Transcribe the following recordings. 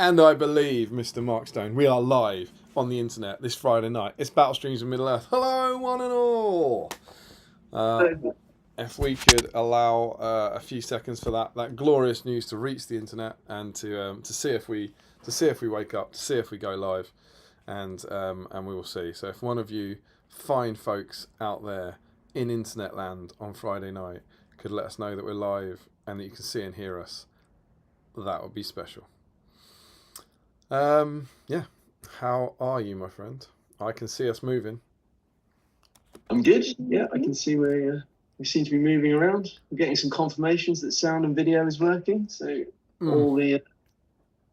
And I believe, Mr. Mark Stone, we are live on the internet this Friday night. It's Battle Streams of Middle Earth. Hello, one and all. If we could allow a few seconds for that glorious news to reach the internet and to see if we wake up, to see if we go live, and we will see. So if one of you fine folks out there in internet land on Friday night could let us know that we're live and that you can see and hear us, that would be special. Yeah. How are you, my friend? I can see us moving. I'm good. Yeah, I can see we seem to be moving around. We're getting some confirmations that sound and video is working. So all the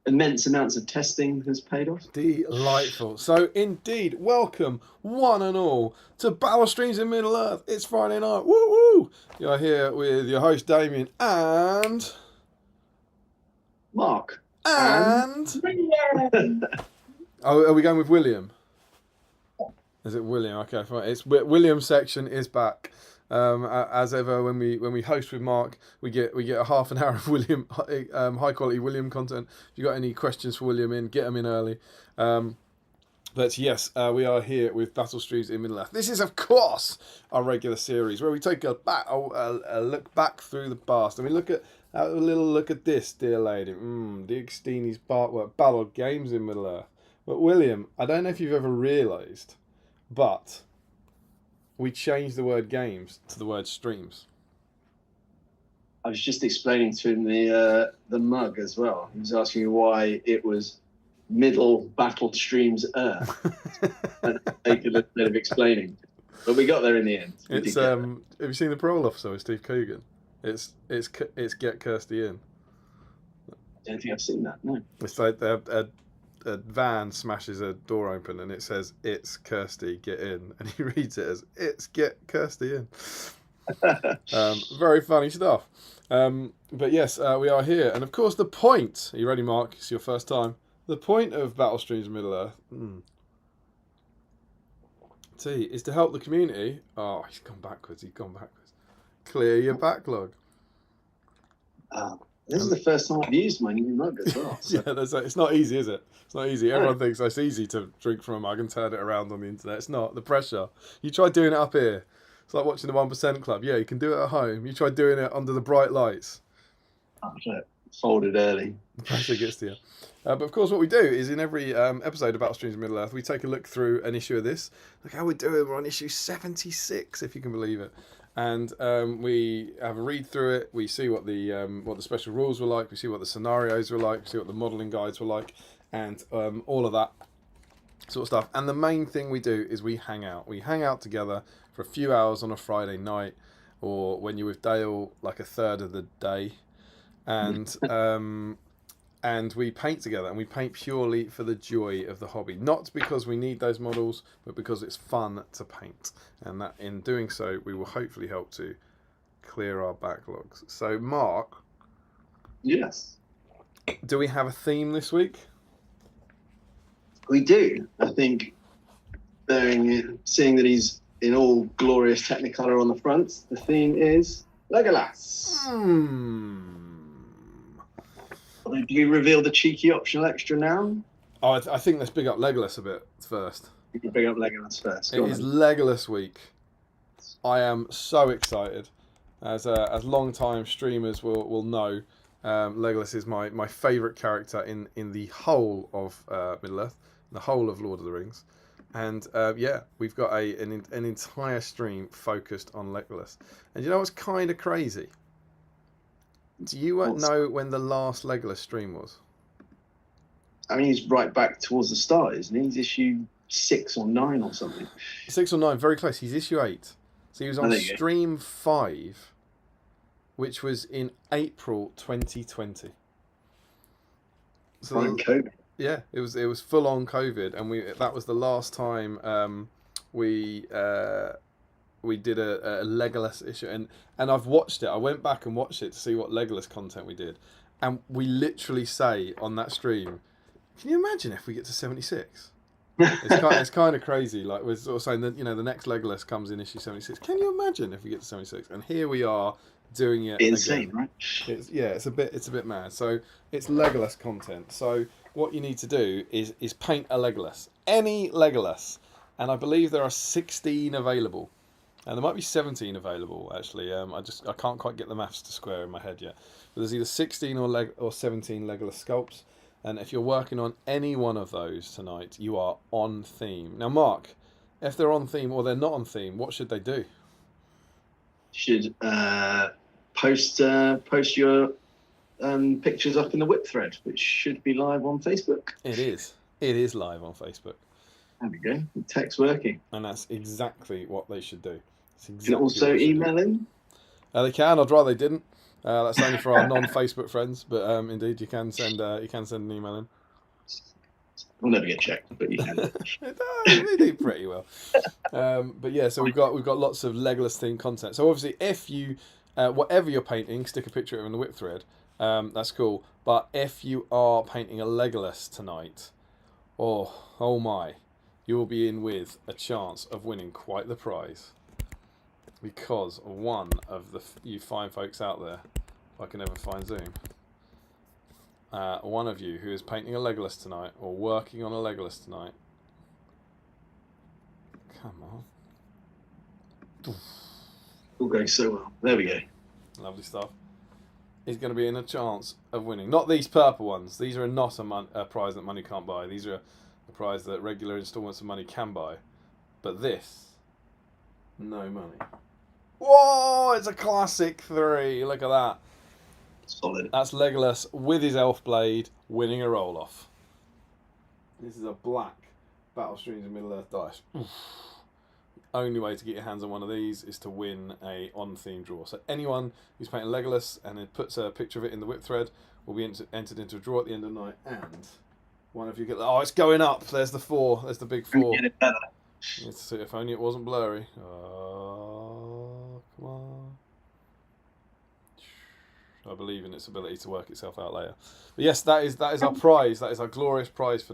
immense amounts of testing has paid off. Delightful. So indeed, welcome one and all to Battle Streams in Middle Earth. It's Friday night. Woo woo! You're here with your host Damien and Mark. And oh, are we going with William? Is it William? Okay, fine. It's William's section is back. As ever, when we host with Mark, we get a half an hour of William, high quality William content. If you got any questions for William, get them in early. But yes, we are here with Battle Streams in Middle Earth. This is, of course, our regular series where we take a look back through the past and we have a little look at this, dear lady. Dick Steeney's artwork, Battle Games in Middle Earth. But William, I don't know if you've ever realised, but we changed the word games to the word streams. I was just explaining to him the mug as well. He was asking me why it was Middle Battle Streams Earth. And take a little bit of explaining, but we got there in the end. It's have you seen the Parole Officer with Steve Coogan? It's Get Kirsty In. I don't think I've seen that. No. It's like a van smashes a door open and it says, "It's Kirsty, get in," and he reads it as, "It's Get Kirsty In." Very funny stuff. But yes, we are here, and of course the point. Are you ready, Mark? It's your first time. The point of Battle Streams Middle Earth is to help the community. Oh, he's gone backwards. Clear your backlog. This is the first time I've used my new mug as well. So. Yeah, it's not easy, is it? It's not easy. Everyone thinks it's easy to drink from a mug and turn it around on the internet. It's not. The pressure. You try doing it up here. It's like watching the 1% Club. Yeah, you can do it at home. You try doing it under the bright lights. Folded early. The pressure gets to you. But of course, what we do is in every episode of Battle Streams in Middle Earth, we take a look through an issue of this. Look how we're doing. We're on issue 76, if you can believe it. And we have a read through it. We see what the special rules were like. We see what the scenarios were like. We see what the modelling guides were like, and all of that sort of stuff. And the main thing we do is we hang out. We hang out together for a few hours on a Friday night, or when you're with Dale, like a third of the day, and and we paint together, and we paint purely for the joy of the hobby. Not because we need those models, but because it's fun to paint. And that in doing so, we will hopefully help to clear our backlogs. So, Mark. Yes. Do we have a theme this week? We do. I think, seeing that he's in all glorious Technicolor on the front, the theme is Legolas. Do you reveal the cheeky optional extra now? Oh, I think let's big up Legolas a bit first. You can big up Legolas first. It is Legolas week. I am so excited. As long-time streamers will know, Legolas is my favourite character in the whole of Middle Earth, the whole of Lord of the Rings. And yeah, we've got an entire stream focused on Legolas. And you know what's kind of crazy? Do you know when the last Legolas stream was? I mean, he's right back towards the start, isn't he? He's issue 6 or 9 or something. 6 or 9, very close. He's issue 8. So he was on stream 5, which was in April 2020. So COVID. Yeah, it was full on COVID, and that was the last time we did a Legolas issue, and I've watched it. I went back and watched it to see what Legolas content we did, and we literally say on that stream, "Can you imagine if we get to 76?" It's kind of crazy. Like we're sort of saying that the next Legolas comes in issue 76. Can you imagine if we get to 76? And here we are doing it. Insane, again. Right? It's a bit mad. So it's Legolas content. So what you need to do is paint a Legolas, any Legolas, and I believe there are 16 available, and there might be 17 available actually. I can't quite get the maths to square in my head yet, but there's either 16 or 17 Legolas sculpts, and if you're working on any one of those tonight, you are on theme. Now, Mark, if they're on theme or they're not on theme, what should they do? Should post your pictures up in the whip thread, which should be live on Facebook. It is. It is live on Facebook. There we go. The tech's working. And that's exactly what they should do. Exactly. Can also email in? They can. I'd rather they didn't. That's only for our non-Facebook friends. But indeed, you can send an email in. We'll never get checked, but you can. They do pretty well. But yeah, so we've got lots of Legolas themed content. So obviously, if you whatever you're painting, stick a picture of it in the whip thread. That's cool. But if you are painting a Legolas tonight, oh my, you will be in with a chance of winning quite the prize. Because one of you fine folks out there, if I can ever find Zoom, one of you who is painting a Legolas tonight or working on a Legolas tonight, come on. All going so well. There we go. Lovely stuff. Is going to be in a chance of winning. Not these purple ones. These are not a prize that money can't buy. These are a prize that regular installments of money can buy. But this, no money. Whoa! It's a classic 3. Look at that. Solid. That's Legolas with his elf blade winning a roll-off. This is a black Battle Streams of Middle-earth dice. Only way to get your hands on one of these is to win a on-theme draw. So anyone who's painting Legolas and then puts a picture of it in the whip thread will be entered into a draw at the end of the night. And one of you get... Oh, it's going up. There's the 4. There's the big 4. Get it better. Let's see, if only it wasn't blurry. Come on. I believe in its ability to work itself out later. But yes, that is our prize. That is our glorious prize for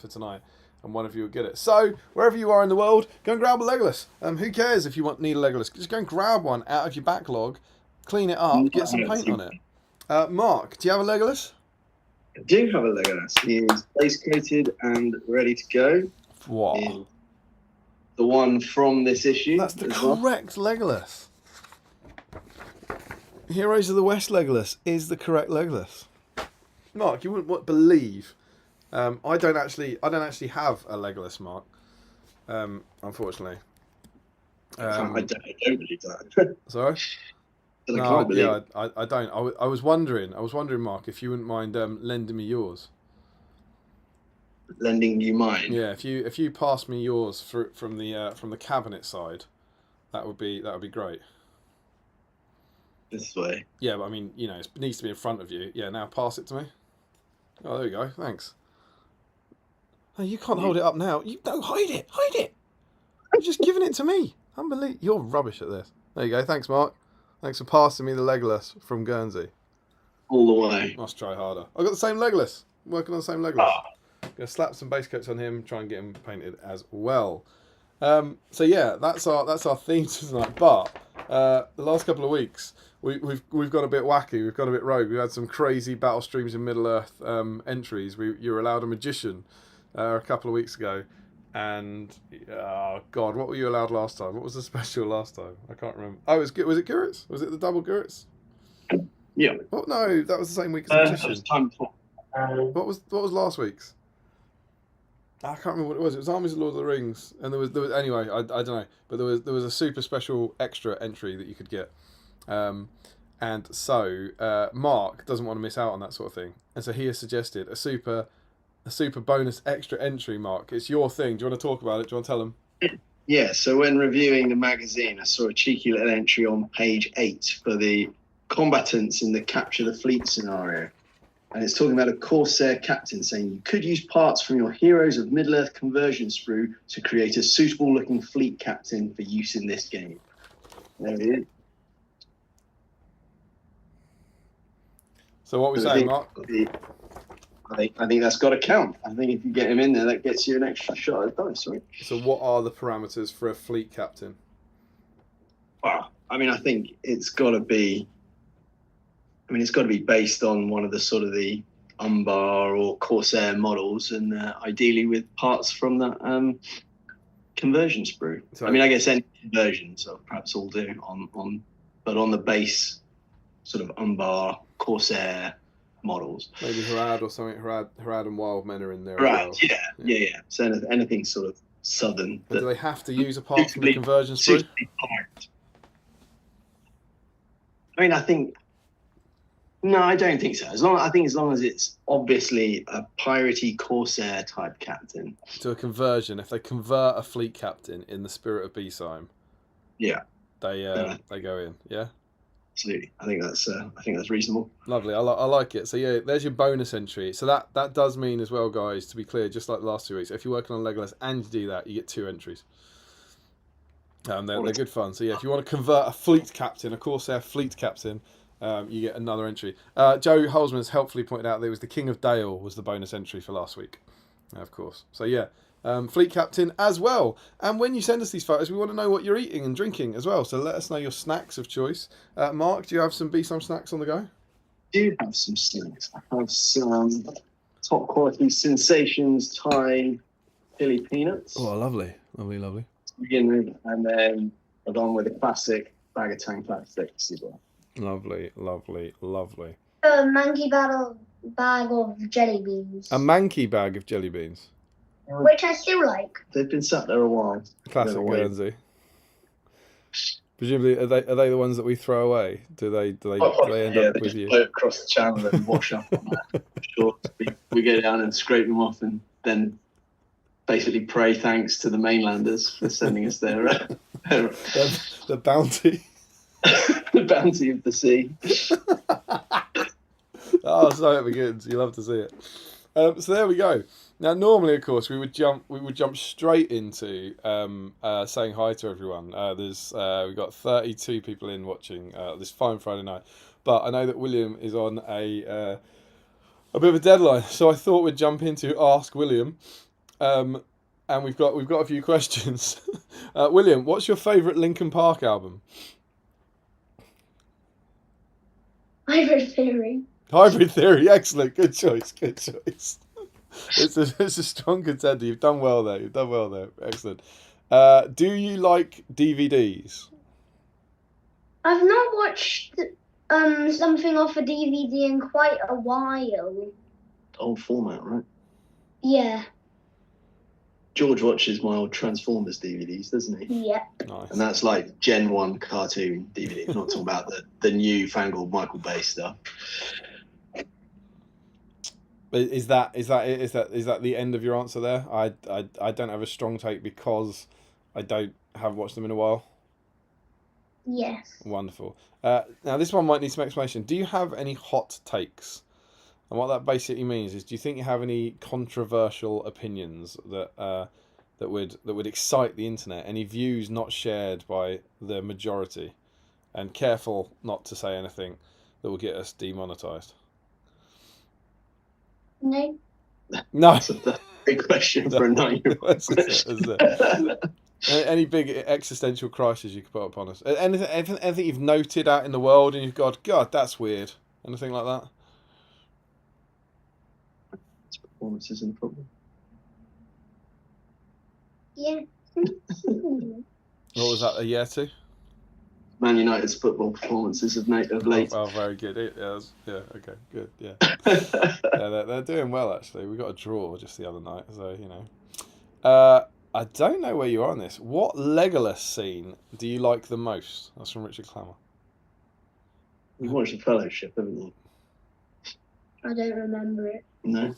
tonight. And one of you will get it. So, wherever you are in the world, go and grab a Legolas. Who cares if you need a Legolas? Just go and grab one out of your backlog, clean it up, get some paint on it. Mark, do you have a Legolas? I do have a Legolas. He is base coated and ready to go. What? The one from this issue. That's the correct Legolas. Heroes of the West Legolas is the correct Legolas. Mark, you wouldn't believe. I don't actually have a Legolas, Mark. Unfortunately. I don't believe that. Sorry. I can't believe. Yeah, I don't. I was wondering, Mark, if you wouldn't mind lending me yours. Lending you mine. Yeah, if you pass me yours from the cabinet side, that would be great. This way. Yeah, but I mean, it needs to be in front of you. Yeah, now pass it to me. Oh, there we go. Thanks. Oh, you can't hold it up now. You don't hide it. Hide it. You're just giving it to me. Unbelievable. You're rubbish at this. There you go. Thanks, Mark. Thanks for passing me the Legolas from Guernsey. All the way. Must try harder. I've got the same Legolas. I'm working on the same Legolas. Gonna slap some base coats on him. Try and get him painted as well. So yeah, that's our theme tonight. But the last couple of weeks, we've got a bit wacky. We've got a bit rogue. We've had some crazy Battle Streams in Middle Earth entries. You were allowed a magician a couple of weeks ago, and oh god, what were you allowed last time? What was the special last time? I can't remember. Oh, was it Gurits? Was it the double Gurits? Yeah. Oh no, that was the same week as magician. That was time before. What was last week's? I can't remember what it was. It was Armies of Lord of the Rings, and there was anyway. I don't know, but there was a super special extra entry that you could get, and so Mark doesn't want to miss out on that sort of thing, and so he has suggested a super bonus extra entry. Mark, it's your thing. Do you want to talk about it? Do you want to tell him? Yeah. So when reviewing the magazine, I saw a cheeky little entry on page 8 for the combatants in the Capture the Fleet scenario. And it's talking about a Corsair captain saying you could use parts from your Heroes of Middle-earth conversion sprue to create a suitable-looking fleet captain for use in this game. There it is. So what are we saying, Mark? I think that's got to count. I think if you get him in there, that gets you an extra shot at dice, right? So what are the parameters for a fleet captain? Well, I mean, I think it's got to be... it's got to be based on one of the sort of the Umbar or Corsair models, and ideally with parts from that conversion sprue. So, I mean, I guess any conversions perhaps all do but on the base sort of Umbar, Corsair models. Maybe Harad or something. Harad and Wildmen are in there Right, as well. yeah. So anything sort of southern. But do they have to use a part from the conversion sprue? I mean, no, I don't think so. As long as it's obviously a piratey Corsair type captain. To a conversion, if they convert a fleet captain in the spirit of BSIME, they go in. Yeah, absolutely. I think that's reasonable. Lovely. I like it. So yeah, there's your bonus entry. So that does mean as well, guys. To be clear, just like the last 2 weeks, if you're working on Legolas and you do that, you get 2 entries. They're good fun. So yeah, if you want to convert a fleet captain, a Corsair fleet captain, you get another entry. Joe Holzman's helpfully pointed out that it was the King of Dale was the bonus entry for last week, of course. So yeah, fleet captain as well. And when you send us these photos, we want to know what you're eating and drinking as well. So let us know your snacks of choice. Mark, do you have some BSIME snacks on the go? I do have some snacks. I have some top quality Sensations Thai chili peanuts. Oh, lovely. Lovely. Begin with, and then along with a classic bag of Tang plastics as well. Lovely. A monkey bag of jelly beans. A manky bag of jelly beans. Which I still like. They've been sat there a while. Classic Guernsey. Presumably, are they the ones that we throw away? Do they end up with you? Float across the channel and wash up on that. Sure. We go down and scrape them off, and then basically pray thanks to the mainlanders for sending us their the bounty. The bounty of the sea. Oh, so it begins. You love to see it. So there we go. Now, normally, of course, we would jump straight into saying hi to everyone. We've got 32 people in watching this fine Friday night, but I know that William is on a bit of a deadline, so I thought we'd jump into Ask William. And we've got a few questions. William, what's your favourite Linkin Park album? Hybrid Theory. Hybrid Theory, excellent, good choice. It's a strong contender. You've done well there. Excellent. Do you like DVDs? I've not watched something off a DVD in quite a while. Old format, right? Yeah. George watches my old Transformers DVDs, doesn't he? Yep. Nice. And that's like Gen 1 cartoon DVD. I'm not talking about the newfangled Michael Bay stuff. Is that the end of your answer there? I don't have a strong take because I haven't watched them in a while. Yes. Wonderful. Now this one might need some explanation. Do you have any hot takes? And what that basically means is, do you think you have any controversial opinions that would excite the internet? Any views not shared by the majority? And careful not to say anything that will get us demonetized. No. No. That's a big question for a 9-year-old. Any big existential crisis you could put upon us? Anything you've noted out in the world and you've got, God, that's weird. Anything like that? Performance isn't a problem. Yeah. What was that, a year to? Man United's football performances of late. Oh, very good. Okay, good. Yeah, they're doing well actually. We got a draw just the other night, so you know. I don't know where you are on this. What Legolas scene do you like the most? That's from Richard Clammer. You've watched The Fellowship, haven't you? I don't remember it. No.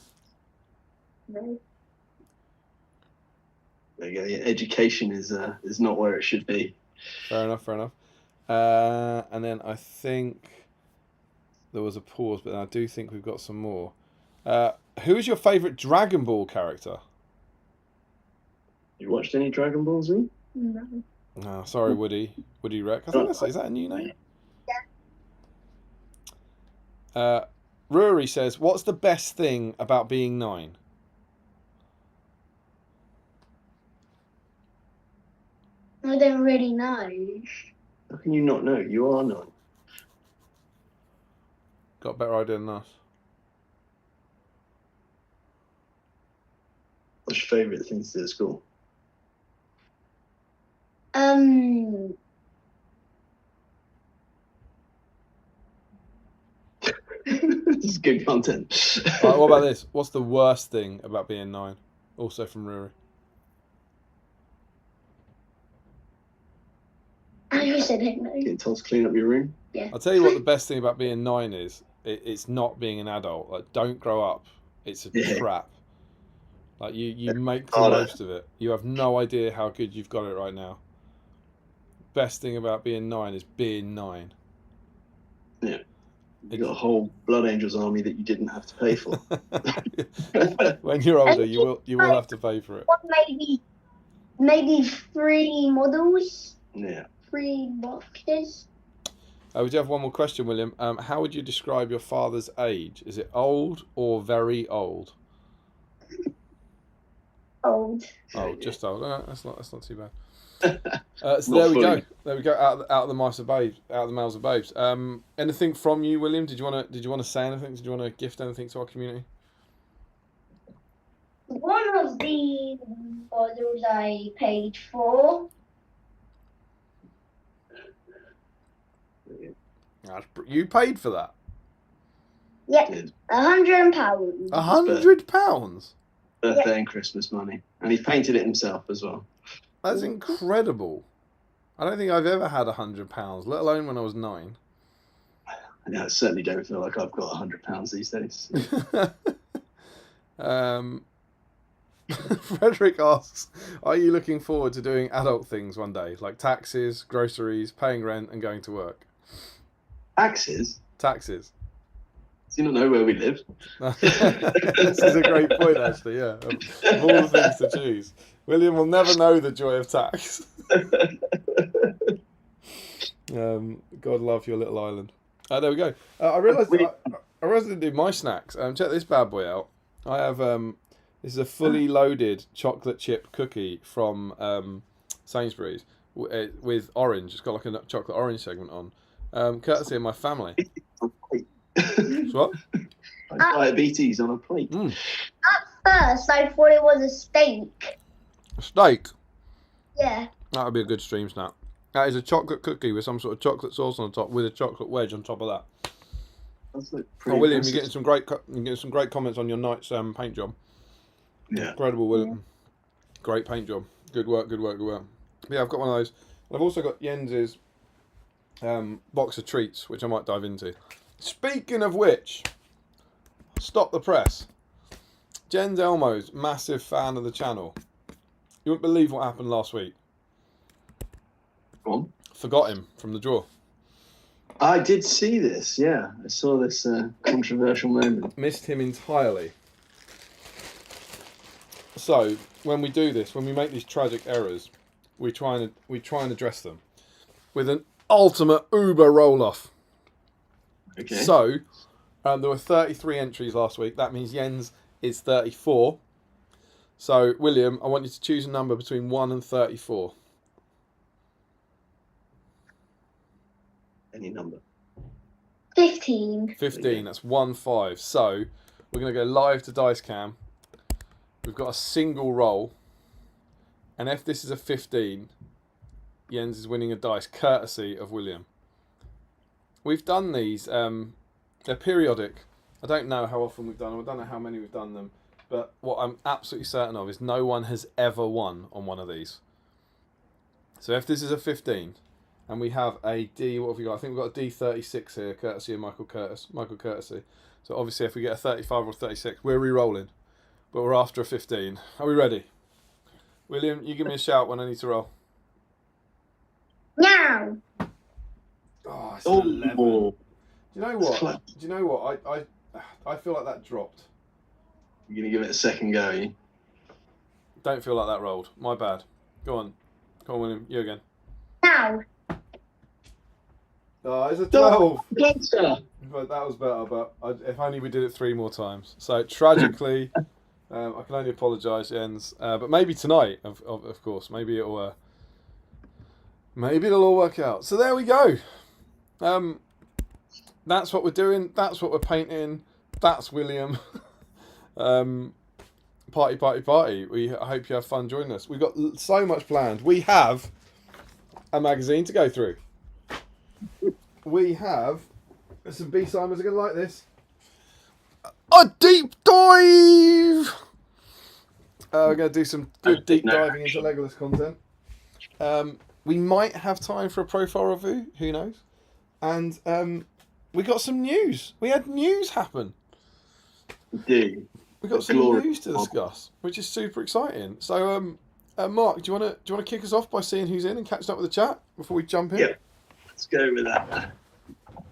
No. There you go. Yeah, education is not where it should be. Fair enough. And then I think there was a pause, but I do think we've got some more. Who is your favourite Dragon Ball character? You watched any Dragon Ball Z? No. Oh, sorry, Woody Rec. I think is that a new name? Yeah. Rory says, "What's the best thing about being 9?" I don't really know. How can you not know? You are 9. Got a better idea than us. What's your favourite thing to do at school? This is good content. Right, what about this? What's the worst thing about being 9? Also from Rory. I also don't know. Getting told to clean up your room? Yeah. I'll tell you what the best thing about being 9 is. It's not being an adult. Like, don't grow up. It's a trap. Like, you make the most of it. You have no idea how good you've got it right now. Best thing about being 9 is being 9. Yeah. You've got a whole Blood Angels army that you didn't have to pay for. When you're older, you will have to pay for it. Maybe 3 models. Yeah. 3 boxes. We do have one more question, William. How would you describe your father's age? Is it old or very old? Old. Oh, just old. That's not too bad. So there we go. There we go. Out of the mouths of babes. Out of the mouths of babes. Anything from you, William? Did you want to say anything? Did you want to gift anything to our community? One of the models I paid for. You paid for that? Yeah, £100. £100? Birthday and Christmas money. And he painted it himself as well. That's incredible. I don't think I've ever had £100, let alone when I was 9. Yeah, I certainly don't feel like I've got £100 these days. Frederick asks, are you looking forward to doing adult things one day, like taxes, groceries, paying rent, and going to work? Taxes? Taxes. Do you not know where we live? This is a great point, actually, yeah. Of all the things to choose. William will never know the joy of tax. God love your little island. There we go. I realised I didn't do my snacks. Check this bad boy out. I have this is a fully loaded chocolate chip cookie from Sainsbury's with orange. It's got like a chocolate orange segment on. Courtesy of my family. What? Diabetes on a plate. At first, I thought it was a steak. A steak? Yeah. That would be a good stream snack. That is a chocolate cookie with some sort of chocolate sauce on the top, with a chocolate wedge on top of that. That's William, impressive. you're getting some great comments on your night's paint job. Yeah. Incredible, William. Great paint job. Good work. Yeah, I've got one of those. I've also got Jens's box of treats, which I might dive into. Speaking of which, stop the press. Jens Elmo's massive fan of the channel. You wouldn't believe what happened last week. Go on. Forgot him from the draw. I did see this, yeah. I saw this controversial moment. Missed him entirely. So, when we do this, when we make these tragic errors, we try and address them with an ultimate Uber roll-off. Okay. So, there were 33 entries last week. That means Jens is 34. So, William, I want you to choose a number between 1 and 34. Any number. 15. 15, that's 1-5. So, we're going to go live to Dice Cam. We've got a single roll. And if this is a 15, Jens is winning a dice, courtesy of William. We've done these. They're periodic. I don't know how often we've done them. I don't know how many we've done them. But what I'm absolutely certain of is no one has ever won on one of these. So if this is a 15, and we have a D, what have we got? I think we've got a D36 here, courtesy of Michael Courtesy. So obviously if we get a 35 or 36, we're re-rolling. But we're after a 15. Are we ready? William, you give me a shout when I need to roll. Now. Oh, it's 11. Oh, Do you know what? Do you know what? I feel like that dropped. you're going to give it a second go, are you? Don't feel like that rolled. My bad. Go on, William. You again. Now. Oh, it's a 12. Banter. But that was better. But if only we did it 3 more times. So tragically, I can only apologise, Jens. But maybe tonight, of course. Maybe it'll all work out. So there we go. That's what we're doing. That's what we're painting. That's William. party. I hope you have fun joining us. We've got so much planned. We have a magazine to go through. We have some BSIMEs are going to like this. A deep dive! We're going to do some good deep diving into Legolas content. We might have time for a profile review, who knows? And we got some news. We had news happen. Indeed. We got some news to discuss, which is super exciting. So, Mark, do you want to kick us off by seeing who's in and catching up with the chat before we jump in? Yeah, let's go with that.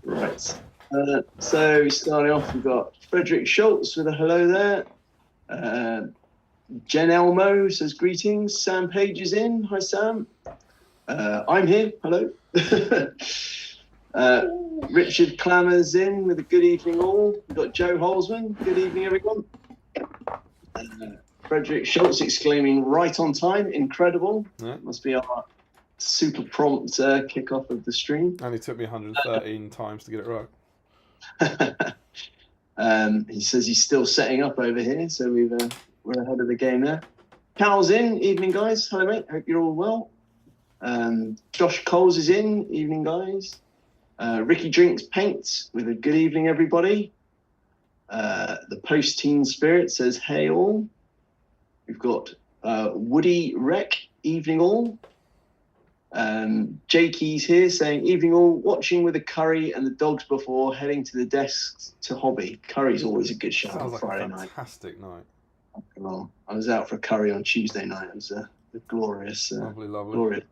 Right. So starting off, we've got Frederick Schultz with a hello there. Jen Elmo says greetings. Sam Page is in. Hi, Sam. I'm here. Hello. Richard Clammer's in with a good evening all. We've got Joe Holzman. Good evening, everyone. Frederick Schultz exclaiming right on time. Incredible. Yeah. Must be our super prompt kickoff of the stream. Only took me 113 times to get it right. He says he's still setting up over here, so we're ahead of the game there. Cal's in. Evening, guys. Hello, mate. Hope you're all well. Josh Coles is in. Evening, guys. Ricky Drinks Paint with a good evening, everybody. The post-teen spirit says, hey all. We've got Woody Rec, evening all. Jakey's here saying, evening all, watching with a curry and the dogs before heading to the desks to hobby. Curry's always a good shout on Friday night. Fantastic night. Well, I was out for a curry on Tuesday night. It was a glorious, lovely. glorious.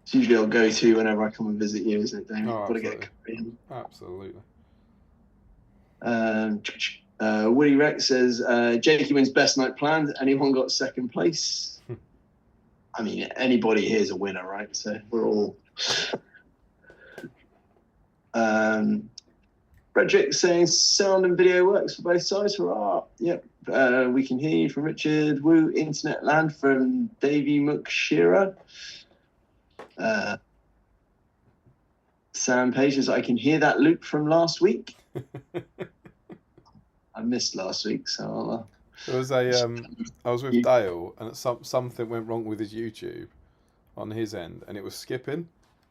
It's usually I'll go to whenever I come and visit you, isn't it, Damien? Oh, got to get a curry in. Absolutely. Woody Rex says, Jakey wins best night planned. Anyone got second place? I mean, anybody here is a winner, right? So we're all... Frederick saying sound and video works for both sides. Hurrah! Yep. We can hear you from Richard. Woo, internet land from Davey McShearer. Sam Page says, I can hear that loop from last week. I missed last week, so there was I was with Dale, and something went wrong with his YouTube on his end, and it was skipping,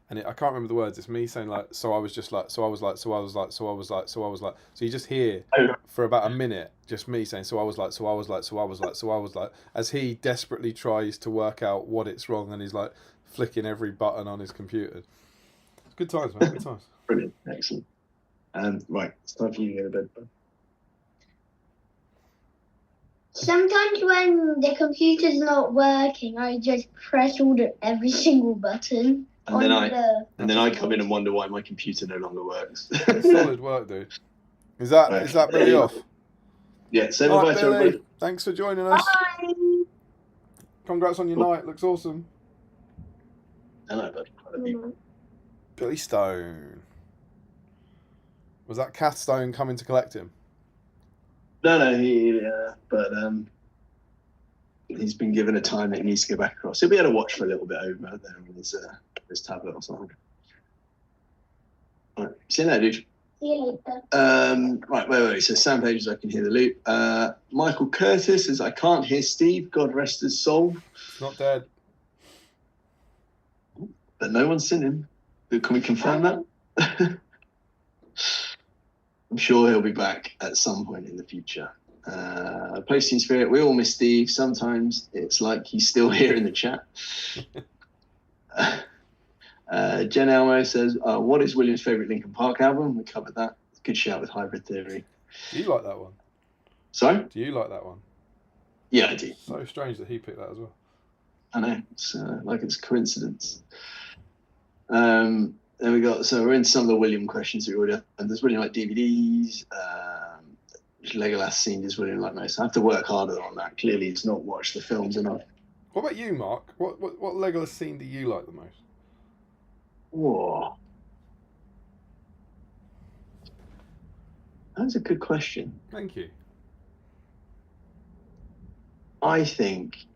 and I can't remember the words. It's me saying like, so I was just like, so I was like, so I was like, so I was like, so I was like. So you just hear for about a minute just me saying, so I was like, so I was like, so I was like, so I was like, as he desperately tries to work out what it's wrong, and he's like flicking every button on his computer. Good times, man. Good times. Brilliant, excellent. Right, it's time for you to go to bed. Sometimes when the computer's not working, I just press every single button. And then I come in and wonder why my computer no longer works. Solid work, dude. Is that Billy off? Yeah, say bye to everybody. Thanks for joining us. Bye. Congrats on your night. Looks awesome. Hello, buddy. Billy Stone. Was that Kath Stone coming to collect him? No, he's been given a time that he needs to go back across. He'll be able to watch for a little bit over there on his tablet or something. All right, see you later, dude. See you later. Right, wait. So Sam Page says I can hear the loop. Michael Curtis says I can't hear Steve. God rest his soul. He's not dead. But no one's seen him. Can we confirm that? I'm sure he'll be back at some point in the future. Posting Spirit, we all miss Steve. Sometimes it's like he's still here in the chat. Jen Elmo says, what is William's favourite Linkin Park album? We covered that. Good shout with Hybrid Theory. Do you like that one? Sorry? Do you like that one? Yeah, I do. So strange that he picked that as well. I know. It's like it's coincidence. Then we got, so we're into some of the William questions that we already have. And does William like DVDs? Legolas scene does William like most? I have to work harder on that. Clearly, he's not watched the films enough. What about you, Mark? What Legolas scene do you like the most? Whoa. That's a good question. Thank you. I think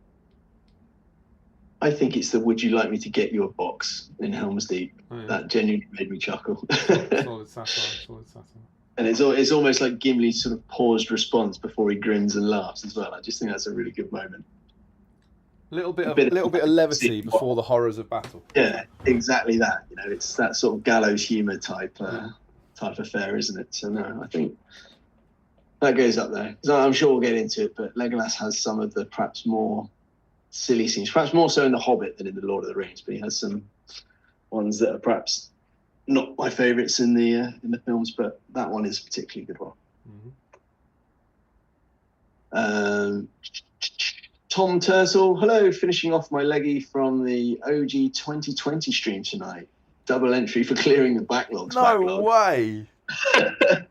it's the "Would you like me to get you a box" in Helm's Deep. Oh, yeah. That genuinely made me chuckle. Solid satire. And it's almost like Gimli's sort of paused response before he grins and laughs as well. I just think that's a really good moment. Little bit of levity before the horrors of battle. Yeah, exactly that. You know, it's that sort of gallows humour type affair, isn't it? So no, I think that goes up there. So I'm sure we'll get into it, but Legolas has some of the perhaps more silly scenes, perhaps more so in The Hobbit than in The Lord of the Rings. But he has some ones that are perhaps not my favourites in the films, but that one is a particularly good one. Mm-hmm. Tom Turtle, hello, finishing off my leggy from the OG 2020 stream tonight. Double entry for clearing the backlogs. No way!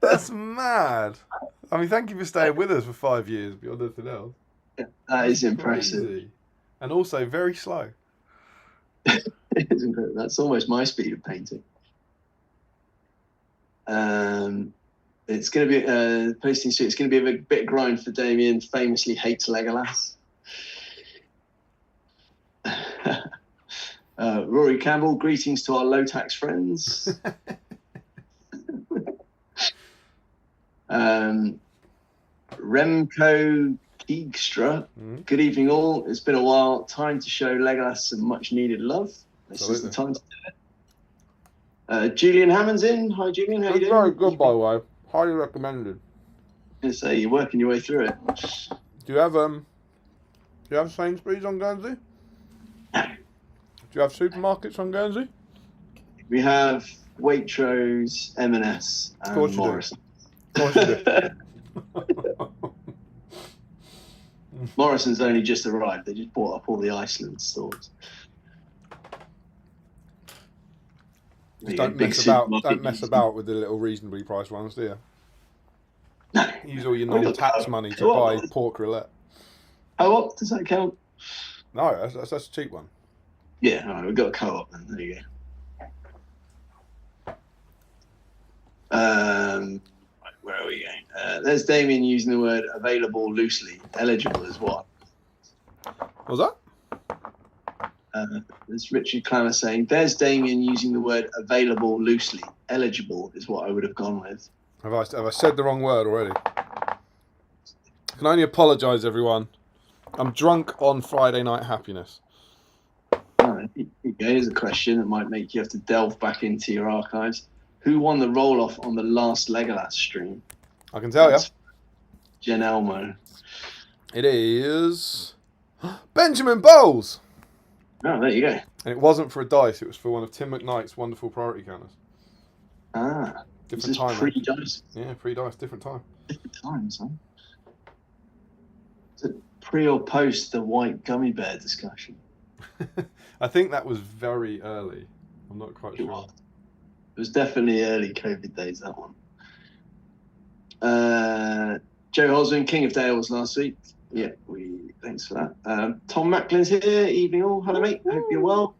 That's mad. I mean, thank you for staying with us for 5 years beyond anything else. Yeah, that is impressive. Crazy. And also very slow. It is incredible. That's almost my speed of painting. It's going to be posting soon. It's going to be a bit of grind for Damien. Famously hates Legolas. Rory Campbell, greetings to our low tax friends. Remco Keegstra, good evening all. It's been a while. Time to show Legolas some much needed love. This is the time to do it. Julian Hammond's in. Hi Julian, how you doing? Very good, by the way. Highly recommended. So you're working your way through it. Do you have Sainsbury's on Guernsey? Do you have supermarkets on Guernsey? We have Waitrose, M&S, and Morrison. Of course you do. Morrison's only just arrived. They just bought up all the Iceland stores. Don't mess about with the little reasonably priced ones, do you? No. Use all your non-tax money to buy pork roulette. Co-op, does that count? No, that's a cheap one. Yeah, all right, we've got a co-op then. There you go. Right, where are we going? There's Damien using the word available loosely. Eligible is what? What was that? There's Richard Clammer saying, there's Damien using the word available loosely. Eligible is what I would have gone with. Have I said the wrong word already? I can only apologise, everyone. I'm drunk on Friday night happiness. Here's a question that might make you have to delve back into your archives. Who won the roll-off on the last Legolas stream? I can tell you. Jen Elmo. It is Benjamin Bowles. Oh, there you go. And it wasn't for a dice. It was for one of Tim McKnight's wonderful priority counters. Ah. Different time. Pre-dice? Yeah, pre-dice, different time. Different times, huh? Is it pre or post the white gummy bear discussion? I think that was very early. I'm not quite sure. It was definitely early COVID days, that one. Joe Hosman, King of Dales last week. Yeah, thanks for that. Tom Macklin's here. Evening all. Hello, mate. Hope you're well.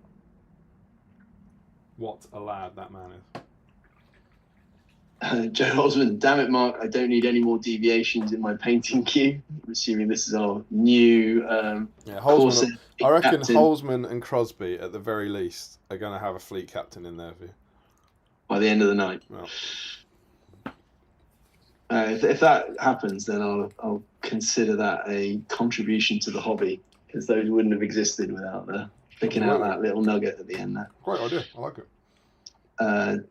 What a lad that man is. Joe Hosman, damn it, Mark. I don't need any more deviations in my painting queue. I'm assuming this is our new. Holzman, I reckon captain. Holzman and Crosby, at the very least, are going to have a fleet captain in there for you. By the end of the night. Well. If that happens, then I'll consider that a contribution to the hobby, because those wouldn't have existed without picking out that little nugget at the end there. Great idea. I like it.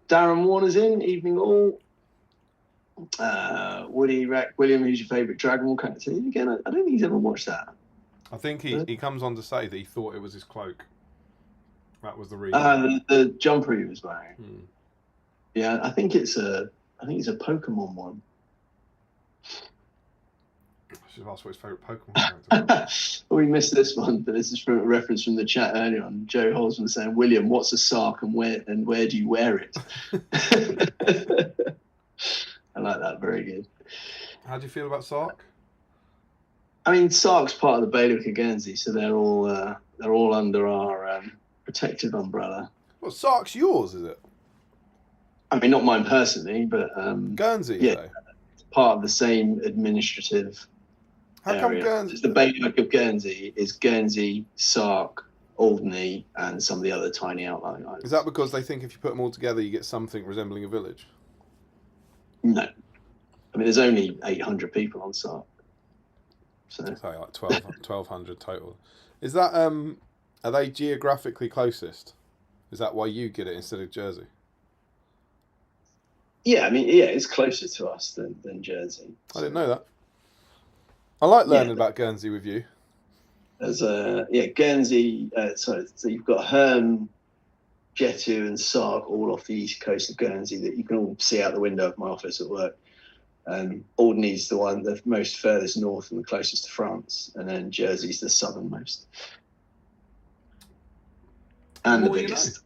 Darren Warner's in. Evening all. Woody Rack William, who's your favourite Dragon Ball character? Again, I don't think he's ever watched that. I think he comes on to say that he thought it was his cloak. That was the reason. The jumper he was wearing. Yeah, I think it's a Pokemon one. I should have asked what his favourite Pokemon character was. We missed this one, but this is from a reference from the chat earlier on. Joe Holzman saying, William, what's a sark and where do you wear it? I like that, very good. How do you feel about Sark? I mean, Sark's part of the Bailiwick of Guernsey, so they're all under our protective umbrella. Well, Sark's yours, is it? I mean, not mine personally, but Guernsey, yeah, it's part of the same administrative How come area. Guernsey? The Bailiwick of Guernsey is Guernsey, Sark, Alderney, and some of the other tiny outlying islands. Is that because they think if you put them all together, you get something resembling a village? No, mean, there's only 800 people on site. So like 1,200 total. Is that are they geographically closest? Is that why you get it instead of Jersey? yeah, I mean, yeah, it's closer to us than Jersey. I didn't know that. I like learning Yeah. about Guernsey with you. There's Guernsey. So you've got Herne, Jettu, and Sark all off the east coast of Guernsey that you can all see out the window of my office at work. Alderney's the most furthest north and the closest to France, and then Jersey's the southernmost and the biggest,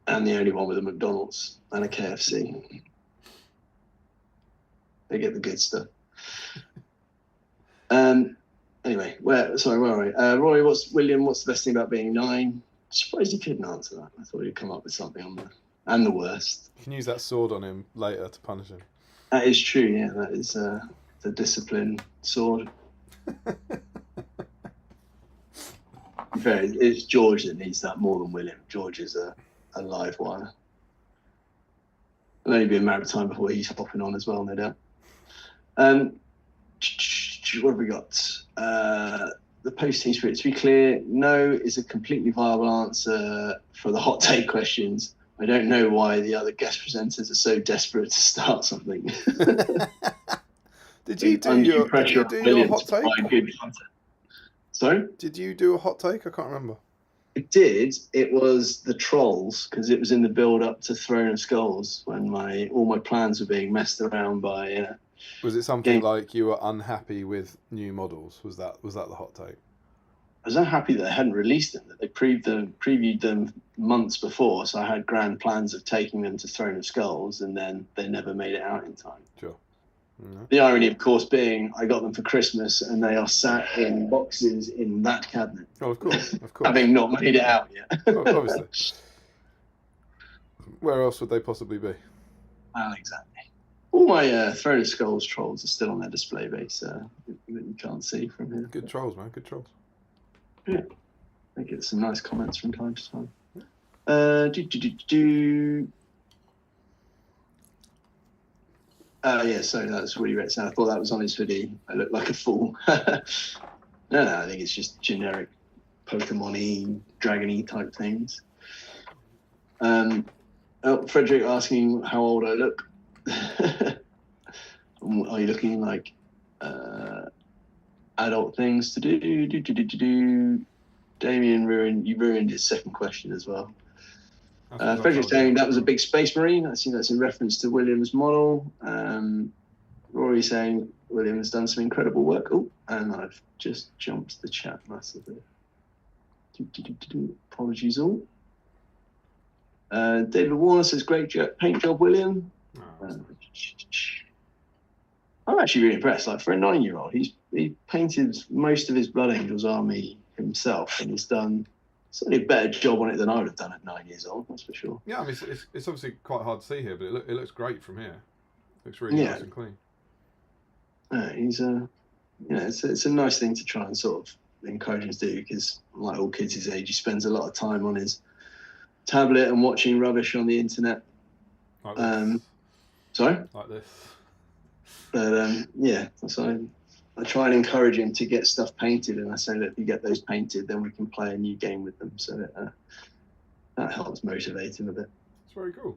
and the only one with a McDonald's and a KFC. They get the good stuff. Anyway, where are we? Rory, what's the best thing about being 9? Surprised he couldn't answer that. I thought he'd come up with something on there. And the worst. You can use that sword on him later to punish him. That is true, yeah. That is the discipline sword. It's George that needs that more than William. George is a live wire. He'll only be in maritime before he's hopping on as well, no doubt. What have we got? The post-team spirit. To be clear, no is a completely viable answer for the hot take questions. I don't know why the other guest presenters are so desperate to start something. Did you do your hot take? Good content. Sorry? Did you do a hot take? I can't remember. It did. It was the trolls, because it was in the build-up to Throne of Skulls when all my plans were being messed around by... Was it something like you were unhappy with new models? Was that the hot take? I was unhappy that they hadn't released them, that they previewed them months before, so I had grand plans of taking them to Throne of Skulls, and then they never made it out in time. Sure. Mm-hmm. The irony, of course, being I got them for Christmas, and they are sat in boxes in that cabinet. Oh, of course. Having not made it out yet. Obviously. Where else would they possibly be? Exactly. All my Throne of Skulls trolls are still on their display base that you can't see from here. Good trolls, man. Good trolls. Yeah. They get some nice comments from time to time. Yeah, so that's Woody Retson. I thought that was on his hoodie. I look like a fool. No, I think it's just generic Pokemon-y, dragon-y type things. Frederick asking how old I look. Are you looking like adult things to do? Damien ruined his second question as well. Frederick saying that was a big space marine. I think that's in reference to William's model. Rory saying William has done some incredible work. Oh, and I've just jumped the chat massively. Apologies all. David Warner says great paint job, William. I'm actually really impressed. Like, for a 9-year-old, he painted most of his Blood Angels army himself, and he's done certainly a better job on it than I would have done at 9 years old. That's for sure. Yeah, I mean, it's obviously quite hard to see here, but it looks great from here. It looks really nice and clean. He's it's a nice thing to try and sort of encourage him to do, because like all kids his age, he spends a lot of time on his tablet and watching rubbish on the internet. Like this. Sorry? Like this. But so I try and encourage him to get stuff painted, and I say that if you get those painted, then we can play a new game with them. So that helps motivate him a bit. It's very cool.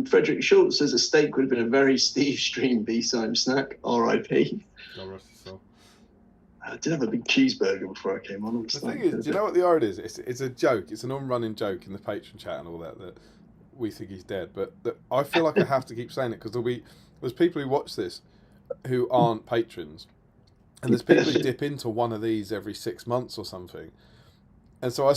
Frederick Schultz says a steak would have been a very Steve Stream BSIME snack. R.I.P. God rest his soul. I did have a big cheeseburger before I came on. The thing is, do you know what the irony is? It's a joke. It's an on-running joke in the Patreon chat and all that we think he's dead. But I feel like I have to keep saying it, because there's people who watch this who aren't patrons, and there's people who dip into one of these every 6 months or something. And so I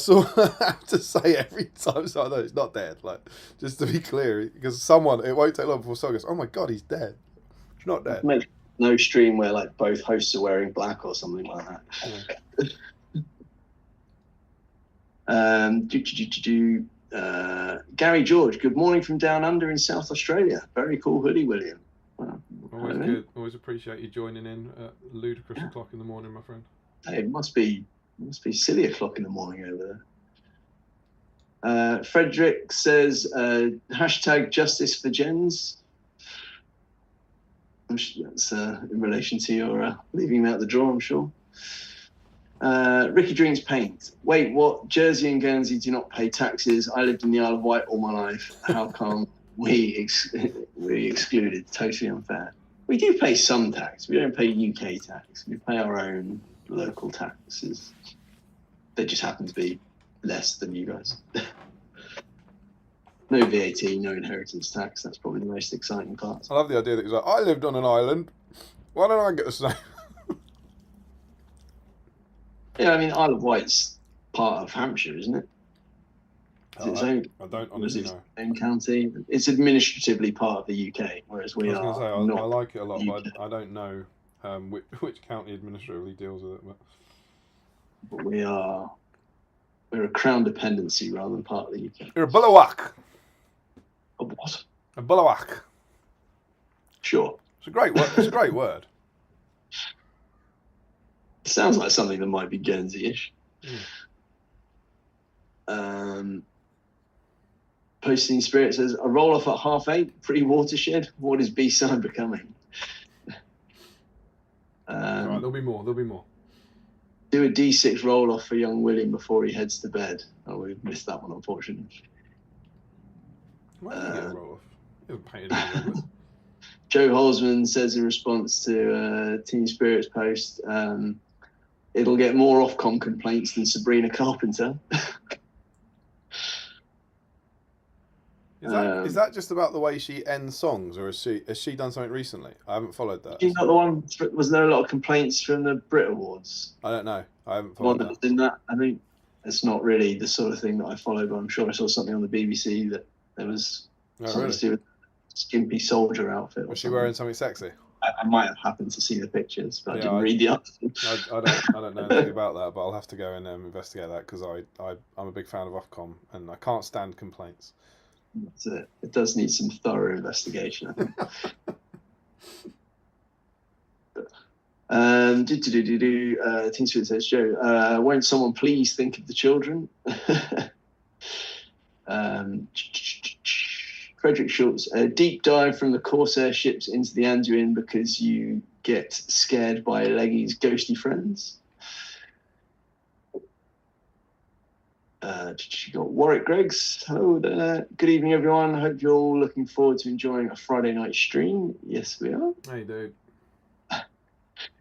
have to say every time, so I know it's not dead, like, just to be clear, because it won't take long before someone goes, oh my God, he's dead. He's not dead. No stream where like both hosts are wearing black or something like that. Yeah. Gary George, good morning from down under in South Australia. Very cool hoodie, William. Always good. Always appreciate you joining in at ludicrous o'clock in the morning, my friend. Hey, it must be silly o'clock in the morning over Frederick says, hashtag justice for gens. That's in relation to your leaving him out the drawer, I'm sure. Ricky Dreams Paint. Wait, what? Jersey and Guernsey do not pay taxes. I lived in the Isle of Wight all my life. How come we excluded? Totally unfair. We do pay some tax. We don't pay UK tax. We pay our own local taxes. They just happen to be less than you guys. No VAT, no inheritance tax. That's probably the most exciting part. I love the idea that he's like, I lived on an island. Why don't I get the same? Yeah, I mean, Isle of Wight's part of Hampshire, isn't it? I don't honestly know. Own county. It's administratively part of the UK, whereas we I was are. going to say, I not like it a lot, UK. but I don't know which county administratively deals with it. But we're a crown dependency rather than part of the UK. You're a bullawak. A what? A bullawak. Sure. It's a great word. It's a great word. It sounds like something that might be Guernsey-ish. Posting Spirit says, a roll-off at 8:30, pre-watershed. What is BSIME becoming? Right, there'll be more. There'll be more. Do a D6 roll-off for young William before he heads to bed. Oh, we missed that one, unfortunately. Why did he get a roll-off? He was painted in the Joe Holzman says in response to Team Spirit's post, it'll get more Ofcom complaints than Sabrina Carpenter. Is that just about the way she ends songs, or has she done something recently? I haven't followed that. She's not the one. Was there a lot of complaints from the Brit Awards? I don't know. I haven't followed that. In that, I think it's not really the sort of thing that I follow, but I'm sure I saw something on the BBC that there was something to do with skimpy soldier outfit. Was she wearing something sexy? I might have happened to see the pictures, but Yeah, I didn't read the article. I don't know anything about that, but I'll have to go and investigate that because I'm a big fan of Ofcom and I can't stand complaints. That's it. It does need some thorough investigation, I think. Team Spirit says, Joe, won't someone please think of the children? Frederick Schultz, a deep dive from the Corsair ships into the Anduin because you get scared by Leggy's ghosty friends. You got Warwick Greggs. Hello there. Good evening, everyone. Hope you're all looking forward to enjoying a Friday night stream. Yes, we are. Hey, dude.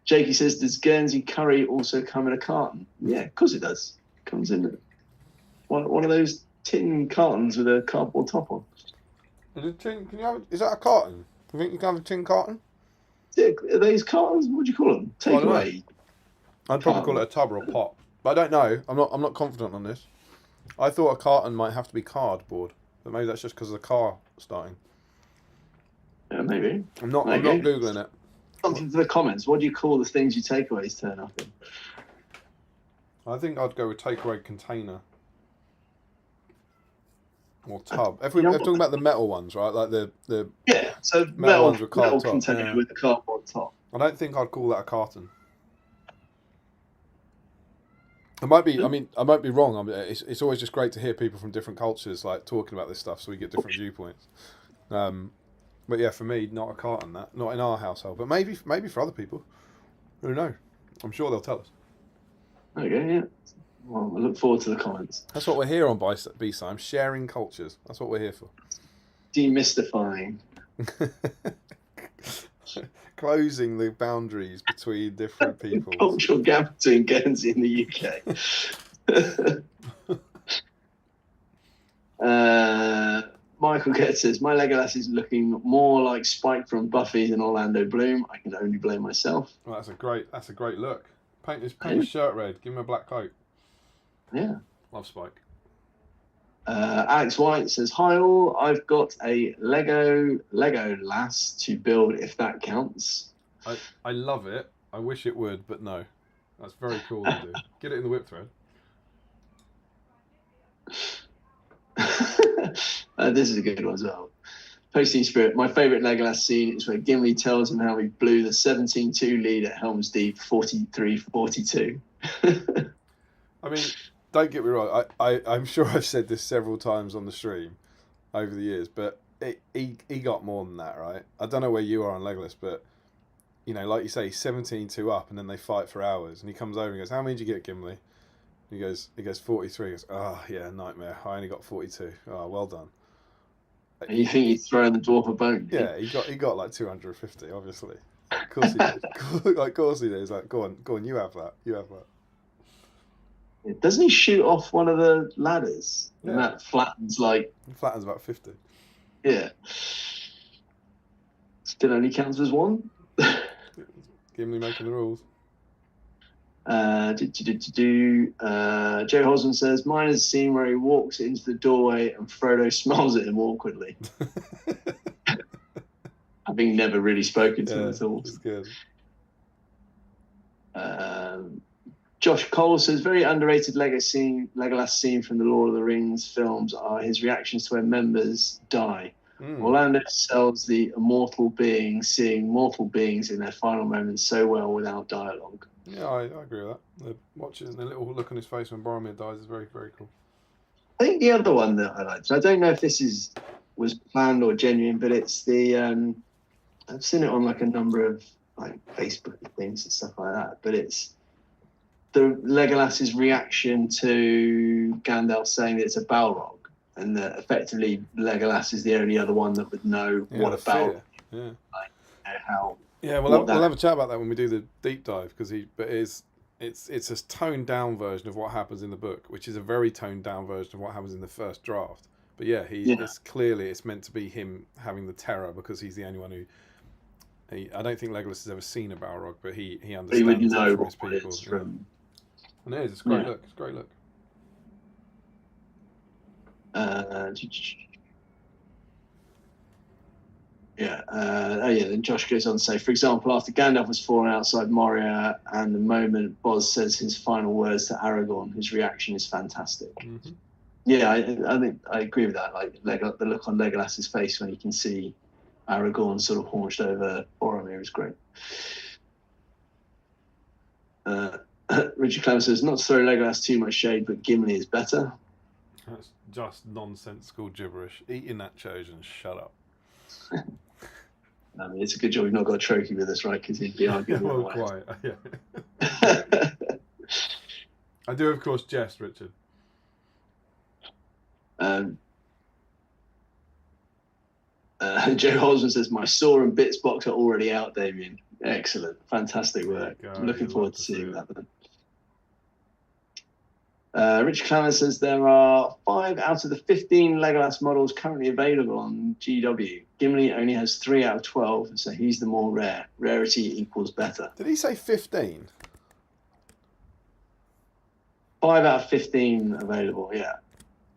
Jakey says, does Guernsey curry also come in a carton? Yeah, of course it does. It comes in one of those tin cartons with a cardboard top on. Is that a carton? You think you can have a tin carton? Are those cartons? What do you call them? Take away. I'd probably call it a tub or a pot, but I don't know. I'm not confident on this. I thought a carton might have to be cardboard, but maybe that's just because of the car starting. Yeah, maybe. I'm not googling it. Something to the comments. What do you call the things your takeaways turn up in? I think I'd go with takeaway container or tub. If we're talking about the metal ones, right? Like the so metal ones with metal top. container with the cardboard top. I don't think I'd call that a carton. I might be wrong. It's always just great to hear people from different cultures like talking about this stuff, so we get different viewpoints. But yeah, for me, not a carton. That not in our household, but maybe for other people. Who knows? I'm sure they'll tell us. Okay, yeah. Well, I look forward to the comments. That's what we're here on BSIME, sharing cultures. That's what we're here for. Demystifying. Closing the boundaries between different peoples. Cultural gap between Guernsey and the UK. Michael Getz says, my Legolas is looking more like Spike from Buffy than Orlando Bloom. I can only blame myself. Well, that's a great look. Paint his shirt red. Give him a black coat. Yeah. Love Spike. Alex White says, hi all, I've got a Legolas to build if that counts. I love it. I wish it would, but no. That's very cool to do. Get it in the whip thread. This is a good one as well. Posting Spirit, my favourite Legolas scene is where Gimli tells him how he blew the 17-2 lead at Helm's Deep 43-42. I mean, don't get me wrong. I'm sure I've said this several times on the stream over the years, but he got more than that, right? I don't know where you are on Legolas, but you know, like you say, 17-2 up, and then they fight for hours, and he comes over and goes, "How many did you get, Gimli?" He goes 43. He goes, "Oh yeah, nightmare. I only got 42. Oh, well done." And you think he's throwing the dwarf a bone? Yeah, he got like 250, obviously. Of course he did. Of course he did. He's like, go on, you have that. You have that. Doesn't he shoot off one of the ladders? Yeah. And that flattens like. It flattens about 50. Yeah. Still only counts as one. Gimli making the rules. Joe Hosman says, mine is a scene where he walks into the doorway and Frodo smiles at him awkwardly. Having never really spoken to him at all. It's good. Josh Cole says, very underrated Legolas scene from the Lord of the Rings films are his reactions to when members die. Orlando sells the immortal being, seeing mortal beings in their final moments so well without dialogue. Yeah, I agree with that. The little look on his face when Boromir dies is very, very cool. I think the other one that I liked, I don't know if this was planned or genuine, but it's the I've seen it on like a number of like Facebook things and stuff like that. But it's the Legolas's reaction to Gandalf saying that it's a Balrog, and that effectively Legolas is the only other one that would know what a Balrog. Yeah. Like, how. Yeah, we'll have a chat about that when we do the deep dive, because it's a toned down version of what happens in the book, which is a very toned down version of what happens in the first draft. But yeah, it's meant to be him having the terror because he's the only one who. I don't think Legolas has ever seen a Balrog, but he understands. He would know from his what people. it's from. And it is. It's a great look. It's a great look. Then Josh goes on to say, for example, after Gandalf was fallen outside Moria, and the moment Boz says his final words to Aragorn, his reaction is fantastic. Mm-hmm. Yeah, I think I agree with that. Like the look on Legolas's face when he can see Aragorn sort of haunched over Boromir is great. Richard Clemmer says, not to throw Legolas too much shade, but Gimli is better. That's just nonsensical gibberish. Eating that chosen, shut up. I mean, it's a good job we've not got a trophy with us, right? Because he'd be arguing. Well, quite. Yeah. I do, of course, jest, Richard. Joe Holzman says, my Saw and Bits box are already out, Damien. Excellent. Fantastic work. I'm looking forward to seeing that then. Richard Clanner says there are 5 out of the 15 Legolas models currently available on GW. Gimli only has 3 out of 12, so he's the more rare. Rarity equals better. Did he say 15? 5 out of 15 available, yeah.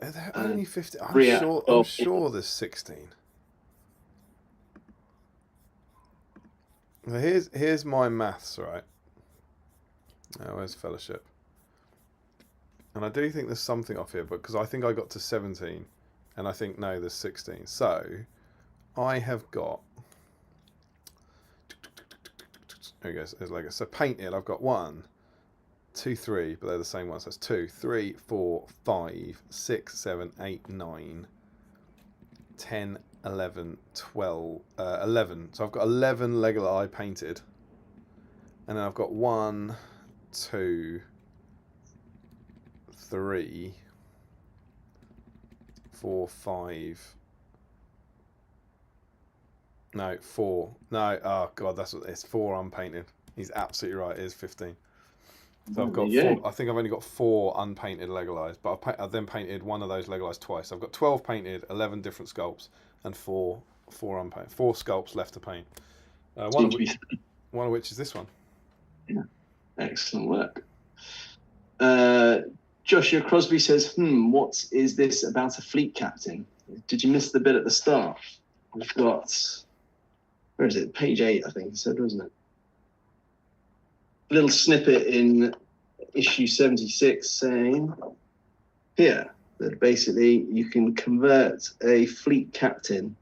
Are there only 15? I'm sure there's 16. Now here's my maths, right? Now, where's Fellowship? And I do think there's something off here, but because I think I got to 17, and I think, no, there's 16. So, I have got... There we go, there's Lego. So, painted, I've got 1, 2, 3, but they're the same ones. That's 2, 3, 4, 5, 6, 7, 8, 9, 10, 11, 12, 11. So, I've got 11 Legolas I painted. And then I've got 1, 2... 3, 4, 5. No, 4. No, oh god, that's what it's 4 unpainted. He's absolutely right. It is 15. So I've got 4. I think I've only got 4 unpainted Legolas, but I've then painted one of those Legolas twice. I've got 12 painted, 11 different sculpts, and 4 unpainted. 4 sculpts left to paint. One of which is this one. Yeah, excellent work. Joshua Crosby says, what is this about a fleet captain? Did you miss the bit at the start? We've got, where is it? Page 8, I think it said, wasn't it? A little snippet in issue 76 saying, here, that basically you can convert a fleet captain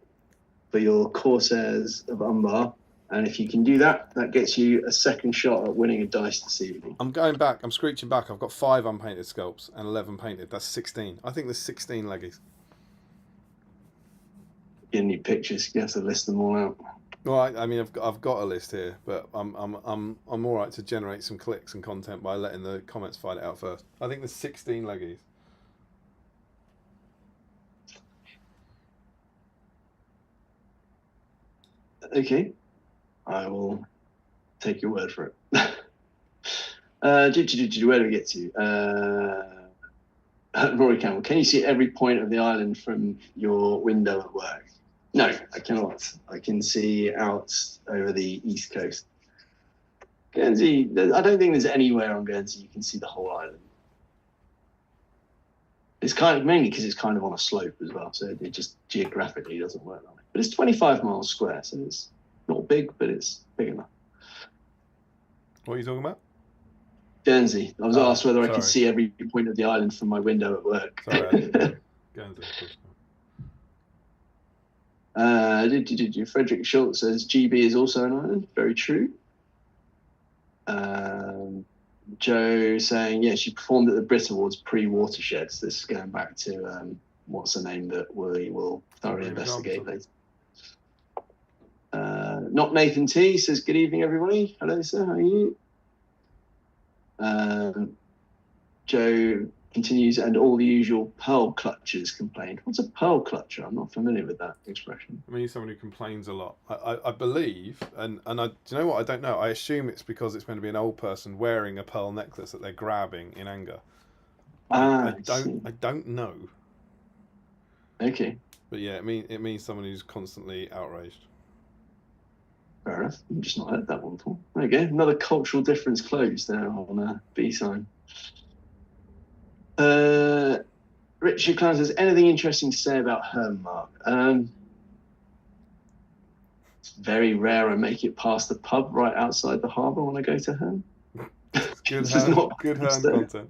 for your Corsairs of Umbar And if you can do that, that gets you a second shot at winning a dice this evening. I'm going back. I'm screeching back. I've got 5 unpainted sculpts and 11 painted. That's 16. I think there's 16 leggies. Getting you pictures, you have to list them all out. Well, I mean, I've got a list here, but I'm all right to generate some clicks and content by letting the comments find it out first. I think there's 16 leggies. Okay, I will take your word for it. Where do we get to? Rory Campbell, can you see every point of the island from your window at work? No, I cannot. I can see out over the east coast. Guernsey, I don't think there's anywhere on Guernsey you can see the whole island. It's kind of mainly because it's kind of on a slope as well, so it just geographically doesn't work that way. But it's 25 miles square, so it's not big, but it's big enough. What are you talking about? Guernsey. I was asked whether I could see every point of the island from my window at work. Sorry, Guernsey. Frederick Schultz says GB is also an island. Very true. Joe saying, yeah, she performed at the Brit Awards pre-Watersheds. This is going back to what's the name that we will thoroughly investigate later. Not Nathan T says, good evening, everybody. Hello, sir. How are you? Joe continues, and all the usual pearl clutchers complained. What's a pearl clutcher? I'm not familiar with that expression. I mean, someone who complains a lot. I believe, and do you know what? I don't know. I assume it's because it's meant to be an old person wearing a pearl necklace that they're grabbing in anger. I don't know. Okay. But yeah, it means someone who's constantly outraged. Fair enough. I've just not heard that one before. There you go. Another cultural difference closed there on BSIME. Richard Klein says, anything interesting to say about Herne, Mark? It's very rare I make it past the pub right outside the harbour when I go to Herne. Good Herne content.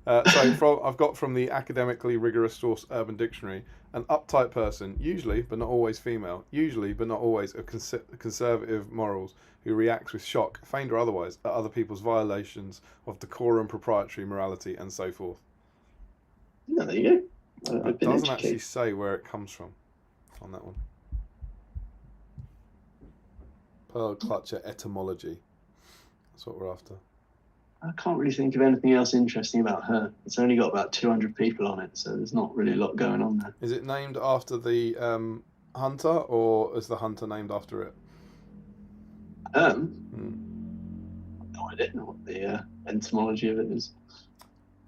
I've got from the academically rigorous source Urban Dictionary, an uptight person, usually but not always female, usually but not always of conservative morals, who reacts with shock, feigned or otherwise, at other people's violations of decorum, proprietary morality, and so forth. No, there you go. It doesn't actually say where it comes from on that one. Pearl clutcher etymology. That's what we're after. I can't really think of anything else interesting about her. It's only got about 200 people on it, so there's not really a lot going on there. Is it named after the hunter, or is the hunter named after it? No, I don't know what the etymology of it is.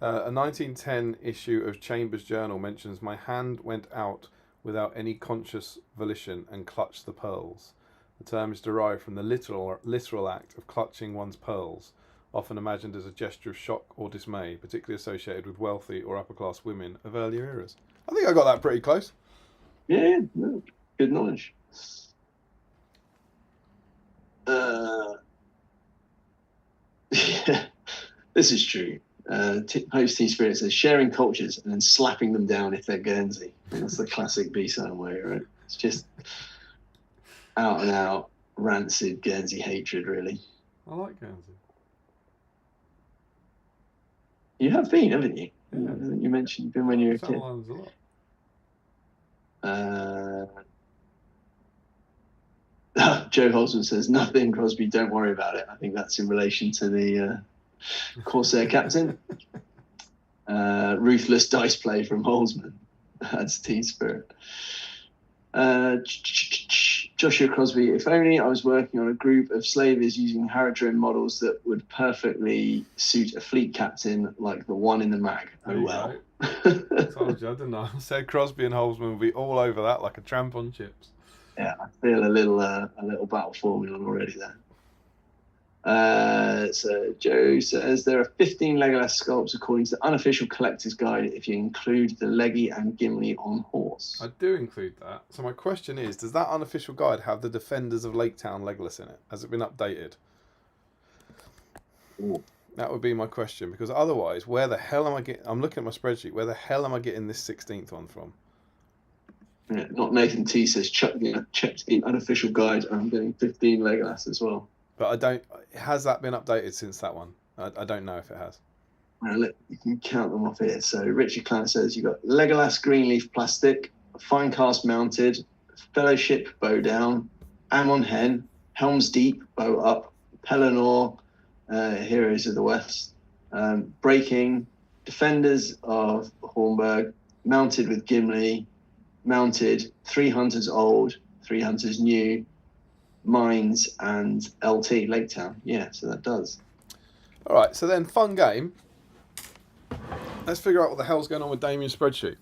A 1910 issue of Chambers' Journal mentions, my hand went out without any conscious volition and clutched the pearls. The term is derived from the literal act of clutching one's pearls, often imagined as a gesture of shock or dismay, particularly associated with wealthy or upper-class women of earlier eras. I think I got that pretty close. Yeah, no, good knowledge. Yeah, this is true. Host Team Spirit says, sharing cultures and then slapping them down if they're Guernsey. That's the classic B-side way, right? It's just out and out rancid Guernsey hatred, really. I like Guernsey. You have been, haven't you? Yeah. You mentioned you've been when you were a kid. Islands a lot. Joe Holzman says, nothing, Crosby, don't worry about it. I think that's in relation to the Corsair captain. Ruthless dice play from Holzman. That's Team Spirit. Joshua Crosby, if only I was working on a group of slavers using Haradrim models that would perfectly suit a fleet captain like the one in the mag. Oh well. I told you, I didn't know. I said Crosby and Holzman would be all over that like a tramp on chips. Yeah, I feel a little battle forming on already there. So Joe says there are 15 Legolas sculpts according to the unofficial collector's guide if you include the Leggy and Gimli on horse. I do include that. So my question is, does that unofficial guide have the Defenders of Lake Town Legolas in it? Has it been updated? Ooh. That would be my question, because otherwise, where the hell am I getting... I'm looking at my spreadsheet. Where the hell am I getting this 16th one from? Yeah, not Nathan T says checked the unofficial guide. I'm getting 15 Legolas as well. But I don't. Has that been updated since that one? I don't know if it has. Well, look, you can count them off here. So Richard Clan says you've got Legolas Greenleaf Plastic, Fine Cast Mounted, Fellowship Bow Down, Ammon Hen, Helm's Deep Bow Up, Pelennor, Heroes of the West, Breaking, Defenders of Hornburg, Mounted with Gimli, Mounted, 3 Hunters Old, 3 Hunters New, Mines, and LT Lake Town. Yeah, so that does. All right. So then, fun game. Let's figure out what the hell's going on with Damien's spreadsheet.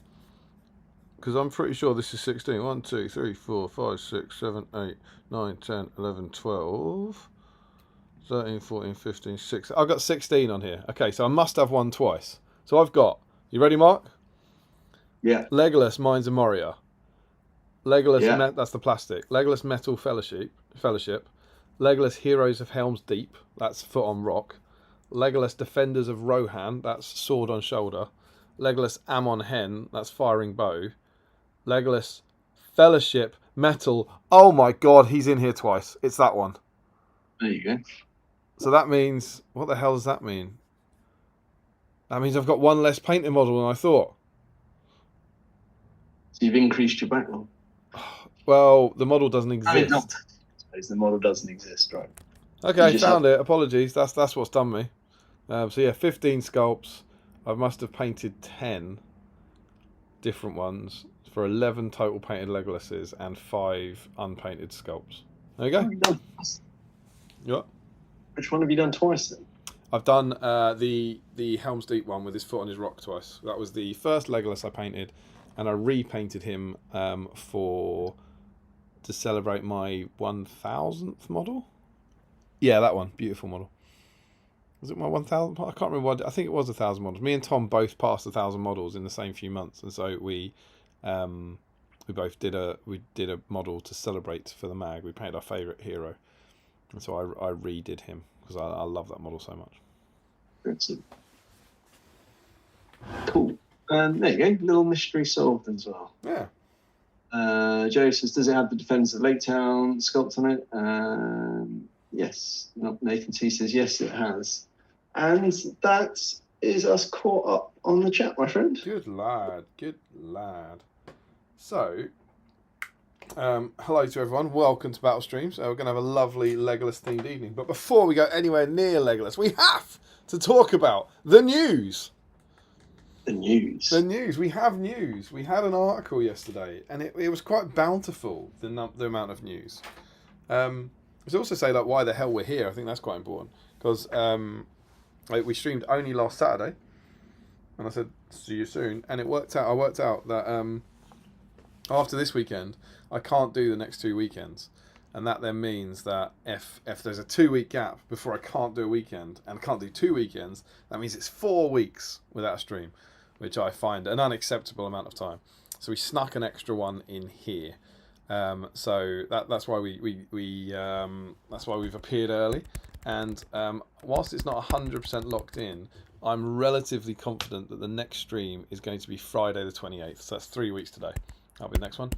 Because I'm pretty sure this is 16. 1, 2, 3, 4, 5, 6, 7, 8, 9, 10, 11, 12, 13, 14, 15, 16. I've got 16 on here. Okay, so I must have won twice. So I've got, you ready, Mark? Yeah. Legolas, Mines and Moria. Legolas, Yeah. that's the plastic. Legolas Metal Fellowship. Legolas Heroes of Helm's Deep. That's Foot on Rock. Legolas Defenders of Rohan. That's Sword on Shoulder. Legolas Ammon Hen. That's Firing Bow. Legolas Fellowship Metal. Oh my God, he's in here twice. It's that one. There you go. So that means, what the hell does that mean? That means I've got one less painting model than I thought. So you've increased your backlog. Well, the model doesn't exist. I mean, not, the model doesn't exist, right? Okay, found it. Apologies. That's what's done me. So yeah, 15 sculpts. I must have painted 10 different ones for 11 total painted Legolases and 5 unpainted sculpts. There you go. Yeah. Which one have you done twice then? I've done the Helm's Deep one with his foot on his rock twice. That was the first Legolas I painted, and I repainted him to celebrate my 1000th model. Yeah, that one. Beautiful model. Was it my 1000? I can't remember what. I think it was 1000 models. Me and Tom both passed 1000 models in the same few months, and so we both did a model to celebrate for the mag. We painted our favourite hero, and so I redid him because I love that model so much. Cool. There you go. Little mystery solved as well. Yeah. Joe says, does it have the Defenders of Lake Town sculpt on it? Yes. Nathan T says, yes, it has. And that is us caught up on the chat, my friend. Good lad. Good lad. So, hello to everyone. Welcome to Battle Streams. We're going to have a lovely Legolas themed evening. But before we go anywhere near Legolas, we have to talk about the news. The news. The news. We have news. We had an article yesterday, and it was quite bountiful, the amount of news. Let's also say like why the hell we're here. I think that's quite important because we streamed only last Saturday, and I said see you soon, and it worked out. I worked out that after this weekend, I can't do the next 2 weekends, and that then means that if there's a 2-week gap before I can't do a weekend and I can't do 2 weekends, that means it's 4 weeks without a stream, which I find an unacceptable amount of time. So we snuck an extra one in here. So that's why that's why we've appeared early, and whilst it's not 100% locked in, I'm relatively confident that the next stream is going to be Friday the 28th. So that's 3 weeks today. That'll be the next one.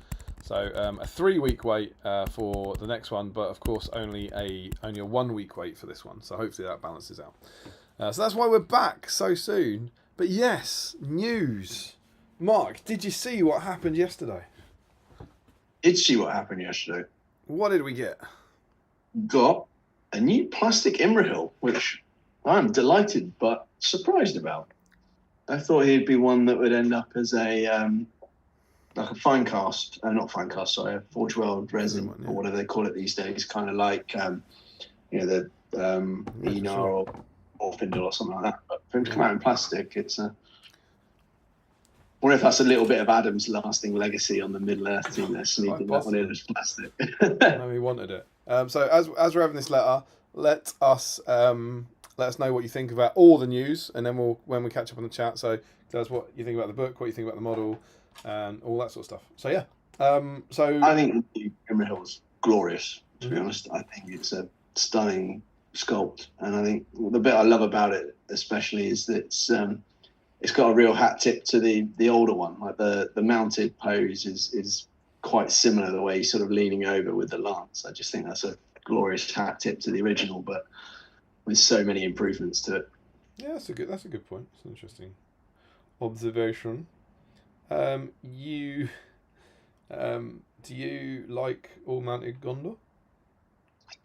So a 3-week wait for the next one, but of course only a 1 week wait for this one. So hopefully that balances out. So that's why we're back so soon. But yes, news. Mark, did you see what happened yesterday? Did see what happened yesterday. What did we get? Got a new plastic Imrahil, which I'm delighted but surprised about. I thought he'd be one that would end up as a like a fine cast, not fine cast, sorry, a forge weld resin or whatever they call it these days, kind of like the Enar or Findle or something like that. But for him to come out in plastic, it's a. I wonder if that's a little bit of Adam's lasting legacy on the Middle Earth team. They're sneaking that one in as plastic. No, he wanted it. So as we're having this letter, let us know what you think about all the news, and then when we catch up on the chat. So tell us what you think about the book, what you think about the model, and all that sort of stuff. So yeah. So I think Imrahil is glorious. To be honest, I think it's a stunning sculpt, and I think the bit I love about it, especially, is that it's got a real hat tip to the older one. Like the mounted pose is quite similar the way he's sort of leaning over with the lance. I just think that's a glorious hat tip to the original, but with so many improvements to it. Yeah, that's a good point. It's an interesting observation. You do you like all mounted Gondor?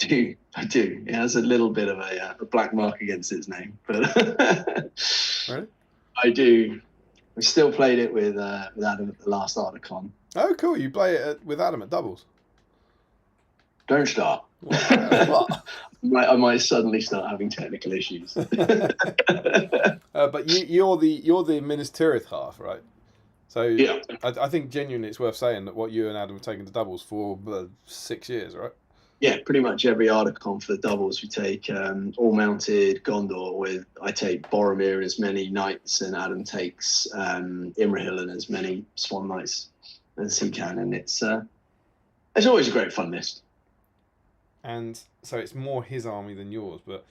I do. It has a little bit of a black mark against its name, but Really? I do. We still played it with Adam at the last Articon. Oh, cool! You play it with Adam at doubles. Don't start. What? I might suddenly start having technical issues. But you're the Minas Tirith half, right? So Yeah. I think genuinely it's worth saying that what you and Adam have taken to doubles for 6 years, right? Yeah, pretty much every Articon for the doubles we take all mounted Gondor. I take Boromir and as many knights, and Adam takes Imrahil and as many Swan Knights as he can, and it's always a great fun list. And so it's more his army than yours, but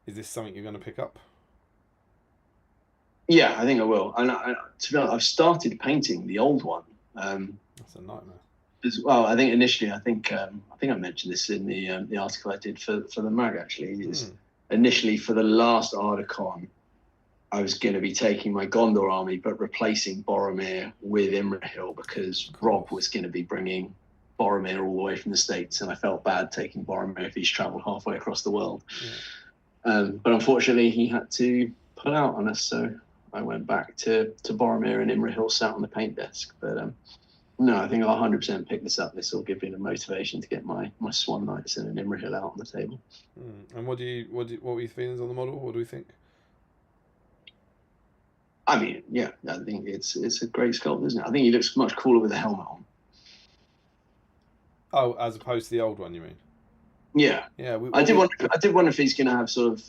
is this something you're going to pick up? Yeah, I think I will. And to be honest, I've started painting the old one. That's a nightmare. As well, I think initially, I think I mentioned this in the article I did for the mag. Actually, initially for the last Articon, I was going to be taking my Gondor army, but replacing Boromir with Imrahil because Rob was going to be bringing Boromir all the way from the States, and I felt bad taking Boromir if he's travelled halfway across the world. Yeah. But unfortunately, he had to pull out on us, so I went back to Boromir, and Imrahil sat on the paint desk. But no, I think I'll 100% pick this up. This will give me the motivation to get my Swan Knights and an Imrahil out on the table. And what were your feelings on the model? What do we think? I mean, yeah, I think it's a great sculpt, isn't it? I think he looks much cooler with a helmet on. Oh, as opposed to the old one, you mean? Yeah. Yeah. I did wonder if he's going to have sort of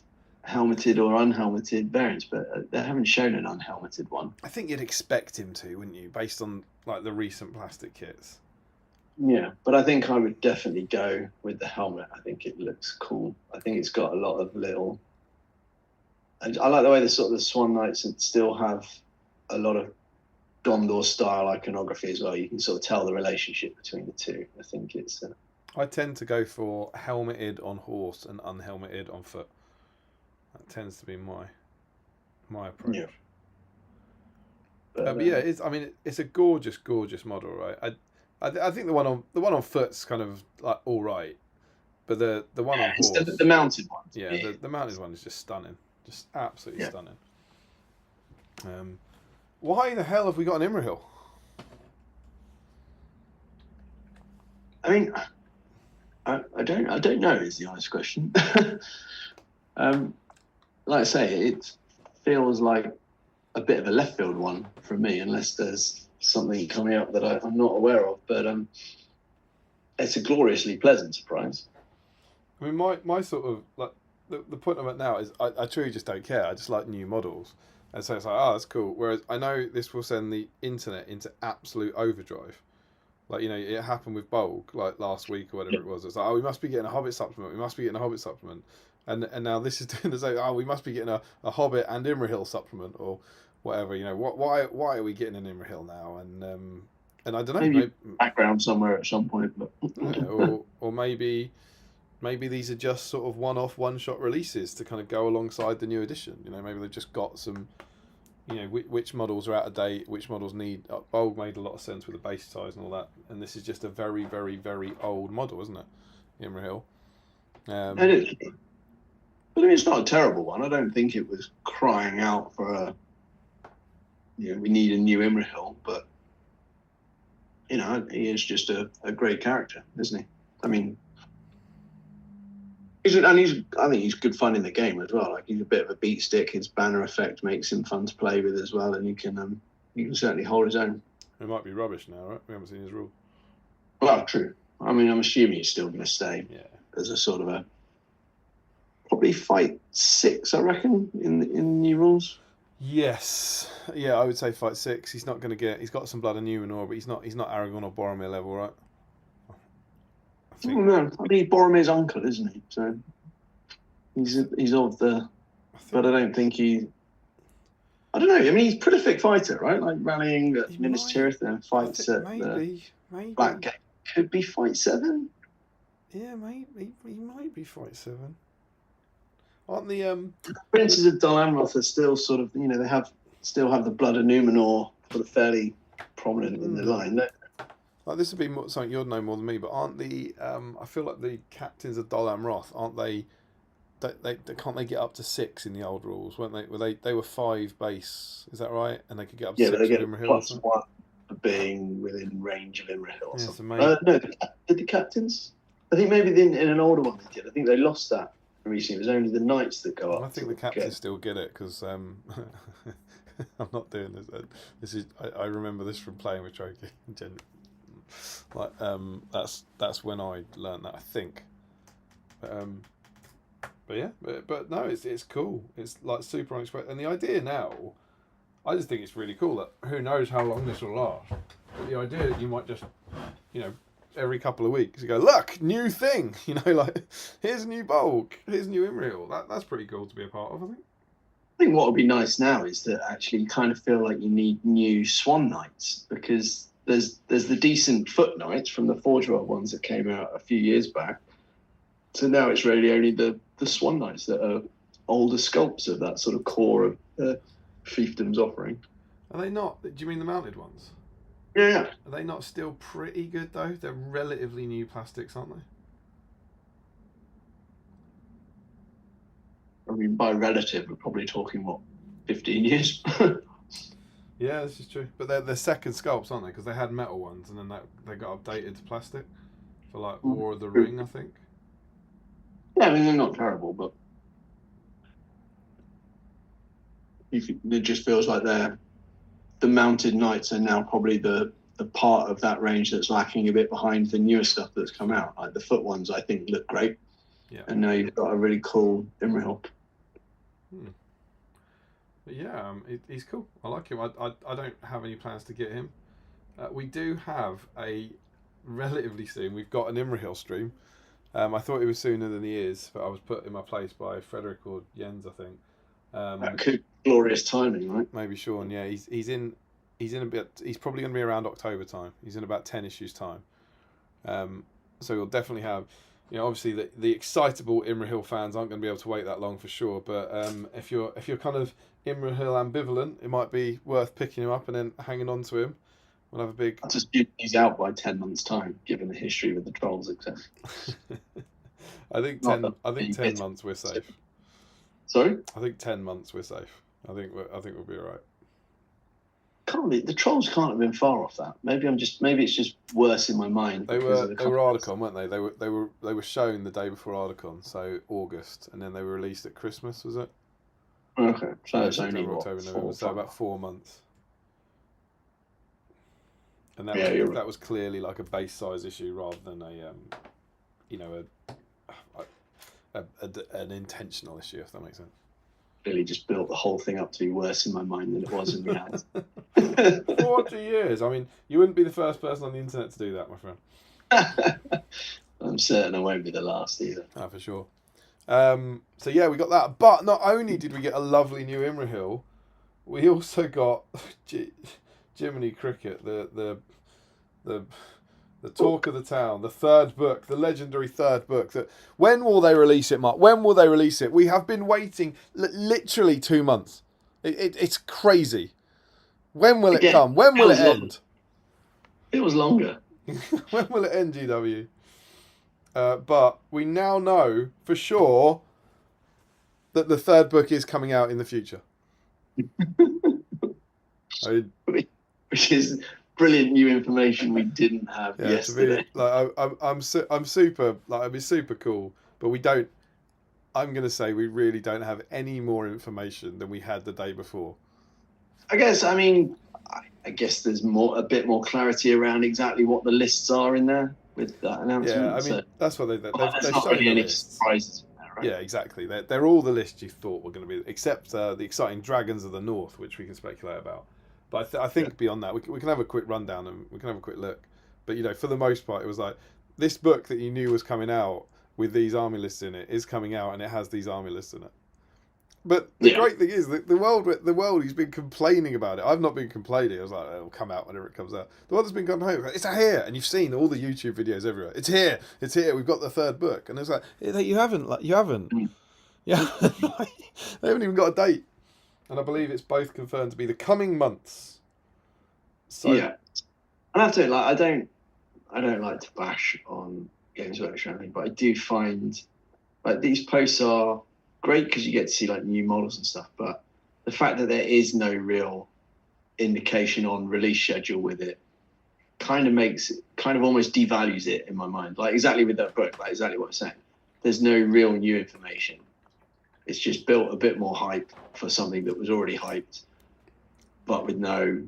helmeted or unhelmeted variants, but they haven't shown an unhelmeted one. I think you'd expect him to, wouldn't you, based on like the recent plastic kits? Yeah, but I think I would definitely go with the helmet. I think it looks cool. I think it's got a lot of little. I like the way the Swan Knights still have a lot of Gondor style iconography as well. You can sort of tell the relationship between the two. I think it's. I tend to go for helmeted on horse and unhelmeted on foot. That tends to be my approach. Yeah. But yeah, it's a gorgeous model, right? I think the one on foot's kind of like all right, but the one on horse, the mounted one. Yeah, the mounted one is just stunning, just absolutely stunning. Why the hell have we got an Imrahil? I mean, I don't know is the honest question. Like I say, it feels like a bit of a left field one from me, unless there's something coming up that I'm not aware of. But it's a gloriously pleasant surprise. I mean, my sort of like the point I'm at now is I truly just don't care. I just like new models, and so it's like, oh, that's cool. Whereas I know this will send the internet into absolute overdrive. Like, you know, it happened with Bulk like last week or whatever it was. It's like, oh, we must be getting a Hobbit supplement. We must be getting a Hobbit supplement. And now this is doing the same. Oh, we must be getting a Hobbit and Imrahil supplement or whatever. You know, why are we getting an Imrahil now? And I don't know. Maybe background somewhere at some point, but or maybe these are just sort of one-shot releases to kind of go alongside the new edition. You know, maybe they've just got some. You know, which models are out of date, which models need. Bulk made a lot of sense with the base size and all that, and this is just a very, very, very old model, isn't it, Imrahil? It is. But I mean, it's not a terrible one. I don't think it was crying out for we need a new Imrahil, but he is just a great character, isn't he? I mean, I think he's good fun in the game as well. Like, he's a bit of a beat stick. His banner effect makes him fun to play with as well, and he can certainly hold his own. It might be rubbish now, right? We haven't seen his rule. Well, true. I mean, I'm assuming he's still going to stay as a sort of probably fight 6, I reckon, in the new rules. Yes, yeah, I would say fight 6. He's not going to get. He's got some blood of Numenor, but he's not Aragorn or Boromir level, right? No, I mean, he's Boromir's uncle, isn't he? So he's of the. But I don't think he. I don't know. I mean, he's a prolific fighter, right? Like rallying at Minas Tirith and fights at. Maybe. Blackgate could be Fight 7. Yeah, maybe he might be Fight 7. Aren't the Princes of Dol Amroth are still sort of, they still have the blood of Numenor sort of fairly prominent in the line. Like this would be something you'd know more than me, but aren't the I feel like the captains of Dol Amroth, aren't they? They can't they get up to 6 in the old rules, weren't they? They were 5 base, is that right? And they could get up to 6 but they with get Imrahil. +1 for being within range of Imrahil. Or something. No, did the captains? I think maybe in an older one they did. I think they lost that recently. It was only the knights that go up. I think the captains still get it because I'm not doing this. This is I remember this from playing with Trophy. Like that's when I learned that, I think. But yeah, but no, it's cool. It's like super unexpected, and the idea now, I just think it's really cool. That who knows how long this will last. But the idea that you might just, every couple of weeks you go, look, new thing. Like here's a new bulk, here's a new Imrahil. That's pretty cool to be a part of, I think. I think what would be nice now is that actually you kind of feel like you need new Swan Knights, because there's the decent Foot Knights from the Forge World ones that came out a few years back. So now it's really only the Swan Knights that are older sculpts of that sort of core of fiefdom's offering. Are they not? Do you mean the mounted ones? Yeah. Are they not still pretty good though? They're relatively new plastics, aren't they? I mean, by relative, we're probably talking, 15 years? Yeah, this is true. But they're second sculpts, aren't they? Because they had metal ones, and then they got updated to plastic for like War of the Ring, I think. Yeah, I mean, they're not terrible, but it just feels like the mounted knights are now probably the part of that range that's lacking a bit behind the newer stuff that's come out. Like the Foot ones, I think look great. Yeah. And now you've got a really cool Imrahil. But yeah, he's cool. I like him. I don't have any plans to get him. We do have relatively soon. We've got an Imrahil stream. I thought it was sooner than he is, but I was put in my place by Frederick or Jens, I think. That could glorious timing, right? Maybe Sean. Yeah, he's in a bit. He's probably going to be around October time. He's in about 10 issues time. So we'll definitely have. Obviously the excitable Imrahil fans aren't going to be able to wait that long for sure. But if you're kind of Imrahil ambivalent, it might be worth picking him up and then hanging on to him. We'll have a big. I'll just he's out by 10 months' time, given the history with the trolls, etc. I think 10 months we're safe. Sorry? I think 10 months we're safe. I think we'll be all right. Can't be. The trolls can't have been far off that. Maybe it's just worse in my mind. They were Ardacon, weren't they? They were shown the day before Ardacon, so August, and then they were released at Christmas, was it? Okay, so it's only September, October, November, so about 4 months. And that was clearly like a base size issue rather than an intentional issue, if that makes sense. Really just built the whole thing up to be worse in my mind than it was in reality. 40 years. I mean, you wouldn't be the first person on the internet to do that, my friend. I'm certain I won't be the last either. Ah, for sure. So yeah, we got that. But not only did we get a lovely new Imrahil, we also got Jiminy Cricket, the talk of the town, the third book, the legendary third book. That when will they release it, Mark? When will they release it? We have been waiting literally 2 months. It's crazy. When will it come? When will it end? It was longer. When will it end, GW? But we now know for sure that the third book is coming out in the future. Which is brilliant new information we didn't have yesterday. I'm super. It'd be super cool, but we don't. I'm going to say we really don't have any more information than we had the day before. I guess there's a bit more clarity around exactly what the lists are in there with that announcement. Yeah, I mean that's what they've not really any surprises in there, right? Yeah, exactly. They're all the lists you thought were going to be, except the exciting Dragons of the North, which we can speculate about. But I think beyond that, we can have a quick rundown and we can have a quick look. But for the most part, it was like this book that you knew was coming out with these army lists in it is coming out, and it has these army lists in it. But the great thing is that the world who's been complaining about it. I've not been complaining. I was like, it'll come out whenever it comes out. The one that's been going home, it's here, and you've seen all the YouTube videos everywhere. It's here. We've got the third book, and it's like you haven't. Yeah, they haven't even got a date, and I believe it's both confirmed to be the coming months. So yeah, and I have to I don't like to bash on Games Workshop or anything, but I do find like these posts are great because you get to see like new models and stuff. But the fact that there is no real indication on release schedule with it kind of almost devalues it in my mind. Like exactly with that book, like exactly what I'm saying. There's no real new information. It's just built a bit more hype for something that was already hyped, but with no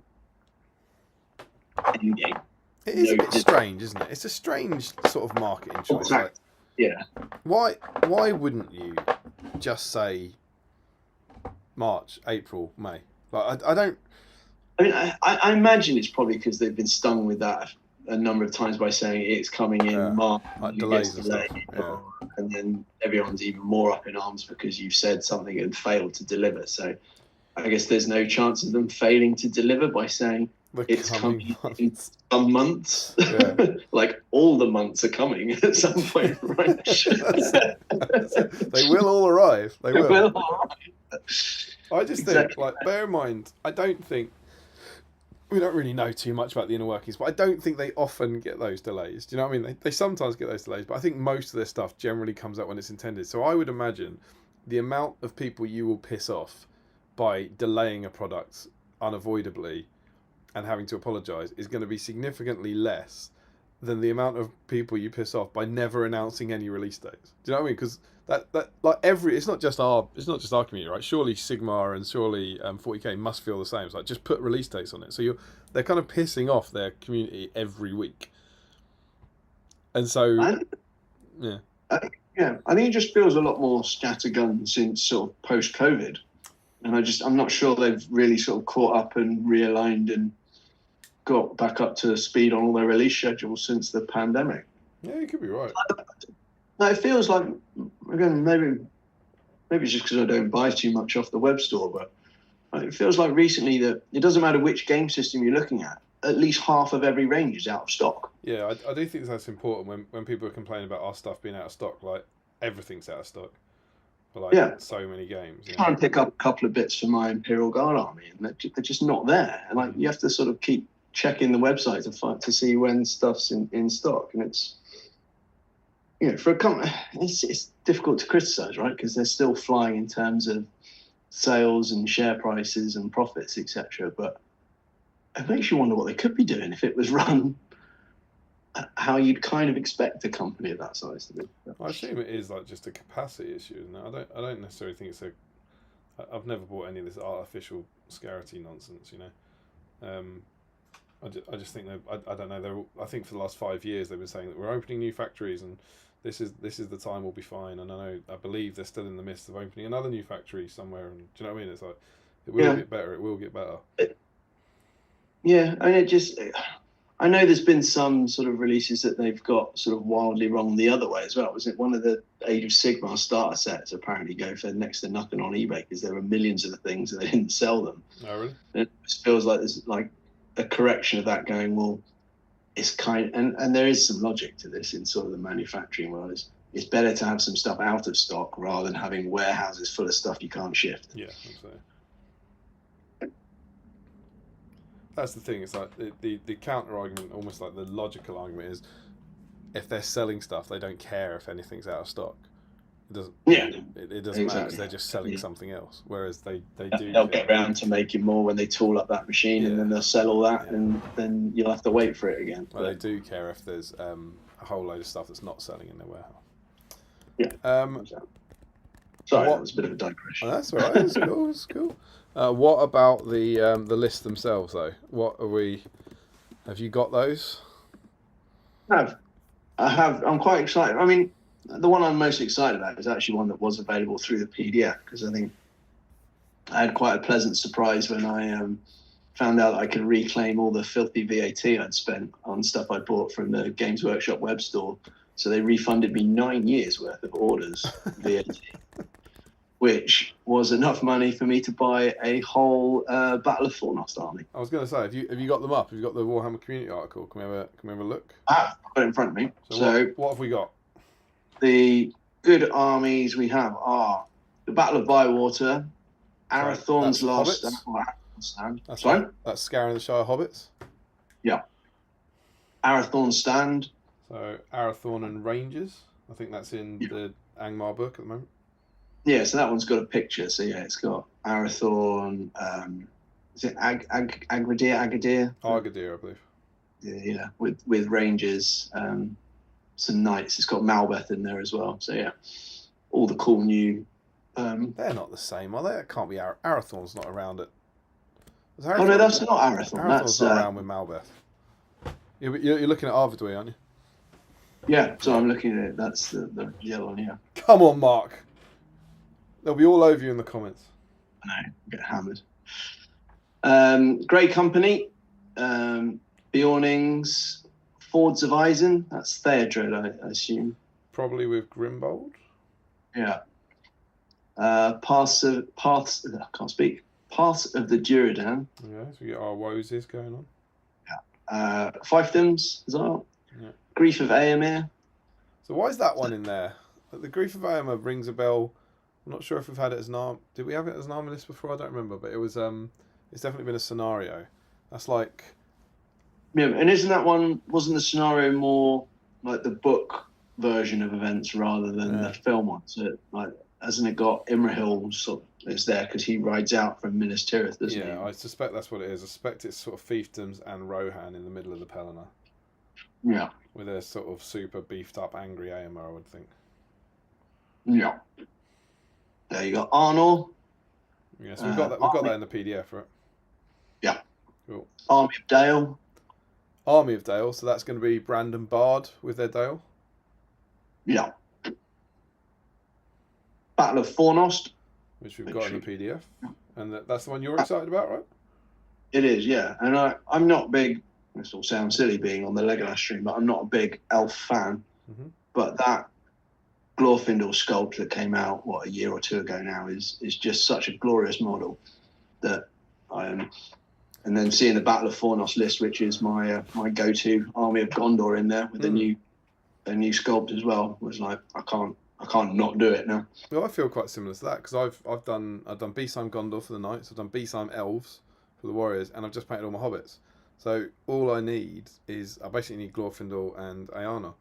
end game. It is a bit strange, isn't it? It's a strange sort of marketing choice. Like, yeah. Why wouldn't you just say March, April, May? Like I don't. I mean, I imagine it's probably because they've been stung with that a number of times by saying it's coming in March, like delays and stuff. And then everyone's even more up in arms because you've said something and failed to deliver. So I guess there's no chance of them failing to deliver by saying it's coming in some months. Yeah. Like all the months are coming at some point, right? They will all arrive. They will. I just Exactly. think, like, bear in mind, I don't think we don't really know too much about the inner workings, but I don't think they often get those delays. Do you know what I mean? They sometimes get those delays, but I think most of their stuff generally comes out when it's intended. So I would imagine the amount of people you will piss off by delaying a product unavoidably and having to apologise is going to be significantly less than the amount of people you piss off by never announcing any release dates. Do you know what I mean? Because that like it's not just our community, right? Surely Sigma and surely 40k must feel the same. It's like just put release dates on it. So they're kind of pissing off their community every week. And so I think it just feels a lot more scattergun since sort of post-COVID, and I'm not sure they've really sort of caught up and realigned and got back up to speed on all their release schedules since the pandemic. Yeah, you could be right. It feels like, again, maybe it's just because I don't buy too much off the web store, but it feels like recently that it doesn't matter which game system you're looking at least half of every range is out of stock. Yeah, I do think that's important when people are complaining about our stuff being out of stock. Like, everything's out of stock for so many games. I try and pick up a couple of bits for my Imperial Guard army, and they're just not there. And like, you have to sort of keep checking the website to see when stuff's in stock, and it's, you know, for a company, it's difficult to criticize, right? Because they're still flying in terms of sales and share prices and profits, etc. But it makes you wonder what they could be doing if it was run how you'd kind of expect a company of that size to be. I assume it is like just a capacity issue, isn't it? I don't necessarily think it's I've never bought any of this artificial scarcity nonsense, you know. I just think I don't know. I think for the last 5 years they've been saying that we're opening new factories and this is the time we'll be fine. And I believe they're still in the midst of opening another new factory somewhere. And do you know what I mean? It's like it will get better. It will get better. I mean, I know there's been some sort of releases that they've got sort of wildly wrong the other way as well. Was it one of the Age of Sigmar starter sets apparently go for next to nothing on eBay because there were millions of the things and they didn't sell them? Oh, really? And it feels like there's like a correction of that going, well, it's and there is some logic to this in sort of the manufacturing world. It's better to have some stuff out of stock rather than having warehouses full of stuff you can't shift. Yeah, absolutely. That's the thing. It's like the counter argument, almost like the logical argument is, if they're selling stuff, they don't care if anything's out of stock. It doesn't. Yeah, it doesn't matter because they're just selling something else. Whereas they do. They'll get around to making more when they tool up that machine, and then they'll sell all that, and then you'll have to wait for it again. Well, they do care if there's a whole load of stuff that's not selling in their warehouse. Yeah. Sorry, that was a bit of a digression. Oh, that's all right. It's cool. It's cool. What about the lists themselves, though? What are we? Have you got those? I have. I'm quite excited. I mean, the one I'm most excited about is actually one that was available through the PDF, because I think I had quite a pleasant surprise when I found out that I could reclaim all the filthy VAT I'd spent on stuff I bought from the Games Workshop web store. So they refunded me 9 years worth of orders VAT. which was enough money for me to buy a whole Battle of Fornost army. I was going to say, have you got them up? Have you got the Warhammer community article? Can we have a look? I've got it in front of me. So what have we got? The good armies we have are the Battle of Bywater, Arathorn's Lost Stand. That's right. That's Scouring the Shire Hobbits. Yeah. Arathorn's Stand. So Arathorn and Rangers. I think that's in the Angmar book at the moment. Yeah, so that one's got a picture. So yeah, it's got Arathorn. Is it Agadir? Agadir, I believe. Yeah, with Rangers, some knights. It's got Malbeth in there as well. So yeah, all the cool new. They're not the same, are they? It can't be Arathorn's not around it. Oh no, that's not Arathorn. Arathorn's not around with Malbeth. You're looking at Arvidwy, aren't you? Yeah, so I'm looking at it. That's the yellow one, yeah. Come on, Mark. They'll be all over you in the comments. I know, get hammered. Grey Company, Beornings, Fords of Eisen. That's Theodred, I assume. Probably with Grimbold. Yeah. Paths of the Duradan. Yeah, so we get our Woses going on. Yeah. Fiefdoms as well. Yeah. Grief of Aemir. So why is that one in there? The Grief of Aemir rings a bell. I'm not sure if we've had it as an arm. Did we have it as an army list before? I don't remember, but it was. It's definitely been a scenario. That's like. Yeah, and wasn't the scenario more like the book version of events rather than the film one? So like, hasn't it got Imrahil sort of is there because he rides out from Minas Tirith, doesn't he? Yeah, I suspect that's what it is. I suspect it's sort of fiefdoms and Rohan in the middle of the Pelennor. Yeah. With a sort of super beefed up angry Aemir, I would think. Yeah. There you go, Arnor. Yeah, so we've got that. We've got that in the PDF, right? Yeah. Cool. Army of Dale. Army of Dale. So that's going to be Brandon Bard with their Dale. Yeah. Battle of Fornost. Which we've got in the PDF. And that's the one you're excited about, right? It is, yeah. And I'm not big, this will sound silly being on the Legolas stream, but I'm not a big elf fan. Mm-hmm. But that Glorfindel sculpt that came out, a year or two ago now, is just such a glorious model that and then seeing the Battle of Fornost list, which is my go-to Army of Gondor in there with the new sculpt as well, was like, I can't not do it now. Well, I feel quite similar to that because I've done BSIME Gondor for the Knights, I've done BSIME Elves for the Warriors, and I've just painted all my Hobbits. So all I need is I basically need Glorfindel and Eärnur,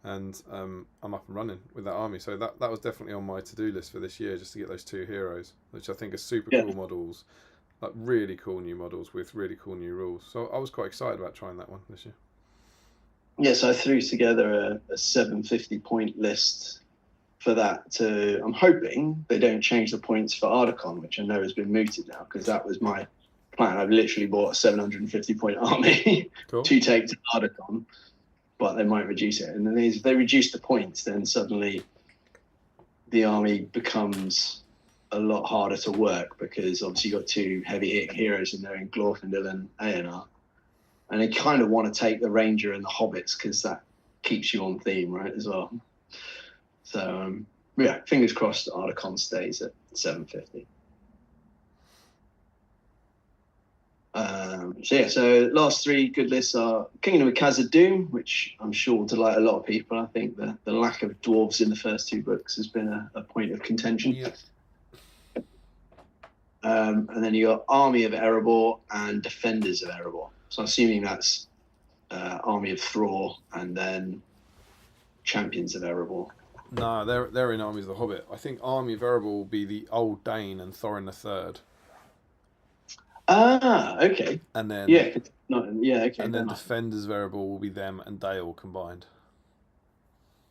and I'm up and running with that army. So that was definitely on my to-do list for this year, just to get those two heroes, which I think are super cool models, like really cool new models with really cool new rules. So I was quite excited about trying that one this year. Yes, I threw together a 750 point list for that. I'm hoping they don't change the points for Ardacon, which I know has been mooted now, because that was my plan. I've literally bought a 750 point army to take to Ardacon, but they might reduce it. And then if they reduce the points, then suddenly the army becomes a lot harder to work, because obviously you've got two heavy hitting heroes in there in Glorfindel and Eärnur. And they kind of want to take the Ranger and the Hobbits because that keeps you on theme, right, as well. So, yeah, fingers crossed Ardacon stays at 750. So last three good lists are Kingdom of Khazad-dûm, which I'm sure will delight a lot of people. I think the lack of dwarves in the first two books has been a point of contention. Yeah. And then you got Army of Erebor and Defenders of Erebor. So I'm assuming that's Army of Thror and then Champions of Erebor. No, they're in Armies of the Hobbit. I think Army of Erebor will be the Old Dane and Thorin III. Ah, okay. And then okay. And then Defenders of Erebor will be them and Dale combined.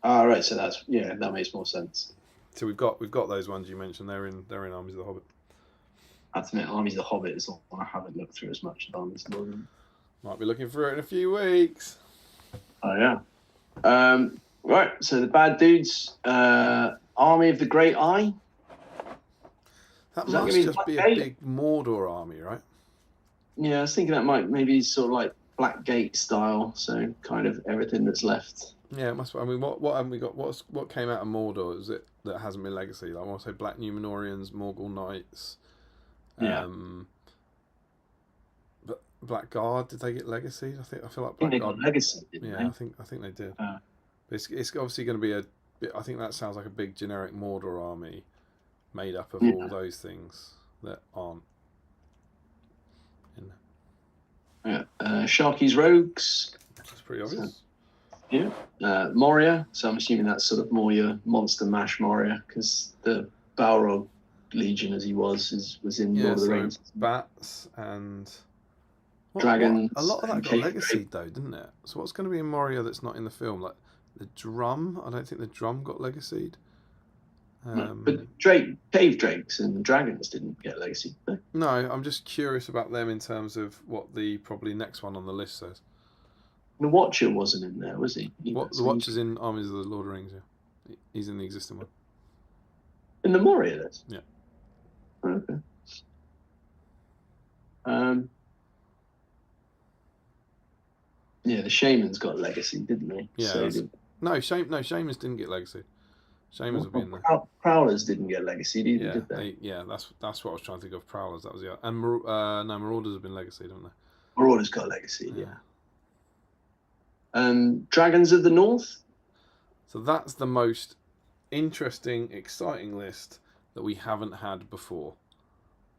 Ah, right. So that makes more sense. So we've got those ones you mentioned. They're in Armies of the Hobbit. I have to admit, Armies of the Hobbit is the one I haven't looked through as much as Armies of the Hobbit. Might be looking through it in a few weeks. Oh yeah. Right. So the bad dudes, Army of the Great Eye. That must just be a big Mordor army, right? Yeah, I was thinking that might maybe sort of like Blackgate style, so kind of everything that's left. Yeah, it must be. I mean, what haven't we got? What came out of Mordor? Is it that hasn't been legacy. Like, I want to say Black Numenorians, Morgul Knights. Yeah. But Blackguard, did they get legacy? I feel like I think they Blackguard. got legacy, didn't Yeah, they? I think they did. Uh, But it's obviously going to be a. I think that sounds like a big generic Mordor army, made up of Yeah. all those things that aren't. Sharky's Rogues. That's pretty obvious. Moria. So I'm assuming that's sort of more your Monster Mash Moria, because the Balrog Legion, as he was in Lord of the Rings. Bats and Dragons. A lot of that and got cave legacy though, didn't it? So what's going to be in Moria that's not in the film? Like the drum. I don't think the drum got legacied. But cave drakes and dragons didn't get legacy. No? No, I'm just curious about them in terms of what the probably next one on the list says. The Watcher wasn't in there, was he? The Watcher's in Armies of the Lord of the Rings, yeah. He's in the existing one. In the Moria list? Yeah. Okay. The Shamans got legacy, didn't they? Yeah. Shamans didn't get legacy. Shamans would be in there. Prowlers didn't get legacy either, did they? That's what I was trying to think of. Prowlers, that was the other. And Marauders have been legacy, haven't they? Marauders got legacy, yeah. Dragons of the North. So that's the most interesting, exciting list that we haven't had before.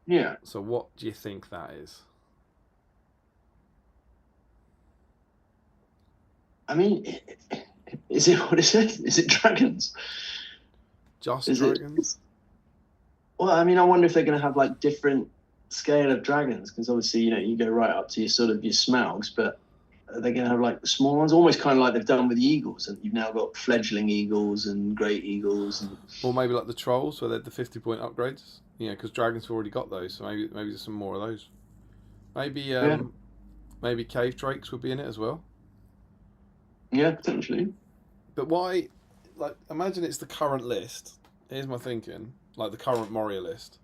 Yeah. So what do you think that is? I mean, is it what is it? Is it dragons? Just dragons? Well, I mean, I wonder if they're going to have like different scale of dragons, because obviously, you go right up to your sort of your Smaugs, but are they going to have like the small ones, almost kind of like they've done with the eagles, and you've now got fledgling eagles and great eagles, or maybe like the trolls, where they're the 50-point upgrades. Yeah, because dragons have already got those, so maybe there's some more of those. Maybe cave drakes would be in it as well. Yeah, potentially. But why? Like, imagine it's the current list. Here's my thinking: like the current Moria list.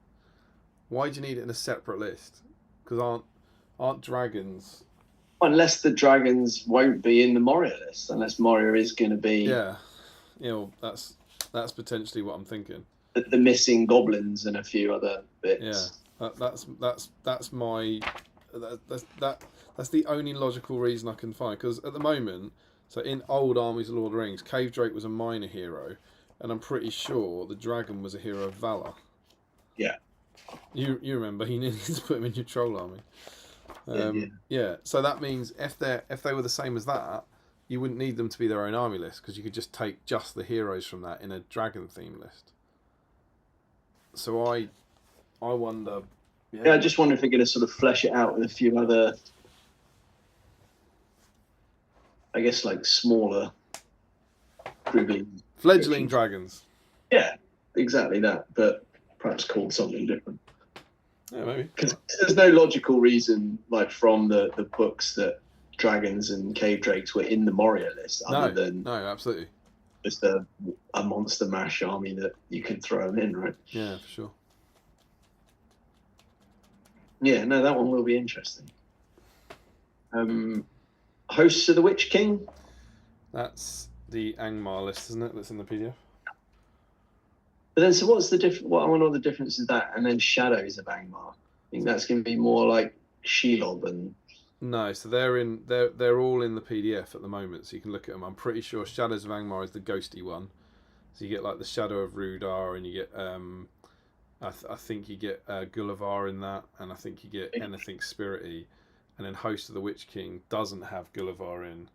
Why do you need it in a separate list? Because aren't dragons? Unless the dragons won't be in the Moria list, unless Moria is going to be. Yeah, that's potentially what I'm thinking. The missing goblins and a few other bits. Yeah, that's the only logical reason I can find, because at the moment, so in old Armies of Lord of the Rings, Cave Drake was a minor hero, and I'm pretty sure the dragon was a hero of valor. Yeah. You remember he needed to put him in your troll army. Yeah. So that means if they were the same as that, you wouldn't need them to be their own army list, because you could just take just the heroes from that in a dragon theme list. So I wonder. Yeah, I just wonder if they're going to sort of flesh it out with a few other, I guess, like smaller, fledgling dragons. Yeah, exactly that, but perhaps called something different. Yeah, maybe. Because there's no logical reason, like from the books, that dragons and cave drakes were in the Moria list, other than absolutely just a monster mash army that you could throw them in, right? Yeah, for sure. Yeah, no, that one will be interesting. Hosts of the Witch King. That's the Angmar list, isn't it? That's in the PDF. But then, so what's the difference? What I wonder what the difference is that, and then Shadows of Angmar. I think that's going to be more like Shelob and. No, so they're all in the PDF at the moment, so you can look at them. I'm pretty sure Shadows of Angmar is the ghosty one, so you get like the Shadow of Rudar, and you get I think you get Gullivar in that, and I think you get anything spirity, and then Host of the Witch King doesn't have Gullivar in,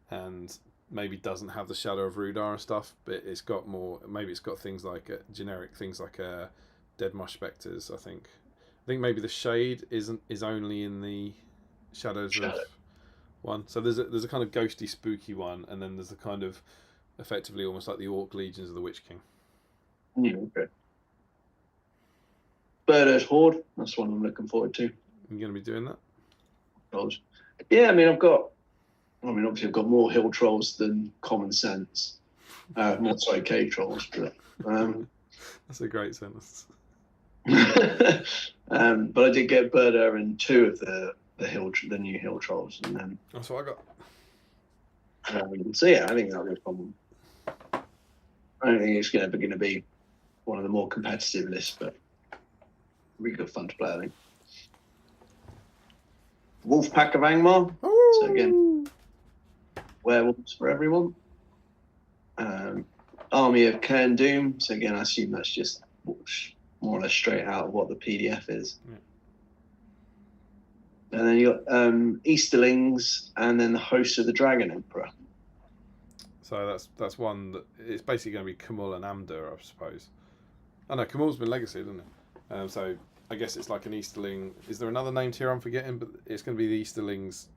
and maybe doesn't have the Shadow of Rudar and stuff, but it's got more. Maybe it's got things like generic things like Dead Mush Spectres. I think maybe the Shade is only in the Shadows of one. So there's a kind of ghosty, spooky one, and then there's a kind of effectively almost like the Orc Legions of the Witch King. Yeah, okay. Bird Horde, that's one I'm looking forward to. You going to be doing that? Yeah, I mean, obviously I've got more hill trolls than common sense. Cave trolls, but that's a great sentence. But I did get Birder and 2 of the new hill trolls, and then that's what I got. so yeah, I think that'll be a problem. I don't think it's going to be one of the more competitive lists, but really good fun to play, I think. Wolf Pack of Angmar. So again, werewolves for everyone. Army of Cairn Doom. So again, I assume that's just more or less straight out of what the PDF is. Yeah. And then you got Easterlings, and then the Host of the Dragon Emperor. So that's one that it's basically going to be Kamul and Amdur, I suppose. Oh no, Kamul's been legacy, isn't it? So I guess it's like an Easterling. Is there another name here I'm forgetting? But it's going to be the Easterlings.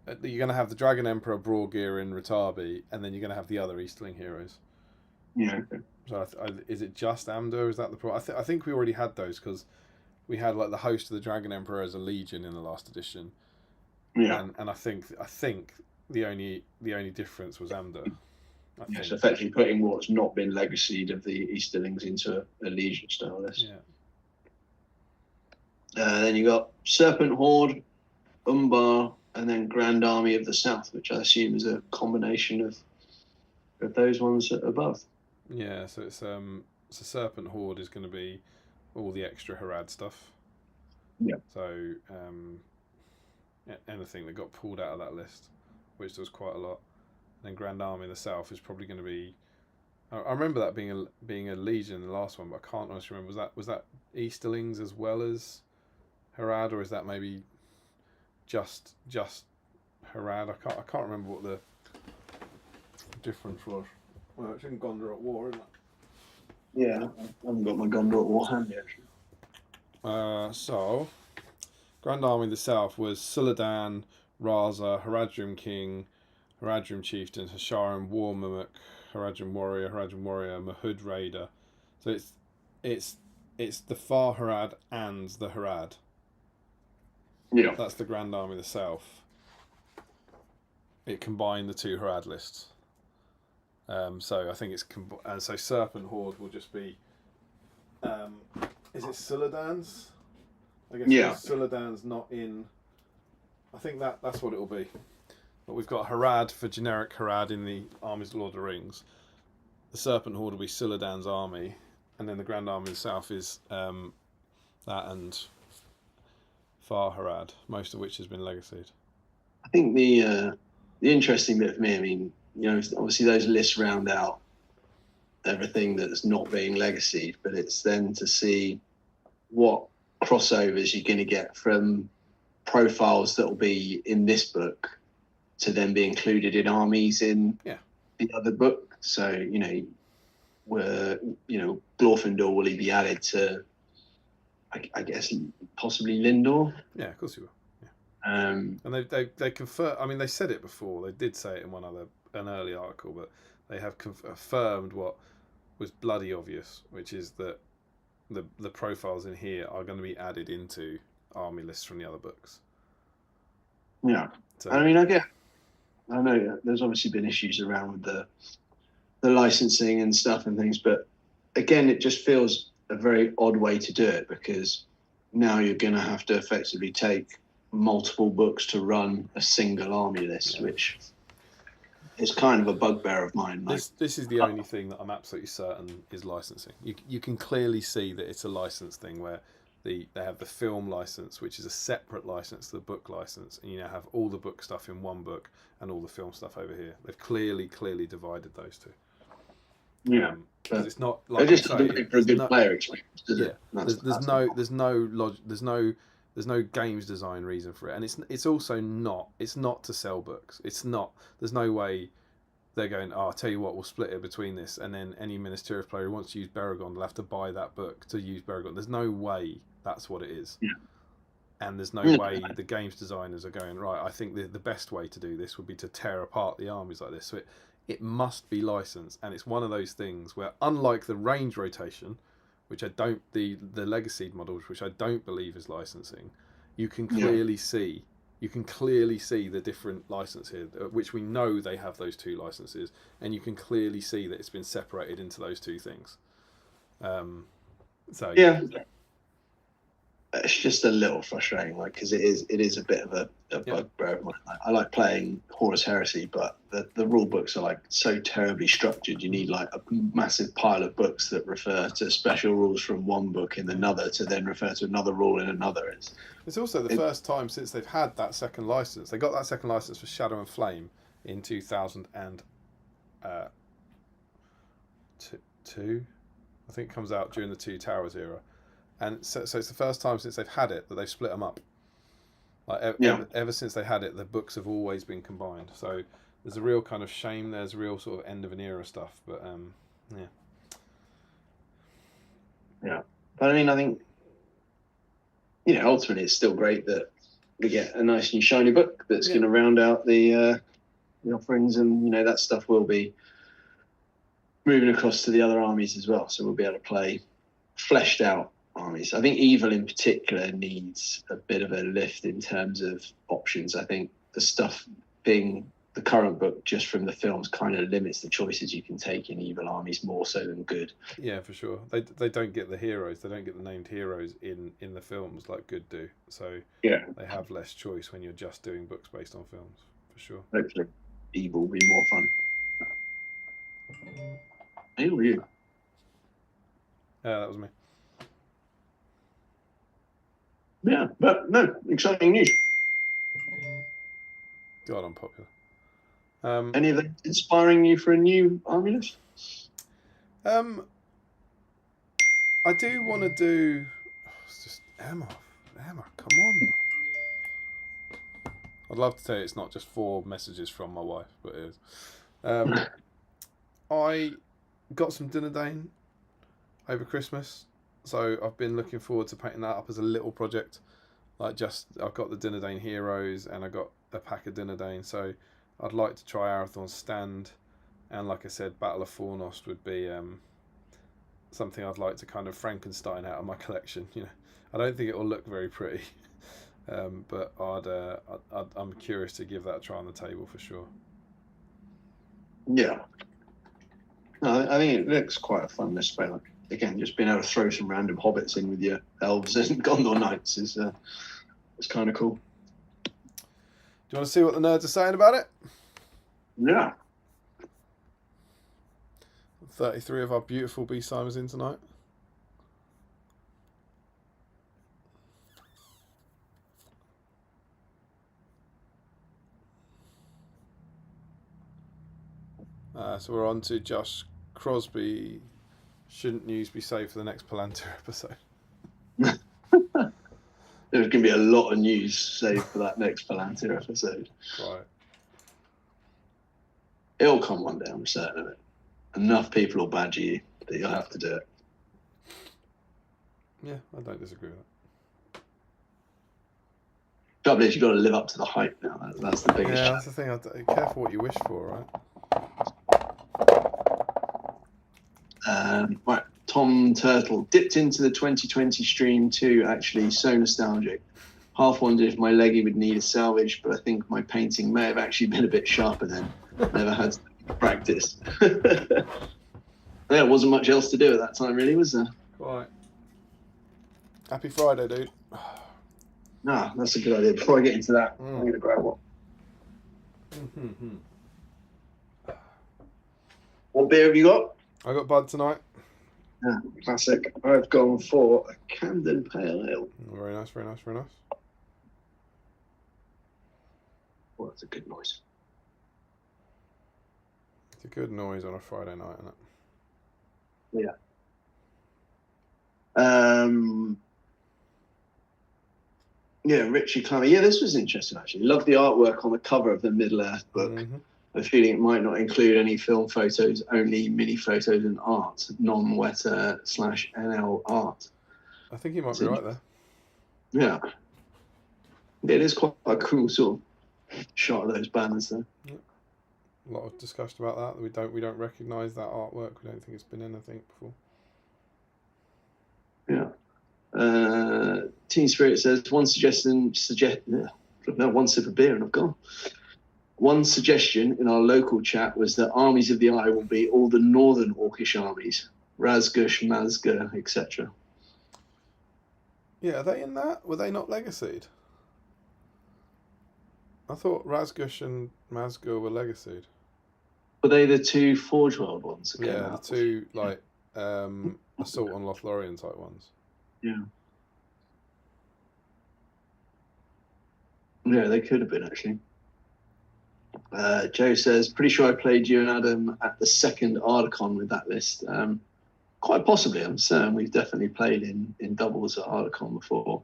You're going to have the Dragon Emperor, Brawgear, and Ratabi, and then you're going to have the other Easterling heroes. Yeah. Okay. So is it just Amdur? Is that the problem? I think we already had those because we had like the Host of the Dragon Emperor as a legion in the last edition. Yeah. And I think the only difference was Amdur. Yes, effectively putting what's not been legacied of the Easterlings into a Legion style list. Yeah. Then you got Serpent Horde, Umbar, and then Grand Army of the South, which I assume is a combination of those ones above. Yeah, so it's so Serpent Horde is going to be all the extra Harad stuff. Yeah. So anything that got pulled out of that list, which there was quite a lot. And then Grand Army of the South is probably going to be. I remember that being a Legion in the last one, but I can't honestly remember. Was that Easterlings as well as Harad, or is that maybe just Harad? I can't remember what the difference was. Well, it's in Gondor at War, isn't it? Yeah, I haven't got my Gondor at War handy actually. So Grand Army of the South was Suladan, Raza, Haradrim King, Haradrim Chieftain, Hasharim War Mimic, Haradrim Warrior, Mahud Raider. So it's the Far Harad and the Harad. Yeah. That's the Grand Army of the South. It combined the two Harad lists. So I think it's so Serpent Horde will just be. Is it Suladan's? I guess Suladan's not in. I think that's what it will be. But we've got Harad for generic Harad in the Armies of Lord of the Rings. The Serpent Horde will be Suladan's army, and then the Grand Army of the South is that and Far Harad, most of which has been legacied. I think the interesting bit for me, I mean, you know, obviously those lists round out everything that's not being legacied, but it's then to see what crossovers you're going to get from profiles that will be in this book to then be included in armies in the other book. So, you know, Glorfindor, will he be added to, I guess, possibly Lindor? Yeah, of course he will. And they confirm. I mean, they said it before. They did say it in an early article, but they have confirmed what was bloody obvious, which is that the profiles in here are going to be added into army lists from the other books. Yeah, so, I mean, I know there's obviously been issues around with the licensing and stuff and things, but again, it just feels a very odd way to do it, because now you're going to have to effectively take multiple books to run a single army list, which is kind of a bugbear of mine. This is the only thing that I'm absolutely certain is licensing. You can clearly see that it's a license thing where they have the film license, which is a separate license to the book license, and you now have all the book stuff in one book and all the film stuff over here. They've clearly divided those two. Yeah, because it's not like just for a good player experience. There's no games design reason for it, and it's also not. It's not to sell books. It's not. There's no way they're going. Oh, I'll tell you what, we'll split it between this, and then any Ministerial player who wants to use Baragon will have to buy that book to use Baragon. There's no way that's what it is. Yeah. And there's no way the games designers are going, right, I think the best way to do this would be to tear apart the armies like this. So it must be licensed, and it's one of those things where, unlike the range rotation, which I don't, the legacy models, which I don't believe is licensing, you can clearly see the different license here, which we know they have those two licenses, and you can clearly see that it's been separated into those two things. it's just a little frustrating, like, because it is a bit of a bugbear of mine. I like playing Horus Heresy, but the rule books are like so terribly structured. You need like a massive pile of books that refer to special rules from one book in another to then refer to another rule in another. It's also the first time since they've had that second license. They got that second license for Shadow and Flame in 2002. I think it comes out during the Two Towers era. And so it's the first time since they've had it that they've split them up. Like ever since they had it, the books have always been combined. So there's a real kind of shame. There's a real sort of end of an era stuff. But yeah. Yeah, but I mean, I think ultimately it's still great that we get a nice new shiny book that's going to round out the offerings, and that stuff will be moving across to the other armies as well. So we'll be able to play fleshed out armies. I think Evil in particular needs a bit of a lift in terms of options. I think the stuff being the current book just from the films kind of limits the choices you can take in Evil armies more so than Good. Yeah, for sure. They don't get the heroes. They don't get the named heroes in the films like Good do. So yeah, they have less choice when you're just doing books based on films, for sure. Hopefully Evil will be more fun. Who are you? That was me. Yeah, but no, exciting news. God, I'm popular. Any of them inspiring you for a new army list? I do want to do. It's just Emma, come on. I'd love to tell you it's not just 4 messages from my wife, but it is. I got some Dunedain over Christmas, so I've been looking forward to painting that up as a little project. I've got the Dunedain heroes and I got a pack of Dunedain, so I'd like to try Arathorn's stand, and like I said, Battle of Fornost would be something I'd like to kind of Frankenstein out of my collection. I don't think it will look very pretty, but I'm curious to give that a try on the table for sure. Yeah, no, I think it looks quite a fun list. But again, just being able to throw some random hobbits in with your elves and Gondor knights is kind of cool. Do you want to see what the nerds are saying about it? Yeah. 33 of our beautiful BSIMEs in tonight. So we're on to Josh Crosby. Shouldn't news be saved for the next Palantir episode? There's going to be a lot of news saved for that next Palantir episode. Right. It'll come one day, I'm certain of it. Enough people will badger you that you'll have to do it. Yeah, I don't disagree with that. Trouble is, you've got to live up to the hype now. That's the biggest challenge. That's the thing. Careful what you wish for, right? Right, Tom Turtle dipped into the 2020 stream too. Actually, so nostalgic. Half wondered if my leggy would need a salvage, but I think my painting may have actually been a bit sharper then. Never had to practice. There wasn't much else to do at that time, really, was there? Right. Happy Friday, dude. Nah, that's a good idea. Before I get into that, I'm going to grab one. What beer have you got? I got Bud tonight. Yeah, classic. I've gone for a Camden Pale Ale. Very nice, very nice, very nice. Well, that's a good noise. It's a good noise on a Friday night, isn't it? Yeah. Yeah, Richie Clemmer. Yeah, this was interesting, actually. Love the artwork on the cover of the Middle-earth book. Mm-hmm. I'm feeling it might not include any film photos, only mini photos and art, non-Weta/NL art. I think you might be right there. Yeah. It is quite a cool sort of shot of those banners there. Yeah. A lot of discussion about that. We don't recognise that artwork. We don't think it's been anything before. Yeah. Teen Spirit says one one sip of beer and I've gone. One suggestion in our local chat was that Armies of the Eye will be all the northern Orcish armies, Razgush, Mazga, etc. Yeah, are they in that? Were they not legacied? I thought Razgush and Mazgur were legacied. Were they the two Forge World ones that came Yeah, the out? two like Assault on Lothlorien type ones. Yeah. Yeah, they could have been actually. Joe says, pretty sure I played you and Adam at the second Ardacon with that list. Quite possibly, I'm certain we've definitely played in doubles at Ardacon before.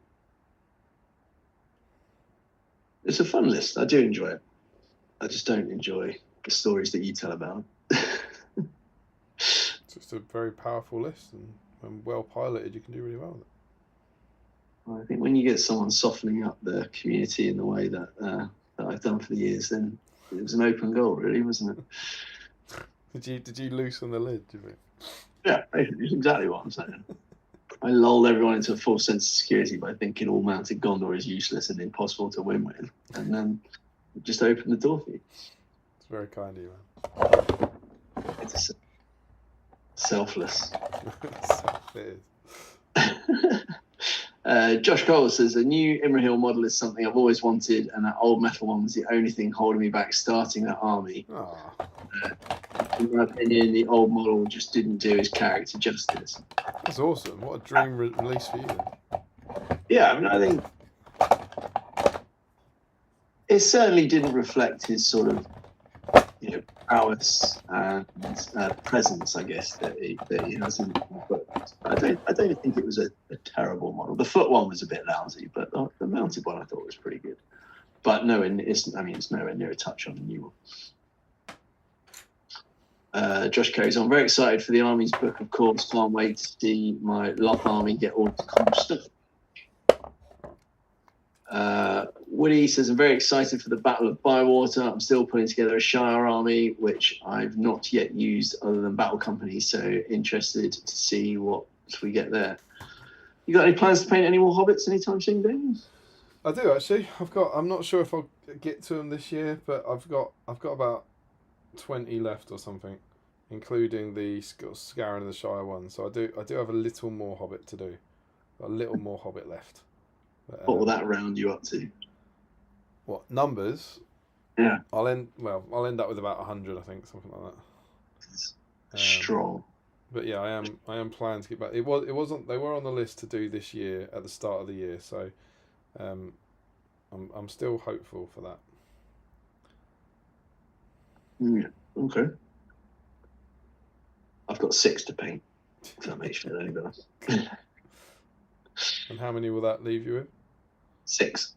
It's a fun list. I do enjoy it. I just don't enjoy the stories that you tell about. It's just a very powerful list, and when well piloted, you can do really well with it. I think when you get someone softening up the community in the way that I've done for the years, then it was an open goal, really, wasn't it? Did you loosen the lid? Do you think? Yeah, it's exactly what I'm saying. I lulled everyone into a false sense of security by thinking all mounted Gondor is useless and impossible to win with, and then just opened the door for you. It's very kind of you, man. It's selfless. It is. Josh Cole says a new Imrahil model is something I've always wanted, and that old metal one was the only thing holding me back starting that army. In my opinion, the old model just didn't do his character justice. That's awesome. What a dream release for you. Yeah, I mean, I think it certainly didn't reflect his sort of, prowess and presence, I guess, that he has in the book. I don't think it was a terrible model. The foot one was a bit lousy, but the mounted one I thought was pretty good. But it's nowhere near a touch on the new one. Josh carries on. Very excited for the Army's book, of course. Can't wait to see my Loth Army get all the cool stuff. Woody says, I'm very excited for the Battle of Bywater. I'm still putting together a Shire army, which I've not yet used other than Battle Company, so interested to see what we get there. You got any plans to paint any more Hobbits anytime soon, Dave? I do actually. I'm not sure if I'll get to them this year, but I've got about 20 left or something, including the Scarron of the Shire one. So I do have a little more Hobbit to do. Got a little more Hobbit left. But, what will that round you up to? What numbers? Yeah. I'll end up with about 100, I think, something like that. Strong. But yeah, I am planning to get back. It wasn't. They were on the list to do this year at the start of the year, so I'm still hopeful for that. Yeah. Okay. I've got 6 to paint. If that makes you feel any better. And how many will that leave you with? 6.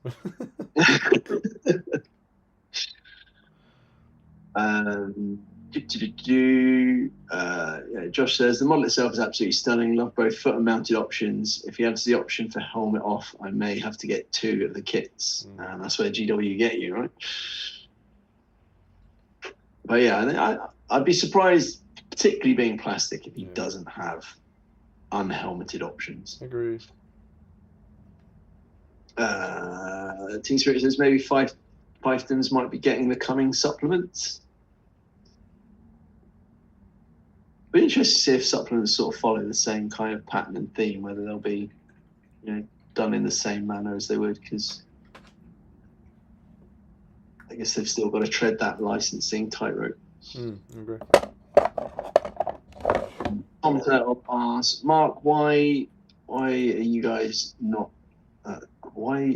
Josh says the model itself is absolutely stunning. Love both foot and mounted options. If he adds the option for helmet off, I may have to get 2 of the kits, and that's where GW get you, right? But yeah, I'd be surprised, particularly being plastic, if he doesn't have unhelmeted options. Agreed. Team Spirit says maybe Fiefdoms might be getting the coming supplements. Be interested to see if supplements sort of follow the same kind of pattern and theme, whether they'll be, done in the same manner as they would, because I guess they've still got to tread that licensing tightrope. Agree. Tom Turtle asks, Mark, why are you guys not? Why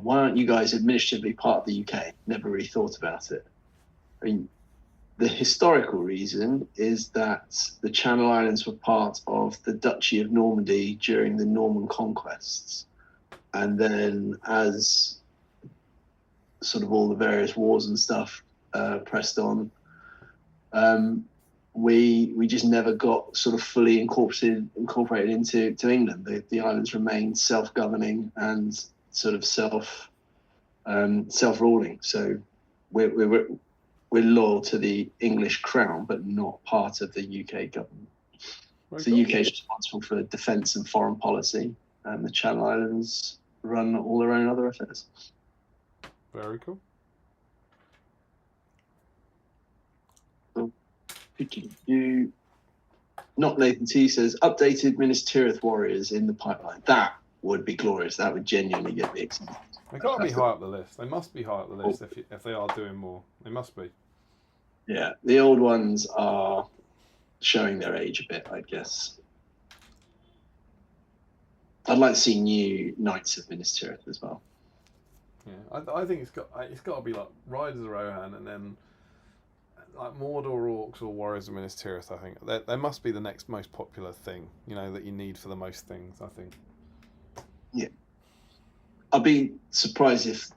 aren't you guys administratively part of the UK? Never really thought about it. I mean, the historical reason is that the Channel Islands were part of the Duchy of Normandy during the Norman conquests, and then as sort of all the various wars and stuff pressed on, we just never got sort of fully incorporated into England. The islands remained self-governing and sort of self-ruling. So we're loyal to the English crown, but not part of the UK government. So the UK is responsible for defence and foreign policy, and the Channel Islands run all their own other affairs. Very cool. Not Nathan T says updated Minas Tirith warriors in the pipeline. That would be glorious. That would genuinely get me excited. They got to be high up the list. They must be high up the list if they are doing more. They must be. Yeah, the old ones are showing their age a bit, I guess. I'd like to see new Knights of Minas Tirith as well. Yeah, I think it's got to be like Riders of Rohan and then like Mordor Orcs or Warriors of Minas Tirith. I think they must be the next most popular thing. That you need for the most things. I think. Yeah, I'd be surprised if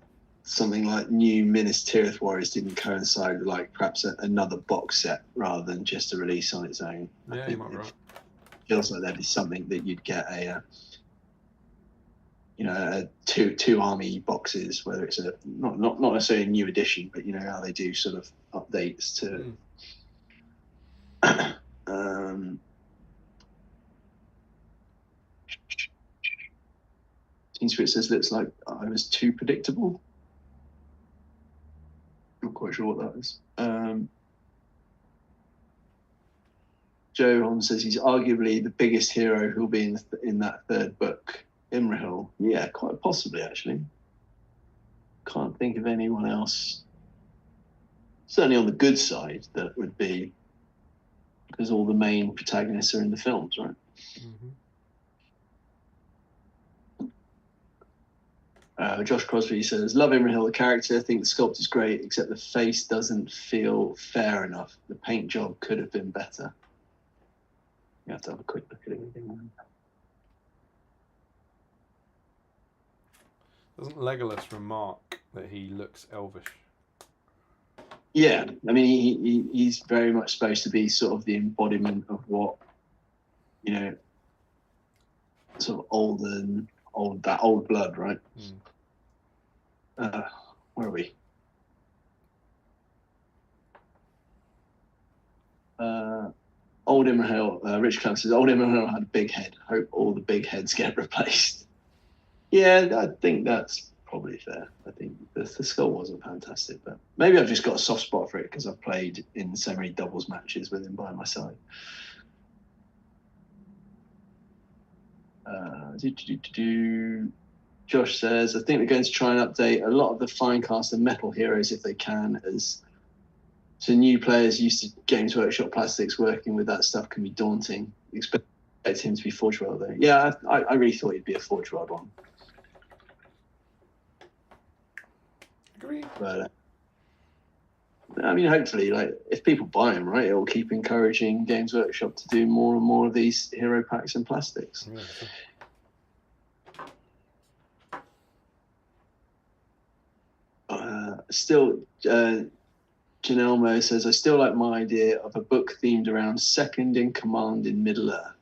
something like new Minas Tirith Warriors didn't coincide with like perhaps another box set rather than just a release on its own. Yeah, you might be right. Feels like that'd be something that you'd get two army boxes, whether it's a not necessarily a new edition, but how they do sort of updates to. Team Spirit says looks like I was too predictable. Not quite sure what that is. Joe Holmes says he's arguably the biggest hero who'll be in that third book. Imrahil. Yeah, quite possibly, actually. Can't think of anyone else. Certainly on the good side, that would be, because all the main protagonists are in the films, right? Mm-hmm. Josh Crosby says, love Imrahil, the character. I think the sculpt is great, except the face doesn't feel fair enough. The paint job could have been better. You have to have a quick look at it. Doesn't Legolas remark that he looks elvish? Yeah, I mean, he's very much supposed to be sort of the embodiment of what, sort of that old blood, right? Where are we? Old Imrahil, Rich Clem says, old Imrahil had a big head. Hope all the big heads get replaced. Yeah, I think that's probably fair. I think the skull wasn't fantastic, but maybe I've just got a soft spot for it because I've played in so many doubles matches with him by my side. Josh says, I think they're going to try and update a lot of the Finecast and Metal heroes if they can, as to new players used to Games Workshop plastics. Working with that stuff can be daunting. Expect him to be Forge World though. Yeah, I really thought he'd be a Forge World one. Agree. But I mean, hopefully, like if people buy them, right, it will keep encouraging Games Workshop to do more and more of these hero packs and plastics. Yeah, sure. Still, Janelmo says, I still like my idea of a book themed around second in command in Middle Earth.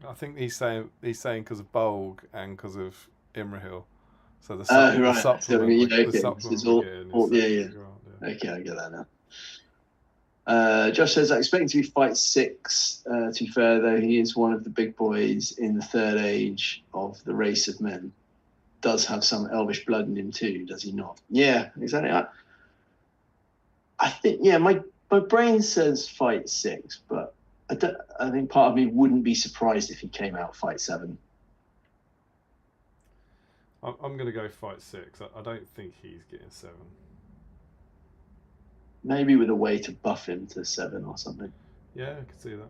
I think he's saying because of Bolg and because of Imrahil. So the right. supplement, Okay, I get that now. Josh says, I expect him to be fight 6. To be fair, though, he is one of the big boys in the third age of the race of men. Does have some elvish blood in him too, does he not? Yeah, exactly. I think, yeah, my brain says fight 6, but I think part of me wouldn't be surprised if he came out fight 7. I'm going to go fight 6. I don't think he's getting 7. Maybe with a way to buff him to 7 or something. Yeah, I could see that.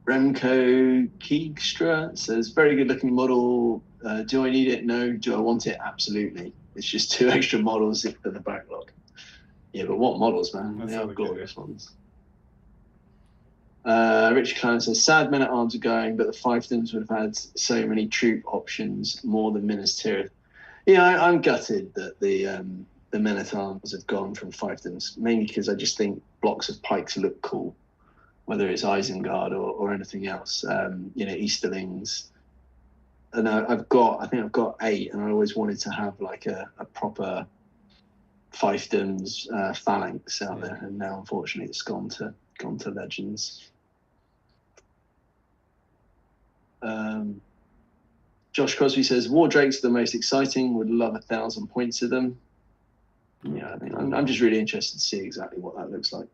Remco Keegstra says, very good looking model. Do I need it? No. Do I want it? Absolutely. It's just 2 extra models for the backlog. Yeah, but what models, man? They are glorious ones. Richard Clan says, sad Men at Arms are going, but the fiefdoms would have had so many troop options more than Minas Tirith. Yeah, I'm gutted that the Men at Arms have gone from fiefdoms, mainly because I just think blocks of pikes look cool, whether it's Isengard or anything else. Easterlings. And I think I've got 8, and I always wanted to have like a proper fiefdoms phalanx out there, and now unfortunately it's gone to Legends. Josh Crosby says War Drakes are the most exciting. Would love 1,000 points of them. Yeah, I mean, I'm just really interested to see exactly what that looks like.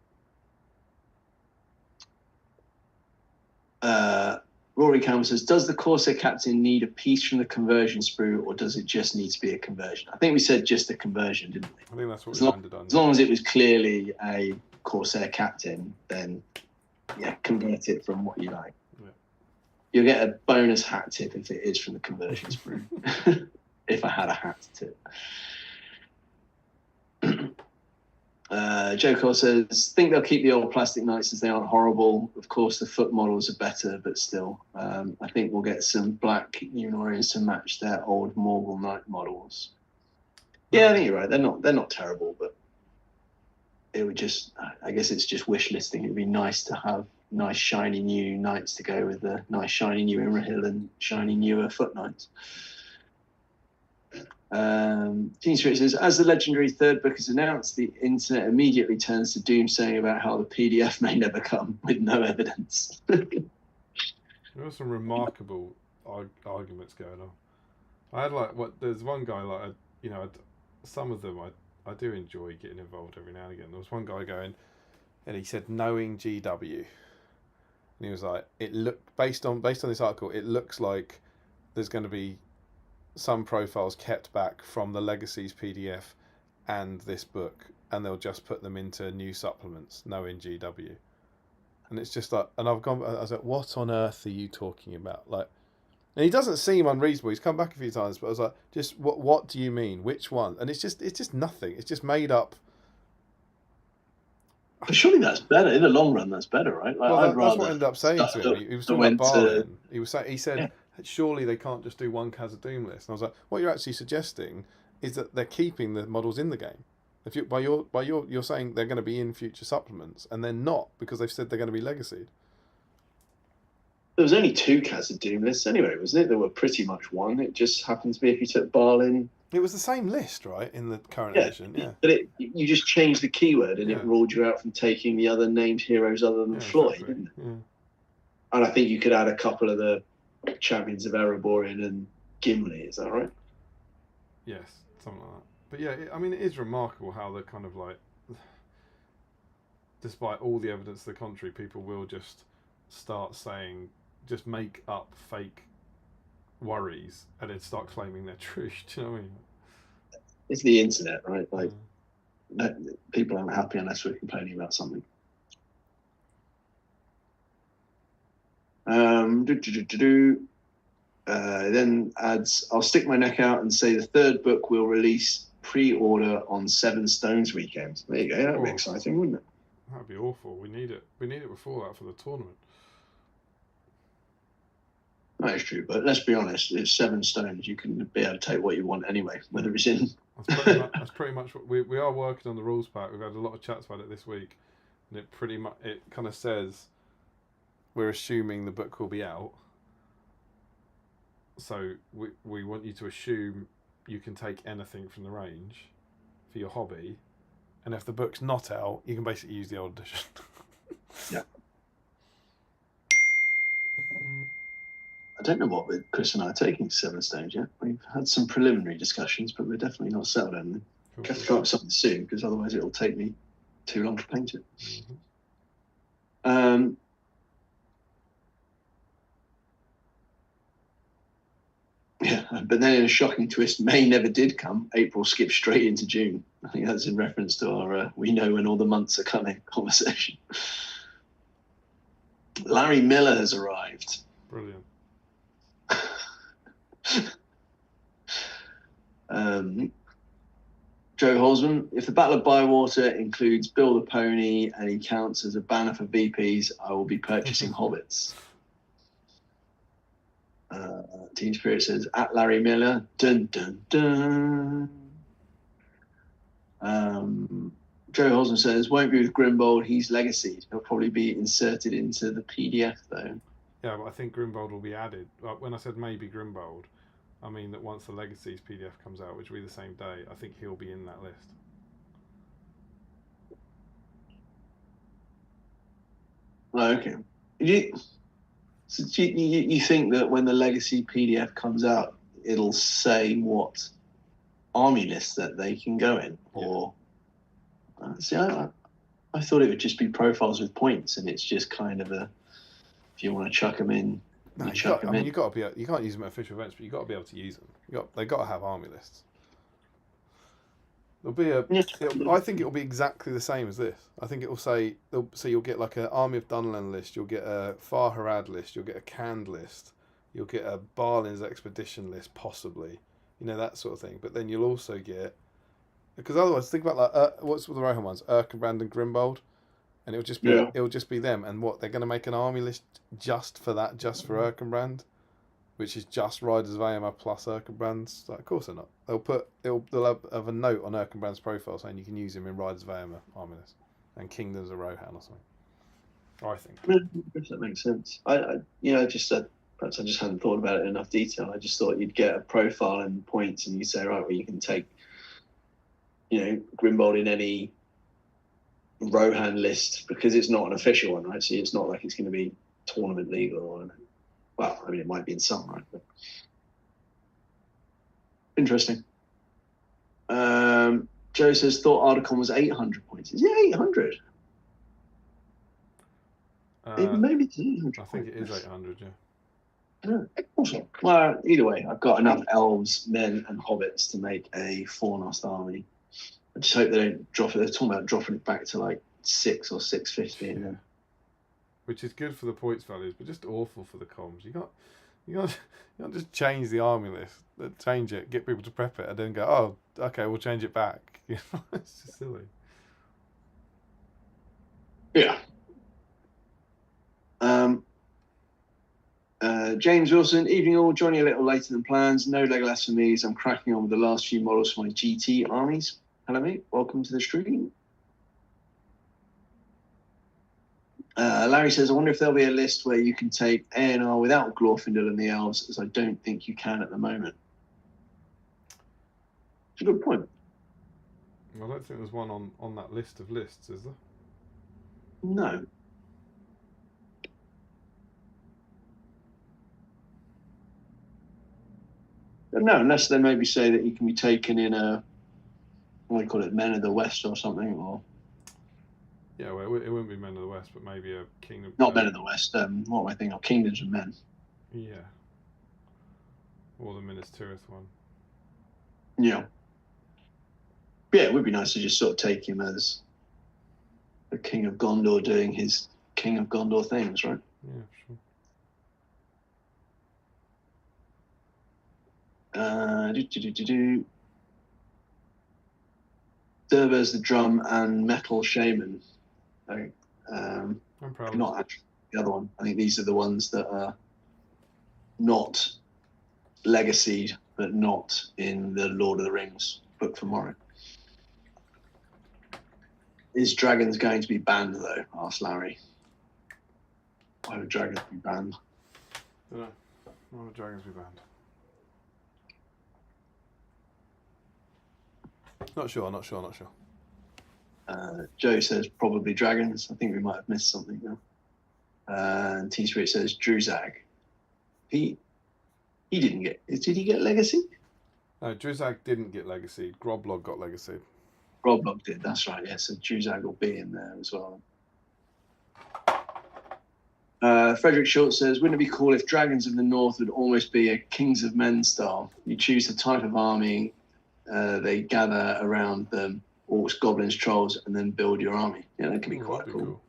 Rory Campbell says, does the Corsair captain need a piece from the conversion sprue, or does it just need to be a conversion? I think we said just a conversion, didn't we? I think that's what we landed on. As long as it was clearly a Corsair captain, then yeah, convert it from what you like. Yeah. You'll get a bonus hat tip if it is from the conversion sprue. If I had a hat tip. Joe Cole says, think they'll keep the old plastic knights as they aren't horrible. Of course, the foot models are better, but still, I think we'll get some black Unorians to match their old Morgul Knight models. Yeah, I think you're right. They're not terrible, but it would just, I guess it's just wish listing. It'd be nice to have nice shiny new knights to go with the nice shiny new Imrahil and shiny newer foot knights. Gene Spirit says, as the legendary third book is announced, the internet immediately turns to doom saying about how the PDF may never come with no evidence. There were some remarkable arguments going on. I had there's one guy some of them I do enjoy getting involved every now and again. There was one guy going, and he said knowing GW, and he was like, it looked based on this article, it looks like there's going to be some profiles kept back from the Legacies PDF and this book, and they'll just put them into new supplements, knowing GW. And it's just like, and I was like, what on earth are you talking about? Like, and he doesn't seem unreasonable. He's come back a few times, but I was like, just what do you mean? Which one? And it's just nothing. It's just made up. But surely that's better in the long run. That's better, right? Like, well, that's what I ended up saying to him. He was talking about Barlin. He said. Yeah. Surely they can't just do one Khazad-dûm list. And I was like, what you're actually suggesting is that they're keeping the models in the game. If you're saying they're going to be in future supplements, and they're not because they've said they're going to be legacied. There was only 2 Khazad-dûm lists anyway, wasn't it? There were pretty much one. It just happened to be if you took Barlin. It was the same list, right, in the current edition. Yeah, but you just changed the keyword, and it ruled you out from taking the other named heroes other than Floyd, exactly. Didn't it? Yeah. And I think you could add a couple of the champions of Ereborian and Gimli, is that right? Yes, something like that. But yeah, it is remarkable how the kind of like, despite all the evidence to the contrary, people will just start saying, just make up fake worries and then start claiming they're true. Do you know what I mean? It's the internet, right? Like, people aren't happy unless we're complaining about something. Then adds, I'll stick my neck out and say the third book will release pre-order on Seven Stones weekend. There you go. That would be exciting, wouldn't it? That would be awful. We need it. We need it before that for the tournament. That is true, but let's be honest. It's 7 stones. You can be able to take what you want anyway, whether it's in. That's pretty much what we are working on the rules pack. We've had a lot of chats about it this week, and it kind of says we're assuming the book will be out. So we want you to assume you can take anything from the range for your hobby, and if the book's not out, you can basically use the old edition. Yeah. I don't know what Chris and I are taking to 7 stones yet. We've had some preliminary discussions, but we're definitely not settled on them. Cool. Have to come up with something soon, because otherwise it'll take me too long to paint it. Mm-hmm. Yeah, but then in a shocking twist, May never did come. April skipped straight into June. I think that's in reference to our we know when all the months are coming conversation. Larry Miller has arrived. Brilliant. Joe Holzman, if the Battle of Bywater includes Bill the Pony and he counts as a banner for VPs, I will be purchasing Hobbits. Teen Spirit says, at Larry Miller, dun dun dun. Joe Holzman says, won't be with Grimbold, he's legacied. He'll probably be inserted into the PDF though. Yeah, but I think Grimbold will be added. When I said maybe Grimbold, I mean that once the Legacies PDF comes out, which will be the same day, I think he'll be in that list. Oh, okay. So do you think that when the Legacy PDF comes out, it'll say what army list that they can go in? Or see, I thought it would just be profiles with points, and it's just kind of a, if you want to chuck them in, No, you chuck them in. you got to be. You can't use them at official events, but you got to be able to use them. They got to have army lists. There'll be I think it'll be exactly the same as this. I think it will say. So you'll get like an Army of Dunlan list. You'll get a Far Harad list. You'll get a Canned list. You'll get a Barlin's Expedition list, possibly. You know, that sort of thing. But then you'll also get, because otherwise think about like what's the Rohan ones? Erkenbrand and Grimbold. And it'll just be them. And what, they're going to make an army list just for that, just for Erkenbrand, which is just Riders of Aemir plus Erkenbrand's. Like, of course they're not. They'll have a note on Erkenbrand's profile saying you can use him in Riders of Aemir army list and Kingdoms of Rohan or something. I think. If that makes sense. I just said, perhaps I just hadn't thought about it in enough detail. I just thought you'd get a profile and points, and you say, right, well, you can take, Grimbold in any Rohan list, because it's not an official one, right? So it's not like it's going to be tournament legal or anything. Well, I mean, it might be in some, right? But interesting. Joe says, thought Ardacon was 800 points. Yeah, 800. Maybe it's 800. I think it is 800, yeah. Awesome. Well, either way, I've got enough elves, men, and hobbits to make a 4-nast army. I just hope they don't drop it. They're talking about dropping it back to like 6 or 650. Yeah. Which is good for the points values, but just awful for the comms. You can't just change the army list, change it, get people to prep it, and then go, oh, okay, we'll change it back. It's just silly. Yeah. James Wilson, evening all, joining a little later than plans. No Legolas for me, as I'm cracking on with the last few models for my GT armies. Hello, mate. Welcome to the stream. Larry says, I wonder if there'll be a list where you can take A&R without Glorfindel and the elves, as I don't think you can at the moment. It's a good point. I don't think there's one on that list of lists, is there? No. No, unless they maybe say that you can be taken in a, what do you call it, Men of the West or something, or... Yeah, well, it wouldn't be Men of the West, but maybe a Kingdom... Not Men of the West, what am I thinking of? Kingdoms of Men. Yeah. Or the Minas Tirith one. Yeah. Yeah, it would be nice to just sort of take him as the King of Gondor doing his King of Gondor things, right? Yeah, sure. Durber's the drum and metal shaman. I'm proud. Not actually the other one. I think these are the ones that are not legacied, but not in the Lord of the Rings book for Morrow. Is dragons going to be banned though? Asked Larry. Why would dragons be banned? I don't know. Why would dragons be banned? Not sure. Joe says probably dragons. I think we might have missed something now. And T-Spirit says Druzag. He didn't get. Did he get legacy? No, Druzag didn't get legacy. Groblog got legacy. Groblog did. That's right. Yeah. So Druzag will be in there as well. Frederick Schultz says, wouldn't it be cool if Dragons of the North would almost be a Kings of Men style? You choose the type of army, they gather around them, orcs, goblins, trolls, and then build your army. Yeah, that can be quite cool.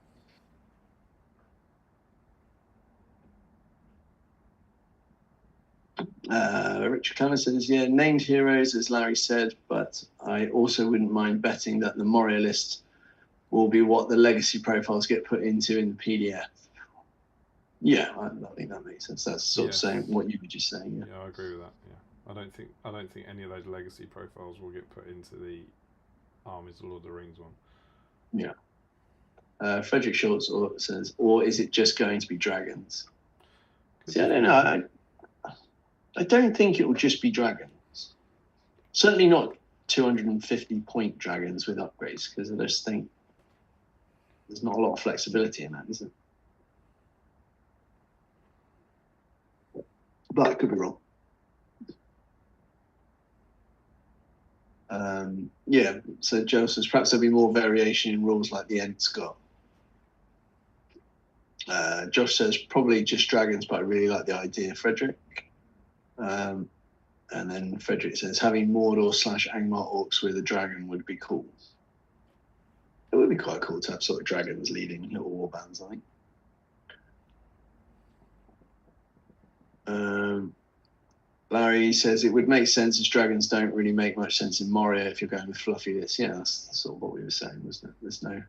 Richard Clemens says, yeah, named heroes, as Larry said, but I also wouldn't mind betting that the Moria list will be what the legacy profiles get put into in the PDF. Yeah, I think that makes sense. That's sort of saying what you were just saying. Yeah, I agree with that. Yeah, I don't think any of those legacy profiles will get put into the Armies of Lord of the Rings one. Yeah. Frederick Schultz says, or is it just going to be dragons? See, I don't know. I don't think it will just be dragons. Certainly not 250 point dragons with upgrades, because I just think there's not a lot of flexibility in that, is there? but I could be wrong. Yeah, so Joe says perhaps there'll be more variation in rules like the Ents got. Josh says probably just dragons, but I really like the idea, Frederick. And then Frederick says having Mordor / Angmar orcs with a dragon would be cool. It would be quite cool to have sort of dragons leading little war bands, I think. Larry says it would make sense as dragons don't really make much sense in Moria if you're going with fluffiness. Yeah, that's sort of what we were saying, wasn't it? There's no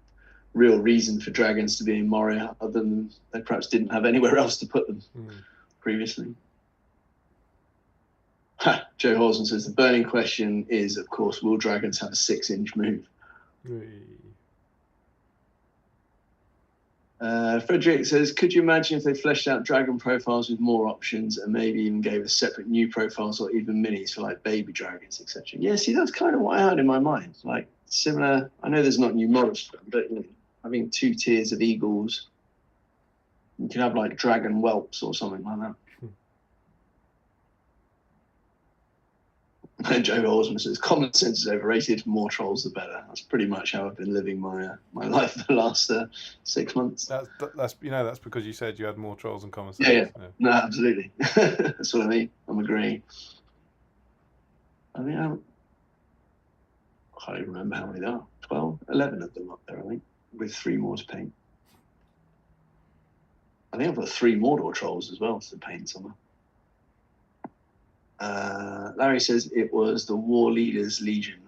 real reason for dragons to be in Moria other than they perhaps didn't have anywhere else to put them previously. Joe Horson says the burning question is, of course, will dragons have a 6-inch move? Frederick says, could you imagine if they fleshed out dragon profiles with more options and maybe even gave us separate new profiles or even minis for like baby dragons, etc.? Yeah, see, that's kind of what I had in my mind. Like similar, I know there's not new models for them, but you know, having 2 tiers of eagles, you could have like dragon whelps or something like that. And Joe Osman says, common sense is overrated, more trolls the better. That's pretty much how I've been living my life for the last 6 months. That's that's because you said you had more trolls than common sense. Yeah. No, absolutely. That's what I mean. I'm agreeing. I mean, I can't even remember how many there are. 12, 11 of them up there, I think, with 3 more to paint. I think I've got 3 Mordor trolls as well to paint somewhere. Larry says it was the War Leaders Legion.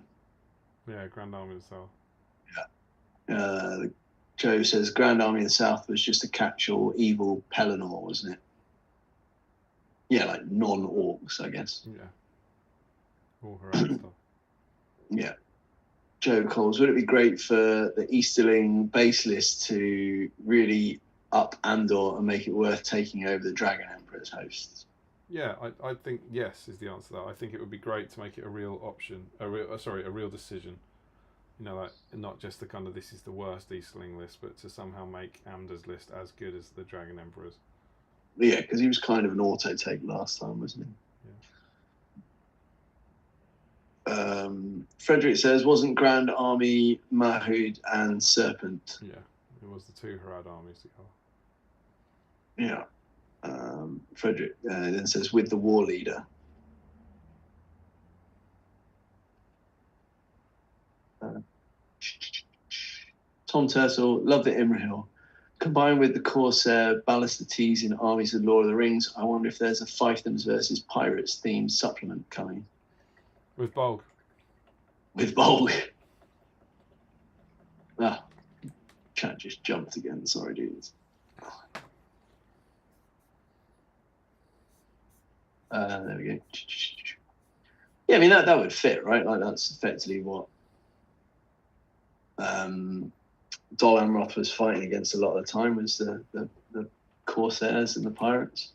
Yeah, Grand Army of the South. Yeah. Joe says Grand Army of the South was just a catch-all evil Pelennor, wasn't it? Yeah, like non-orcs, I guess. Yeah. All her own stuff. Yeah. Joe calls, would it be great for the Easterling base list to really up Andor and make it worth taking over the Dragon Emperor's hosts? Yeah, I think yes is the answer to that. I think it would be great to make it a real option, a real decision. You know, like not just the kind of this is the worst Easterling list, but to somehow make Amda's list as good as the Dragon Emperor's. Yeah, because he was kind of an auto take last time, wasn't he? Yeah. Frederick says, wasn't Grand Army Mahud and Serpent? Yeah, it was the 2 Harad armies together. Yeah. Frederick then says with the war leader. Tom Turtle, love the Imrahil. Combined with the Corsair Ballister Tees in Armies of Lord of the Rings, I wonder if there's a Fiefdoms versus Pirates themed supplement coming. With Bolg. With Bolg. Chat just jumped again. Sorry, dudes. There we go. Yeah, I mean that would fit, right? Like that's effectively what Dol Amroth was fighting against a lot of the time, was the Corsairs and the pirates.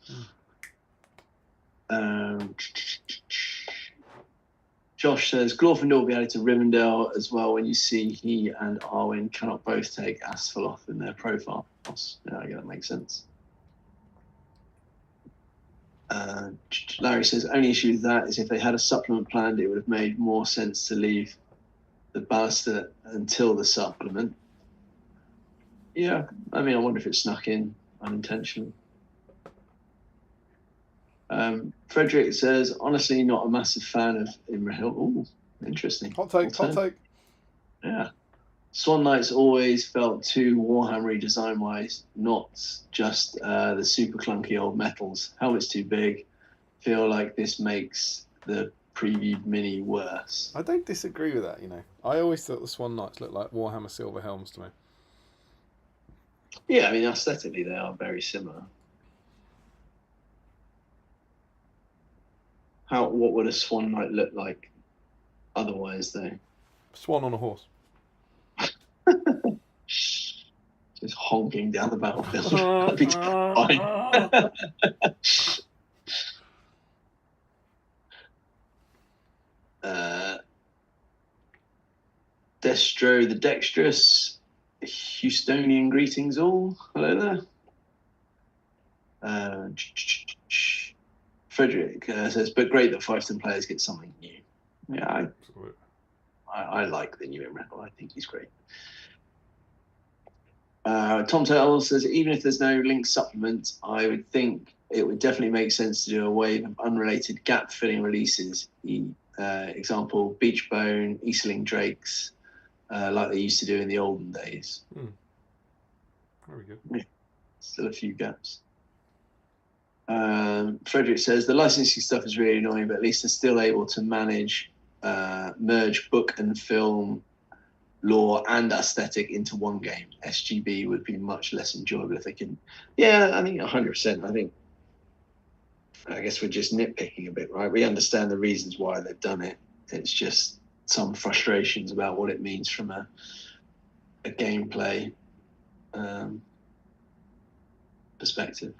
Josh says Glorfindel will be added to Rivendell as well when you see he and Arwen cannot both take Asphalloth in their profiles. Yeah, I guess that makes sense. Larry says only issue with that is if they had a supplement planned, it would have made more sense to leave the Ballister until the supplement. Yeah, I mean, I wonder if it snuck in unintentionally. Frederick says, honestly, not a massive fan of Imrahil. Ooh, interesting. Hot take. Yeah. Swan Knights always felt too Warhammery design-wise, not just the super clunky old metals. Helmet's too big. Feel like this makes the previewed mini worse. I don't disagree with that, you know. I always thought the Swan Knights looked like Warhammer silver helms to me. Yeah, I mean, aesthetically they are very similar. What would a Swan Knight look like otherwise, though? Swan on a horse. Just honking down the battlefield. That'd be fine. Destro the Dexterous, Houstonian greetings all. Hello there. Frederick says, but great that Fiefton players get something new. Yeah, I like the new Emrakul. I think he's great. Tom Turtle says, even if there's no link supplement, I would think it would definitely make sense to do a wave of unrelated gap-filling releases. Example, Beachbone, Eastling Drakes, like they used to do in the olden days. Very good. Yeah, still a few gaps. Frederick says, the licensing stuff is really annoying, but at least they're still able to merge book and film lore and aesthetic into one game. SGB would be much less enjoyable if they can. Yeah, I think 100%. I guess we're just nitpicking a bit, right? We understand the reasons why they've done it. It's just some frustrations about what it means from a gameplay perspective.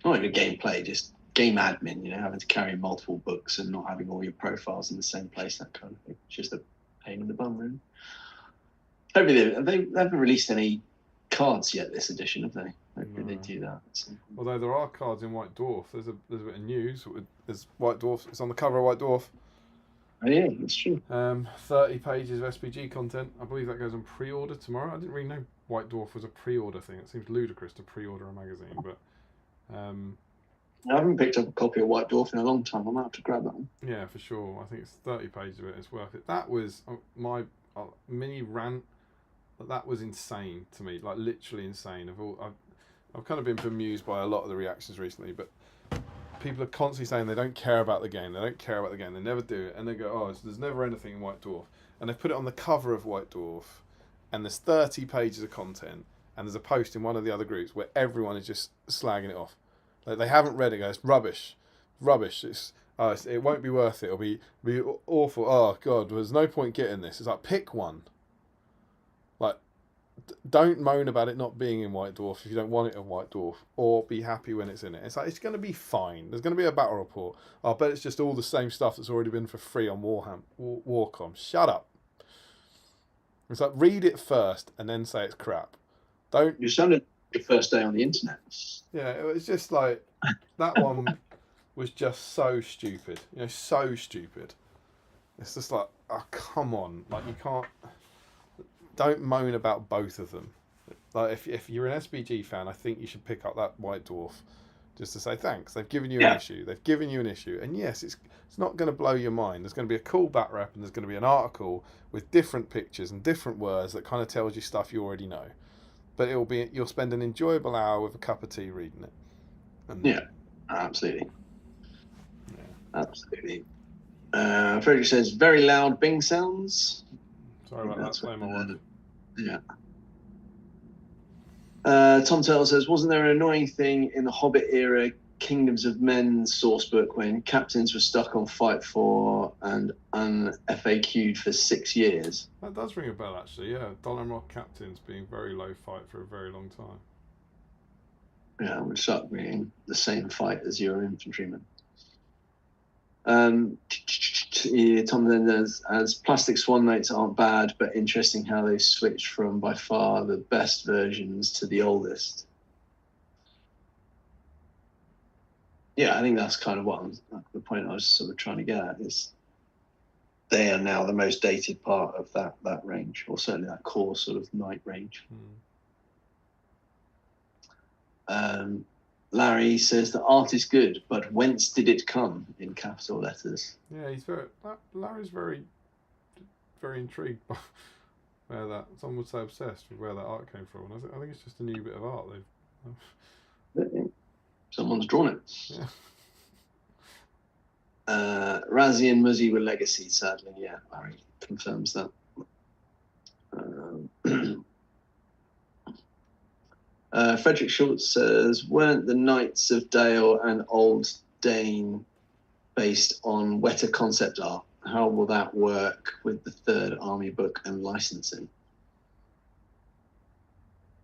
Not even gameplay, just game admin, having to carry multiple books and not having all your profiles in the same place, that kind of thing. It's just a pain in the bum, really. Hopefully they haven't released any cards yet this edition, have they? Hopefully they do that. Although there are cards in White Dwarf. There's a bit of news. There's White Dwarf. It's on the cover of White Dwarf. Oh yeah, that's true. 30 pages of SBG content. I believe that goes on pre-order tomorrow. I didn't really know White Dwarf was a pre-order thing. It seems ludicrous to pre-order a magazine, but I haven't picked up a copy of White Dwarf in a long time. I might have to grab that one. Yeah, for sure. I think it's 30 pages of it. It's worth it. That was my mini rant. That was insane to me, like literally insane. I've kind of been bemused by a lot of the reactions recently, but people are constantly saying they don't care about the game. They don't care about the game. They never do it, and they go, "Oh, there's never anything in White Dwarf," and they put it on the cover of White Dwarf, and there's 30 pages of content, and there's a post in one of the other groups where everyone is just slagging it off. Like they haven't read it, guys. Rubbish. It won't be worth it. It'll be awful. Oh God, there's no point getting this. It's like pick one. Like, don't moan about it not being in White Dwarf if you don't want it in White Dwarf, or be happy when it's in it. It's like it's going to be fine. There's going to be a battle report. I bet it's just all the same stuff that's already been for free on Warcom. Shut up. It's like read it first and then say it's crap. Don't. You sounded your first day on the internet. Yeah, it was just like that one was just so stupid. So stupid. It's just like, oh come on, like you can't. Don't moan about both of them. Like if you're an SBG fan, I think you should pick up that White Dwarf just to say thanks. They've given you an issue. They've given you an issue, and yes, it's not going to blow your mind. There's going to be a cool bat rep, and there's going to be an article with different pictures and different words that kind of tells you stuff you already know. But you'll spend an enjoyable hour with a cup of tea reading it. And yeah, absolutely. Yeah. Absolutely. Frederick says very loud Bing sounds. Sorry about that. Play my word. Yeah. Tom Turtle says, wasn't there an annoying thing in the Hobbit era Kingdoms of Men sourcebook when captains were stuck on Fight 4 and un-FAQ'd for 6 years? That does ring a bell, actually, yeah. Dollarrock captains being very low fight for a very long time. Yeah, which sucked being the same fight as your infantryman. Tom then says, as Plastic Swan Knights aren't bad, but interesting how they switched from by far the best versions to the oldest. Yeah, I think that's kind of the point I was sort of trying to get at is they are now the most dated part of that range, or certainly that core sort of knight range. Larry says the art is good, but whence did it come in capital letters? Yeah, Larry's very, very intrigued by where that. Some would say obsessed with where that art came from. And I think it's just a new bit of art they've. Someone's drawn it. Yeah. Razzie and Muzzy were legacy, sadly. Yeah, Larry confirms that. Frederick Schultz says, weren't the Knights of Dale and Old Dane based on Weta concept art? How will that work with the third army book and licensing?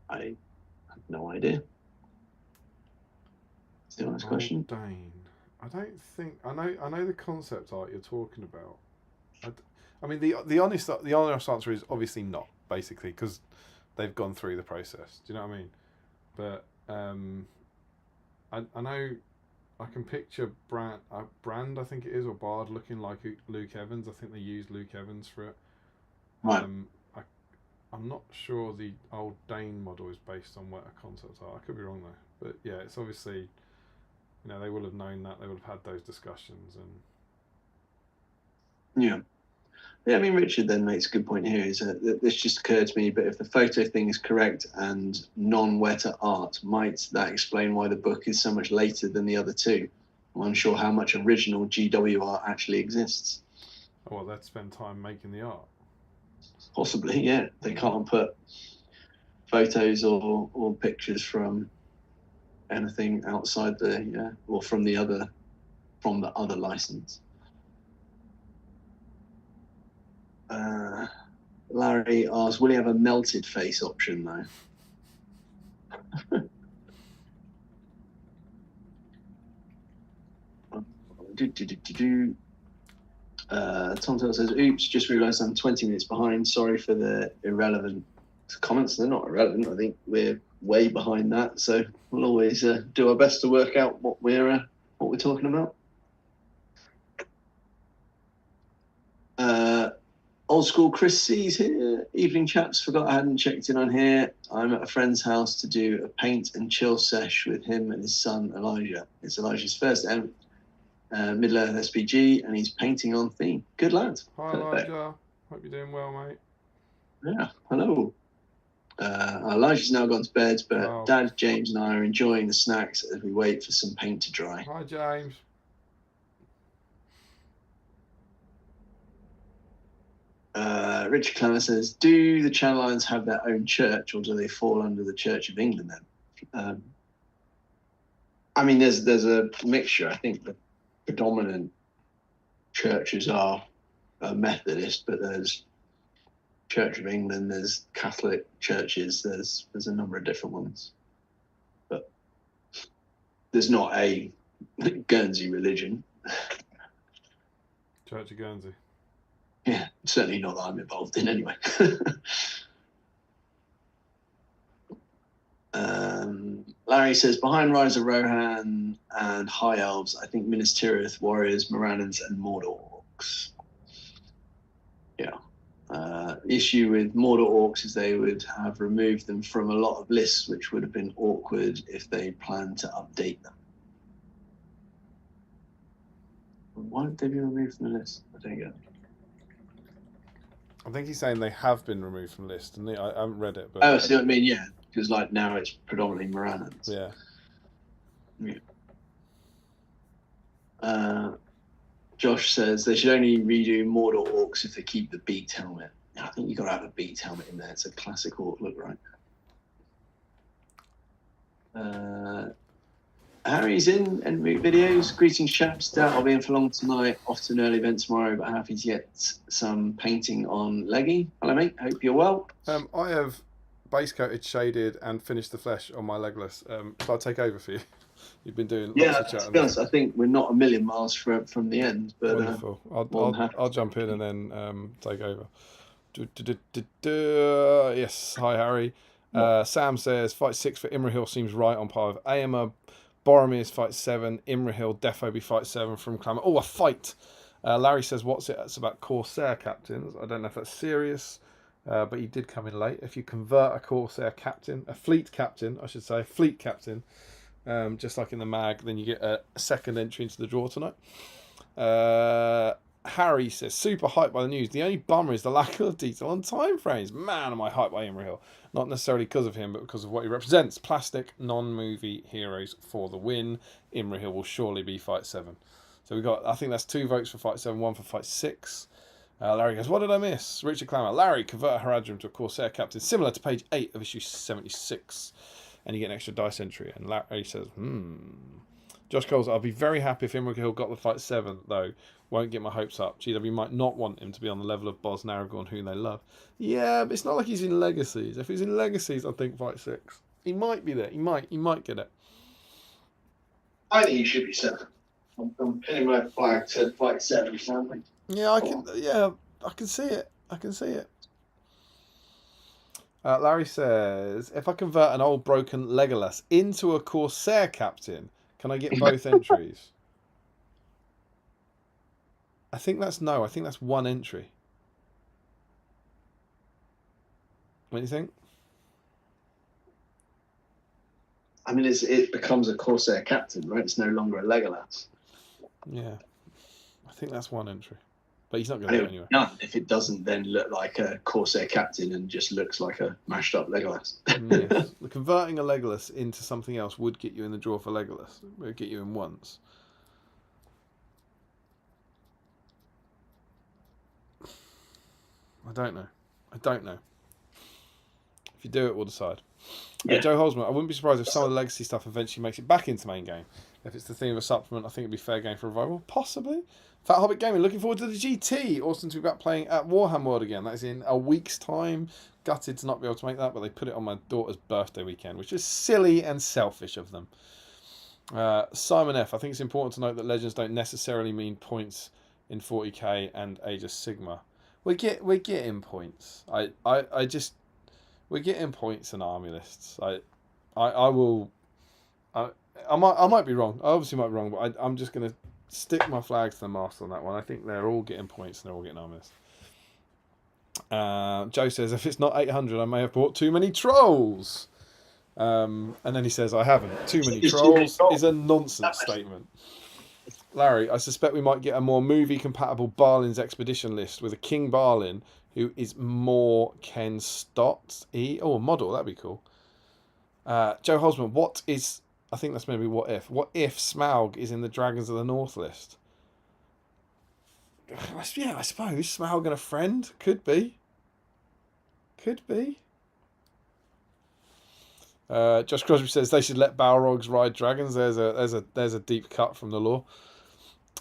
I have no idea. Is the honest question? Dane. I don't think I know the concept art you're talking about. I mean the honest answer is obviously not, basically, because they've gone through the process. Do you know what I mean? But I know I can picture Brand, I think it is, or Bard looking like Luke Evans. I think they used Luke Evans for it. Right. I'm not sure the old Dane model is based on what a concept art. I could be wrong though, but yeah, it's obviously, they will have known that, they would have had those discussions, and Yeah. Yeah, I mean, Richard then makes a good point here. Is that this just occurred to me, but if the photo thing is correct and non-Weta art, might that explain why the book is so much later than the other two? I'm unsure how much original GW art actually exists. oh, well, they'd spend time making the art. Possibly, yeah. They can't put photos or pictures from anything outside or from the other license. Larry asks, will he have a melted face option though? Tom Taylor says, oops, just realised I'm 20 minutes behind. Sorry for the irrelevant comments. They're not irrelevant. I think we're way behind that. So we'll always do our best to work out what we're talking about. Old school Chris C's here. Evening chaps, forgot I hadn't checked in on here. I'm at a friend's house to do a paint and chill sesh with him and his son Elijah. It's Elijah's first Middle-earth SBG, and he's painting on theme. Good lad. Hi Elijah, hope you're doing well, mate. Yeah, hello. Elijah's now gone to bed, but Dad, James and I are enjoying the snacks as we wait for some paint to dry. Hi James. Richard Clemmer says, do the Channel Islands have their own church, or do they fall under the Church of England then? I mean, there's a mixture. I think the predominant churches are Methodist, but there's Church of England, there's Catholic churches, there's a number of different ones. But there's not a Guernsey religion. Church of Guernsey. Yeah, certainly not that I'm involved in anyway. Larry says, behind Rise of Rohan and High Elves, I think Minas Tirith, Warriors, Morannons, and Mordor Orcs. Yeah. The issue with Mordor Orcs is they would have removed them from a lot of lists, which would have been awkward if they planned to update them. Why would they be removed from the list? I don't get it. I think he's saying they have been removed from the list, and I haven't read it. But oh, see what I mean? Yeah, because like now it's predominantly Morannons. Yeah. Josh says they should only redo Mordor Orcs if they keep the beaked helmet. I think you've got to have a beaked helmet in there. It's a classic Orc look, right? Harry's in videos. Greetings, chaps. Doubt I'll be in for long tonight. Off to an early event tomorrow, but happy to get some painting on Leggy. Hello, mate. Hope you're well. I have base coated, shaded, and finished the flesh on my Legolas. Shall I take over for you? You've been doing lots of chatting. To be honest, I think we're not a million miles from the end. But wonderful. I'll jump in and then take over. Yes. Hi, Harry. Sam says fight 6 for Imrahil seems right on par with Aemma. Boromir's fight 7. Imrahil defo be fight 7 from Clamour. Oh, a fight. Larry says, what's it? It's about Corsair captains. I don't know if that's serious, but he did come in late. If you convert a Corsair captain, a fleet captain, I should say, fleet captain, just like in the mag, then you get a second entry into the draw tonight. Harry says, super hyped by the news. The only bummer is the lack of detail on time frames. Man, am I hyped by Imrahil. Not necessarily because of him, but because of what he represents. Plastic, non-movie heroes for the win. Imrahil will surely be fight 7. So we got, I think that's 2 votes for fight 7, 1 for fight 6. Larry goes, what did I miss? Richard Clammer, Larry, convert a Haradrim to a Corsair captain, similar to page 8 of issue 76. And you get an extra dice entry. And Larry says, Josh Coles, I'll be very happy if Imrahil got the fight 7, though. Won't get my hopes up. GW might not want him to be on the level of Bos Naragorn, whom they love. Yeah, but it's not like he's in Legacies. If he's in Legacies, I think fight 6. He might be there. He might get it. I think he should be 7. I'm pinning my flag to fight 7, sadly. Yeah, I can see it. I can see it. Larry says, if I convert an old broken Legolas into a Corsair captain, Can I get both entries? I think that's no. I think that's one entry. What do you think? I mean, it becomes a Corsair captain, right? It's no longer a Legolas. Yeah, I think that's one entry. But he's not going to do it anyway. None if it doesn't then look like a Corsair captain and just looks like a mashed up Legolas. Yes. Converting a Legolas into something else would get you in the draw for Legolas. It would get you in once. I don't know. If you do it, we'll decide. Yeah. Joe Holzman, I wouldn't be surprised if some of the legacy stuff eventually makes it back into main game. If it's the theme of a supplement, I think it'd be fair game for revival. Possibly. Fat Hobbit Gaming, looking forward to the GT. Awesome to be back playing at Warhammer World again. That is in a week's time. Gutted to not be able to make that, but they put it on my daughter's birthday weekend, which is silly and selfish of them. Simon F, I think it's important to note that legends don't necessarily mean points in 40k and Age of Sigma. We're getting points. We're getting points in army lists. I might be wrong. I obviously might be wrong, but I'm just going to stick my flag to the mast on that one. I think they're all getting points and they're all getting army lists. Joe says, if it's not 800, I may have bought too many trolls. And then he says, I haven't. Too many trolls is a nonsense statement. Larry, I suspect we might get a more movie-compatible Barlin's expedition list with a King Barlin who is more Ken Stott. A model, that'd be cool. Joe Hosman, I think that's maybe what if Smaug is in the Dragons of the North list? Yeah, I suppose. Smaug and a friend? Could be. Josh Crosby says they should let Balrogs ride dragons. There's a deep cut from the lore.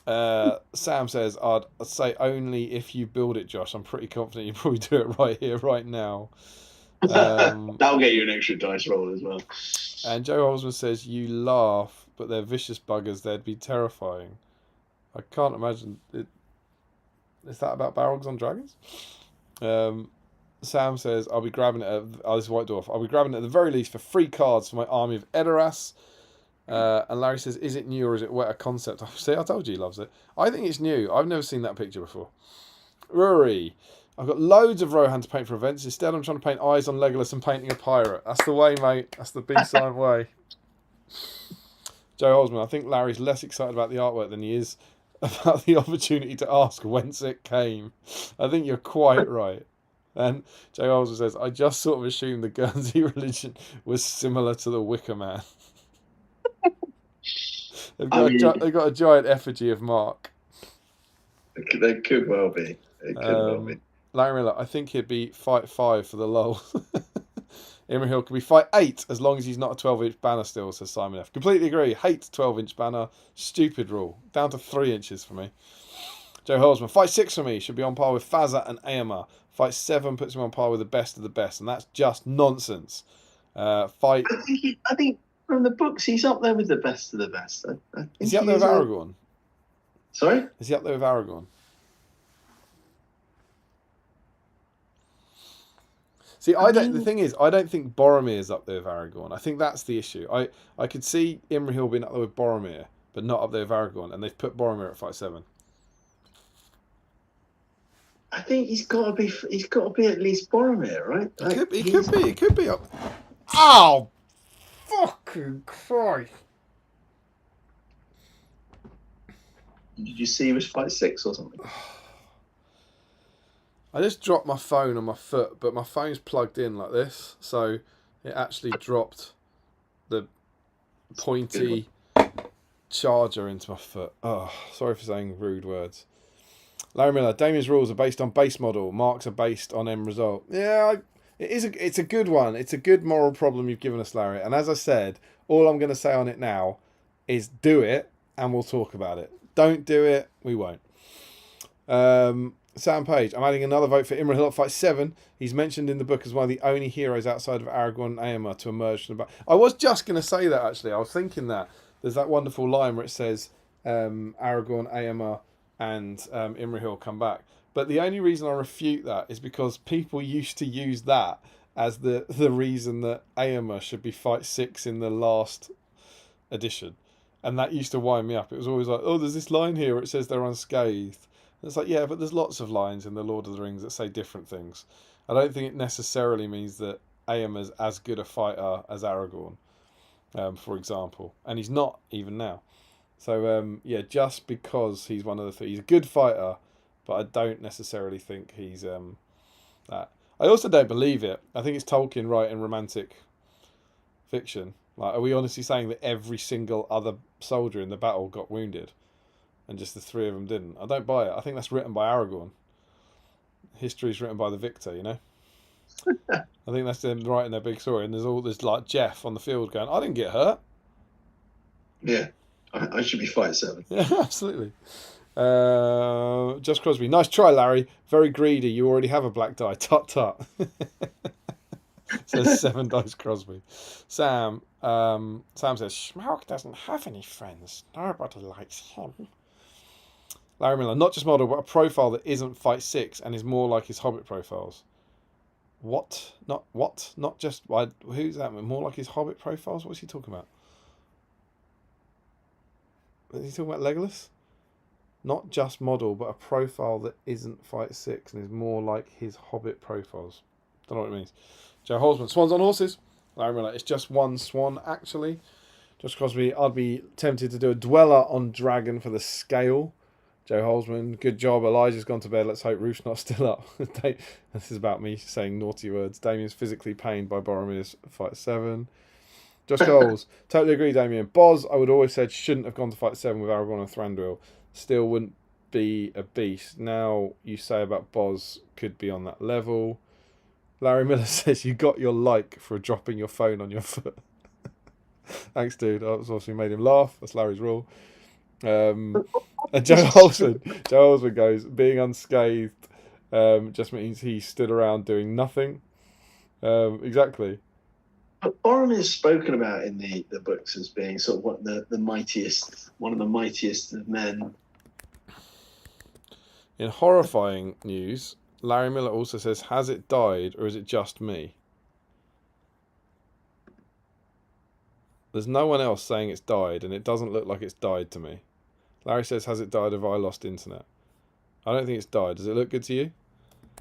Sam says I'd say only if you build it, Josh. I'm pretty confident you probably do it right here, right now. That'll get you an extra dice roll as well. And Joe Holzman says you laugh, but they're vicious buggers. They'd be terrifying. I can't imagine it. Is that about Balrogs on dragons? Sam says I'll be grabbing it. This is White Dwarf. I'll be grabbing it at the very least for 3 cards for my army of Edoras. And Larry says, is it new or is it a concept? See, I told you he loves it. I think it's new. I've never seen that picture before. Rory, I've got loads of Rohan to paint for events. Instead, I'm trying to paint eyes on Legolas and painting a pirate. That's the way, mate. That's the BSIME way. Joe Osman, I think Larry's less excited about the artwork than he is about the opportunity to ask whence it came. I think you're quite right. And Joe Osman says, I just sort of assumed the Guernsey religion was similar to the Wicker Man. They've got a giant effigy of Mark. They could well be. Larry Miller, I think he'd be fight 5 for the lull. Imra could be fight 8 as long as he's not a 12-inch banner still, says Simon F. Completely agree. Hate 12-inch banner. Stupid rule. Down to 3 inches for me. Joe Holzman, fight 6 for me. Should be on par with Fazza and Aemma. Fight 7 puts him on par with the best of the best, and that's just nonsense. I think from the books, he's up there with the best of the best. Is he up there with Aragorn? Sorry? Is he up there with Aragorn? See, the thing is, I don't think Boromir is up there with Aragorn. I think that's the issue. I could see Imrahil being up there with Boromir, but not up there with Aragorn, and they've put Boromir at fight 7. I think he's got to be at least Boromir, right? It could be up. Ow! Fucking Christ! Did you see he was fight 6 or something? I just dropped my phone on my foot, but my phone's plugged in like this, so it actually dropped the pointy charger into my foot. Oh, sorry for saying rude words. Larry Miller, Damien's rules are based on base model. Marks are based on end result. Yeah, it's a good one. It's a good moral problem you've given us, Larry. And as I said, all I'm going to say on it now is do it, and we'll talk about it. Don't do it, we won't. Sam Page, I'm adding another vote for Imrahil at fight 7. He's mentioned in the book as one of the only heroes outside of Aragorn and Aemma to emerge from the back. I was just going to say that, actually. I was thinking that. There's that wonderful line where it says Aragorn, Aemma, and Imrahil come back. But the only reason I refute that is because people used to use that as the reason that Aemma should be fight 6 in the last edition. And that used to wind me up. It was always like, oh, there's this line here where it says they're unscathed. And it's like, yeah, but there's lots of lines in the Lord of the Rings that say different things. I don't think it necessarily means that Eomer's as good a fighter as Aragorn, for example. And he's not even now. So, yeah, just because he's one of the three, he's a good fighter, but I don't necessarily think he's that. I also don't believe it. I think it's Tolkien writing romantic fiction. Like, are we honestly saying that every single other soldier in the battle got wounded, and just the three of them didn't? I don't buy it. I think that's written by Aragorn. History's written by the victor, you know. I think that's them writing their big story, and there's like Jeff on the field going, "I didn't get hurt." Yeah, I should be fight 7. Yeah, absolutely. Just Crosby, nice try, Larry. Very greedy. You already have a black die. Tut tut. Says 7 dice Crosby. Sam says Smaug doesn't have any friends. Nobody likes him. Larry Miller, not just model, but a profile that isn't Fight 6 and is more like his Hobbit profiles. What? Not just why? Who's that? More like his Hobbit profiles? What's he talking about? Is he talking about Legolas? Not just model, but a profile that isn't Fight 6 and is more like his Hobbit profiles. Don't know what it means. Joe Holzman, swans on horses. Larry Miller, it's just one swan, actually. Just Crosby, I'd be tempted to do a dweller on dragon for the scale. Joe Holzman, good job. Elijah's gone to bed. Let's hope Ruth's not still up. This is about me saying naughty words. Damien's physically pained by Boromir's Fight 7. Josh Coles, totally agree, Damien. Boz, I would always said, shouldn't have gone to Fight 7 with Aragorn and Thranduil. Still wouldn't be a beast. Now you say about Boz could be on that level. Larry Miller says you got your like for dropping your phone on your foot. Thanks, dude. That was obviously made him laugh. That's Larry's rule. And Joe Holzman goes, being unscathed just means he stood around doing nothing. Exactly. But Boromir is spoken about in the books as being sort of one of the mightiest of men. In horrifying news, Larry Miller also says, has it died or is it just me? There's no one else saying it's died, and it doesn't look like it's died to me. Larry says, has it died? Have I lost internet? I don't think it's died. Does it look good to you?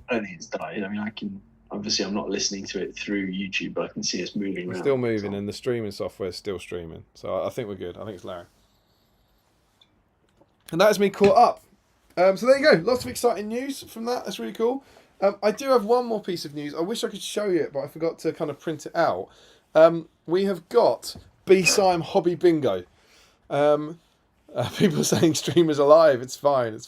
I don't think it's died. I mean, I can... Obviously, I'm not listening to it through YouTube, but I can see us moving around. We're still moving, and the streaming software is still streaming. So I think we're good. I think it's Larry. And that is me caught up. So there you go. Lots of exciting news from that. That's really cool. I do have one more piece of news. I wish I could show you it, but I forgot to kind of print it out. We have got BSIME Hobby Bingo. People are saying streamers alive. It's fine.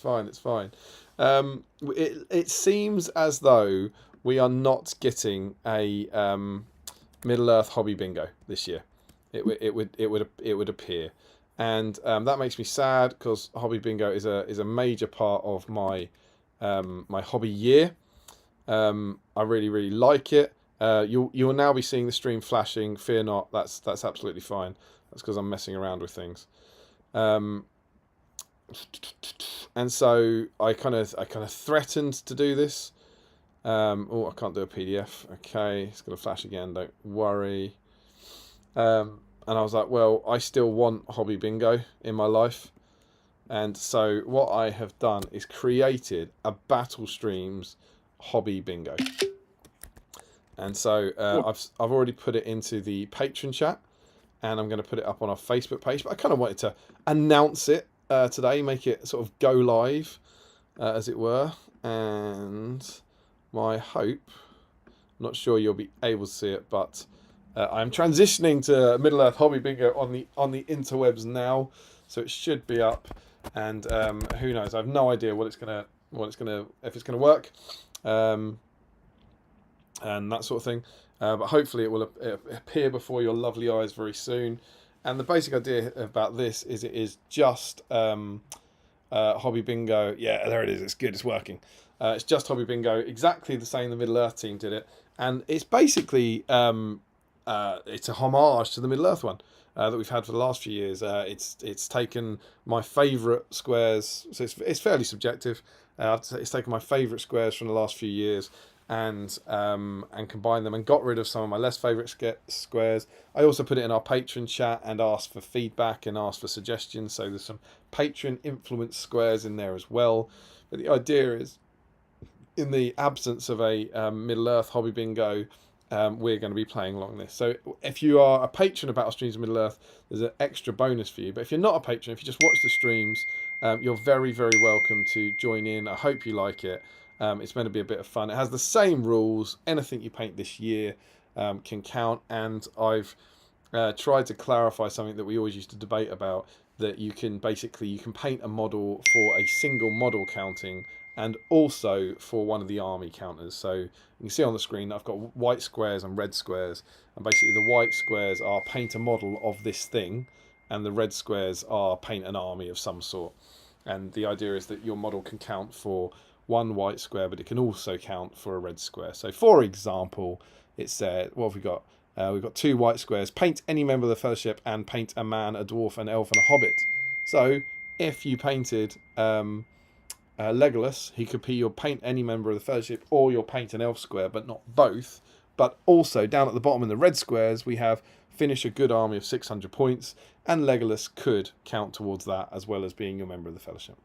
It seems as though we are not getting a Middle Earth Hobby Bingo this year. It would appear, and that makes me sad because Hobby Bingo is a major part of my my hobby year. I really like it. You'll now be seeing the stream flashing. Fear not. That's absolutely fine. That's because I'm messing around with things. And so I kind of threatened to do this. I can't do a PDF. Okay, it's going to flash again. Don't worry. And I was like, well, I still want Hobby Bingo in my life. And so what I have done is created a Battle Streams Hobby Bingo. And so I've already put it into the Patreon chat, and I'm going to put it up on our Facebook page. But I kind of wanted to announce it today, make it sort of go live, as it were. And my hope, I'm not sure you'll be able to see it, but I'm transitioning to Middle Earth Hobby Bingo on the interwebs now, so it should be up. And who knows? I have no idea if it's gonna work, and that sort of thing. But hopefully it will appear before your lovely eyes very soon. And the basic idea about this is it is just Hobby Bingo. Yeah, there it is. It's good. It's working. It's just Hobby Bingo, exactly the same the Middle Earth team did it, and it's basically it's a homage to the Middle Earth one that we've had for the last few years. It's taken my favourite squares, so it's fairly subjective. It's taken my favourite squares from the last few years and combine them, and got rid of some of my less favourite squares. I also put it in our patron chat and asked for feedback and asked for suggestions. So there's some patron influence squares in there as well. But the idea is, in the absence of a Middle Earth hobby bingo, we're going to be playing along this. So if you are a patron of Battle Streams of Middle Earth, there's an extra bonus for you. But if you're not a patron, if you just watch the streams, you're very, very welcome to join in. I hope you like it. It's meant to be a bit of fun. It has the same rules. Anything you paint this year can count. And I've tried to clarify something that we always used to debate about, that you can paint a model for a single model counting and also for one of the army counters. So you can see on the screen I've got white squares and red squares, and basically the white squares are paint a model of this thing, and the red squares are paint an army of some sort. And the idea is that your model can count for one white square, but it can also count for a red square. So for example, it said, what have we got? We've got 2 white squares. Paint any member of the Fellowship and paint a man, a dwarf, an elf, and a hobbit. So if you painted Legolas, he could be your paint any member of the Fellowship, or your paint an elf square, but not both. But also down at the bottom in the red squares, we have finish a good army of 600 points, and Legolas could count towards that as well as being your member of the Fellowship.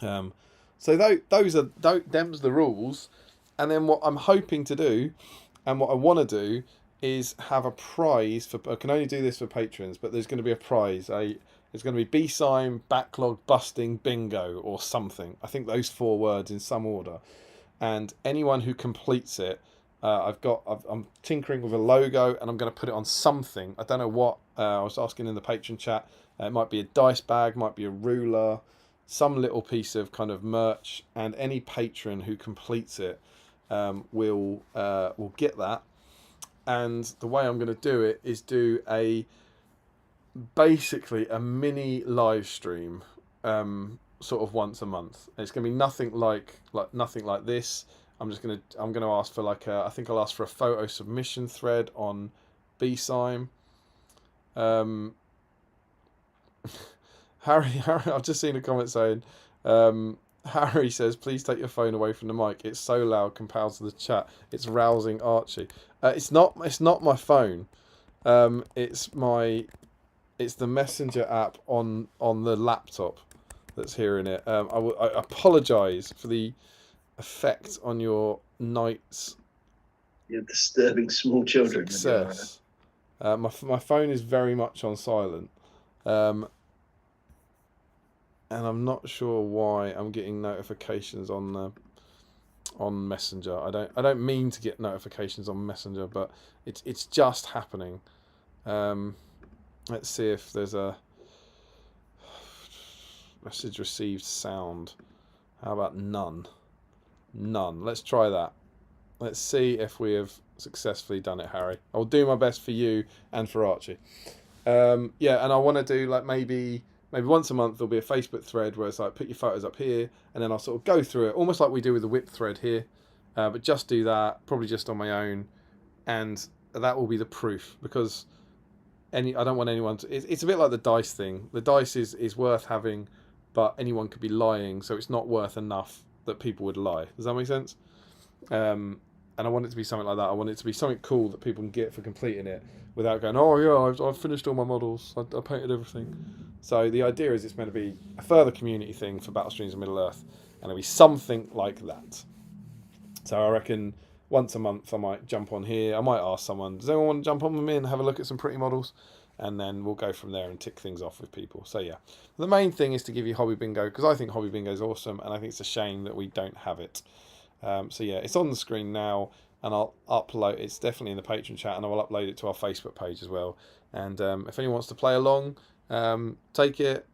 So them's the rules. And then what I'm hoping to do, and what I want to do, is have a prize for. I can only do this for patrons, but there's going to be a prize. It's going to be BSIME backlog busting bingo or something. I think those 4 words in some order. And anyone who completes it, I'm tinkering with a logo, and I'm going to put it on something. I don't know what. I was asking in the patron chat. It might be a dice bag, might be a ruler, some little piece of kind of merch, and any patron who completes it will get that. And the way I'm going to do it is do basically a mini live stream, sort of once a month. It's going to be nothing like this. I'm going to ask for I think I'll ask for a photo submission thread on BSIME. Harry, I've just seen a comment saying, Harry says, please take your phone away from the mic. It's so loud compared to the chat. It's rousing Archie. It's not my phone. It's the Messenger app on the laptop that's hearing it. I apologise for the effect on your night's disturbing small children success. My phone is very much on silent. And I'm not sure why I'm getting notifications on Messenger. I don't mean to get notifications on Messenger, but it's just happening. Let's see if there's a message received sound. How about none? None. Let's try that. Let's see if we have successfully done it, Harry. I'll do my best for you and for Archie. And I want to do maybe once a month there'll be a Facebook thread where it's put your photos up here, and then I'll sort of go through it almost like we do with the whip thread here, but just do that probably just on my own, and that will be the proof, because I don't want anyone to. It's a bit like the dice thing. The dice is worth having, but anyone could be lying, so it's not worth enough that people would lie. Does that make sense? And I want it to be something like that. I want it to be something cool that people can get for completing it without going, oh yeah, I've finished all my models, I painted everything. So the idea is it's meant to be a further community thing for Battle Streams of Middle Earth, and it'll be something like that. So I reckon once a month I might jump on here. I might ask someone, does anyone want to jump on with me and have a look at some pretty models? And then we'll go from there and tick things off with people. So yeah, the main thing is to give you Hobby Bingo, because I think Hobby Bingo is awesome, and I think it's a shame that we don't have it. So yeah, it's on the screen now, and I'll upload. It's definitely in the Patreon chat, and I will upload it to our Facebook page as well. And if anyone wants to play along, take it,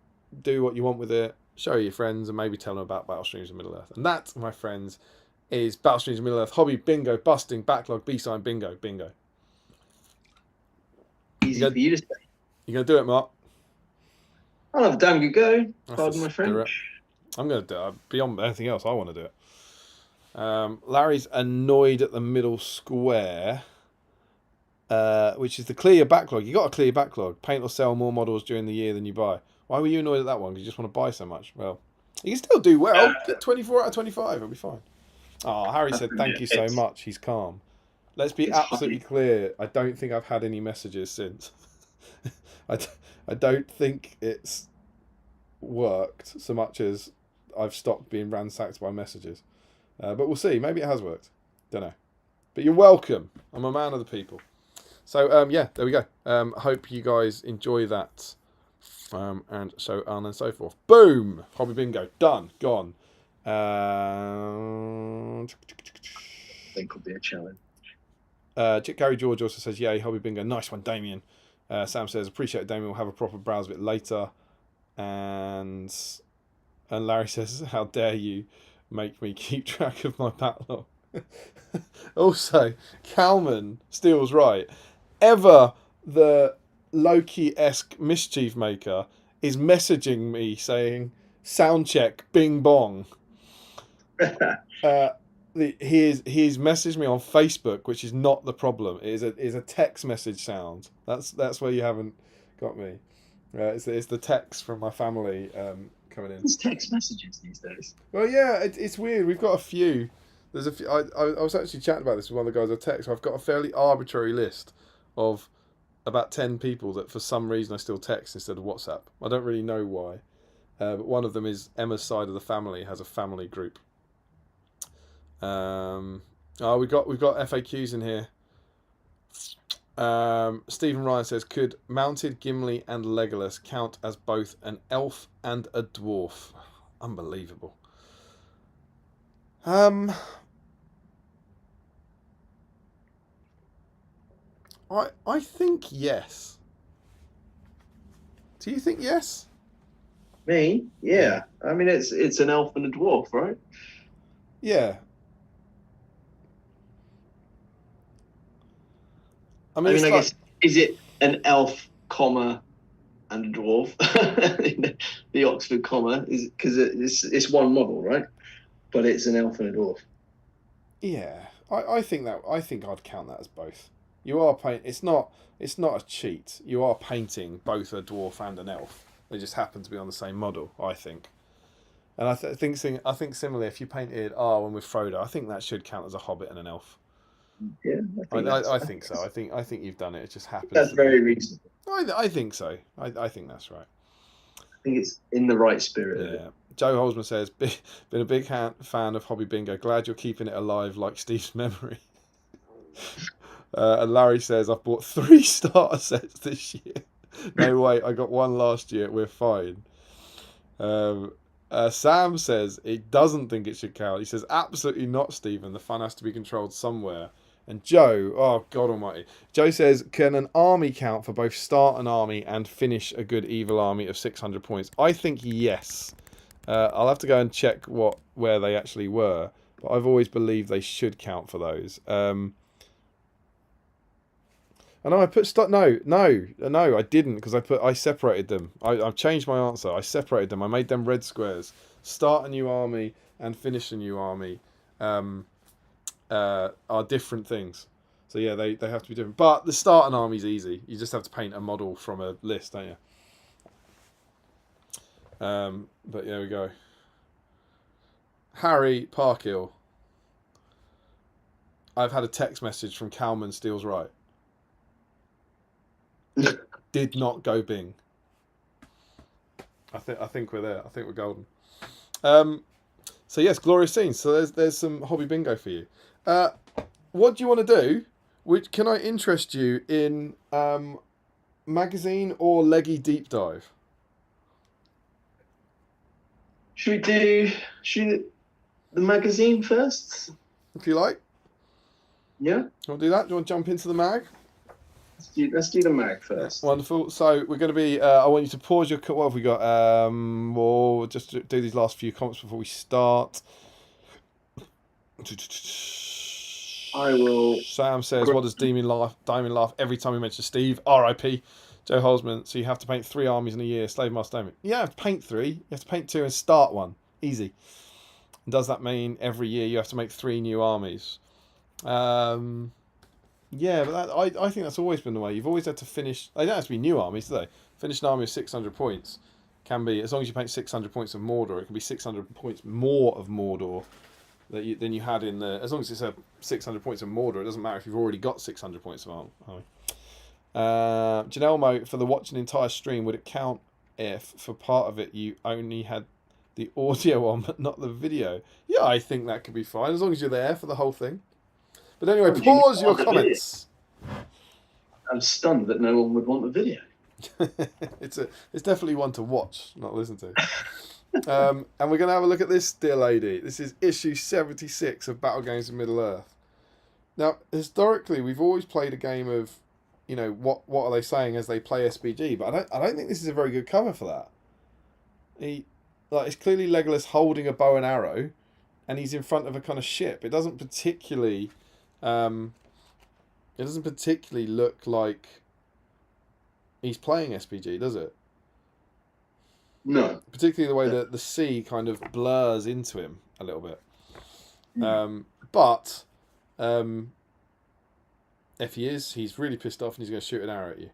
do what you want with it, show your friends, and maybe tell them about Battle Streams of Middle Earth. And that, my friends, is Battle Streams of Middle Earth Hobby Bingo Busting Backlog BSIME Bingo. Easy for you to say. You gonna do it, Mark? I'll have a damn good go. That's Pardon my French. I'm gonna do it. Beyond anything else, I want to do it. Larry's annoyed at the middle square, which is the clear backlog. You got a clear backlog. Paint or sell more models during the year than you buy. Why were you annoyed at that one? Because you just want to buy so much. Well, you can still do well. Get 24 out of 25. It'll be fine. Oh, Harry said, thank you so much. He's calm. Let's be absolutely clear. I don't think I've had any messages since. I don't think it's worked so much as I've stopped being ransacked by messages. But we'll see. Maybe it has worked. Don't know. But you're welcome. I'm a man of the people. So, yeah, there we go. Hope you guys enjoy that. And so on and so forth. Boom! Hobby bingo. Done. Gone. I think could be a challenge. Gary George also says, yay, hobby bingo. Nice one, Damien. Sam says, appreciate it, Damien. We'll have a proper browse a bit later. And Larry says, how dare you make me keep track of my backlog. Also, Calman, Steele's right. Ever the Loki-esque mischief maker is messaging me saying, sound check, bing bong. He's messaged me on Facebook, which is not the problem. It is a text message sound. That's where you haven't got me. It's the text from my family coming in. There's text messages these days. Well, yeah, it's weird. We've got a few. There's a few. I was actually chatting about this with one of the guys I text. I've got a fairly arbitrary list of about 10 people that for some reason I still text instead of WhatsApp. I don't really know why. But one of them is Emma's side of the family has a family group. We've got FAQs in here. Stephen Ryan says, could mounted Gimli and Legolas count as both an elf and a dwarf? Unbelievable. I think yes. Do you think yes? Me? Yeah. I mean, it's an elf and a dwarf, right? Yeah. I mean, I guess, is it an elf, comma, and a dwarf? The Oxford comma is because it's one model, right? But it's an elf and a dwarf. Yeah, I think I'd count that as both. You are It's not a cheat. You are painting both a dwarf and an elf. They just happen to be on the same model, I think. And I think similarly, if you painted Arwen with Frodo, I think that should count as a hobbit and an elf. Yeah, I think so. I think you've done it. It just happens. That's very reasonable. I think so. I think that's right. I think it's in the right spirit. Yeah. Joe Holzman says, been a big fan of Hobby Bingo. Glad you're keeping it alive like Steve's memory. And Larry says, I've bought 3 starter sets this year. No way, I got 1 last year. We're fine. Sam says it doesn't think it should count. He says, absolutely not, Stephen. The fun has to be controlled somewhere. And Joe, oh God almighty. Joe says, can an army count for both start an army and finish a good evil army of 600 points? I think yes. I'll have to go and check where they actually were. But I've always believed they should count for those. I know I put start. No, I didn't because I separated them. I've changed my answer. I separated them. I made them red squares. Start a new army and finish a new army are different things. So yeah, they have to be different. But the start an army is easy. You just have to paint a model from a list, don't you? But there we go. Harry Parkhill. I've had a text message from Calman Steele's right. Did not go Bing. I think we're there. I think we're golden. So yes, glorious scenes. So there's some hobby bingo for you. What do you want to do? Can I interest you in magazine or leggy deep dive? Should we do the magazine first? If you like. Yeah. You want to do that? Do you want to jump into the mag? Let's do the mag first. Wonderful. So we're going to be. I want you to pause your. What have we got? We'll just do these last few comments before we start. I will. Sam says, "What does Diamond laugh every time we mention Steve?" R.I.P. Joe Holzman. So you have to paint 3 armies in a year. Slave Master Damon. You don't have to paint 3. You have to paint 2 and start 1. Easy. And does that mean every year you have to make 3 new armies? Yeah, but I think that's always been the way. You've always had to finish. They don't have to be new armies, do they? Finish an army of 600 points. Can be, as long as you paint 600 points of Mordor, it can be 600 points more of Mordor than you had in the. As long as it's a 600 points of Mordor, it doesn't matter if you've already got 600 points of army. Janelmo, for the watch an entire stream, would it count if for part of it you only had the audio on but not the video? Yeah, I think that could be fine as long as you're there for the whole thing. But anyway, pause your comments. I'm stunned that no one would want the video. It's definitely one to watch, not listen to. And we're going to have a look at this, dear lady. This is issue 76 of Battle Games of Middle-earth. Now, historically, we've always played a game of, you know, what are they saying as they play SBG, but I don't think this is a very good cover for that. It's clearly Legolas holding a bow and arrow, and he's in front of a kind of ship. It doesn't particularly look like he's playing SBG, does it? No. Particularly the way that the sea kind of blurs into him a little bit. But if he is, he's really pissed off and he's going to shoot an arrow at you.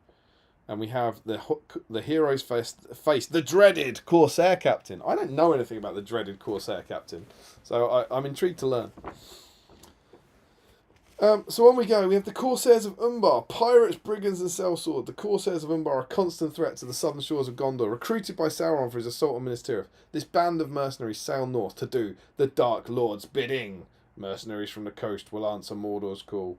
And we have the heroes face the dreaded Corsair Captain. I don't know anything about the dreaded Corsair Captain, so I'm intrigued to learn. So on we go. We have the Corsairs of Umbar, pirates, brigands, and sellsword. The Corsairs of Umbar are a constant threat to the southern shores of Gondor. Recruited by Sauron for his assault on Minas Tirith, this band of mercenaries sail north to do the Dark Lord's bidding. Mercenaries from the coast will answer Mordor's call.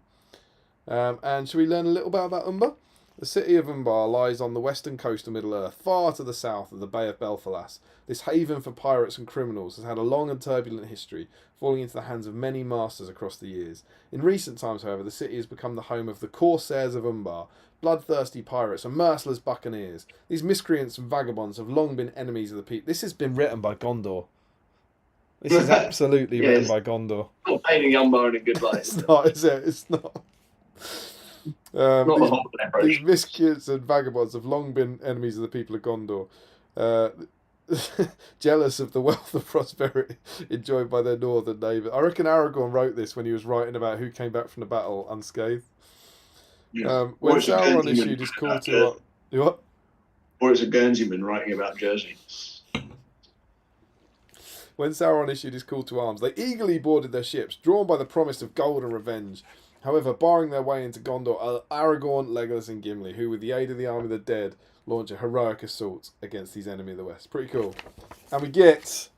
And shall we learn a little bit about Umbar? The city of Umbar lies on the western coast of Middle-earth, far to the south of the Bay of Belfalas. This haven for pirates and criminals has had a long and turbulent history, falling into the hands of many masters across the years. In recent times, however, the city has become the home of the Corsairs of Umbar, bloodthirsty pirates and merciless buccaneers. These miscreants and vagabonds have long been enemies of the people. This has been written by Gondor. This is absolutely written by Gondor. Not painting Umbar in a good light. It's not, is it? It's not. These miscreants and vagabonds have long been enemies of the people of Gondor, jealous of the wealth and prosperity enjoyed by their northern neighbour. I reckon Aragorn wrote this when he was writing about who came back from the battle unscathed. Yeah. When Sauron issued his call to... What? Or it's a Guernseyman writing about Jersey. When Sauron issued his call to arms, they eagerly boarded their ships, drawn by the promise of gold and revenge. However, barring their way into Gondor are Aragorn, Legolas and Gimli, who, with the aid of the army of the dead, launch a heroic assault against these enemies of the West. Pretty cool. And we get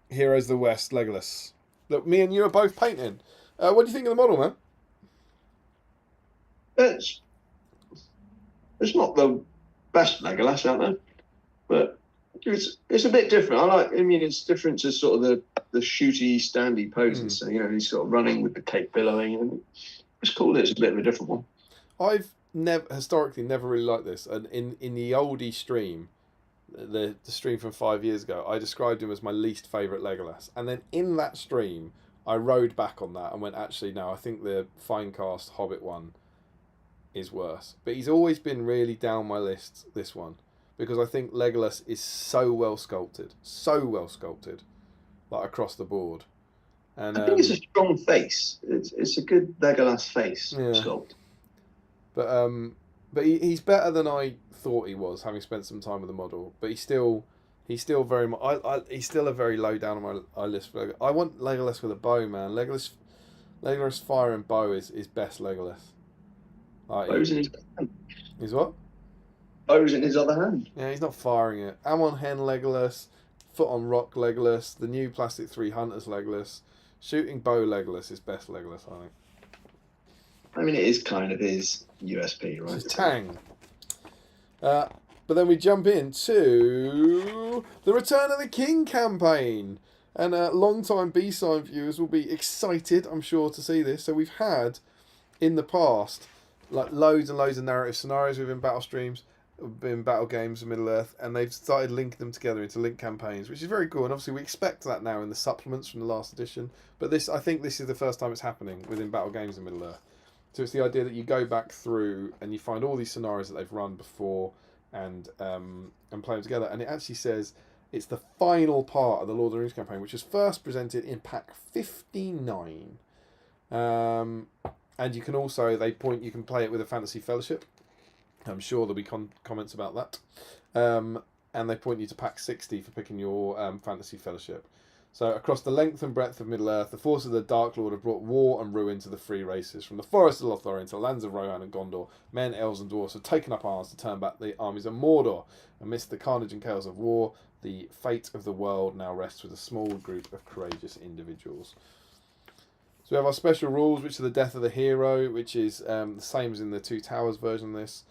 Heroes of the West, Legolas. That me and you are both painting. What do you think of the model, man? It's not the best Legolas out there, but it's a bit different. I mean, it's different to sort of the shooty, standy poses. So, you know, he's sort of running with the cape billowing, and it's cool. It's a bit of a different one. I've historically never really liked this, and in the oldie stream, the stream from 5 years ago, I described him as my least favourite Legolas, and then in that stream, I rode back on that and went, actually, no, I think the Finecast Hobbit one is worse. But he's always been really down my list, this one, because I think Legolas is so well sculpted, like across the board. And I think it's a strong face. It's a good Legolas face sculpt. But he's better than I thought he was, having spent some time with the model. But he's still very much. He's still a very low down on my list. I want Legolas with a bow, man. Legolas fire and bow is best Legolas. Bow's in his hand. He's what? Bow's in his other hand. Yeah, he's not firing it. Amon Hen Legolas, foot on rock Legolas, the new Plastic 3 Hunters Legolas, shooting bow Legolas is best Legolas, I think. I mean, it is kind of his USP, right? It's Tang. But then we jump into the Return of the King campaign. And long-time BSIME viewers will be excited, I'm sure, to see this. So we've had, in the past, like loads and loads of narrative scenarios within battle streams, in battle games of Middle-earth, and they've started linking them together into linked campaigns, which is very cool. And obviously we expect that now in the supplements from the last edition. But I think this is the first time it's happening within battle games of Middle-earth. So it's the idea that you go back through and you find all these scenarios that they've run before and play them together. And it actually says it's the final part of the Lord of the Rings campaign, which was first presented in pack 59. And you can also, you can play it with a Fantasy Fellowship. I'm sure there'll be comments about that. And they point you to pack 60 for picking your Fantasy Fellowship. So across the length and breadth of Middle-earth, the forces of the Dark Lord have brought war and ruin to the free races. From the forests of Lothlorien to the lands of Rohan and Gondor, men, elves and dwarves have taken up arms to turn back the armies of Mordor. Amidst the carnage and chaos of war, the fate of the world now rests with a small group of courageous individuals. So we have our special rules, which are the death of the hero, which is the same as in the Two Towers version of this,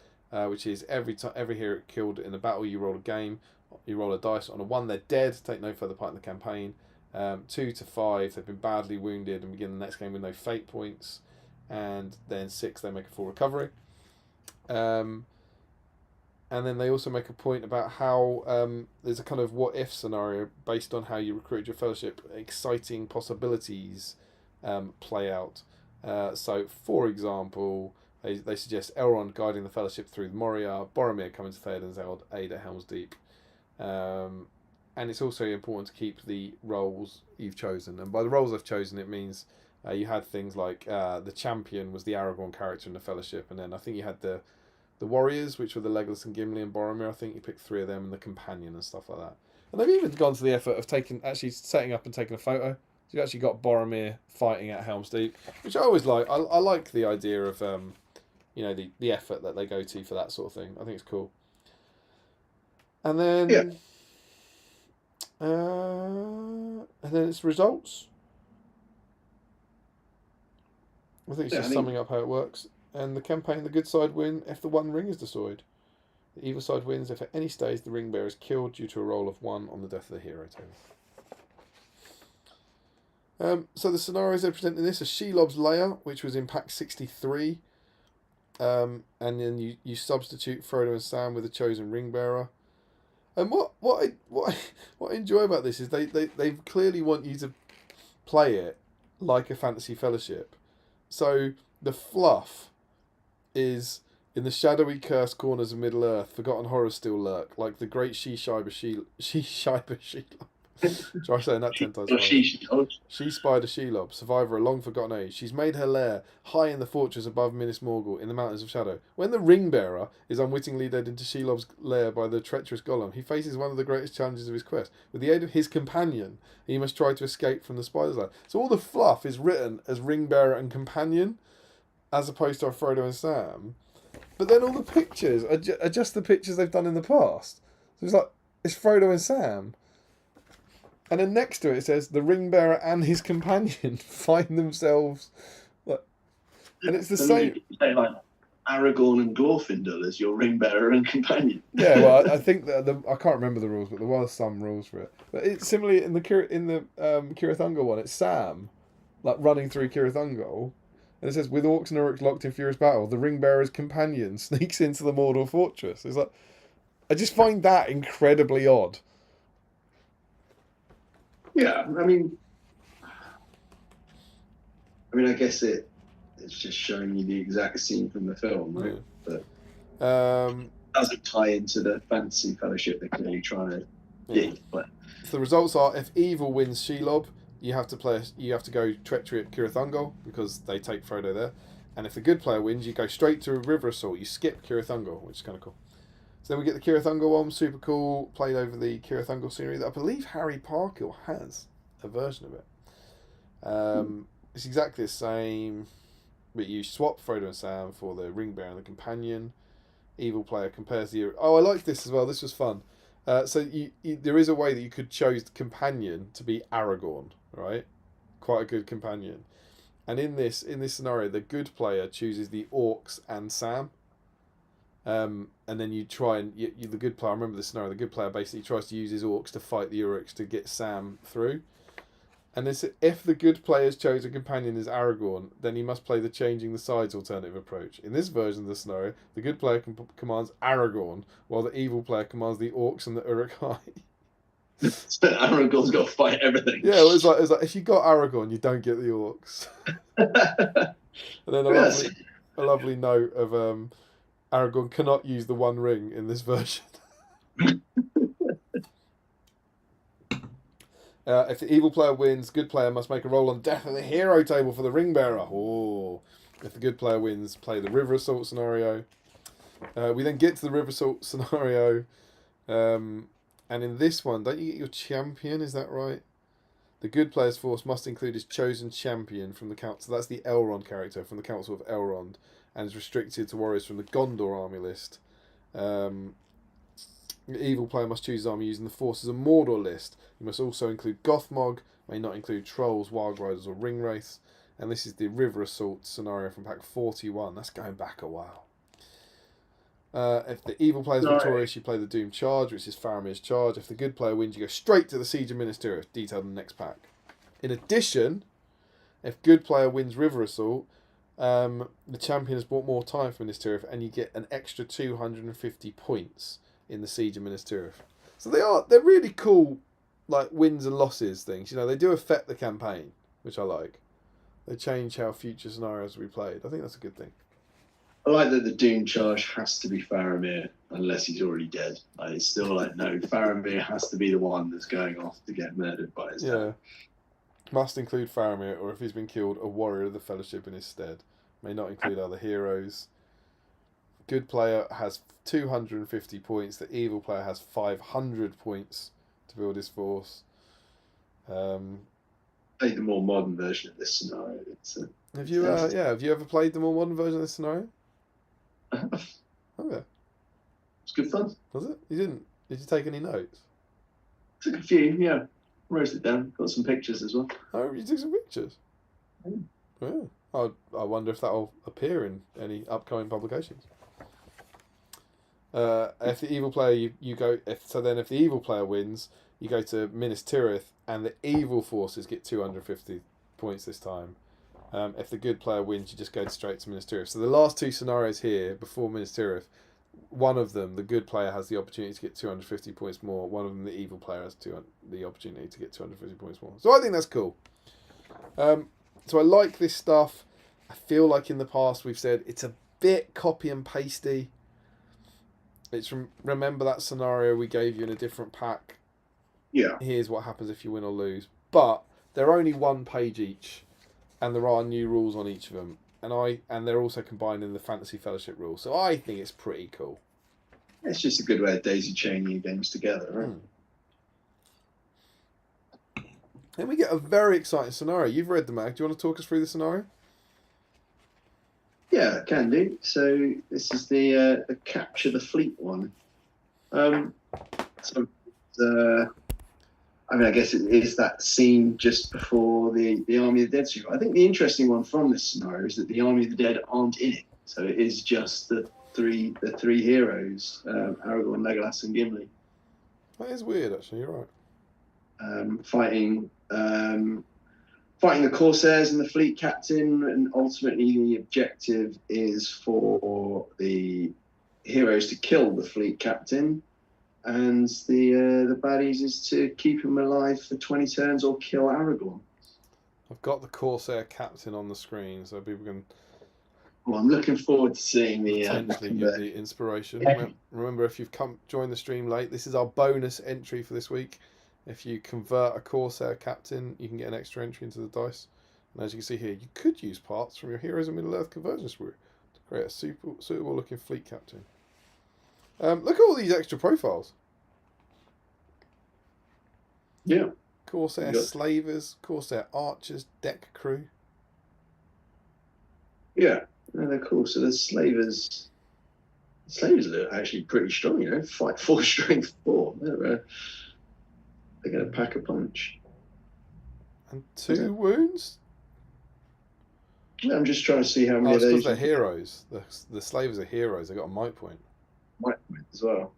which is every hero killed in a battle, you roll a game. You roll a dice. On a 1, they're dead, take no further part in the campaign. 2 to 5, they've been badly wounded and begin the next game with no fate points. And then 6, they make a full recovery. And then they also make a point about how there's a kind of what-if scenario based on how you recruit your fellowship. Exciting possibilities play out. So, for example, they suggest Elrond guiding the fellowship through Moria, Boromir coming to Theoden's aid at Helm's Deep. And it's also important to keep the roles you've chosen. And by the roles I've chosen, it means you had things like the champion was the Aragorn character in the Fellowship, and then I think you had the warriors, which were the Legolas and Gimli and Boromir. I think you picked 3 of them, and the companion and stuff like that. And they've even gone to the effort of actually setting up and taking a photo. So you actually got Boromir fighting at Helm's Deep, which I always like. I like the idea of the effort that they go to for that sort of thing. I think it's cool. And then, and then it's results. I think it's just summing up how it works. And the campaign, the good side win if the one ring is destroyed. The evil side wins if at any stage the ring bearer is killed due to a roll of 1 on the death of the hero table. So the scenarios they present in this are Shelob's Lair, which was in pack 63. And then you substitute Frodo and Sam with the chosen ring bearer. And what I enjoy about this is they clearly want you to play it like a fantasy fellowship. So the fluff is in the shadowy cursed corners of Middle Earth, forgotten horrors still lurk, like the great She-Shiber Shelob. Try saying that 10 times fast. She spied a Shelob, survivor a long forgotten age. She's made her lair high in the fortress above Minas Morgul, in the mountains of shadow. When the ring bearer is unwittingly led into Shelob's lair by the treacherous Gollum, he faces one of the greatest challenges of his quest. With the aid of his companion, he must try to escape from the spider's lair. So all the fluff is written as ring bearer and companion, as opposed to Frodo and Sam. But then all the pictures are just the pictures they've done in the past. So it's Frodo and Sam. And then next to it says the ring bearer and his companion find themselves, and it's the same. You say like Aragorn and Glorfindel as your ring bearer and companion. Yeah, well, I think that I can't remember the rules, but there were some rules for it. But it's similarly in the Cirith Ungol one. It's Sam, running through Cirith Ungol, and it says with orcs and uruks locked in furious battle, the ring bearer's companion sneaks into the Mordor fortress. It's like I just find that incredibly odd. Yeah, I mean, I guess it's just showing you the exact scene from the film, right? Yeah. But it doesn't tie into the fantasy fellowship they're clearly trying to dig. But so the results are: if evil wins Shelob, you have to go treachery at Cirith Ungol because they take Frodo there, and if the good player wins, you go straight to a River Assault. You skip Cirith Ungol, which is kind of cool. So then we get the Cirith Ungol one, super cool, played over the Cirith Ungol scenery that I believe Harry Parkhill has a version of it. It's exactly the same, but you swap Frodo and Sam for the ring bearer and the companion. Evil player compares the... Oh, I like this as well. This was fun. So there is a way that you could choose the companion to be Aragorn, right? Quite a good companion. And in this scenario, the good player chooses the orcs and Sam. And then you try and the good player. I remember the scenario. The good player basically tries to use his orcs to fight the uruks to get Sam through. And this, if the good player's chosen companion is Aragorn, then he must play the changing the sides alternative approach. In this version of the scenario, the good player commands Aragorn, while the evil player commands the orcs and the Uruk-hai. So Aragorn's got to fight everything. Yeah, it's like if you got Aragorn, you don't get the orcs. And then a lovely note of Aragorn cannot use the One Ring in this version. If the evil player wins, good player must make a roll on Death of the Hero table for the ring bearer. Oh. If the good player wins, play the River Assault scenario. We then get to the River Assault scenario. And in this one, don't you get your champion? Is that right? The good player's force must include his chosen champion from the council. So that's the Elrond character from the Council of Elrond, and is restricted to warriors from the Gondor army list. The evil player must choose his army using the forces of Mordor list. He must also include Gothmog, may not include trolls, wild riders, or ringwraiths. And this is the River Assault scenario from pack 41. That's going back a while. If the evil player is victorious, you play the Doom Charge, which is Faramir's Charge. If the good player wins, you go straight to the Siege of Minas Tirith, detailed in the next pack. In addition, if good player wins River Assault, the champion has bought more time for Minas Tirith, and you get an extra 250 points in the Siege of Minas Tirith. So they're really cool, like wins and losses things. You know, they do affect the campaign, which I like. They change how future scenarios will be played. I think that's a good thing. I like that the Doom Charge has to be Faramir unless he's already dead. Like, it's still like, no, Faramir has to be the one that's going off to get murdered by his dad. Must include Faramir, or if he's been killed, a warrior of the Fellowship in his stead. May not include other heroes. Good player has 250 points. The evil player has 500 points to build his force. Played the more modern version of this scenario. Have you ever played the more modern version of this scenario? Okay. It's good fun. Was it? You didn't? Did you take any notes? Took a few, yeah. Wrote it down. Got some pictures as well. Oh, you took some pictures? Yeah. I wonder if that'll appear in any upcoming publications. If the evil player you go if the evil player wins, you go to Minas Tirith, and the evil forces get 250 points this time. If the good player wins, you just go straight to Minas Tirith. So the last two scenarios here before Minas Tirith, one of them the good player has the opportunity to get 250 points more. One of them the evil player has the opportunity to get 250 points more. So I think that's cool. So I like this stuff. I feel like in the past we've said it's a bit copy and pasty. It's remember that scenario we gave you in a different pack. Yeah. Here's what happens if you win or lose. But they're only one page each, and there are new rules on each of them. And they're also combined in the Fantasy Fellowship rules. So I think it's pretty cool. It's just a good way of daisy chaining your games together, right? Then we get a very exciting scenario. You've read the mag. Do you want to talk us through the scenario? Yeah, I can do. So this is the Capture the Fleet one. I guess it is that scene just before the Army of the Dead. I think the interesting one from this scenario is that the Army of the Dead aren't in it. So it is just the three heroes, Aragorn, Legolas, and Gimli. That is weird, actually. You're right. Fighting the Corsairs and the fleet captain, and ultimately the objective is for the heroes to kill the fleet captain, and the baddies is to keep him alive for 20 turns or kill Aragorn. I've got the Corsair captain on the screen, so people can. Well, I'm looking forward to seeing potentially give the inspiration. Yeah. Remember, if you've joined the stream late, this is our bonus entry for this week. If you convert a Corsair captain, you can get an extra entry into the dice. And as you can see here, you could use parts from your Heroes of Middle-earth conversion sprue to create a suitable looking fleet captain. Look at all these extra profiles. Yeah. Corsair slavers, Corsair archers, deck crew. Yeah, they're cool. So the slavers are actually pretty strong, you know. Fight 4, strength 4. They're going to pack a punch. And 2 wounds? Yeah, I'm just trying to see how many of those. those. Because they're heroes. The slavers are heroes. They got a might point. Might point as well.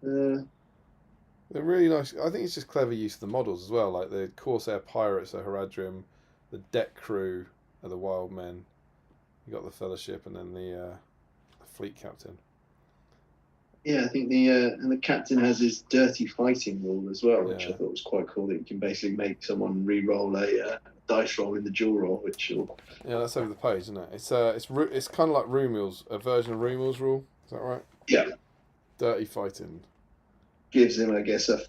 They're really nice. I think it's just clever use of the models as well. Like the Corsair pirates are Haradrim, the deck crew are the wild men. You got the Fellowship, and then the fleet captain. Yeah, I think the captain has his dirty fighting rule as well, which I thought was quite cool. That you can basically make someone re-roll a dice roll in the duel roll, which will... Yeah, that's over the page, isn't it? It's kind of like Rumil's, a version of Rumil's rule. Is that right? Yeah. Dirty fighting. Gives him, I guess, a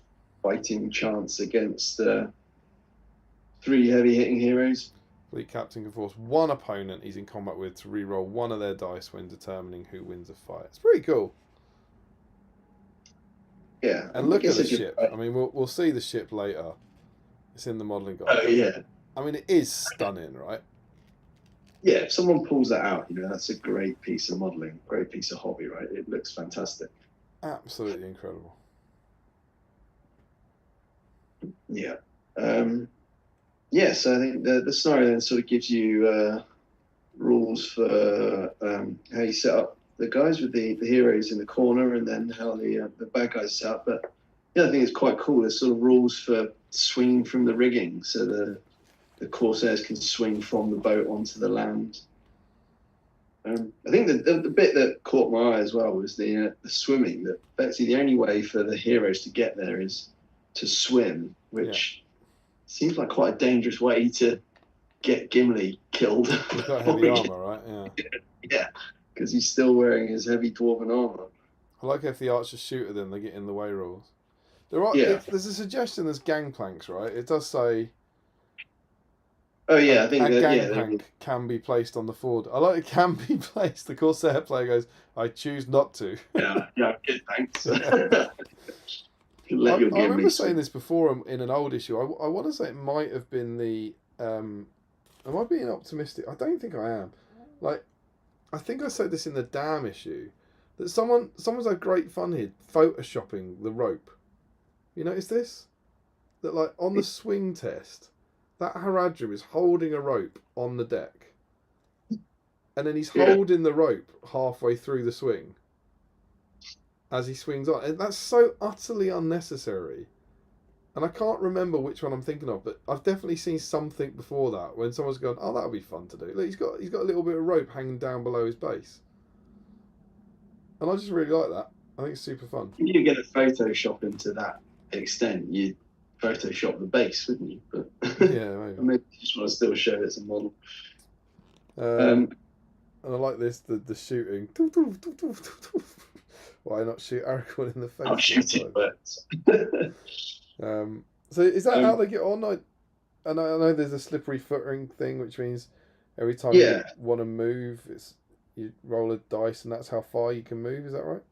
fighting chance against 3 heavy-hitting heroes. Fleet captain can force one opponent he's in combat with to re-roll one of their dice when determining who wins a fight. It's pretty cool. Yeah, and look at the ship. I mean, we'll see the ship later. It's in the modelling guide. Oh yeah, I mean, it is stunning, right? yeah. If someone pulls that out, that's a great piece of modelling, great piece of hobby, right? It looks fantastic. Absolutely incredible. Yeah. So I think the scenario then sort of gives you rules for how you set up the guys with the heroes in the corner, and then how the bad guys are set up. But the other thing that's quite cool, there's sort of rules for swinging from the rigging, so the Corsairs can swing from the boat onto the land. I think the bit that caught my eye as well was the swimming. That basically the only way for the heroes to get there is to swim, which seems like quite a dangerous way to get Gimli killed. He's got heavy armour, right? Yeah. Yeah, because he's still wearing his heavy dwarven armour. I like if the archers shoot at them, they get in the way rules. There's a suggestion there's gangplanks, right? It does say. Oh yeah, I think a that gangplank can be placed on the forward. I like it can be placed. The Corsair player goes, I choose not to. Yeah, good, thanks. I remember saying this before in an old issue. I want to say it might have been the. Am I being optimistic? I don't think I am. I think I said this in the Damn issue that someone's had great fun here photoshopping the rope. You notice this? That on the swing test, that Haradrim is holding a rope on the deck, and then he's holding the rope halfway through the swing as he swings on. And that's so utterly unnecessary. And I can't remember which one I'm thinking of, but I've definitely seen something before that when someone's gone, "Oh, that'll be fun to do." Look, he's got a little bit of rope hanging down below his base, and I just really like that. I think it's super fun. If you get a Photoshop to that extent, you'd Photoshop the base, wouldn't you? But yeah, maybe. I you just want to still show it's a model. And I like this the shooting. Why not shoot Aragorn in the face? I'll shoot it, but. So is that how they get on? I know there's a slippery footing thing, which means every time you want to move, you roll a dice, and that's how far you can move. Is that right?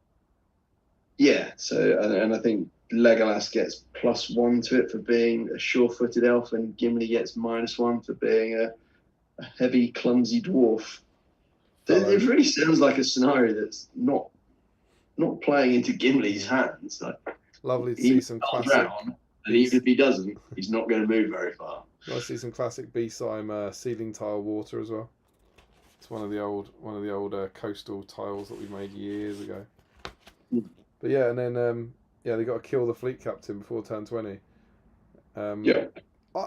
Yeah. So and I think Legolas gets +1 to it for being a sure-footed elf, and Gimli gets -1 for being a heavy, clumsy dwarf. It really sounds like a scenario that's not playing into Gimli's hands. Lovely to see some classic. And even if he doesn't, he's not going to move very far. Nice to see some classic BSIME ceiling tile water as well. It's one of the old coastal tiles that we made years ago. But yeah, and then they got to kill the fleet captain before turn 20. I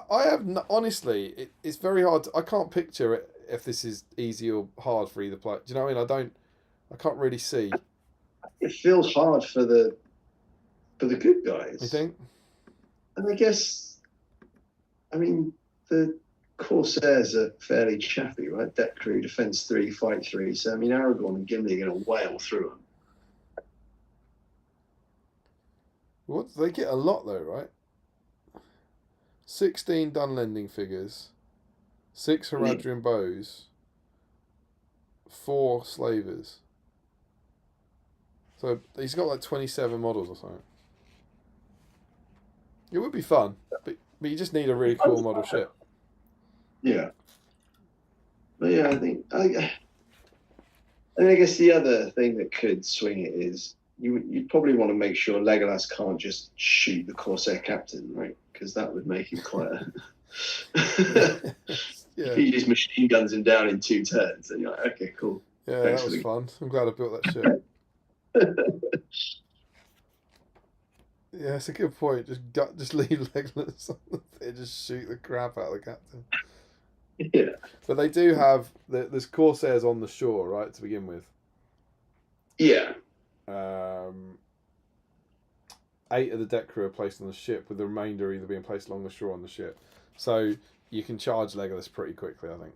have honestly, it's very hard. I can't picture it if this is easy or hard for either player. Do you know what I mean? I can't really see. It feels hard for the good guys. You think? And I guess, the Corsairs are fairly chaffy, right? Deck crew, defense 3, fight 3. So Aragorn and Gimli are going to whale through them. What they get a lot though, right? 16 Dunlending figures, 6 Haradrim bows, 4 slavers. So he's got 27 models or something. It would be fun, but you just need a really cool model ship. Yeah. But yeah, I guess the other thing that could swing it is you'd probably want to make sure Legolas can't just shoot the Corsair captain, right? Because that would make him quite a... If he just machine guns him down in 2 turns, then you're like, okay, cool. Yeah, that was fun. I'm glad I built that ship. Yeah, it's a good point. Just leave Legolas on the thing, just shoot the crap out of the captain. Yeah. But they do have there's Corsairs on the shore, right, to begin with. Yeah. 8 of the deck crew are placed on the ship, with the remainder either being placed along the shore on the ship. So you can charge Legolas pretty quickly, I think.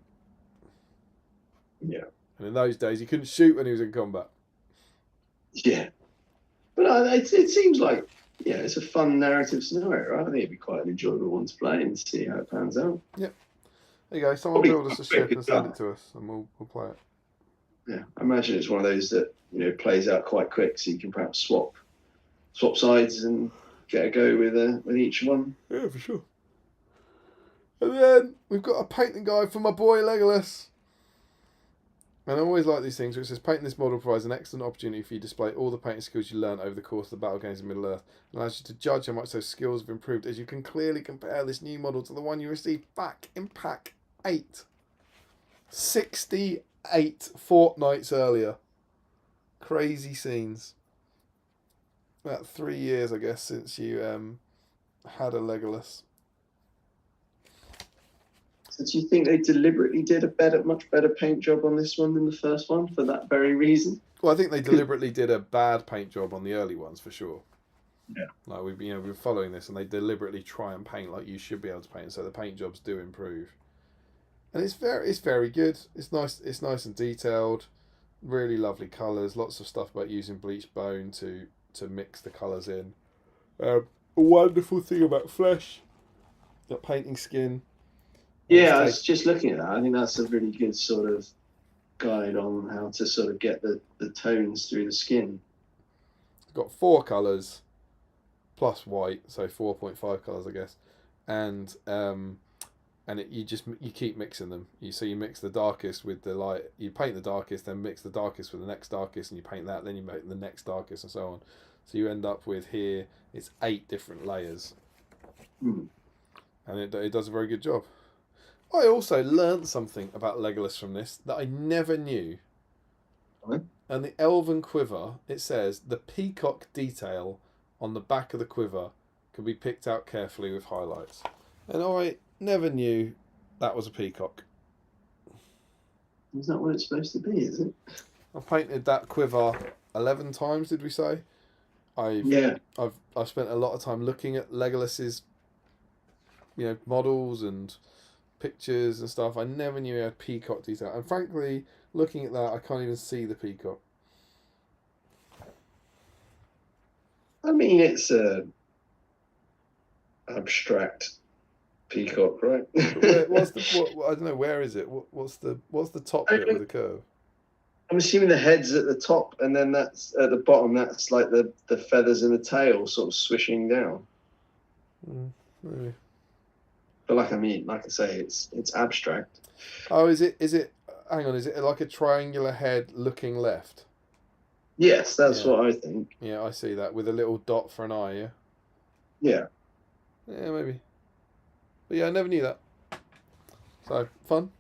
Yeah. And in those days, he couldn't shoot when he was in combat. Yeah. But it seems like, it's a fun narrative scenario, right? I think it'd be quite an enjoyable one to play and see how it pans out. Yep. There you go. Someone build us a ship and send it to us, and we'll play it. Yeah, I imagine it's one of those that plays out quite quick, so you can perhaps swap sides and get a go with each one. Yeah, for sure. And then we've got a painting guide for my boy Legolas. And I always like these things where it says painting this model provides an excellent opportunity for you to display all the painting skills you learned over the course of the battle games in Middle-earth, and allows you to judge how much those skills have improved, as you can clearly compare this new model to the one you received back in Pack 8. 68 fortnights earlier. Crazy scenes. About 3 years, I guess, since you had a Legolas. So do you think they deliberately did a much better paint job on this one than the first one for that very reason? Well, I think they deliberately did a bad paint job on the early ones for sure. Yeah. Like we've been following this, and they deliberately try and paint like you should be able to paint, so the paint jobs do improve. And it's very good. It's nice and detailed. Really lovely colours. Lots of stuff about using bleached bone to mix the colours in. A wonderful thing about flesh. That painting skin. Yeah, I was just looking at that. I think that's a really good sort of guide on how to sort of get the tones through the skin. It's got 4 colours plus white, so 4.5 colours, I guess. And you keep mixing them. You mix the darkest with the light. You paint the darkest, then mix the darkest with the next darkest, and you paint that. Then you make the next darkest, and so on. So you end up with here. It's 8 different layers, and it does a very good job. I also learnt something about Legolas from this that I never knew. What? And the elven quiver, it says the peacock detail on the back of the quiver can be picked out carefully with highlights. And I never knew that was a peacock. Is that what it's supposed to be, is it? I painted that quiver 11 times, did we say? I've spent a lot of time looking at Legolas's models and pictures and stuff. I never knew he had peacock detail, and frankly, looking at that, I can't even see the peacock. I mean, it's a abstract peacock, right? I don't know, where is it? What's the top bit with the curve? I'm assuming the head's at the top, and then that's at the bottom. That's like the feathers in the tail, sort of swishing down. Maybe. But like I say, it's abstract. Oh, is it? Hang on, is it like a triangular head looking left? Yes, that's what I think. Yeah, I see that with a little dot for an eye. Yeah. Yeah. Yeah, maybe. But yeah, I never knew that. So fun.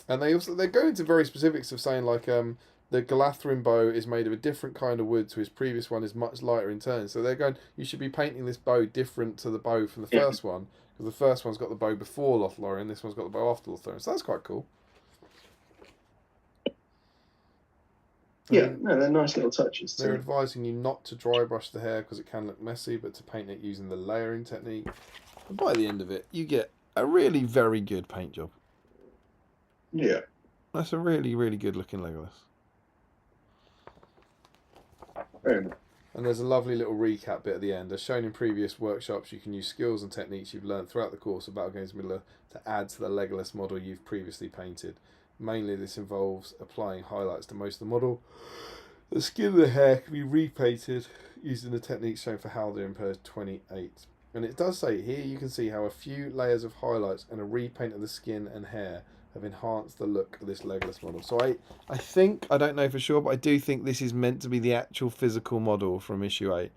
And they go into very specifics of saying like the Galadhrim bow is made of a different kind of wood to his previous one, is much lighter in turn. So they're going, you should be painting this bow different to the bow from the first one, because the first one's got the bow before Lothlorien, this one's got the bow after Lothlorien. So that's quite cool. Yeah, no, they're nice little touches. They're advising you not to dry brush the hair because it can look messy, but to paint it using the layering technique. And by the end of it, you get a really very good paint job. Yeah. That's a really, really good looking Legolas. Very nice. And there's a lovely little recap bit at the end. As shown in previous workshops, you can use skills and techniques you've learned throughout the course of Battle Games Middle-earth to add to the Legolas model you've previously painted. Mainly this involves applying highlights to most of the model. The skin and the hair can be repainted using the techniques shown for Haldir in page 28. And it does say here you can see how a few layers of highlights and a repaint of the skin and hair have enhanced the look of this Legolas model. So I think, I don't know for sure, but I do think this is meant to be the actual physical model from issue 8.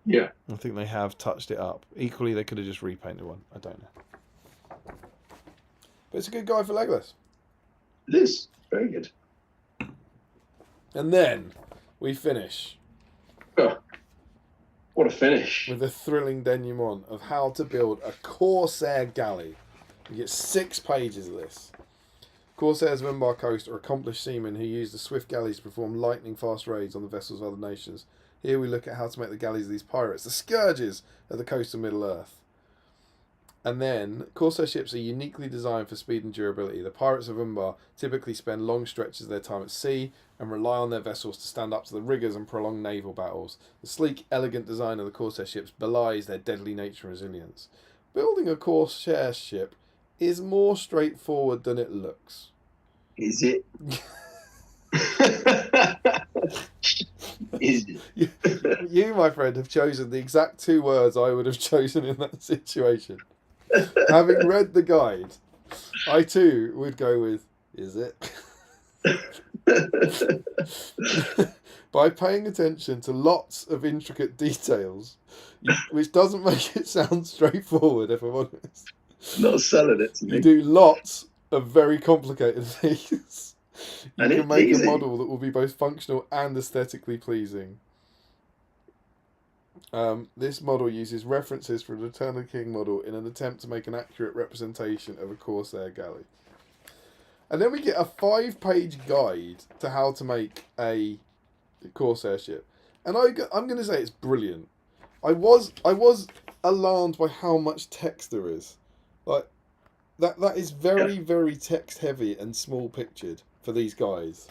Yeah. I think they have touched it up. Equally, they could have just repainted one. I don't know. But it's a good guide for Legolas. It is. Very good. And then we finish. Oh, what a finish. With a thrilling denouement of how to build a Corsair galley. You get 6 pages of this. Corsairs of Umbar Coast are accomplished seamen who use the swift galleys to perform lightning-fast raids on the vessels of other nations. Here we look at how to make the galleys of these pirates, the scourges of the coast of Middle-earth. And then, Corsair ships are uniquely designed for speed and durability. The pirates of Umbar typically spend long stretches of their time at sea and rely on their vessels to stand up to the rigours and prolonged naval battles. The sleek, elegant design of the Corsair ships belies their deadly nature and resilience. Building a Corsair ship is more straightforward than it looks. Is it? Is it? You, my friend, have chosen the exact 2 words I would have chosen in that situation. Having read the guide, I too would go with, is it? By paying attention to lots of intricate details, which doesn't make it sound straightforward, if I'm honest. Not selling it to You me. do lots of very complicated things. You And can it's make a easy. model that will be both functional and aesthetically pleasing. This model uses references from the Return of the King model in an attempt to make an accurate representation of a Corsair galley. And then we get a 5-page guide to how to make a Corsair ship. And I'm going to say it's brilliant. I was alarmed by how much text there is. Like that is very, very text heavy and small pictured for these guys.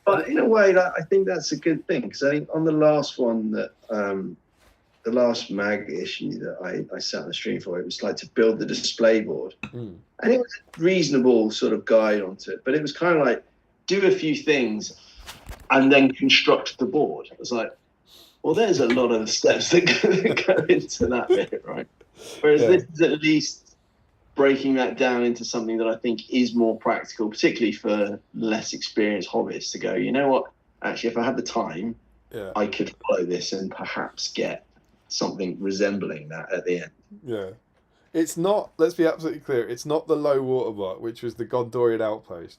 But in a way, I think that's a good thing, because I think on the last one that the last mag issue that I sat on the stream for, it was like to build the display board, and it was a reasonable sort of guide onto it, but it was kind of like do a few things and then construct the board. It was like, well, there's a lot of steps that go into that bit, right? Whereas this is at least breaking that down into something that I think is more practical, particularly for less experienced hobbyists, to go, you know what, actually, if I had the time, I could follow this and perhaps get something resembling that at the end. Yeah. It's not, let's be absolutely clear, it's not the low water mark, which was the Gondorian outpost,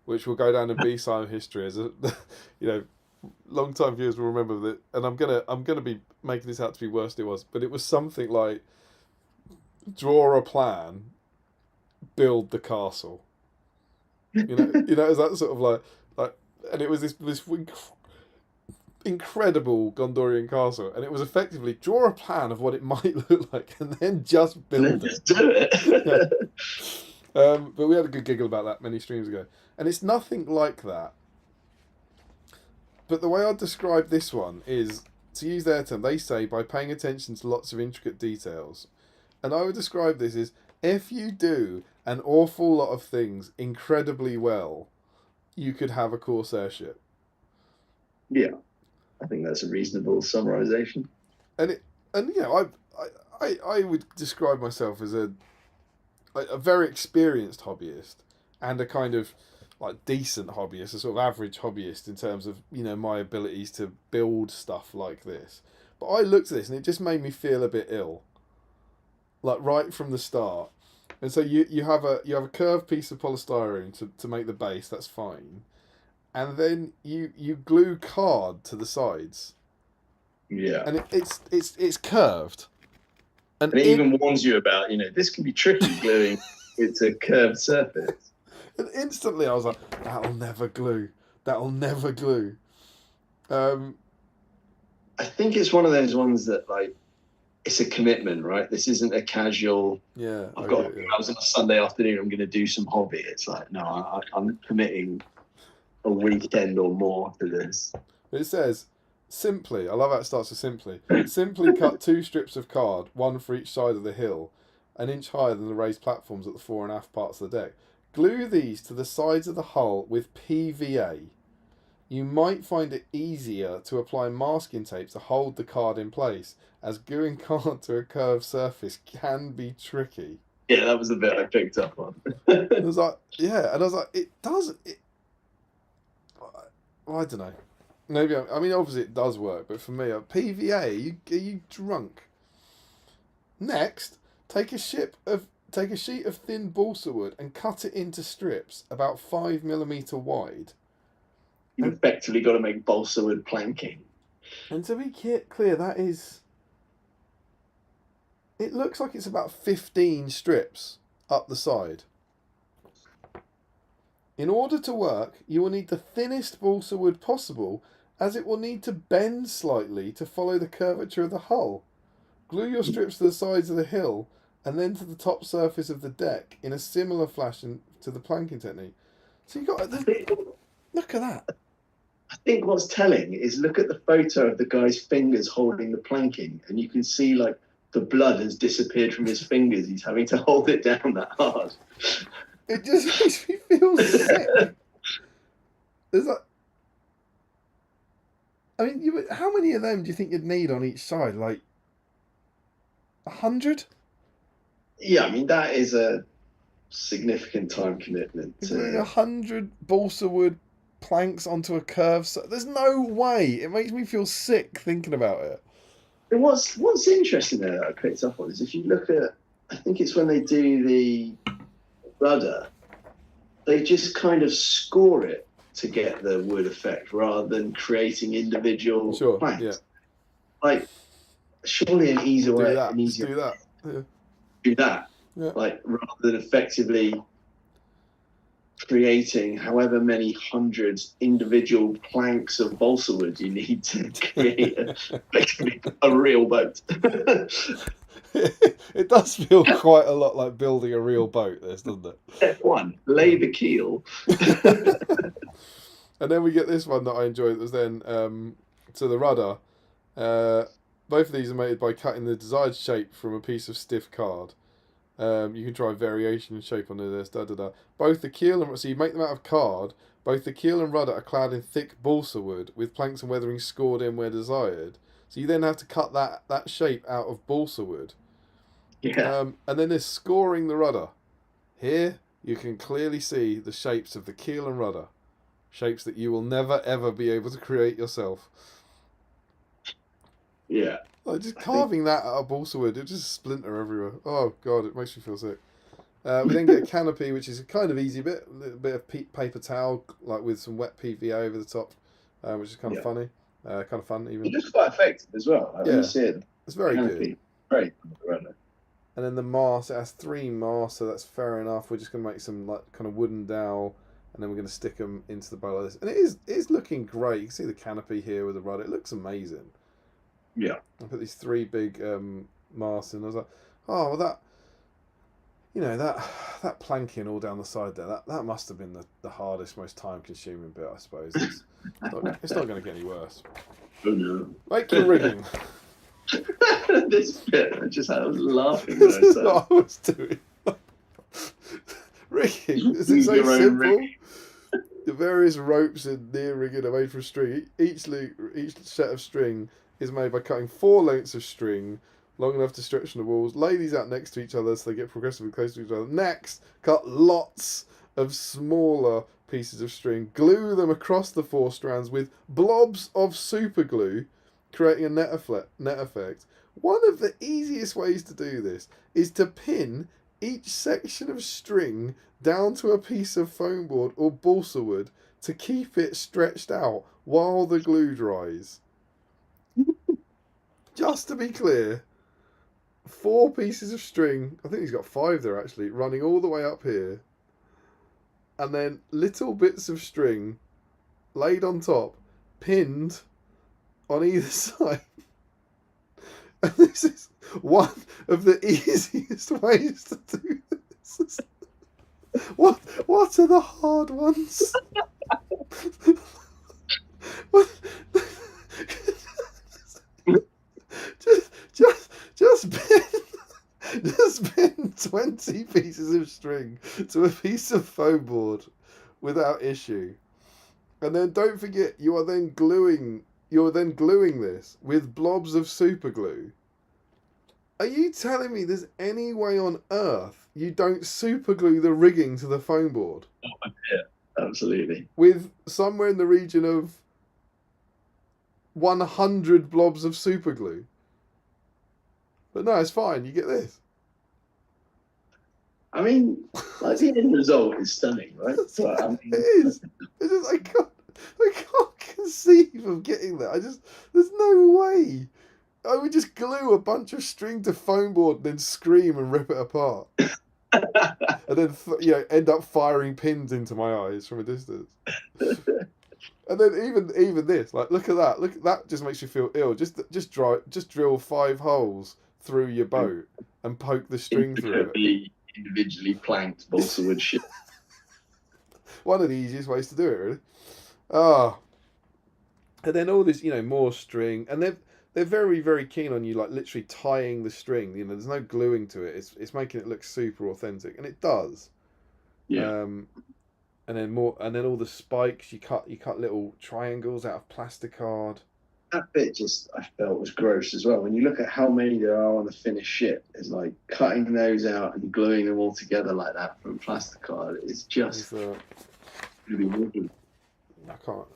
which will go down in BSIME history as a, you know, long-time viewers will remember that, and I'm gonna be making this out to be worse than it was, but it was something like draw a plan, build the castle. You know, is that sort of like, and it was this incredible Gondorian castle, and it was effectively draw a plan of what it might look like, and then just build it. Just do it. But we had a good giggle about that many streams ago, and it's nothing like that. But the way I'd describe this one is, to use their term, they say by paying attention to lots of intricate details. And I would describe this as, if you do an awful lot of things incredibly well, you could have a Corsair ship. Yeah, I think that's a reasonable summarization. And you know, I would describe myself as a very experienced hobbyist and a kind of like decent hobbyist, a sort of average hobbyist in terms of, you know, my abilities to build stuff like this. But I looked at this and it just made me feel a bit ill, like right from the start. And so you have a curved piece of polystyrene to make the base. That's fine, and then you glue card to the sides. Yeah, and it's curved, and it even warns you about, you know, this can be tricky gluing. It's a curved surface. And instantly I was like, that'll never glue. That'll never glue. I think it's one of those ones that, like, it's a commitment, right? This isn't a casual, I've got I was on a Sunday afternoon, I'm going to do some hobby. It's like, no, I'm committing a weekend or more to this. It says, simply, I love how it starts with simply. Simply cut 2 strips of card, 1 for each side of the hill, an inch higher than the raised platforms at the fore and aft parts of the deck. Glue these to the sides of the hull with PVA. You might find it easier to apply masking tape to hold the card in place, as gluing card to a curved surface can be tricky. Yeah, that was the bit I picked up on. I was like, it does. Well, I don't know. Maybe I mean, obviously it does work, but for me, PVA, are you drunk? Next, take a sheet of thin balsa wood and cut it into strips about 5mm wide. You've effectively got to make balsa wood planking. And to be clear, that is... It looks like it's about 15 strips up the side. In order to work, you will need the thinnest balsa wood possible, as it will need to bend slightly to follow the curvature of the hull. Glue your strips to the sides of the hill and then to the top surface of the deck in a similar fashion to the planking technique. So you got... Look at that. I think what's telling is, look at the photo of the guy's fingers holding the planking, and you can see, like, the blood has disappeared from his fingers. He's having to hold it down that hard. It just makes me feel sick. There's like... I mean, how many of them do you think you'd need on each side? Like 100? Yeah, I mean that is a significant time commitment. You're gluing 100 balsa wood planks onto a curve. There's no way. It makes me feel sick thinking about it. And what's interesting there that I picked up on is if you look at, I think it's when they do the rudder, they just kind of score it to get the wood effect rather than creating individual Sure. planks. Yeah. Like, surely an easier Do way, that. an Just easier do that. Yeah. do that. Yeah. Like, rather than effectively creating however many hundreds individual planks of balsa wood you need to create a real boat. It does feel quite a lot like building a real boat, this, doesn't it? Step one, lay the keel. And then we get this one that I enjoyed. That was then to the rudder. Both of these are made by cutting the desired shape from a piece of stiff card. You can try variation in shape on this. Both the keel and so you make them out of card. Both the keel and rudder are clad in thick balsa wood with planks and weathering scored in where desired. So you then have to cut that shape out of balsa wood. Yeah. And then there's scoring the rudder. Here you can clearly see the shapes of the keel and rudder. Shapes that you will never ever be able to create yourself. Yeah. Like just carving that out of balsa wood, it just splinter everywhere. Oh god, it makes me feel sick. We then get a canopy, which is a kind of easy bit, a little bit of paper towel, like with some wet PVA over the top, which is kind of funny, kind of fun even. It looks quite effective as well. Like, when you see it, it's very good. Great. And then the mast, it has 3 masts, so that's fair enough. We're just going to make some like kind of wooden dowel, and then we're going to stick them into the boat like this. And it is looking great. You can see the canopy here with the rudder. It looks amazing. Yeah. I put these 3 big masts in. I was like, oh, well that, you know, that planking all down the side there, that must have been the hardest, most time-consuming bit, I suppose. It's not going to get any worse. Oh no. Make your rigging. This bit, I was laughing. This is what I was doing. Rigging. Is it so simple? The various ropes and near rigging are made from string. Each set of string is made by cutting 4 lengths of string long enough to stretch on the walls. Lay these out next to each other so they get progressively close to each other. Next, cut lots of smaller pieces of string. Glue them across the 4 strands with blobs of super glue, creating a net effect. One of the easiest ways to do this is to pin each section of string down to a piece of foam board or balsa wood to keep it stretched out while the glue dries. Just to be clear, 4 pieces of string, I think he's got 5 there actually, running all the way up here, and then little bits of string laid on top, pinned on either side. And this is one of the easiest ways to do this. What are the hard ones? just pin 20 pieces of string to a piece of foam board without issue. And then don't forget, you're then gluing this with blobs of super glue. Are you telling me there's any way on earth you don't super glue the rigging to the foam board? Oh, yeah, absolutely. With somewhere in the region of 100 blobs of super glue. But no, it's fine. You get this. I mean, like the end result is stunning, right? So, I mean, it is. It's just I can't conceive of getting there. There's no way. I would just glue a bunch of string to foam board and then scream and rip it apart. And then end up firing pins into my eyes from a distance. And then even this, like look at that. Look, that just makes you feel ill. Just drill 5 holes through your boat and poke the string through it. Individually planked balsa wood shit. One of the easiest ways to do it, really. Ah. And then all this, more string, and they're very, very keen on you, like literally tying the string. There's no gluing to it. It's making it look super authentic, and it does. Yeah. And then all the spikes you cut little triangles out of plastic card. that bit just I felt was gross as well. When you look at how many there are on the finished ship, it's like cutting those out and gluing them all together like that from plastic card. It's just really weird. I can't.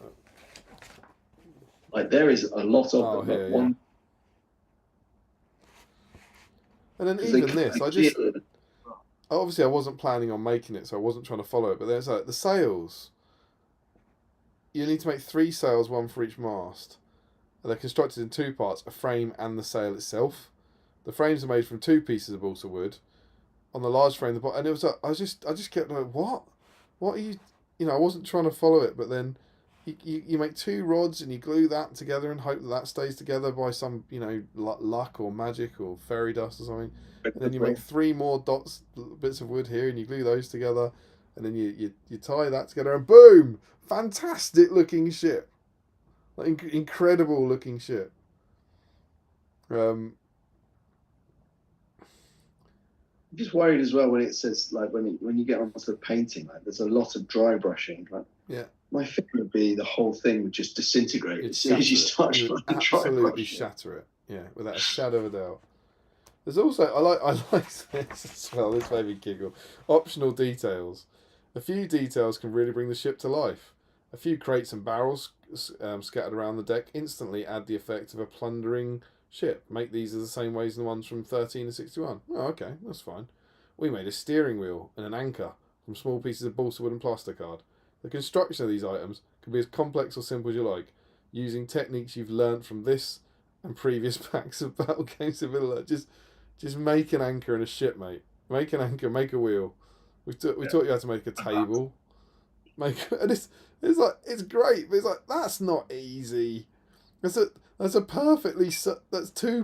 Like there is a lot of them. Here, But one, and then 'cause even this, obviously I wasn't planning on making it, so I wasn't trying to follow it. But there's like the sails. You need to make 3 sails, one for each mast. And they're constructed in 2 parts: a frame and the sail itself. The frames are made from 2 pieces of balsa wood. On the large frame, and it was like I just kept like, what are you? You know, I wasn't trying to follow it, but then you make 2 rods and you glue that together and hope that stays together by some, you know, luck or magic or fairy dust or something. And then you make 3 more bits of wood here and you glue those together, and then you tie that together and boom, fantastic looking ship, like incredible looking ship. I'm just worried as well when it says like when you get onto the painting, like there's a lot of dry brushing. Like, yeah, my fear would be the whole thing would just disintegrate as soon as you start you would dry absolutely brushing. shatter it. Yeah, without a shadow of a doubt. There's also I like this as well. This made me giggle. Optional details. A few details can really bring the ship to life. A few crates and barrels scattered around the deck instantly add the effect of a plundering ship. Make these the same ways as the ones from 13 and 61. Oh, okay, that's fine. We made a steering wheel and an anchor from small pieces of balsa wood and plasticard. The construction of these items can be as complex or simple as you like, using techniques you've learnt from this and previous packs of battle games of Middle Earth. Just make an anchor in a ship, mate. Make an anchor, make a wheel. We taught you how to make a table. And it's like, it's great, but it's like, that's not easy. That's 2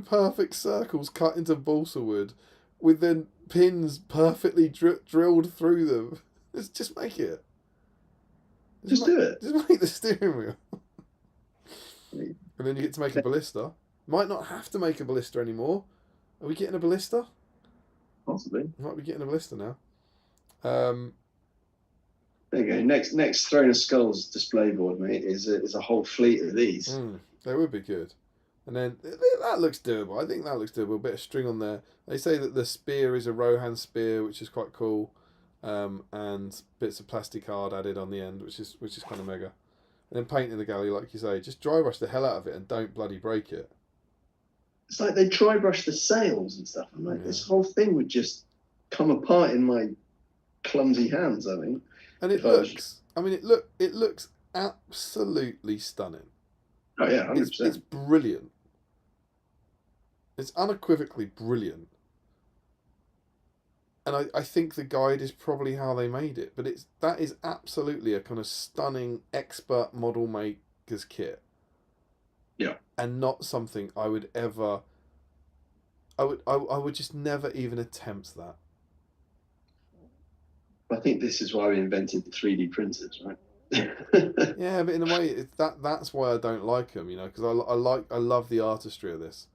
perfect circles cut into balsa wood with then pins perfectly drilled through them. Just make it. Just do it. Just make the steering wheel. And then you get to make a ballista. Might not have to make a ballista anymore. Are we getting a ballista? Possibly. Might be getting a ballista now. There you go. Next Throne of Skulls display board, mate, is a whole fleet of these. They would be good. And then that looks doable. I think that looks doable. A bit of string on there. They say that the spear is a Rohan spear, which is quite cool. And bits of plastic card added on the end, which is kind of mega. And then painting the galley, like you say, just dry brush the hell out of it and don't bloody break it. It's like they dry brush the sails and stuff. I'm like, this whole thing would just come apart in my clumsy hands, I think. And it looks absolutely stunning. Oh yeah, 100%. It's brilliant. It's unequivocally brilliant. And I think the guide is probably how they made it. But that is absolutely a kind of stunning expert model maker's kit. Yeah. And not something I would ever... I would just never even attempt that. I think this is why we invented the 3D printers, right? Yeah, but in a way, that's why I don't like them, you know, because I love the artistry of this.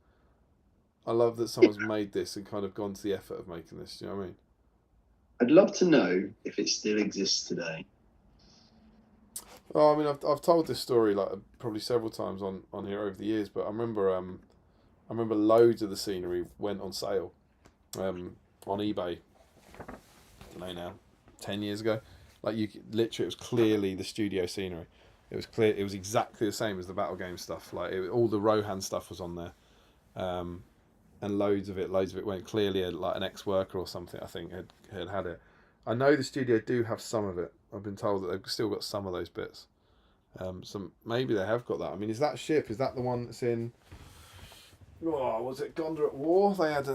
I love that someone's made this and kind of gone to the effort of making this. Do you know what I mean? I'd love to know if it still exists today. Oh, I mean, I've told this story like probably several times on here over the years, but I remember loads of the scenery went on sale, on eBay. I don't know now, 10 years ago. Like literally, it was clearly the studio scenery. It was clear. It was exactly the same as the battle game stuff. Like all the Rohan stuff was on there, and loads of it went clearly like an ex-worker or something. I think had it. I know the studio do have some of it. I've been told that they've still got some of those bits. So maybe they have got that. I mean, is that ship? Is that the one that's in? Oh, was it Gondor at War? They had.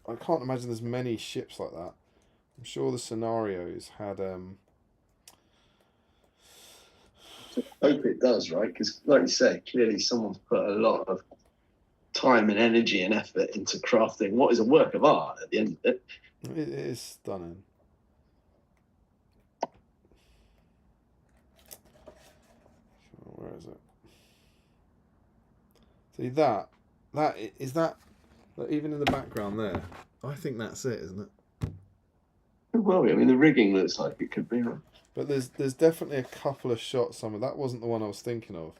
I can't imagine there's many ships like that. I'm sure the scenarios had. I hope it does, right? Because, like you say, clearly someone's put a lot of time and energy and effort into crafting what is a work of art at the end of it. It is stunning. Where is it? See that even in the background there. I think that's it, isn't it? Well, I mean, the rigging looks like it could be, right? But there's definitely a couple of shots. That wasn't the one I was thinking of.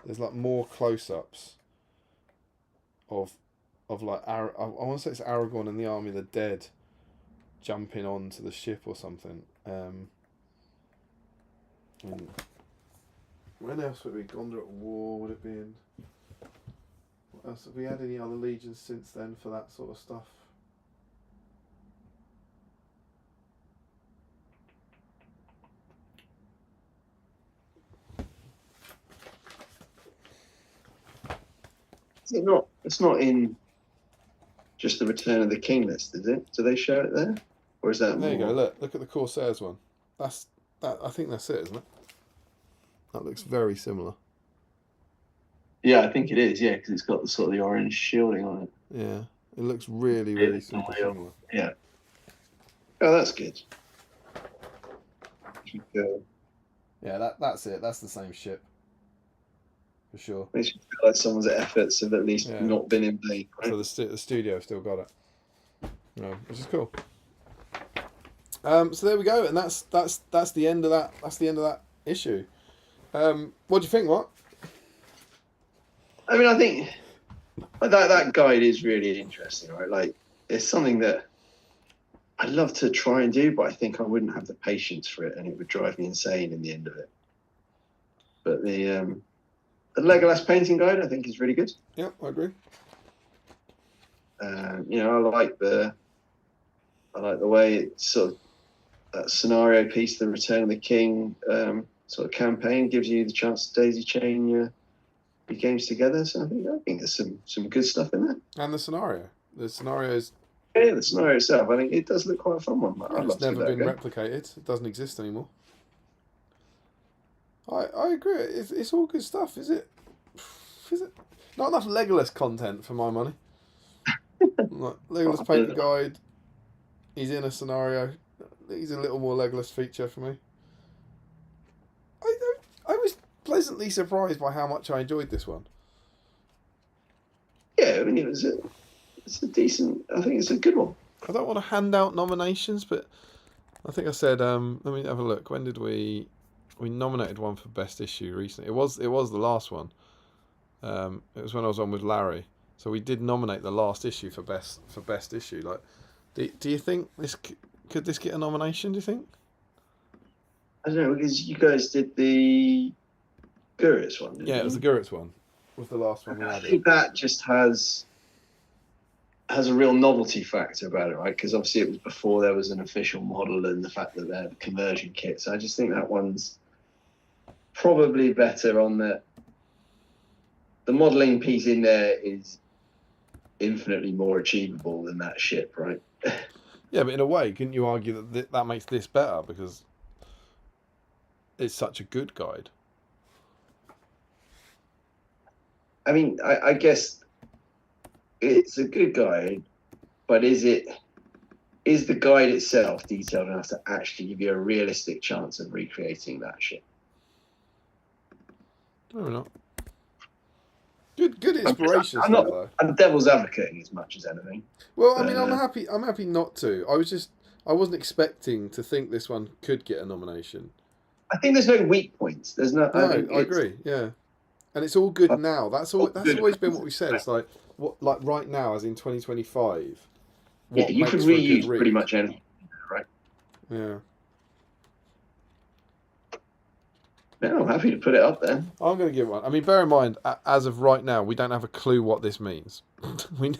there's like more close-ups of like I want to say it's Aragorn and the Army of the Dead jumping onto the ship or something. And when else would we Gondor at War? Would it be in? What else have we had any other legions since then for that sort of stuff? Is it not? It's not in just the Return of the King list, is it? Do they show it there, or is that? There you more? go. Look at the Corsairs one. That's that. I think that's it, isn't it? That looks very similar. Yeah, I think it is. Yeah, because it's got the sort of the orange shielding on it. Yeah, it looks really super similar. Yeah. Oh, that's good. Yeah, that's it. That's the same ship. For sure. Makes you feel like someone's efforts have at least not been in vain. Right? So the studio still got it. Which is cool. So there we go, and that's the end of that. That's the end of that issue. What do you think, Mark? I mean, I think that guide is really interesting, right? Like, it's something that I'd love to try and do, but I think I wouldn't have the patience for it, and it would drive me insane in the end of it. But the Legolas painting guide, I think, is really good. Yeah, I agree. I like the way it's sort of that scenario piece, the Return of the King sort of campaign, gives you the chance to daisy chain your games together. So I think there's some good stuff in there. And the scenario is. Yeah, the scenario itself, I think it does look quite a fun one. It's never been replicated. It doesn't exist anymore. I agree. It's all good stuff. Is it? Not enough Legolas content for my money. Like, Legolas painting guide. He's in a scenario. He's a little more Legolas feature for me. I was pleasantly surprised by how much I enjoyed this one. Yeah, I mean it's a decent. I think it's a good one. I don't want to hand out nominations, but I think I said. Let me have a look. When did we nominated one for best issue recently? It was the last one. It was when I was on with Larry. So we did nominate the last issue for best issue. Like, do you think could this get a nomination? Do you think? I don't know, because you guys did the Gurus one. Didn't you? It was the Gurutz one. Was the last one we I had. think that just has a real novelty factor about it, right? Because obviously it was before there was an official model and the fact that they had conversion kits. So I just think that one's probably better on the modelling piece in there is infinitely more achievable than that ship, right? Yeah, but in a way, couldn't you argue that makes this better because it's such a good guide? I mean, I guess it's a good guide, but is the guide itself detailed enough to actually give you a realistic chance of recreating that ship? No, not. Good inspiration stuff though. I'm devil's advocating as much as anything. Well, I mean, I'm happy not to. I wasn't expecting to think this one could get a nomination. I think there's no weak points. There's no. I agree. Yeah, and it's all good now. That's always been what we said. It's like right now, as in 2025. Yeah, you could reuse pretty much anything, right? Yeah. Yeah, I'm happy to put it up there. I'm going to give one. I mean, bear in mind, as of right now, we don't have a clue what this means. me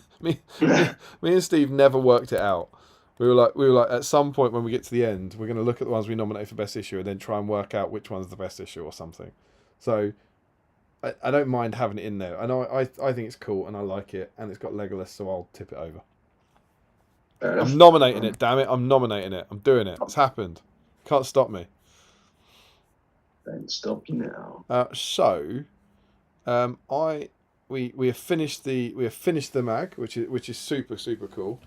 and Steve never worked it out. We were like, at some point when we get to the end, we're going to look at the ones we nominated for best issue and then try and work out which one's the best issue or something. So, I don't mind having it in there. I know I think it's cool and I like it, and it's got Legolas, so I'll tip it over. I'm nominating it. Damn it! I'm nominating it. I'm doing it. It's happened. Can't stop me. Don't stop you now. We have finished the mag, which is super cool.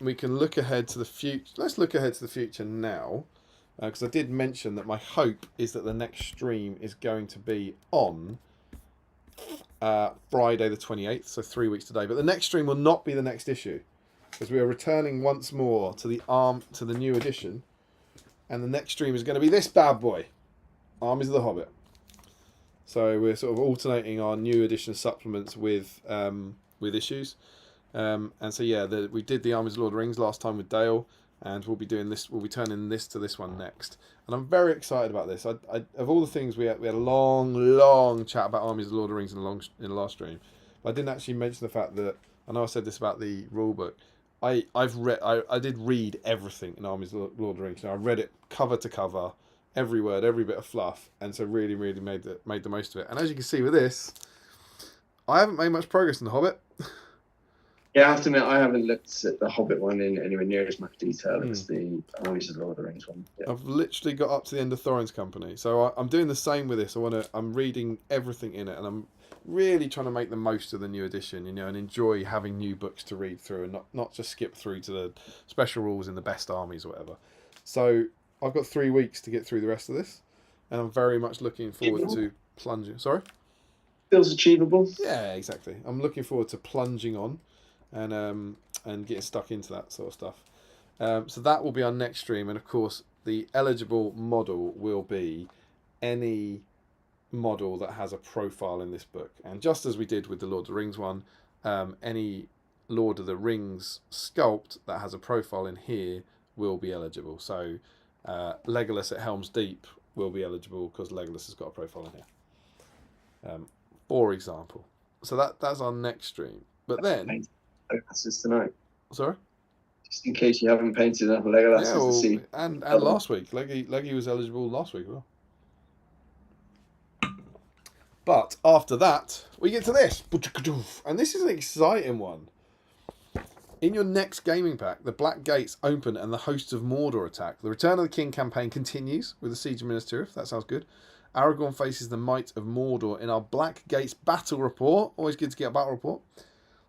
We can look ahead to the future. Let's look ahead to the future now, because I did mention that my hope is that the next stream is going to be on Friday the 28th, so 3 weeks today. But the next stream will not be the next issue, because we are returning once more to the new edition. And the next stream is going to be this bad boy, Armies of the Hobbit. So we're sort of alternating our new edition supplements with issues. And so yeah, we did the Armies of Lord of the Rings last time with Dale, and we'll be doing this. We'll be turning this to this one next, and I'm very excited about this. Of all the things we had a long chat about Armies of Lord of the Rings in the last stream. But I didn't actually mention the fact that I know I said this about the rule book. I did read everything in Armies of Lord of the Rings. I read it cover to cover, every word, every bit of fluff, and so really made the most of it. And as you can see with this, I haven't made much progress in the Hobbit. Yeah, I have to admit, I haven't looked at the Hobbit one in anywhere near as much detail as the Armies of the Lord of the Rings one. Yeah. I've literally got up to the end of Thorin's Company, so I'm doing the same with this. I'm reading everything in it, and I'm really trying to make the most of the new edition, and enjoy having new books to read through, and not just skip through to the special rules in the best armies or whatever. So I've got 3 weeks to get through the rest of this, and I'm very much looking forward to plunging. Sorry? Feels achievable. Yeah, exactly. I'm looking forward to plunging on and getting stuck into that sort of stuff. So that will be our next stream, and of course the eligible model will be any model that has a profile in this book, and just as we did with the Lord of the Rings one, any Lord of the Rings sculpt that has a profile in here will be eligible. So Legolas at Helm's Deep will be eligible because Legolas has got a profile in here, for example. So that's our next stream. But then Legolas tonight. Sorry? Just in case you haven't painted enough Legolas to see. And last week. Leggy was eligible last week as well. But after that, we get to this. And this is an exciting one. In your next gaming pack, the Black Gates open and the Hosts of Mordor attack. The Return of the King campaign continues with the Siege of Minas Tirith. That sounds good. Aragorn faces the might of Mordor in our Black Gates battle report. Always good to get a battle report.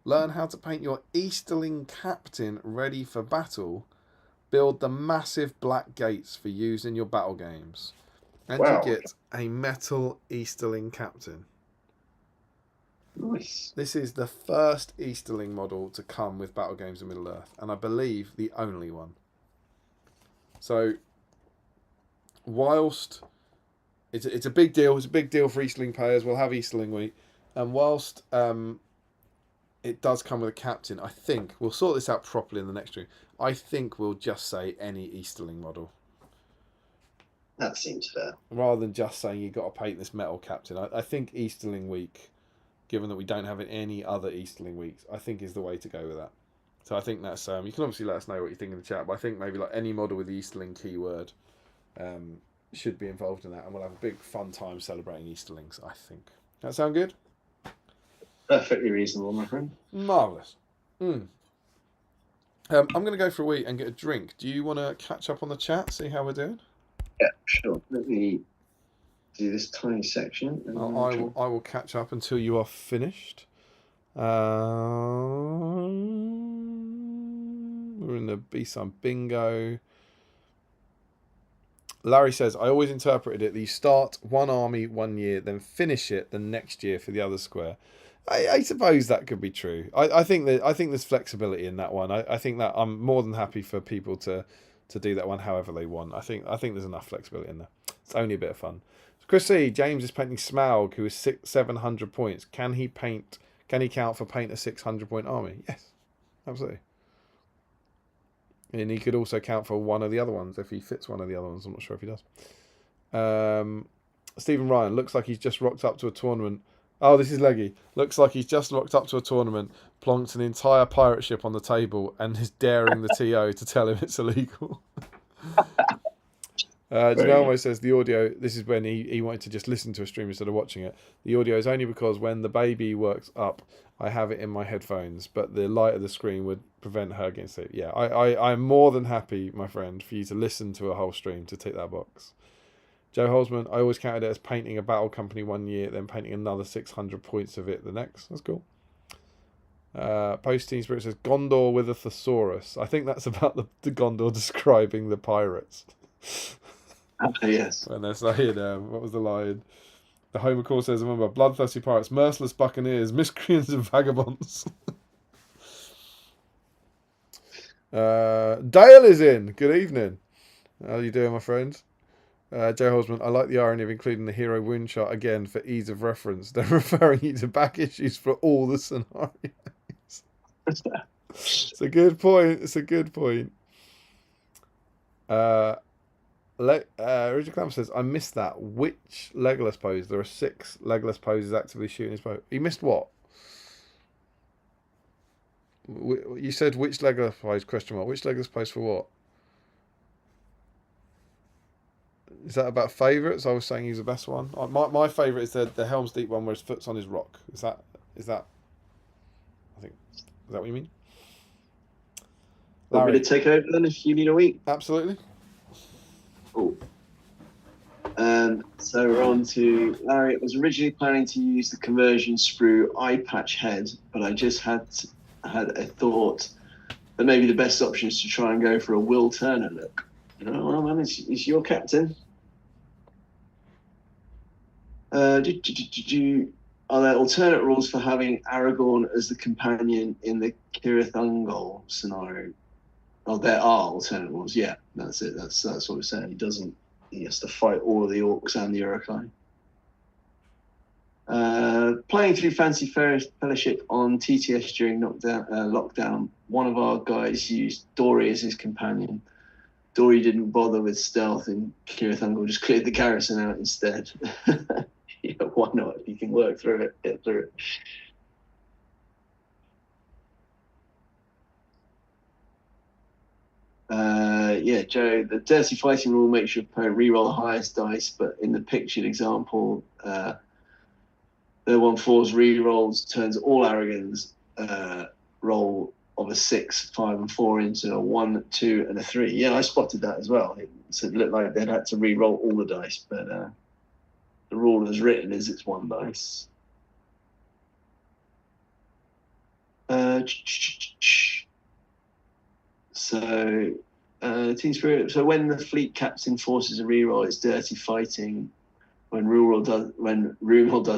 Learn how to paint your Easterling captain ready for battle. Build the massive Black Gates for use in your battle games. And you get a metal Easterling captain. Nice. This is the first Easterling model to come with Battle Games in Middle-earth, and I believe the only one. So, whilst it's a big deal, for Easterling players. We'll have Easterling week, and whilst it does come with a captain, I think we'll sort this out properly in the next stream. I think we'll just say any Easterling model. That seems fair. Rather than just saying you've got to paint this metal captain. I think Easterling week, given that we don't have any other Easterling weeks, I think is the way to go with that. So I think that's you can obviously let us know what you think in the chat, but I think maybe like any model with the Easterling keyword should be involved in that, and we'll have a big fun time celebrating Easterlings. I think that sound good. Perfectly reasonable, my friend. Marvellous. I'm going to go for a wee and get a drink. Do you want to catch up on the chat, see how we're doing? Yeah, sure. Let me do this tiny section. And I will catch up until you are finished. We're in the BSIME bingo. Larry says, I always interpreted it that you start one army 1 year, then finish it the next year for the other square. I suppose that could be true. I think there's flexibility in that one. I think that I'm more than happy for people to do that one however they want. I think there's enough flexibility in there. It's only a bit of fun. Chris C. James is painting Smaug, who is 700 points. Can he count for paint a 600-point army? Yes, absolutely. And he could also count for one of the other ones if he fits one of the other ones. I'm not sure if he does. Stephen Ryan looks like he's just rocked up to a tournament. Oh, this is Leggy. Looks like he's just rocked up to a tournament, plonked an entire pirate ship on the table, and is daring the TO to tell him it's illegal. Janelmo says the audio, this is when he wanted to just listen to a stream instead of watching it. The audio is only because when the baby works up, I have it in my headphones, but the light of the screen would prevent her getting sleep. Yeah, I'm more than happy, my friend, for you to listen to a whole stream to tick that box. Joe Holzman, I always counted it as painting a battle company 1 year, then painting another 600 points of it the next. That's cool. Post-Team Spirit says Gondor with a thesaurus. I think that's about the Gondor describing the pirates. Yes. When they're saying, what was the line? The Homer Call says, remember, bloodthirsty pirates, merciless buccaneers, miscreants and vagabonds. Dale is in. Good evening. How are you doing, my friend? Joe Holzman, I like the irony of including the hero wound chart again for ease of reference. They're referring you to back issues for all the scenarios. It's a good point. It's a good point. Richard Clamp says, I missed that. Which Legolas pose? There are 6 Legolas poses actively shooting his bow. He missed what? You said which Legolas pose? Question mark. Which Legolas pose for what? Is that about favourites? I was saying he's the best one. My favourite is the Helm's Deep one where his foot's on his rock. Is that? I think. Is that what you mean? Want me to take over then if you need a week? Absolutely. Cool. So we're on to Larry. I was originally planning to use the conversion sprue eye patch head, but I just had a thought that maybe the best option is to try and go for a Will Turner look. Well, man, it's your captain. Are there alternate rules for having Aragorn as the companion in the Cirith Ungol scenario? Oh, there are alternate rules. Yeah, that's it. That's what we're saying. He has to fight all of the orcs and the Uruk-hai. Playing through Fancy Fellowship on TTS during lockdown, one of our guys used Dory as his companion. Dory didn't bother with stealth and Cirith Ungol just cleared the garrison out instead. Yeah, why not? If you can work through it, get through it. Yeah, Joe, the dirty fighting rule makes your opponent re-roll the highest dice, but in the pictured example, the 1/4's re-rolls turns all Aragorn's roll of a 6, 5, and 4 into a 1, 2, and a 3. Yeah, I spotted that as well. It looked like they'd had to re-roll all the dice, but the rule as written is it's 1 dice. So, Team Spirit. So when the fleet captain forces a reroll, it's dirty fighting. When Rural does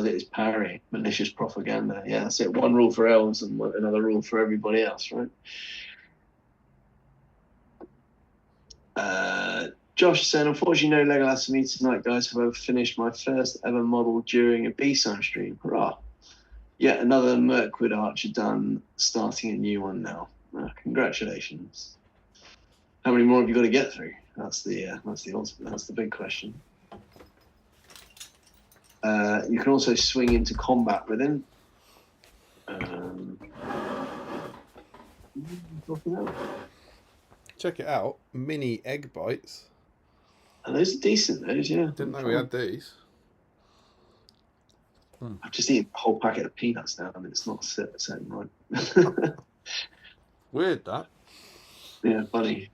it, it's parry, malicious propaganda. Yeah, that's it. 1 rule for elves and another rule for everybody else, right? Josh said, unfortunately, no Legolas for me tonight, guys. Have I finished my first ever model during a BSIME stream? Hurrah! Yet another Mirkwood Archer done, starting a new one now. Congratulations. How many more have you got to get through? That's the big question. You can also swing into combat with him. Check it out. Mini egg bites. And those are decent, those, yeah. Didn't know we had these. I've just eaten a whole packet of peanuts now, and it's not setting right. Weird, that. Yeah, funny.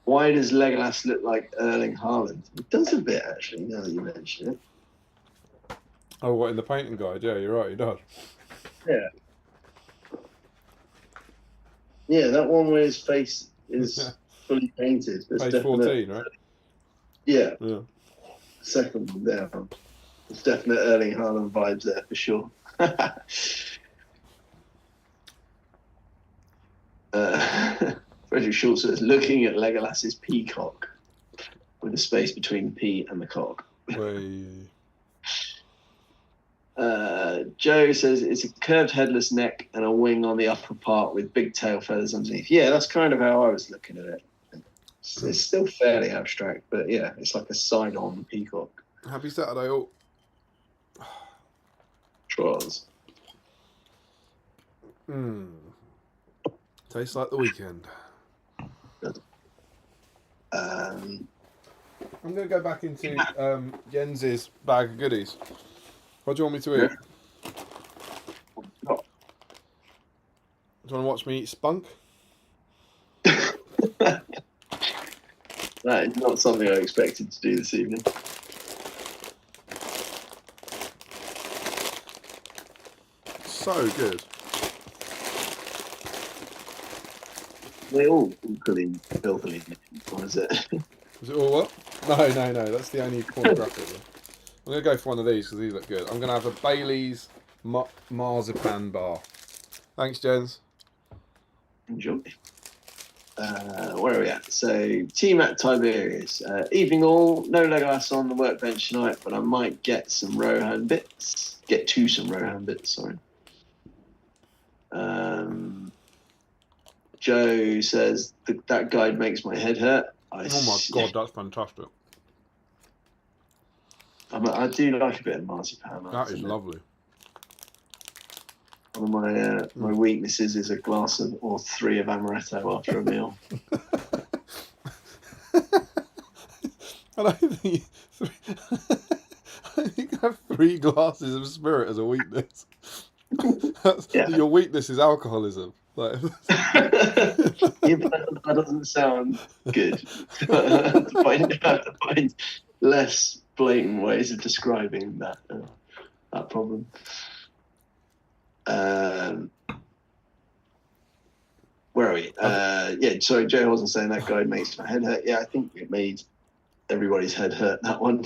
Why does Legolas look like Erling Haaland? It does a bit, actually, now that you mention it. Oh, what, in the painting guide? Yeah, you're right, he does. Yeah. Yeah, that one where his face is fully painted. Page 14, right? Yeah. Yeah. Second one down. There's definite Erling Haaland vibes there for sure. Frederick Schultz says, looking at Legolas's peacock with a space between P and the cock. Joe says it's a curved headless neck and a wing on the upper part with big tail feathers underneath. Yeah, that's kind of how I was looking at it. It's still fairly abstract, but yeah, it's like a side-on peacock. Happy Saturday, all. Trials. Tastes like the weekend. I'm going to go back into Jens's bag of goodies. What do you want me to eat? Oh. Do you want to watch me eat spunk? That is not something I expected to do this evening. So good. They all equally filthily. What is it? Is it all what? No. That's the only pornographic one. I'm going to go for one of these because these look good. I'm going to have a Bailey's marzipan bar. Thanks, Jens. Enjoy. Where are we at? So, team at Tiberius. Evening all. No Legolas on the workbench tonight, but I might get some Rohan bits. Get to some Rohan bits, sorry. Joe says that guide makes my head hurt. Oh my god, that's fantastic. I do like a bit of marzipan. That is lovely. One of my weaknesses is a glass or 3 of amaretto after a meal. I think I have 3 glasses of spirit as a weakness. Your weakness is alcoholism. Like, that doesn't sound good. I have to find less blatant ways of describing that problem. Where are we? Sorry, Joe wasn't saying that guy makes my head hurt. Yeah, I think it made everybody's head hurt, that one.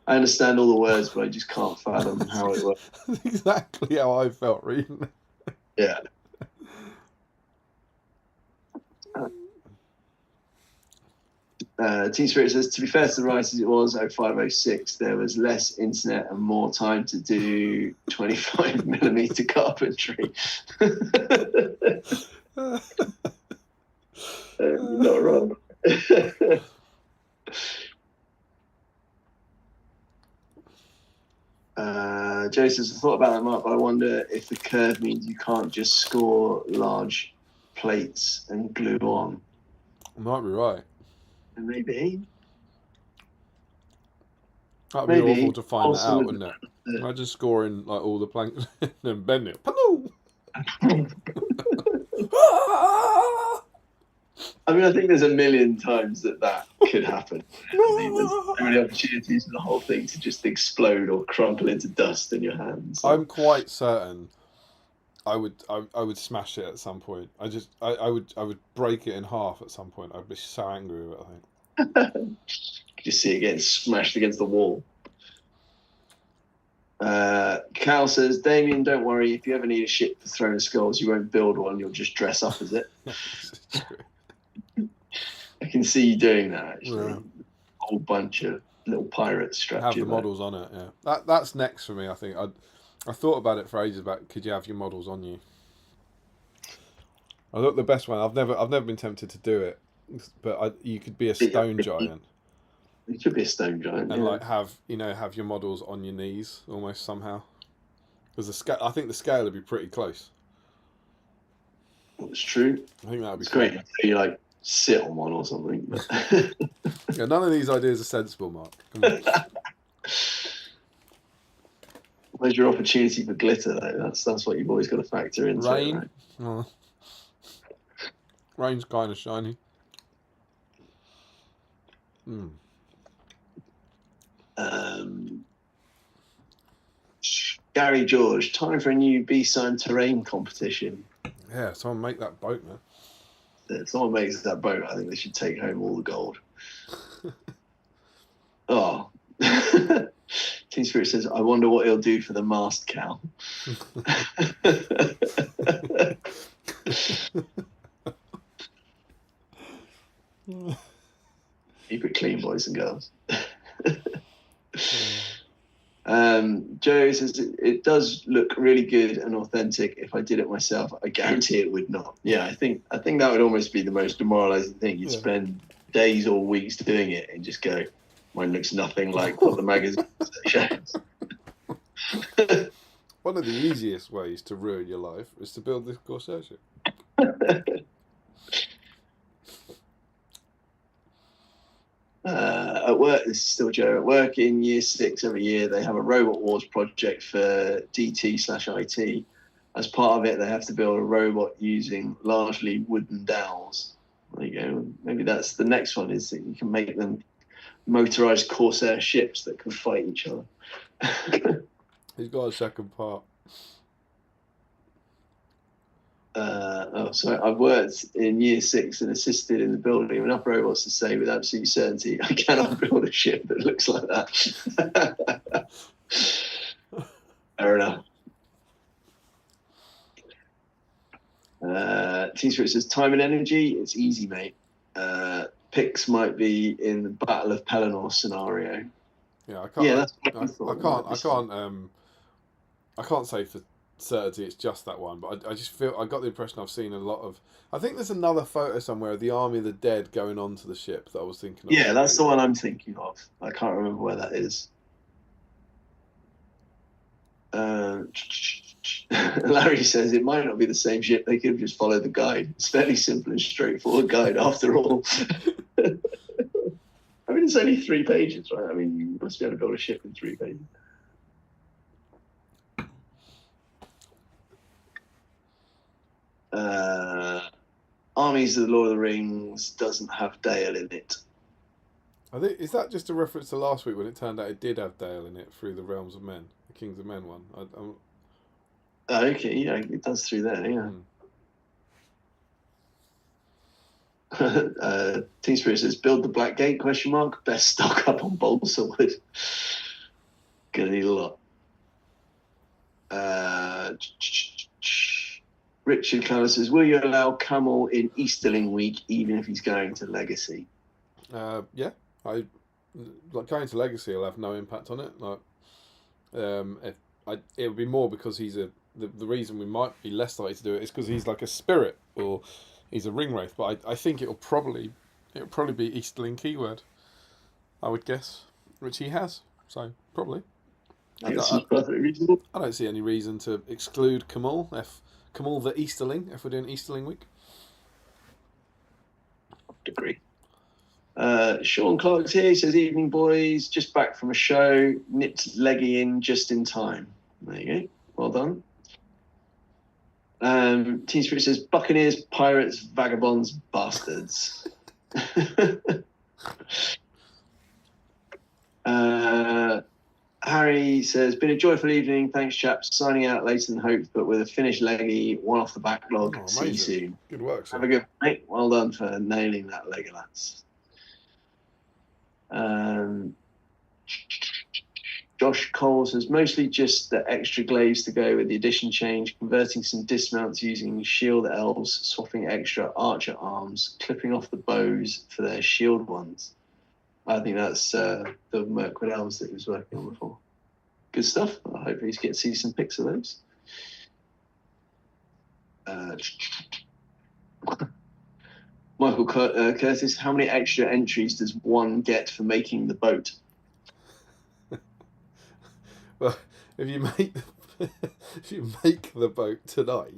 I understand all the words, but I just can't fathom how it works. That's exactly how I felt reading it. Yeah. Team Spirit says, to be fair to the writers, it was 0506. There was less internet and more time to do 25mm carpentry. You're not wrong. Joe says, I thought about that, Mark, but I wonder if the curve means you can't just score large plates and glue on. You might be right. Maybe. That'd be awful to find that out, wouldn't it? Imagine scoring like all the planks and then bending it. I mean, I think there's a million times that could happen. I mean, there's so many opportunities for the whole thing to just explode or crumple into dust in your hands. So. I'm quite certain I would smash it at some point. I would break it in half at some point. I'd be so angry with it, I think. Just see it getting smashed against the wall. Cal says, Damien, don't worry. If you ever need a ship for throwing skulls, you won't build one. You'll just dress up as it. I can see you doing that, actually. Yeah. A whole bunch of little pirates strapped have the models on it, yeah. That's next for me, I think. I thought about it for ages, about could you have your models on you? I thought the best one, I've never been tempted to do it, but you could be a stone giant. You could be a stone giant, and like have your models on your knees almost somehow. Because I think the scale would be pretty close. That's true. I think that would be cool. Great. You like sit on one or something. But... yeah, none of these ideas are sensible, Mark. Come on. Where's your opportunity for glitter, though? That's what you've always got to factor into. Rain. Right? Oh. Rain's kind of shiny. Gary George, time for a new BSIME terrain competition. Yeah, someone make that boat, man. If someone makes that boat, I think they should take home all the gold. Oh. Team Spirit says, I wonder what he'll do for the mast cow. Keep it clean, boys and girls. Joe says, it does look really good and authentic. If I did it myself, I guarantee it would not. Yeah, I think that would almost be the most demoralizing thing. You'd spend days or weeks doing it and just go, mine looks nothing like what the magazine shows. One of the easiest ways to ruin your life is to build this Corsair ship. At work, this is still Joe. At work in year 6 every year, they have a Robot Wars project for DT/IT. As part of it, they have to build a robot using largely wooden dowels. There you go. Maybe that's the next one, is that you can make them motorized Corsair ships that can fight each other. He's got a second part. So I've worked in year 6 and assisted in the building of enough robots to say with absolute certainty I cannot build a ship that looks like that. Fair enough. Team Spirit says time and energy. It's easy, mate. Picks might be in the Battle of Pelennor scenario. Yeah, I can't. Yeah, that's I can't say for certainty it's just that one, but I just feel I got the impression I've seen a lot of. I think there's another photo somewhere of the Army of the Dead going onto the ship that I was thinking of. Yeah, that's the one I'm thinking of. I can't remember where that is. Larry says it might not be the same ship. They could have just followed the guide. It's fairly simple and straightforward guide after all. I mean, it's only 3 pages, right? I mean, you must be able to build a ship in 3 pages. Armies of the Lord of the Rings doesn't have Dale in it. I think is that just a reference to last week when it turned out it did have Dale in it through the Realms of Men, the Kings of Men one. Okay, yeah, it does through there, yeah. Team Spirit says, build the Black Gate, ? Best stock up on balsa wood. Gonna need a lot. Richard Clower says, will you allow Camel in Easterling week even if he's going to Legacy? Yeah. Like going to Legacy will have no impact on it. Like it would be more because he's the reason we might be less likely to do it is because he's like a spirit or he's a ring wraith, but I think it'll probably be Easterling keyword, I would guess, which he has. So probably. I don't see any reason to exclude Kamal the Easterling if we're doing Easterling week. Agree. Sean Clark's here. He says, evening boys, just back from a show, nipped leggy in just in time. There you go. Well done. Team Spirit says, Buccaneers, pirates, vagabonds, bastards. Harry says, been a joyful evening. Thanks, chaps. Signing out later than hoped, but with a finished leggy, one off the backlog. Oh, see you soon. Good work, sir. Have a good night. Well done for nailing that Legolas. Josh Cole says, mostly just the extra glaives to go with the addition change, converting some dismounts using shield elves, swapping extra archer arms, clipping off the bows for their shield ones. I think that's the Mirkwood elves that he was working on before. Good stuff. I hope he's get to see some pics of those. Michael Curtis, how many extra entries does one get for making the boat? Well, if you make the boat tonight,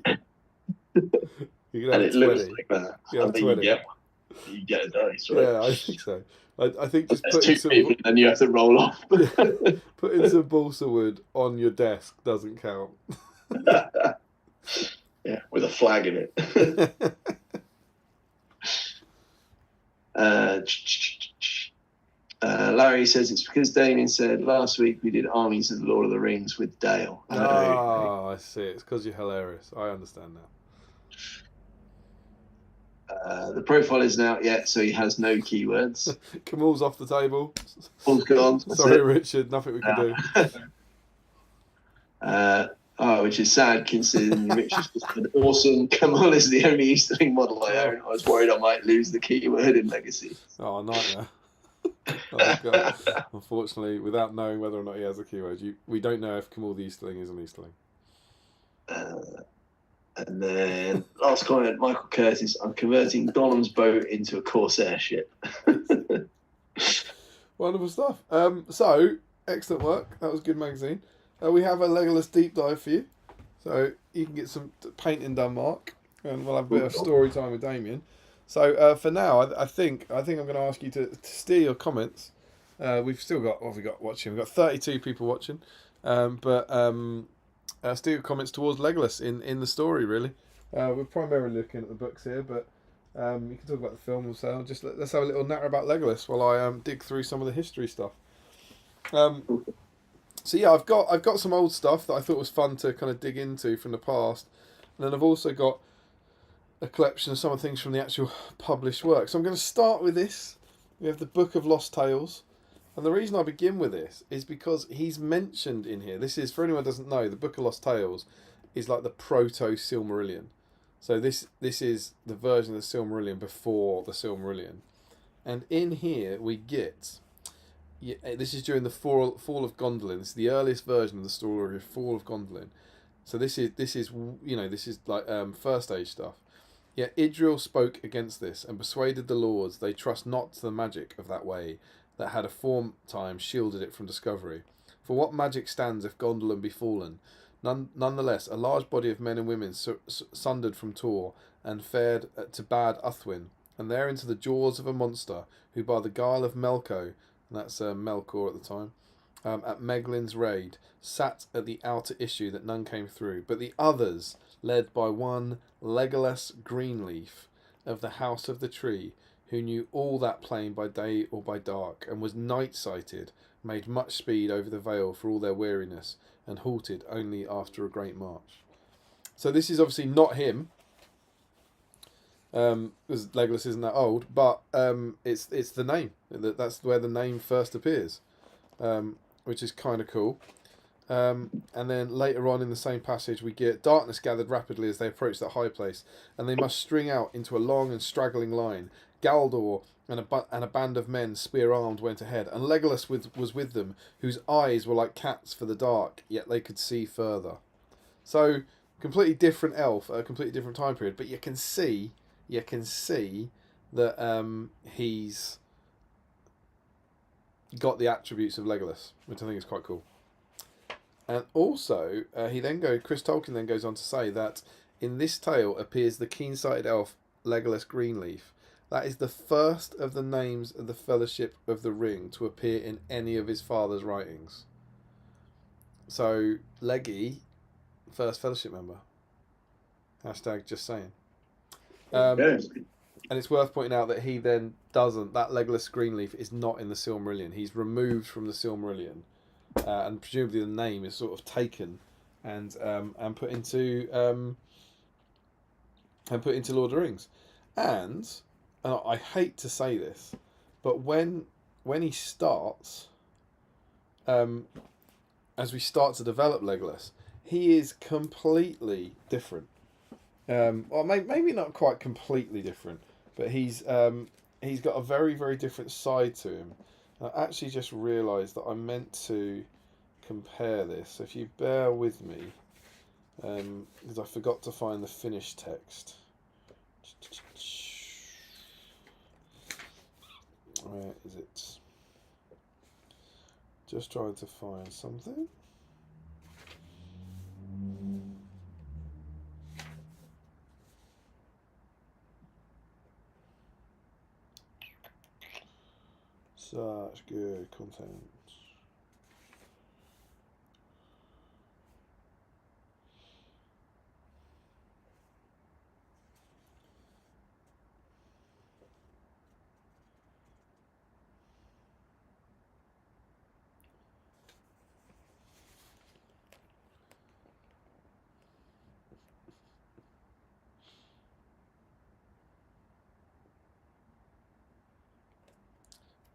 you can have and it 20. looks like that. You have 20. You get a dice, right? Yeah, I think so. I think just put in some, people, and you have to roll off. Putting some balsa wood on your desk doesn't count. Yeah, with a flag in it. Larry says it's because Damien said last week we did Armies of the Lord of the Rings with Dale. Oh, I see. It's because you're hilarious. I understand now. The profile isn't out yet, so he has no keywords. Kamal's off the table. Paul's gone. Sorry, Richard. Nothing we can do. Which is sad considering Richard's just an awesome. Kamal is the only Easterling model I own. I was worried I might lose the keyword in Legacy. Oh, nightmare. Oh, God. Unfortunately, without knowing whether or not he has a keyword, we don't know if Kamal the Easterling is an Easterling. And then last comment, Michael Curtis, I'm converting Donham's boat into a Corsair ship. Wonderful stuff. So, excellent work. That was a good magazine. We have a Legolas deep dive for you. So, you can get some painting done, Mark. And we'll have a bit of story time with Damien. So, for now, I think I'm going to ask you to steer your comments. We've still got, what have we got watching? We've got 32 people watching. Steer your comments towards Legolas in the story, really. We're primarily looking at the books here, but you can talk about the film also. Just let's have a little natter about Legolas while I dig through some of the history stuff. So yeah, I've got some old stuff that I thought was fun to kind of dig into from the past, and then I've also got a collection of some of the things from the actual published work. So I'm going to start with this. We have the Book of Lost Tales. And the reason I begin with this is because he's mentioned in here. This is, for anyone who doesn't know, the Book of Lost Tales is like the proto-Silmarillion. So this is the version of the Silmarillion before the Silmarillion, and in here we get. Yeah, this is during the fall of Gondolin. This is the earliest version of the story of Fall of Gondolin. So this is this is like first age stuff. Yet Idril spoke against this and persuaded the lords they trust not to the magic of that way that had aforetime shielded it from discovery. For what magic stands if Gondolin be fallen? Nonetheless, a large body of men and women sundered from Tor and fared to Bad Uthwin, and there into the jaws of a monster who by the guile of Melko, and that's Melkor at the time, at Meglin's raid, sat at the outer issue that none came through, but the others, led by one Legolas Greenleaf of the House of the Tree, who knew all that plain by day or by dark, and was night-sighted, made much speed over the vale for all their weariness, and halted only after a great march. So this is obviously not him, because Legolas isn't that old, but it's the name. That's where the name first appears, which is kind of cool. And then later on in the same passage we get darkness gathered rapidly as they approach that high place, and they must string out into a long and straggling line. Galdor and a band of men spear-armed went ahead, and Legolas was with them, whose eyes were like cats for the dark, yet they could see further. So, completely different elf, a completely different time period, but you can see that he's got the attributes of Legolas, which I think is quite cool. And also, Chris Tolkien then goes on to say that in this tale appears the keen-sighted elf Legolas Greenleaf. That is the first of the names of the Fellowship of the Ring to appear in any of his father's writings. So, Leggy, first Fellowship member. Hashtag just saying. And it's worth pointing out that he then doesn't, that Legolas Greenleaf is not in the Silmarillion. He's removed from the Silmarillion. And presumably the name is sort of taken and put into Lord of the Rings. And I hate to say this, but when he starts, as we start to develop Legolas, he is completely different. Or maybe not quite completely different, but he's got a very, very different side to him. I actually just realised that I meant to compare this. If you bear with me, because I forgot to find the finished text. Where is it? Just trying to find something. Such good content.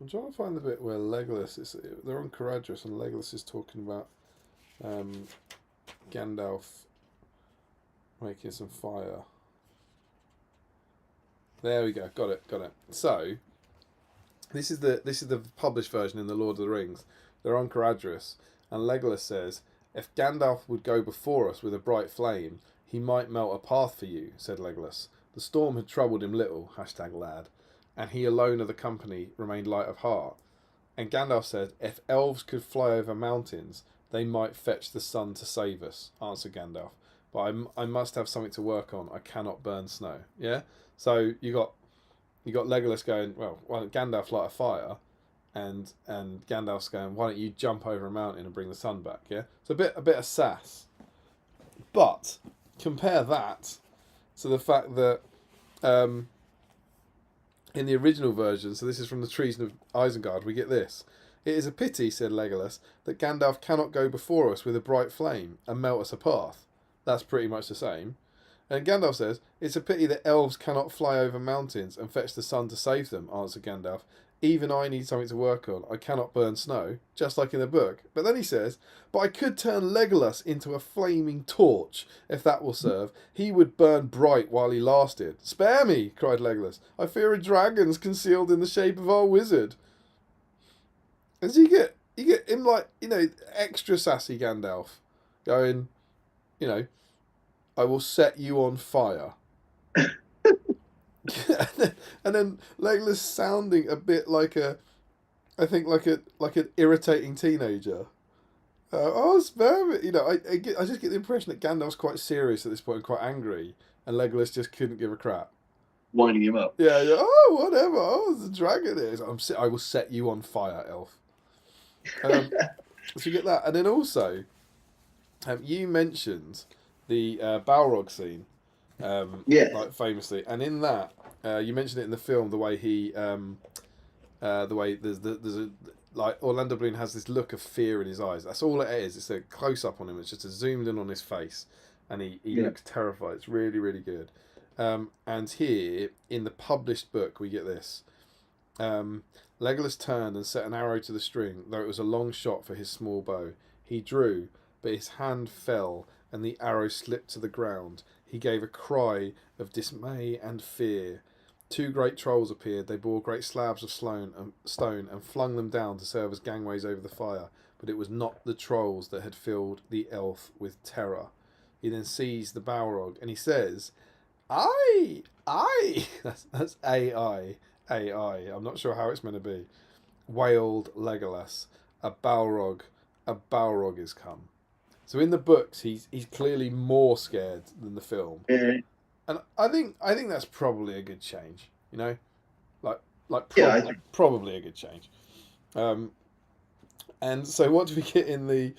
I'm trying to find the bit where Legolas is. They're on Caradhras, and Legolas is talking about Gandalf making some fire. There we go. Got it. So this is the published version in the Lord of the Rings. They're on Caradhras, and Legolas says, "If Gandalf would go before us with a bright flame, he might melt a path for you," said Legolas. The storm had troubled him little, #lad, and he alone of the company remained light of heart. And Gandalf said, "If elves could fly over mountains, they might fetch the sun to save us," answered Gandalf. "But I must have something to work on. I cannot burn snow." Yeah? So you got Legolas going, well, why don't Gandalf light a fire? And Gandalf's going, why don't you jump over a mountain and bring the sun back? Yeah? So a bit of sass. But compare that to the fact that in the original version, so this is from the Treason of Isengard, we get this. "It is a pity," said Legolas, "that Gandalf cannot go before us with a bright flame and melt us a path." That's pretty much the same. And Gandalf says, "It's a pity that elves cannot fly over mountains and fetch the sun to save them," answered Gandalf. Even I need something to work on. I cannot burn snow, just like in the book. But then he says, but I could turn Legolas into a flaming torch, if that will serve. He would burn bright while he lasted. Spare me, cried Legolas. I fear a dragon's concealed in the shape of our wizard. And so you get him like, extra sassy Gandalf going, I will set you on fire. and then Legolas sounding a bit like I think like an irritating teenager. Spare me! I just get the impression that Gandalf's quite serious at this point and quite angry, and Legolas just couldn't give a crap. Winding him up. Yeah. Oh, whatever. Oh, the dragon is. I will set you on fire, elf. So you get that, and then also, you mentioned the Balrog scene. Like famously, and in that you mentioned it in the film, the way he the way there's a like Orlando Bloom has this look of fear in his eyes. That's all it is. It's a close up on him. It's just a zoomed in on his face, and he looks terrified. It's really, really good. And here in the published book we get this. Legolas turned and set an arrow to the string, though it was a long shot for his small bow. He drew, but his hand fell and the arrow slipped to the ground. He gave a cry of dismay and fear. 2 great trolls appeared. They bore great slabs of stone and flung them down to serve as gangways over the fire. But it was not the trolls that had filled the elf with terror. He then seized the Balrog and he says, I. That's AI. I'm not sure how it's meant to be. Wailed Legolas, a Balrog is come. So in the books, he's clearly more scared than the film, and I think that's probably a good change. Probably a good change. And so what do we get in the?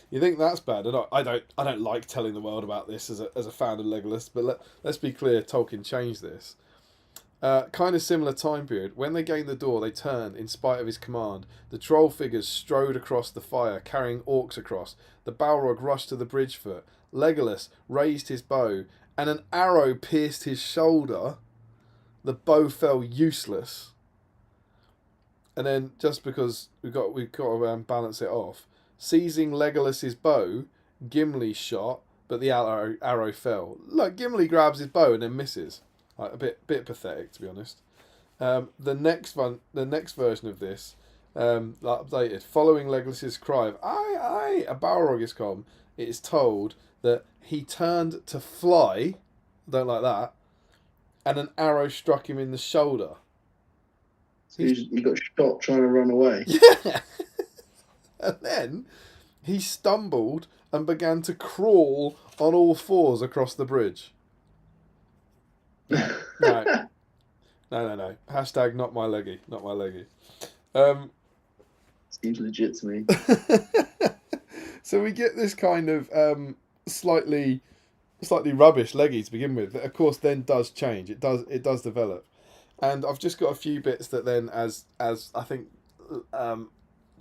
You think that's bad? And I don't like telling the world about this as a fan of Legolas, but let's be clear, Tolkien changed this. Kind of similar time period. When they gained the door, they turned in spite of his command. The troll figures strode across the fire, carrying orcs across. The Balrog rushed to the bridge foot. Legolas raised his bow, and an arrow pierced his shoulder. The bow fell useless. And then, just because we've got to balance it off, seizing Legolas's bow, Gimli shot, but the arrow fell. Look, Gimli grabs his bow and then misses. Like, a bit pathetic, to be honest. The next version of this, updated. Following Legolas's cry of "Aye, a Balrog is come," it is told that he turned to fly. Don't like that. And an arrow struck him in the shoulder. So he got shot trying to run away. Yeah. And then he stumbled and began to crawl on all fours across the bridge. No. Hashtag not my leggy. Seems legit to me. So we get this kind of slightly rubbish leggy to begin with. That of course then does change. It does develop, and I've just got a few bits that then as I think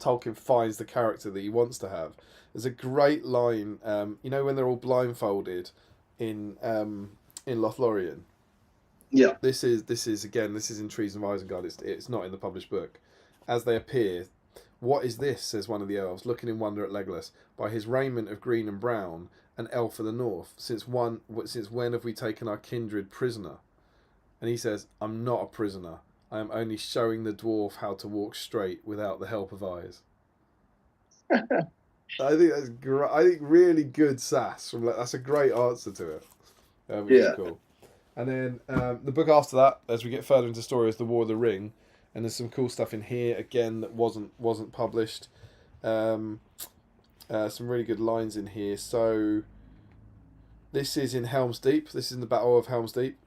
Tolkien finds the character that he wants to have. There's a great line. When they're all blindfolded in Lothlorien. Yeah. This is in Trees of Isengard. It's not in the published book. As they appear, "What is this?" says one of the elves, looking in wonder at Legolas. "By his raiment of green and brown, an elf of the north. Since when have we taken our kindred prisoner?" And he says, "I'm not a prisoner. I am only showing the dwarf how to walk straight without the help of eyes." I think that's great. I think really good sass. That's a great answer to it. Which is cool. And then the book after that, as we get further into the story, is The War of the Ring, and there's some cool stuff in here again that wasn't published. Some really good lines in here. So this is in Helm's Deep. This is in the Battle of Helm's Deep.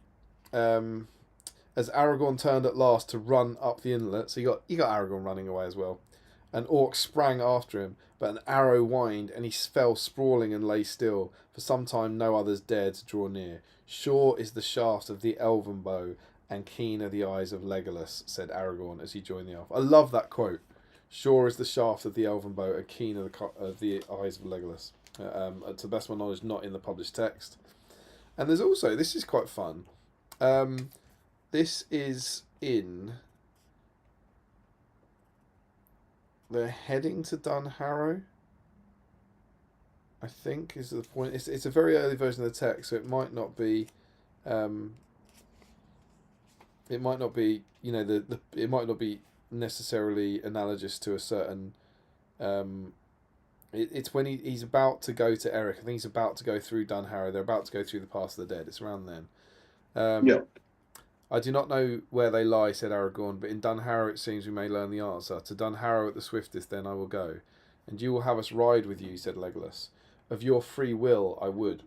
As Aragorn turned at last to run up the inlet, so you got Aragorn running away as well. An orc sprang after him, but an arrow whined, and he fell sprawling and lay still. For some time no others dared to draw near. "Sure is the shaft of the elven bow, and keen are the eyes of Legolas," said Aragorn as he joined the elf. I love that quote. "Sure is the shaft of the elven bow, and keen are the eyes of Legolas." To the best of my knowledge, not in the published text. And there's also, this is quite fun. This is in they're heading to Dunharrow, I think, is the point. It's a very early version of the text, so it might not be. It might not be, it might not be necessarily analogous to a certain. It's when he's about to go to Eric. I think he's about to go through Dunharrow. They're about to go through the Pass of the Dead. It's around then. Yeah. I do not know where they lie, said Aragorn, but in Dunharrow it seems we may learn the answer. To Dunharrow at the swiftest, then I will go. And you will have us ride with you, said Legolas. Of your free will I would,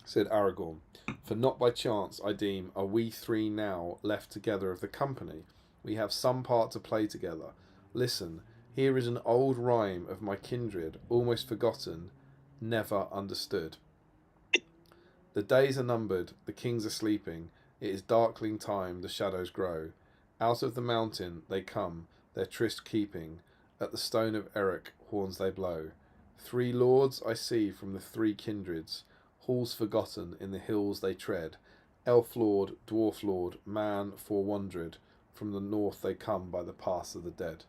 said Aragorn. For not by chance, I deem, are we three now left together of the company. We have some part to play together. Listen, here is an old rhyme of my kindred, almost forgotten, never understood. The days are numbered, the kings are sleeping. It is darkling time, the shadows grow. Out of the mountain they come, their tryst keeping. At the stone of Eric, horns they blow. 3 lords I see from the 3 kindreds. Halls forgotten, in the hills they tread. Elf lord, dwarf lord, man forewandered. From the north they come by the pass of the dead.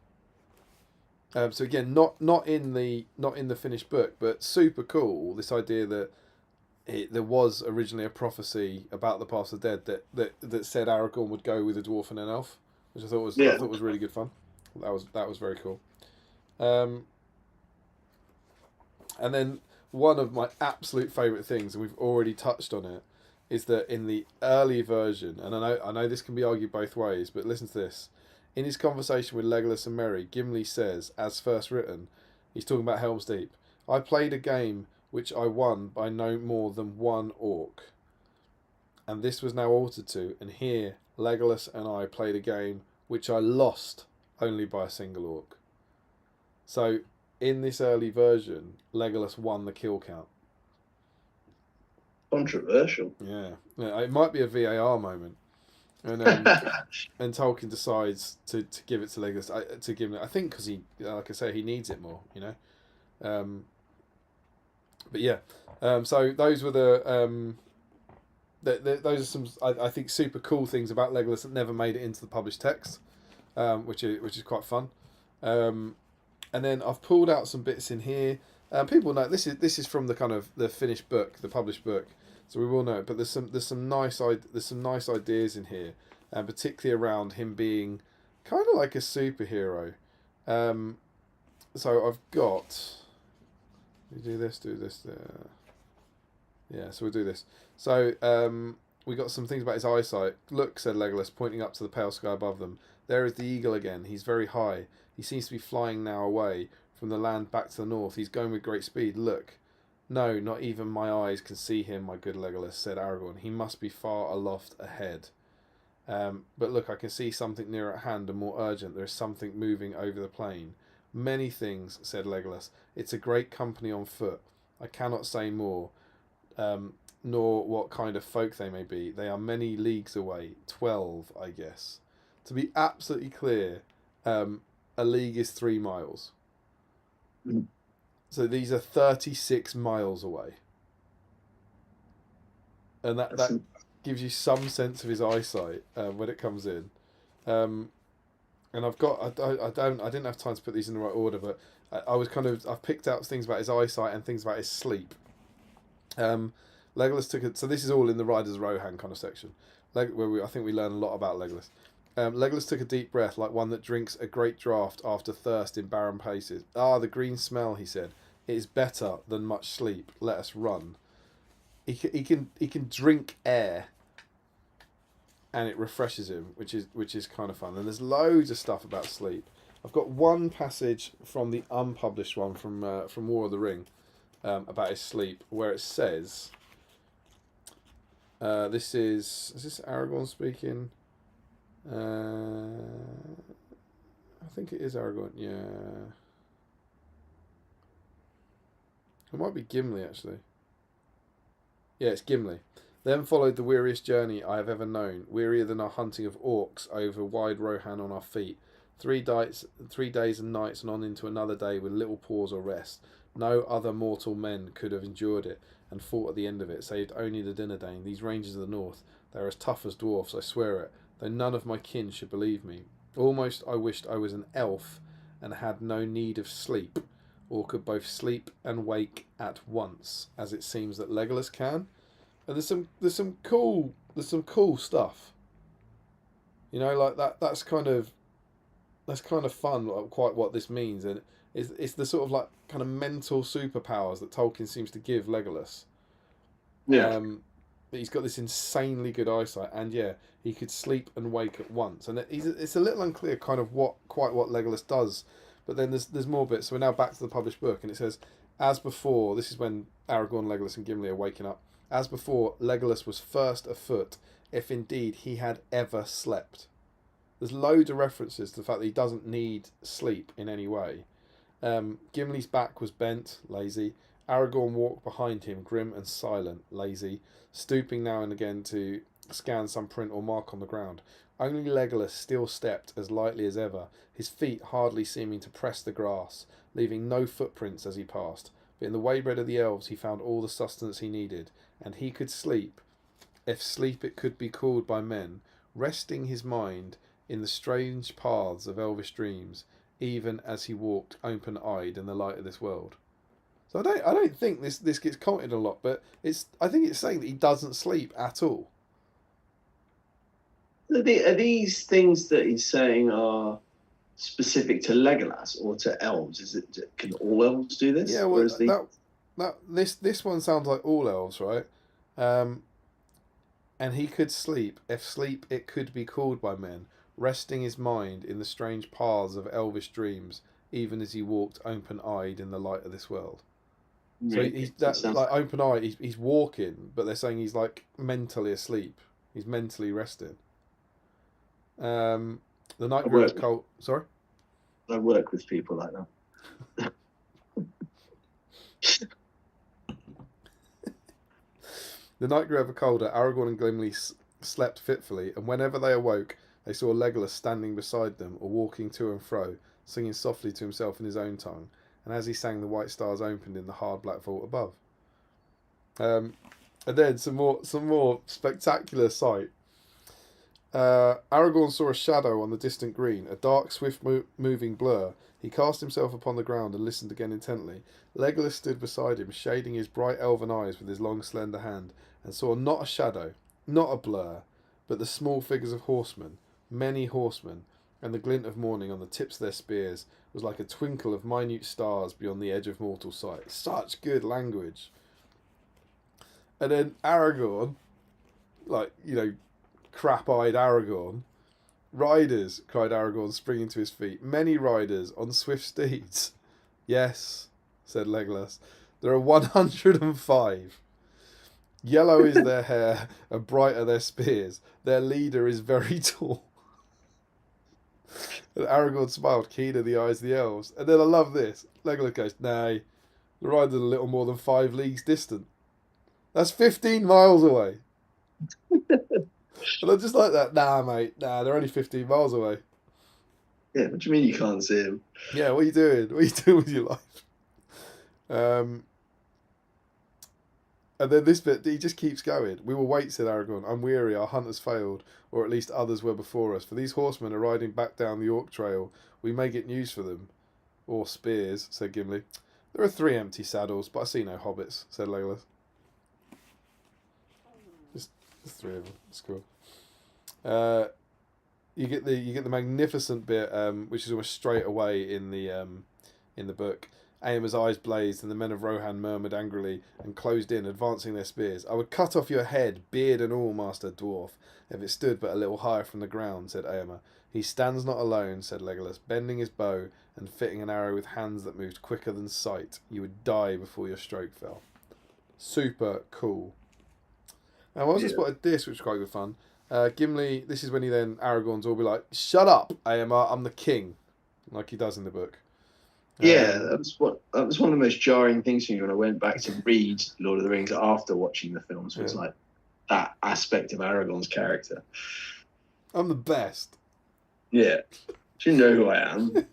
So again, not in the finished book, but super cool. This idea that there was originally a prophecy about the Pass of the Dead that said Aragorn would go with a dwarf and an elf, which I thought was really good fun. That was very cool. And then one of my absolute favourite things, and we've already touched on it, is that in the early version, and I know this can be argued both ways, but listen to this. In his conversation with Legolas and Merry, Gimli says, as first written, he's talking about Helm's Deep, I played a game which I won by no more than 1 orc. And this was now altered to, and here Legolas and I played a game which I lost only by a single orc. So in this early version, Legolas won the kill count. Controversial. Yeah, it might be a VAR moment, and and Tolkien decides to give it to Legolas, to give him. I think because he, like I say, he needs it more, But yeah, so those were those are some I think super cool things about Legolas that never made it into the published text, which is quite fun. And then I've pulled out some bits in here. People know this is from the kind of the finished book, the published book, so we will know it. But there's some nice ideas in here, and particularly around him being kind of like a superhero. So I've got. We do this. Yeah, so we'll do this. So we got some things about his eyesight. Look, said Legolas, pointing up to the pale sky above them. There is the eagle again. He's very high. He seems to be flying now away from the land back to the north. He's going with great speed. Look. No, not even my eyes can see him, my good Legolas, said Aragorn. He must be far aloft ahead. But look, I can see something near at hand and more urgent. There is something moving over the plain. Many things, said Legolas. It's a great company on foot. I cannot say more, nor what kind of folk they may be. They are many leagues away. 12, I guess. To be absolutely clear, a league is 3 miles. So these are 36 miles away. And that gives you some sense of his eyesight when it comes in. And I've got I didn't have time to put these in the right order, but I've picked out things about his eyesight and things about his sleep. Legolas took so this is all in the Riders of Rohan kind of section, where I think we learn a lot about Legolas. Legolas took a deep breath, like one that drinks a great draught after thirst in barren places. Ah, the green smell, he said. It is better than much sleep. Let us run. He can drink air, and it refreshes him, which is kind of fun. And there's loads of stuff about sleep. I've got one passage from the unpublished one from War of the Ring about his sleep, where it says, is this Aragorn speaking? I think it is Aragorn. Yeah, it might be Gimli actually. Yeah, it's Gimli. Then followed the weariest journey I have ever known, wearier than our hunting of orcs over wide Rohan on our feet. 3 days and nights, and on into another day with little pause or rest. No other mortal men could have endured it and fought at the end of it, saved only the Dinardane. These ranges of the north, they are as tough as dwarfs, I swear it, though none of my kin should believe me. Almost I wished I was an elf and had no need of sleep, or could both sleep and wake at once, as it seems that Legolas can. And there's some cool stuff. You know, like that's kind of fun. Like, quite what this means, and it's the sort of like kind of mental superpowers that Tolkien seems to give Legolas. Yeah. He's got this insanely good eyesight, and yeah, he could sleep and wake at once. And it's a little unclear kind of what Legolas does, but then there's more bits. So we're now back to the published book, and it says, as before, this is when Aragorn, Legolas, and Gimli are waking up. As before, Legolas was first afoot, if indeed he had ever slept. There's loads of references to the fact that he doesn't need sleep in any way. Gimli's back was bent, lazy. Aragorn walked behind him, grim and silent, lazy, stooping now and again to scan some print or mark on the ground. Only Legolas still stepped as lightly as ever, his feet hardly seeming to press the grass, leaving no footprints as he passed. But in the waybread of the elves he found all the sustenance he needed, and he could sleep, if sleep it could be called by men, resting his mind in the strange paths of elvish dreams, even as he walked open-eyed in the light of this world. So I don't think this gets commented a lot, but I think it's saying that he doesn't sleep at all. Are these things that he's saying are specific to Legolas or to elves? Can all elves do this? Yeah, well, this one sounds like all elves, right? And he could sleep, if sleep it could be called by men, resting his mind in the strange paths of elvish dreams, even as he walked open-eyed in the light of this world. So he's like open-eyed. He's walking, but they're saying he's like mentally asleep. He's mentally resting. The night grew cold. Sorry. I work with people like that. The night grew ever colder. Aragorn and Gimli slept fitfully, and whenever they awoke, they saw Legolas standing beside them or walking to and fro, singing softly to himself in his own tongue. And as he sang, the white stars opened in the hard black vault above. And then some more spectacular sight. Aragorn saw a shadow on the distant green, a dark, swift moving blur. He cast himself upon the ground and listened again intently. Legolas stood beside him, shading his bright elven eyes with his long, slender hand, and saw not a shadow, not a blur, but the small figures of horsemen, many horsemen, and the glint of morning on the tips of their spears was like a twinkle of minute stars beyond the edge of mortal sight. Such good language. And then Aragorn, like, you know, crap-eyed Aragorn. Riders, cried Aragorn, springing to his feet. Many riders on swift steeds. Yes, said Legolas. There are 105. Yellow is their hair, and bright are their spears. Their leader is very tall. And Aragorn smiled, keen in the eyes of the elves. And then I love this. Legolas goes, nay, the riders are a little more than 5 leagues distant. That's 15 miles away. And I just like that. Nah, mate. Nah, they're only 15 miles away. Yeah, what do you mean you can't see him? Yeah, what are you doing? What are you doing with your life? And then this bit, he just keeps going. We will wait, said Aragorn. I'm weary, our hunt has failed, or at least others were before us. For these horsemen are riding back down the Orc Trail. We may get news for them. Or spears, said Gimli. There are 3 empty saddles, but I see no hobbits, said Legolas. Just 3 of them. It's cool. You get the magnificent bit, which is almost straight away in the book. Éomer's eyes blazed, and the men of Rohan murmured angrily and closed in, advancing their spears. I would cut off your head, beard and all, Master Dwarf, if it stood but a little higher from the ground, said Éomer. He stands not alone, said Legolas, bending his bow and fitting an arrow with hands that moved quicker than sight. You would die before your stroke fell. Super cool. Now, I also spotted this, which is quite good fun. Gimli, this is when Aragorn's all be like, shut up, Éomer, I'm the king, like he does in the book. Yeah, that was one of the most jarring things for me when I went back to read Lord of the Rings after watching the films. Was like that aspect of Aragorn's character. I'm the best. Yeah, do you know who I am?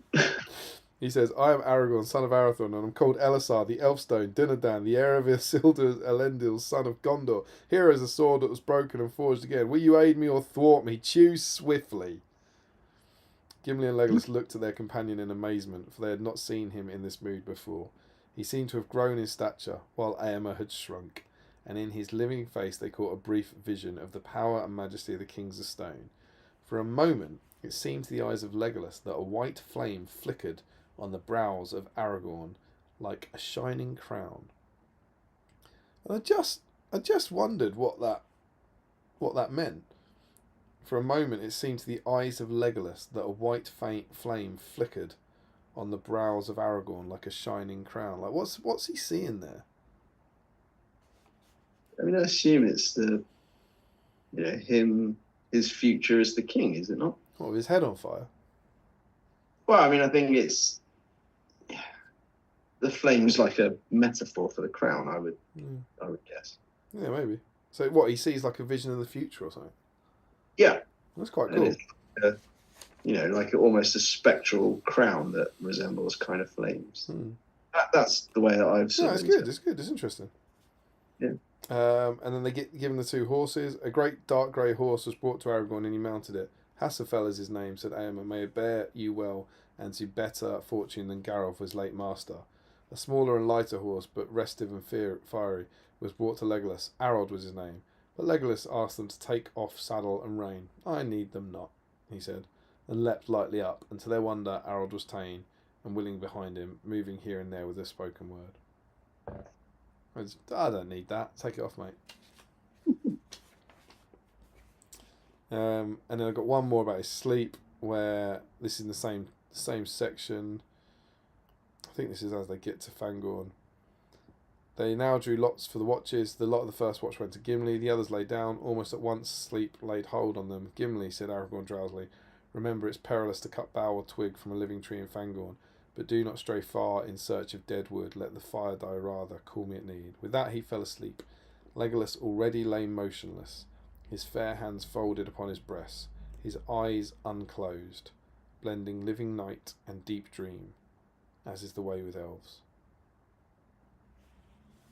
He says, I am Aragorn, son of Arathorn, and I'm called Elisar, the Elfstone, Dunedain, the heir of Isildur Elendil, son of Gondor. Here is a sword that was broken and forged again. Will you aid me or thwart me? Choose swiftly. Gimli and Legolas looked at their companion in amazement, for they had not seen him in this mood before. He seemed to have grown in stature, while Éomer had shrunk, and in his living face they caught a brief vision of the power and majesty of the Kings of Stone. For a moment it seemed to the eyes of Legolas that a white flame flickered on the brows of Aragorn like a shining crown. And I just wondered what that meant. For a moment it seemed to the eyes of Legolas that a white flame flickered on the brows of Aragorn like a shining crown. Like, what's he seeing there? I mean, I assume it's his future as the king, is it not? What, with his head on fire? Well, I mean, I think it's the flame's like a metaphor for the crown. I would guess. Yeah, maybe. So what, he sees like a vision of the future or something? Yeah, that's quite cool. It's, like almost a spectral crown that resembles kind of flames. That's the way that I've seen it. No, it's good. It's good. It's interesting. Yeah. And then they get given the two horses. A great dark grey horse was brought to Aragorn, and he mounted it. Hasafel is his name, said Éomer. May it bear you well, and to better fortune than Garolf, his late master. A smaller and lighter horse, but restive and fiery, was brought to Legolas. Arod was his name. But Legolas asked them to take off saddle and rein. I need them not, he said, and leapt lightly up, and to their wonder Arod was ta'en, and willing behind him, moving here and there with a spoken word. I don't need that. Take it off, mate. And then I've got one more about his sleep, where this is in the same section. I think this is as they get to Fangorn. They now drew lots for the watches. The lot of the first watch went to Gimli. The others lay down. Almost at once sleep laid hold on them. Gimli, said Aragorn drowsily, remember it's perilous to cut bough or twig from a living tree in Fangorn, but do not stray far in search of dead wood. Let the fire die rather. Call me at need. With that he fell asleep. Legolas already lay motionless, his fair hands folded upon his breast, his eyes unclosed, blending living night and deep dream, as is the way with elves.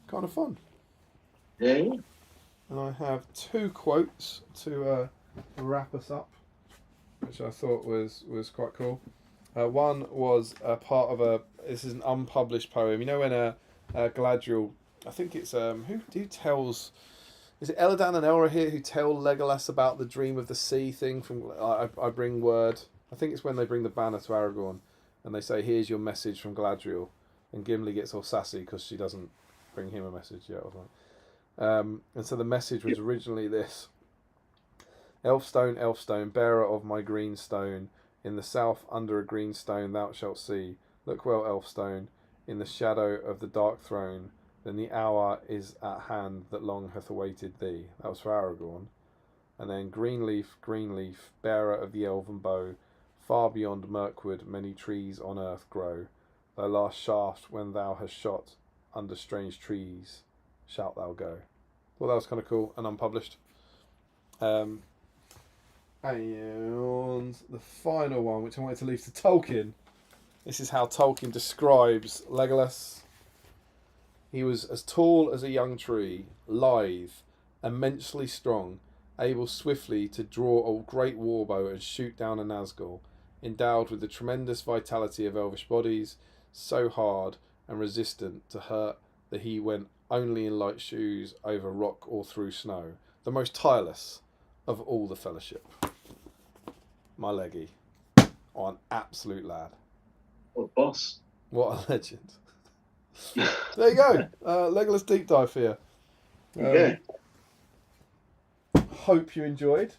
Kind of fun. Yeah. And I have two quotes to wrap us up, which I thought was quite cool. One was a part of this is an unpublished poem. You know when Galadriel, I think it's who tells, is it Elladan and Elrohir who tell Legolas about the dream of the sea thing from I bring word. I think it's when they bring the banner to Aragorn and they say, here's your message from Galadriel, and Gimli gets all sassy because she doesn't bring him a message yet or something. And so the message was originally this: Elfstone, bearer of my green stone, in the south under a green stone thou shalt see. Look well, Elfstone, in the shadow of the dark throne, then the hour is at hand that long hath awaited thee. That was for Aragorn. And then green leaf, bearer of the elven bow, far beyond Mirkwood many trees on earth grow. Thy last shaft when thou hast shot, under strange trees shalt thou go. Well, that was kind of cool and unpublished. And the final one, which I wanted to leave to Tolkien. This is how Tolkien describes Legolas. He was as tall as a young tree, lithe, immensely strong, able swiftly to draw a great warbow and shoot down a Nazgul, endowed with the tremendous vitality of elvish bodies, so hard and resistant to hurt that he went only in light shoes over rock or through snow, the most tireless of all the fellowship. My leggy. Oh, an absolute lad. What a boss. What a legend. There you go. Legolas deep dive here. Yeah. Hope you enjoyed.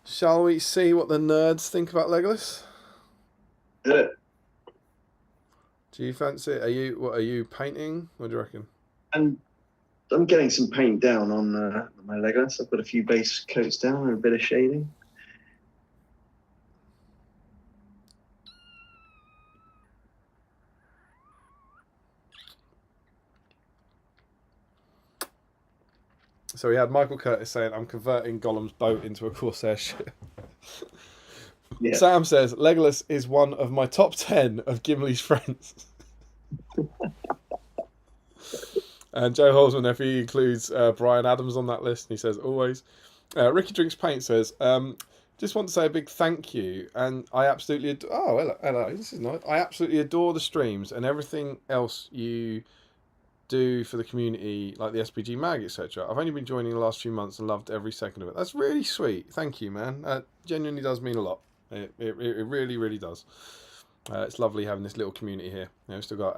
Shall we see what the nerds think about Legolas? Yeah. Do you fancy it? Are you painting? What do you reckon? And I'm getting some paint down on my Legolas. I've got a few base coats down and a bit of shading. So we had Michael Curtis saying, I'm converting Gollum's boat into a Corsair ship. Yeah. Sam says, Legolas is one of my top 10 of Gimli's friends. And Joe Holzman, if he includes Brian Adams on that list, and he says, always. Ricky Drinks Paint says, just want to say a big thank you, and I absolutely hello, this is nice. I absolutely adore the streams and everything else you do for the community, like the SBG mag, etc. I've only been joining the last few months and loved every second of it. That's really sweet. Thank you, man. Genuinely does mean a lot. It really, really does. It's lovely having this little community here. We've still got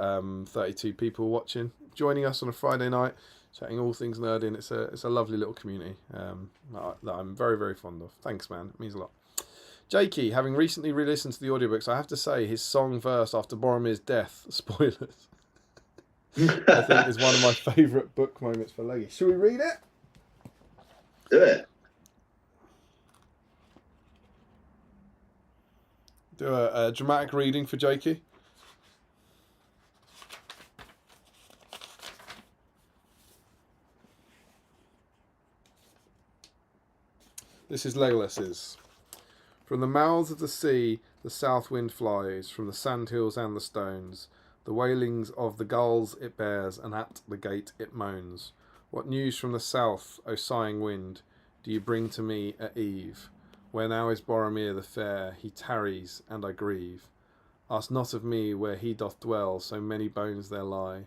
32 people watching, joining us on a Friday night, chatting all things nerding. It's a lovely little community that I'm very, very fond of. Thanks, man. It means a lot. Jakey, having recently re-listened to the audiobooks, I have to say his song verse after Boromir's death, spoilers, I think is one of my favourite book moments for Leggy. Should we read it? Do it. Do a dramatic reading for Jakey. This is Legolas's. From the mouths of the sea, the south wind flies, from the sandhills and the stones. The wailings of the gulls it bears, and at the gate it moans. What news from the south, O sighing wind, do you bring to me at eve? Where now is Boromir the fair, he tarries, and I grieve. Ask not of me where he doth dwell, so many bones there lie,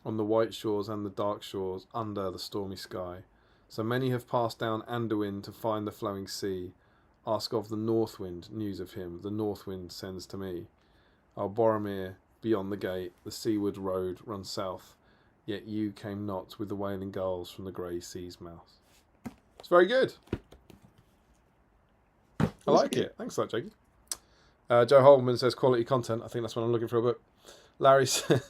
on the white shores and the dark shores, under the stormy sky. So many have passed down Anduin to find the flowing sea. Ask of the north wind news of him, the north wind sends to me. O Boromir, beyond the gate, the seaward road runs south, yet you came not with the wailing gulls from the grey sea's mouth. It's very good. I like it. Thanks for that, Jakey. Joe Holman says quality content. I think that's what I'm looking for a book. Larry says,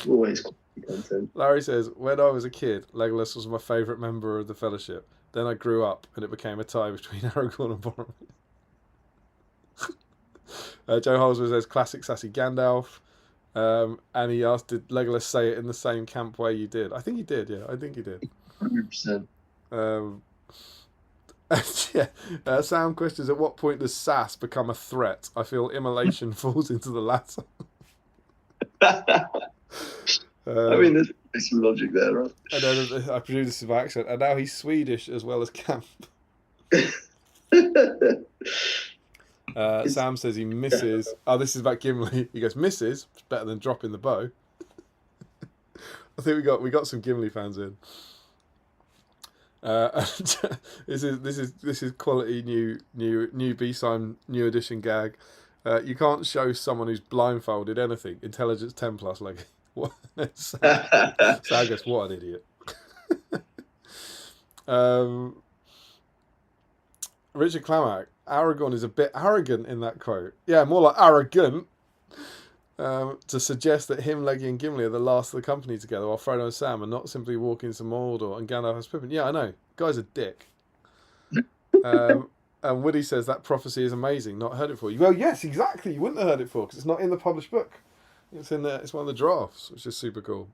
Always quality content. Larry says, when I was a kid, Legolas was my favourite member of the Fellowship. Then I grew up and it became a tie between Aragorn and Boromir. Joe Holmes says classic sassy Gandalf. And he asked, did Legolas say it in the same camp way you did? I think he did, yeah. I think he did. 100%. Yeah. Sam questions, at what point does sass become a threat? I feel immolation falls into the latter. I mean, there's some logic there, right? And then I presume this is by accent. And now he's Swedish as well as camp. Sam says he misses. Oh, this is about Gimli. He goes, misses. It's better than dropping the bow. I think we got some Gimli fans in. This is quality new BSIME new edition gag. You can't show someone who's blindfolded anything. Intelligence 10 plus, like what? Sam goes, what an idiot. Richard Clamack, Aragorn is a bit arrogant in that quote. Yeah, more like arrogant. To suggest that him, Leggy, and Gimli are the last of the company together, while Frodo and Sam are not simply walking to Mordor and Gandalf has Pippin. Yeah, I know. Guy's a dick. And Woody says that prophecy is amazing. Not heard it before. Well, yes, exactly. You wouldn't have heard it before because it's not in the published book. It's in there. It's one of the drafts, which is super cool.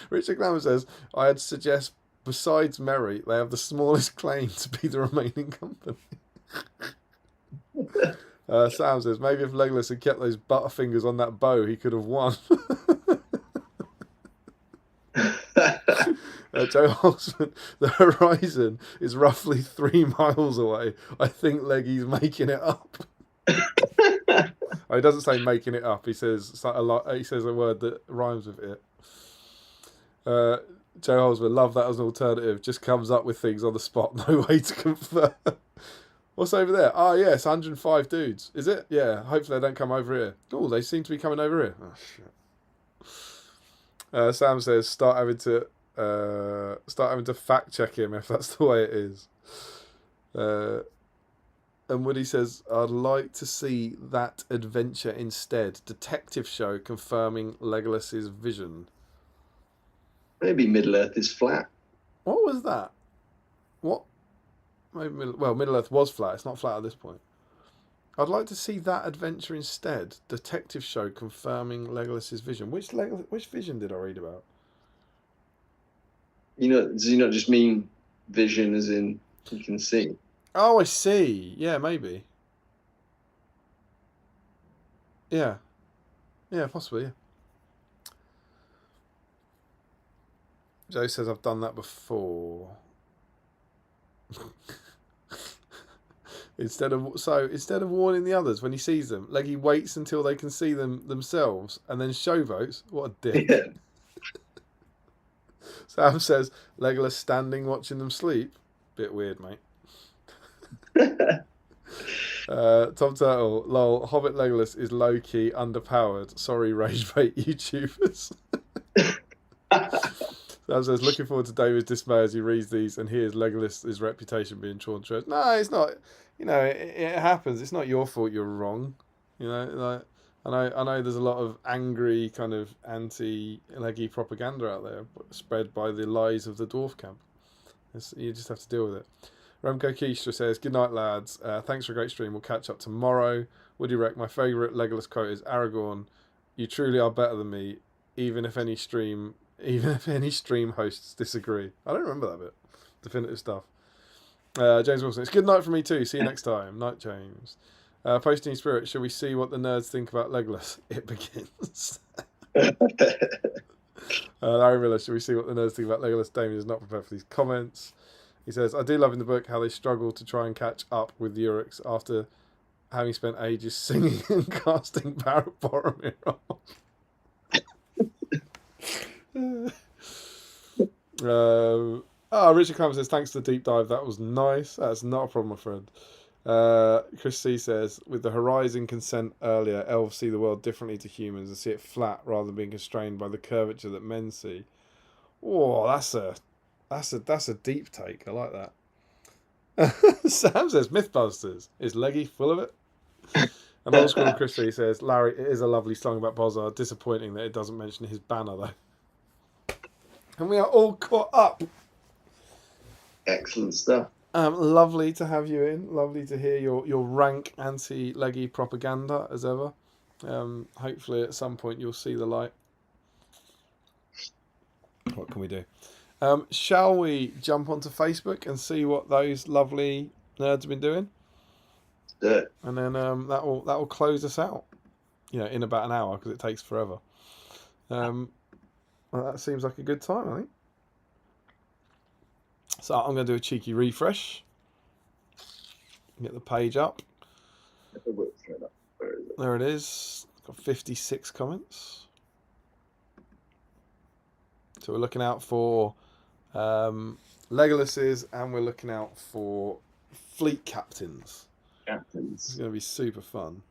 Richard Glamour says, I'd suggest besides Merry, they have the smallest claim to be the remaining company. Sam says, maybe if Legolas had kept those butterfingers on that bow, he could have won. Joe Holtzman, the horizon is roughly 3 miles away. I think Leggy's making it up. Oh, he doesn't say making it up. He says a lot. He says a word that rhymes with it. Joe Holtzman, love that as an alternative. Just comes up with things on the spot. No way to confirm. What's over there? Oh, yes, 105 dudes. Is it? Yeah, hopefully they don't come over here. Oh, they seem to be coming over here. Oh, shit. Sam says, start having to fact check him if that's the way it is. And Woody says, I'd like to see that adventure instead. Detective show confirming Legolas's vision. Maybe Middle-earth is flat. What was that? What? Maybe Middle-earth was flat. It's not flat at this point. I'd like to see that adventure instead. Detective show confirming Legolas's vision. Which vision did I read about? Does he not just mean vision as in you can see? Oh, I see. Yeah, maybe. Yeah. Yeah, possibly, yeah. Joe says I've done that before. Instead of warning the others when he sees them, Leggy waits until they can see them themselves and then showboats. What a dick. Yeah. Sam says Legolas standing watching them sleep. Bit weird, mate. Tom Turtle, lol, Hobbit Legolas is low-key underpowered. Sorry, rage bait YouTubers. Sam says, looking forward to David's dismay as he reads these and hears Legolas' reputation being torn to shreds. No, it's not. You know, it happens. It's not your fault you're wrong. You know, like, I know there's a lot of angry kind of anti-Leggy propaganda out there spread by the lies of the dwarf camp. You just have to deal with it. Remco Keistra says, good night, lads. Thanks for a great stream. We'll catch up tomorrow. Woody Rec, my favourite Legolas quote is, Aragorn, you truly are better than me, even if any stream hosts disagree. I don't remember that bit. Definitive stuff. James Wilson, it's good night for me too. See you next time. Night, James. Posting Spirit, shall we see what the nerds think about Legolas? It begins. Larry Miller, shall we see what the nerds think about Legolas? Damien is not prepared for these comments. He says, I do love in the book how they struggle to try and catch up with the Uruks after having spent ages singing and casting Barrett Boromir off. Richard Clemens says, thanks for the deep dive. That was nice. That's not a problem, my friend. Chris C says, with the Horizon consent earlier, elves see the world differently to humans and see it flat rather than being constrained by the curvature that men see. Oh, that's a deep take. I like that. Sam says, Mythbusters. Is Leggy full of it? And old school Chris C says, Larry, it is a lovely song about Bozar. Disappointing that it doesn't mention his banner, though. And we are all caught up. Excellent stuff. Lovely to have you in. Lovely to hear your rank anti-Leggy propaganda, as ever. Hopefully at some point you'll see the light. What can we do? Shall we jump onto Facebook and see what those lovely nerds have been doing? Yeah. And then that will close us out. You know, in about an hour because it takes forever. Well, that seems like a good time, I think. So I'm going to do a cheeky refresh. Get the page up. There it is. Got 56 comments. So we're looking out for Legolas's and we're looking out for fleet captains. It's going to be super fun.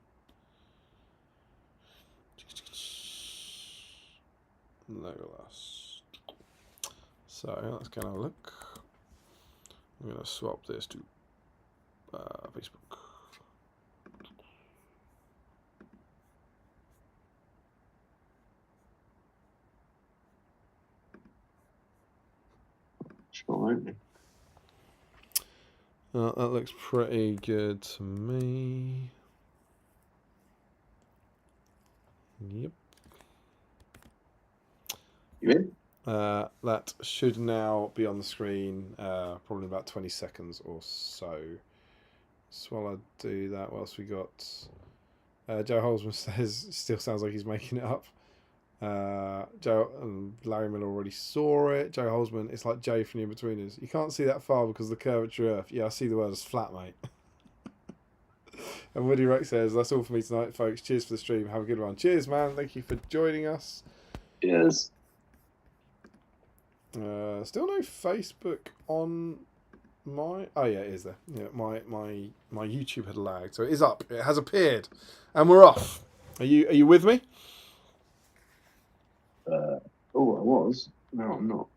Legolas. So let's go and have a look. I'm going to swap this to Facebook. Sure. That looks pretty good to me. Yep. You in? That should now be on the screen, probably about 20 seconds or so. So while I do that, what else we got? Joe Holzman says, still sounds like he's making it up. Larry Miller already saw it. Joe Holzman, it's like Jay from the In-Betweeners. You can't see that far because of the curvature of Earth. Yeah, I see the word as flat, mate. And Woody Rex says, that's all for me tonight, folks. Cheers for the stream. Have a good one. Cheers, man. Thank you for joining us. Yes. Still no Facebook on my... Oh, yeah, it is there. Yeah, my YouTube had lagged. So it is up. It has appeared. And we're off. Are you with me? I was. No, I'm not.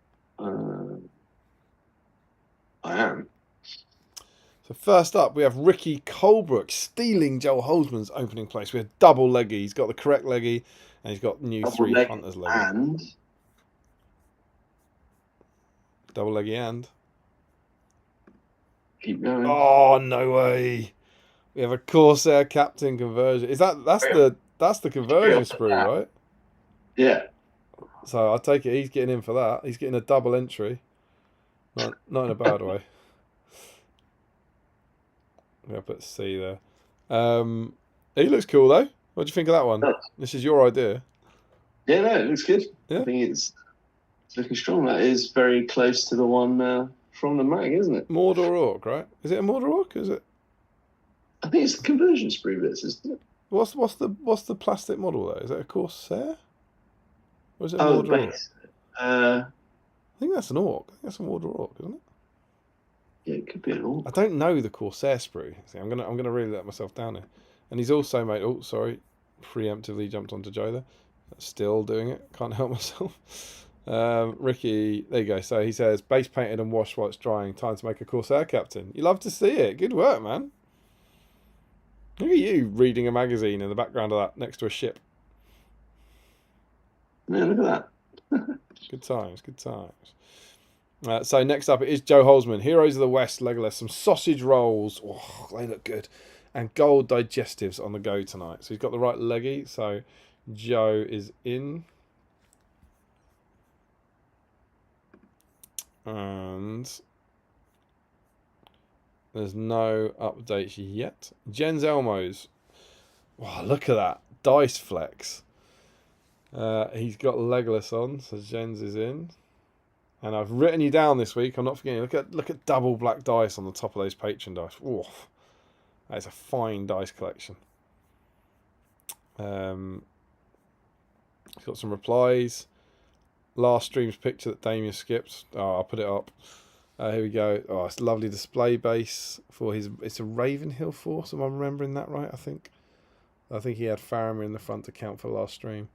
I am. So first up, we have Ricky Colebrook stealing Joel Holzman's opening place. We have double leggy. He's got the correct leggy, and he's got new Double 3 leg hunters leggy. And Double leggy and... keep going. Oh, no way. We have a Corsair captain conversion. That's the conversion sprue, right? Yeah. So I take it he's getting in for that. He's getting a double entry. Not in a bad way. I'm going to put C there. He looks cool, though. What do you think of that one? Yeah. This is your idea. Yeah, no, it looks good. Yeah. I think it's It's looking strong. That is very close to the one from the mag, isn't it? Mordor Orc, right? Is it a Mordor Orc? Is it? I think it's the conversion sprue bits, isn't it? What's the plastic model though? Is it a Corsair? Or is it a Oh, Mordor the Orc? base. I think that's an Orc. I think that's a Mordor Orc, isn't it? Yeah, it could be an orc. I don't know the Corsair sprue. See, I'm gonna really let myself down here. And he's also made. Oh, sorry, preemptively jumped onto Joe there. Still doing it. Can't help myself. Ricky, there you go. So he says, base painted and washed while it's drying. Time to make a Corsair captain. You love to see it. Good work, man. Look at you reading a magazine in the background of that next to a ship. Yeah, look at that. Good times, good times. So next up it is Joe Holzman. Heroes of the West, Legolas. Some sausage rolls. Oh, they look good. And gold digestives on the go tonight. So he's got the right leggy. So Joe is in. And there's no updates yet. Jens Elmos. Wow, look at that. Dice flex. He's got Legolas on, so Jens is in. And I've written you down this week. I'm not forgetting. Look at double black dice on the top of those patron dice. Oof. That is a fine dice collection. He's got some replies. Last stream's picture that Damien skipped. Oh, I'll put it up. Here we go. Oh, it's a lovely display base for his. It's a Ravenhill force. Am I remembering that right? I think he had Faramir in the front to count for last stream.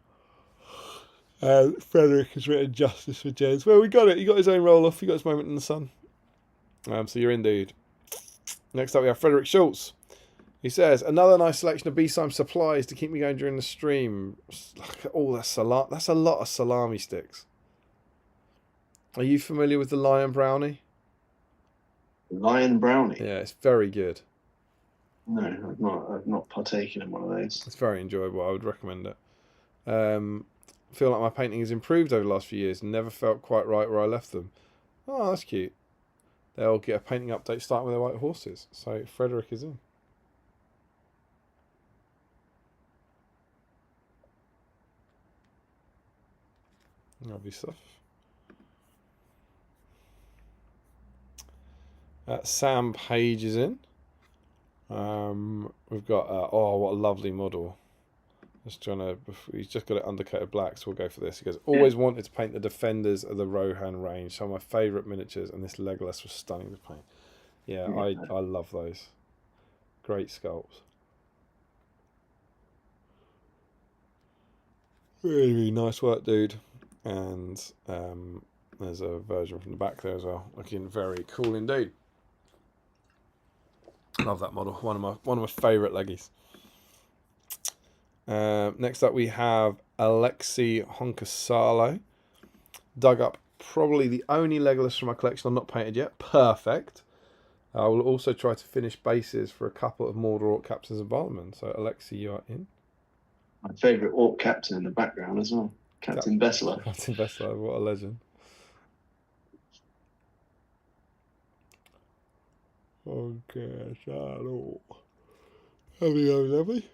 Frederick has written justice for Jens. Well, we got it. He got his own roll off. He got his moment in the sun. So you're in, dude. Next up, we have Frederick Schultz. He says, another nice selection of BSIME supplies to keep me going during the stream. Look at all that salami. That's a lot of salami sticks. Are you familiar with the Lion Brownie? Lion Brownie? Yeah, it's very good. No, I've not partaken in one of those. It's very enjoyable. I would recommend it. Feel like my painting has improved over the last few years and never felt quite right where I left them. Oh, that's cute. They'll get a painting update starting with their white horses. So Frederick is in. Lovely stuff. Sam Page is in. We've got oh, what a lovely model. Just trying to. He's just got it undercoated black, so we'll go for this. He goes, always wanted to paint the defenders of the Rohan range. Some of my favourite miniatures, and this Legolas was stunning to paint. Yeah, I love those. Great sculpts. Really, really nice work, dude. And there's a version from the back there as well, looking very cool indeed. Love that model. One of my favourite leggies. Next up, we have Alexi Honkasalo. Dug up probably the only Legolas from my collection I've not painted yet. Perfect. I will also try to finish bases for a couple of Mordor Orc Captains of Bartleman. So, Alexi, you are in. My favourite Orc captain in the background as well. Captain Bessler. Captain Bessler, what a legend. Okay, so lovely.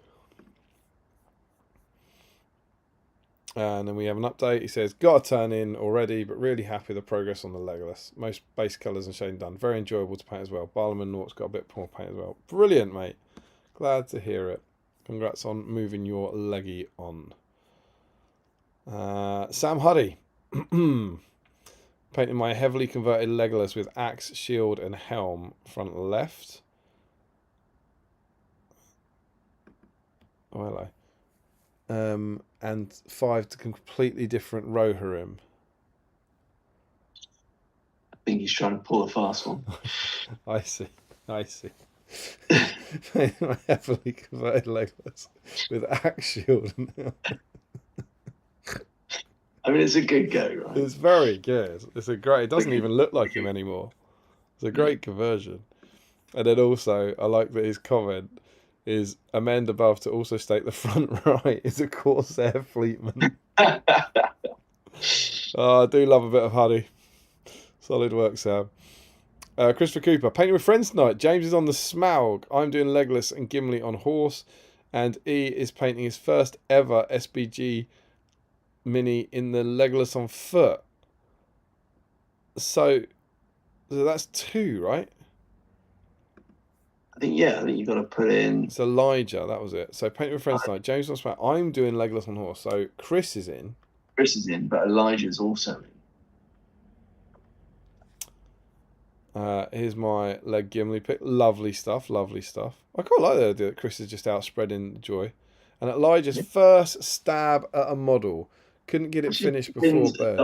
And then we have an update. He says, got a turn in already, but really happy with the progress on the Legolas. Most base colours and shading done. Very enjoyable to paint as well. Barlaman Nort's got a bit more paint as well. Brilliant, mate. Glad to hear it. Congrats on moving your leggy on. Sam Huddy. Painting my heavily converted Legolas with axe, shield and helm front left. Oh, hello. And 5 to completely different Rohirrim. I think he's trying to pull a fast one. I see. My heavily converted Legolas with axe, shield and helm. I mean, it's a good go, right? It's very good. It's a great. It doesn't even look like him anymore. It's a great conversion. And then also, I like that his comment is amend above to also state the front right is a Corsair Fleetman. Oh, I do love a bit of Huddy. Solid work, Sam. Christopher Cooper, painting with friends tonight. James is on the Smaug. I'm doing Legolas and Gimli on horse. And E is painting his first ever SBG mini in the Legolas on foot. So that's 2, right? I think you've got to put in. It's Elijah, that was it. So paint with friends tonight. James wants to. I'm doing Legolas on horse. So Chris is in. Chris is in, but Elijah's also in. Here's my leg Gimli pick. Lovely stuff, lovely stuff. I quite like the idea that Chris is just out spreading joy. And Elijah's first stab at a model. Couldn't get it finished before bed.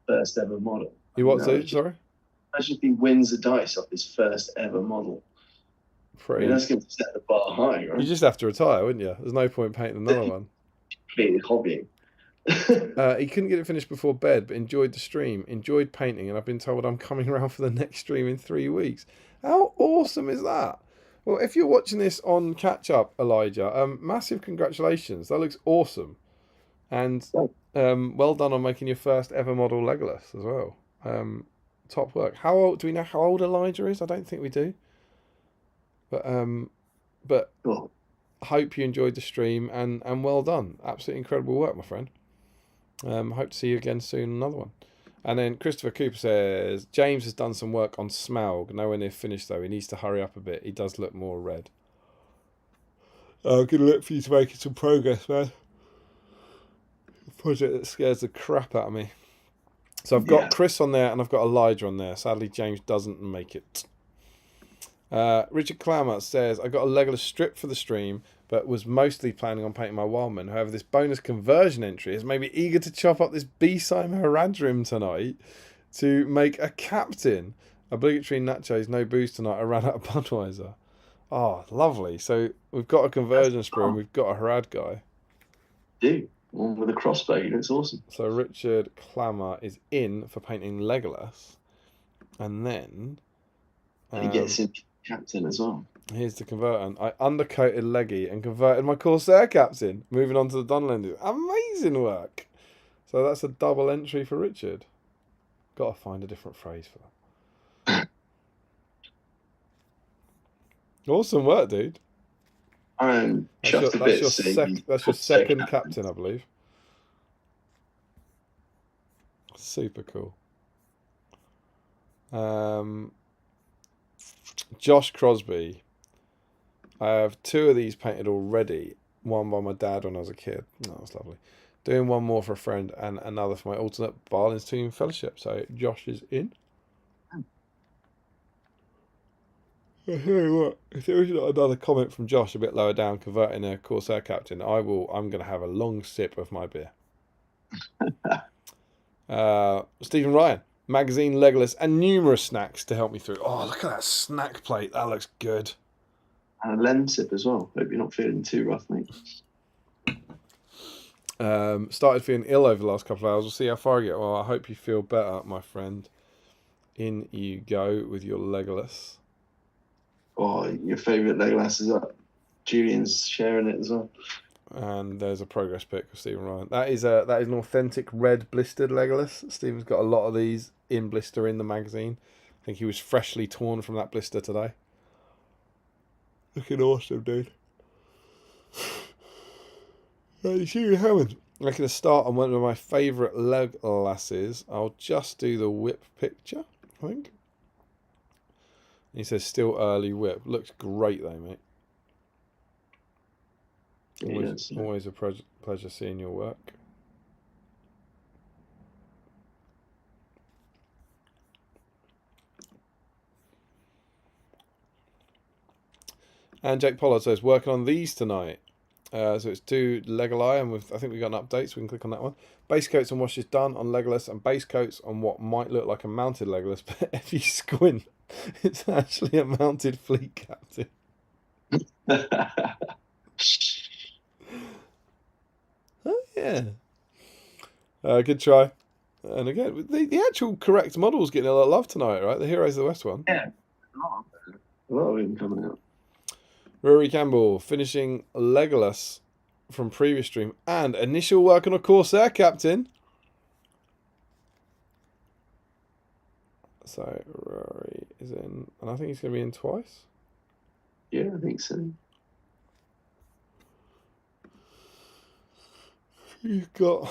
First ever model. You what, sorry? Imagine if he wins the dice off his first ever model. Pretty. That's going to set the bar high, right? You just have to retire, wouldn't you? There's no point painting another one. Completely hobbying. He couldn't get it finished before bed, but enjoyed the stream, enjoyed painting, and I've been told I'm coming around for the next stream in 3 weeks. How awesome is that? Well, if you're watching this on catch up, Elijah, massive congratulations. That looks awesome. And well done on making your first ever model Legolas as well. Top work. How old do we know how old Elijah is? I don't think we do. But cool. Hope you enjoyed the stream and well done. Absolutely incredible work, my friend. Hope to see you again soon. Another one. And then Christopher Cooper says James has done some work on Smaug. Nowhere near finished though. He needs to hurry up a bit. He does look more red. I'm gonna look for you to make some progress, man. A project that scares the crap out of me. So I've got Chris on there and I've got Elijah on there. Sadly, James doesn't make it. Richard Clammer says, I got a Legolas strip for the stream, but was mostly planning on painting my Wildman. However, this bonus conversion entry has made me eager to chop up this BSIME Haradrim tonight to make a captain. Obligatory nachos, no booze tonight. I ran out of Budweiser. Oh, lovely. So we've got a conversion sprue and we've got a Harad guy. Dude, one with a crossbow. It's awesome. So Richard Clammer is in for painting Legolas. And then... he gets in captain as well. Here's the converter. I undercoated Leggy and converted my Corsair captain. Moving on to the Dunlenders. Amazing work. So that's a double entry for Richard. Got to find a different phrase for that. Awesome work, dude. I'm chuffed that's your second captain, I believe. Super cool. Josh Crosby. I have 2 of these painted already. One by my dad when I was a kid. That was lovely. Doing one more for a friend and another for my alternate Barlin's Team Fellowship. So Josh is in. I tell you what, if there is another comment from Josh a bit lower down converting a Corsair captain, I'm going to have a long sip of my beer. Stephen Ryan. Magazine, Legolas, and numerous snacks to help me through. Oh, look at that snack plate. That looks good. And a lens sip as well. Hope you're not feeling too rough, mate. Started feeling ill over the last couple of hours. We'll see how far I get. Well, I hope you feel better, my friend. In you go with your Legolas. Oh, your favourite Legolas is up. Julian's sharing it as well. And there's a progress pic of Stephen Ryan. That is an authentic red blistered Legolas. Stephen's got a lot of these in blister in the magazine. I think he was freshly torn from that blister today. Looking awesome, dude. You see what Hammond? Making a start on one of my favourite Legolases. I'll just do the whip picture, I think. He says still early whip. Looks great though, mate. Always a pleasure seeing your work. And Jake Pollard says, working on these tonight. So it's 2 Legoli, and I think we've got an update, so we can click on that one. Base coats and washes done on Legolas, and base coats on what might look like a mounted Legolas, but if you squint, it's actually a mounted fleet captain. Oh, yeah. Good try. And again, the actual correct model's getting a lot of love tonight, right? The Heroes of the West one. Yeah. A lot of them coming out. Rory Campbell finishing Legolas from previous stream and initial work on a Corsair captain. So Rory is in, and I think he's going to be in twice. Yeah, I think so. You've got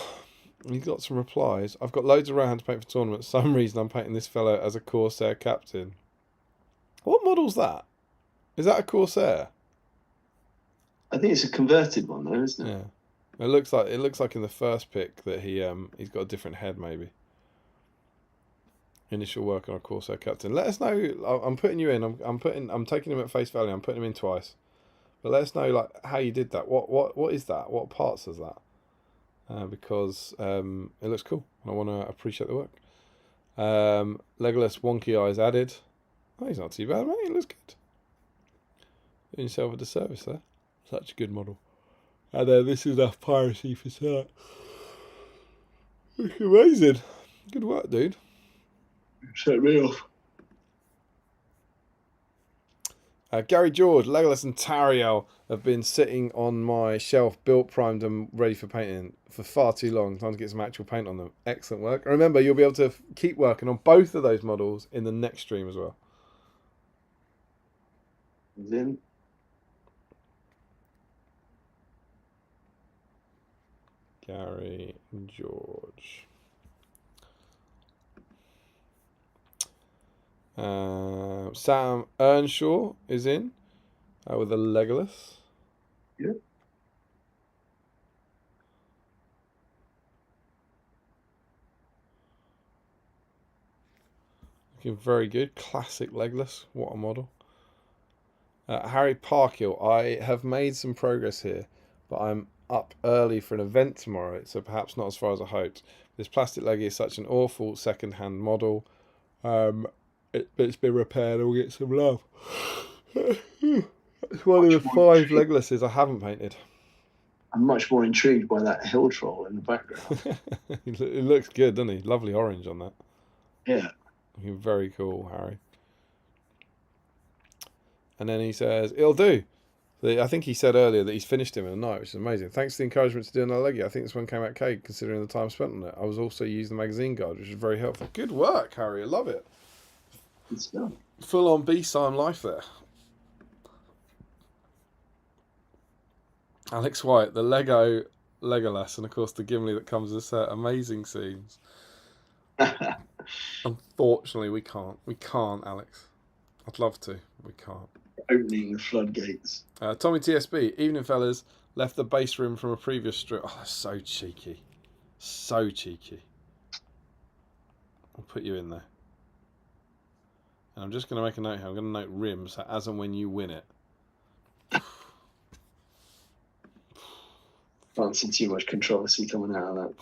He's got some replies. I've got loads of Rohan to paint for tournaments. For some reason I'm painting this fellow as a Corsair captain. What model's that? Is that a Corsair? I think it's a converted one though, isn't it? Yeah. It looks like in the first pick that he's got a different head maybe. Initial work on a Corsair captain. Let us know. I'm putting you in. I'm taking him at face value. I'm putting him in twice. But let us know like how you did that. What is that? What parts is that? Because it looks cool. I want to appreciate the work. Legolas wonky eyes added. Oh, he's not too bad, mate. He looks good. Doing yourself a disservice there. Such a good model. And then this is enough piracy for cert. Amazing. Good work, dude. Set me off. Gary George, Legolas and Tariel have been sitting on my shelf, built, primed and ready for painting for far too long. Time to get some actual paint on them. Excellent work. And remember, you'll be able to keep working on both of those models in the next stream as well. Then Gary George. Sam Earnshaw is in with a Legolas. Yeah. Looking very good. Classic Legolas. What a model. Harry Parkhill. I have made some progress here, but I'm up early for an event tomorrow, so perhaps not as far as I hoped. This plastic leggy is such an awful second-hand model. It's been repaired and we'll get some love. It's one of the 5 Legolases I haven't painted. I'm much more intrigued by that hill troll in the background. It looks good, doesn't he? Lovely orange on that. Yeah. Looking very cool, Harry. And then he says, it'll do. I think he said earlier that he's finished him in a night, which is amazing. Thanks for the encouragement to do another leggy. I think this one came out cake, considering the time spent on it. I was also using the magazine guide, which was very helpful. Good work, Harry. I love it. Good stuff. Full on BSIME life there. Alex White, the Lego Legolas, and of course the Gimli that comes with a set. Amazing scenes. Unfortunately, we can't. We can't, Alex. I'd love to. We can't. Opening the floodgates. Tommy TSB, evening fellas. Left the base room from a previous strip. Oh, that's so cheeky. So cheeky. I'll put you in there. And I'm just going to make a note here. I'm going to note rims so as and when you win it. Can't see too much controversy coming out of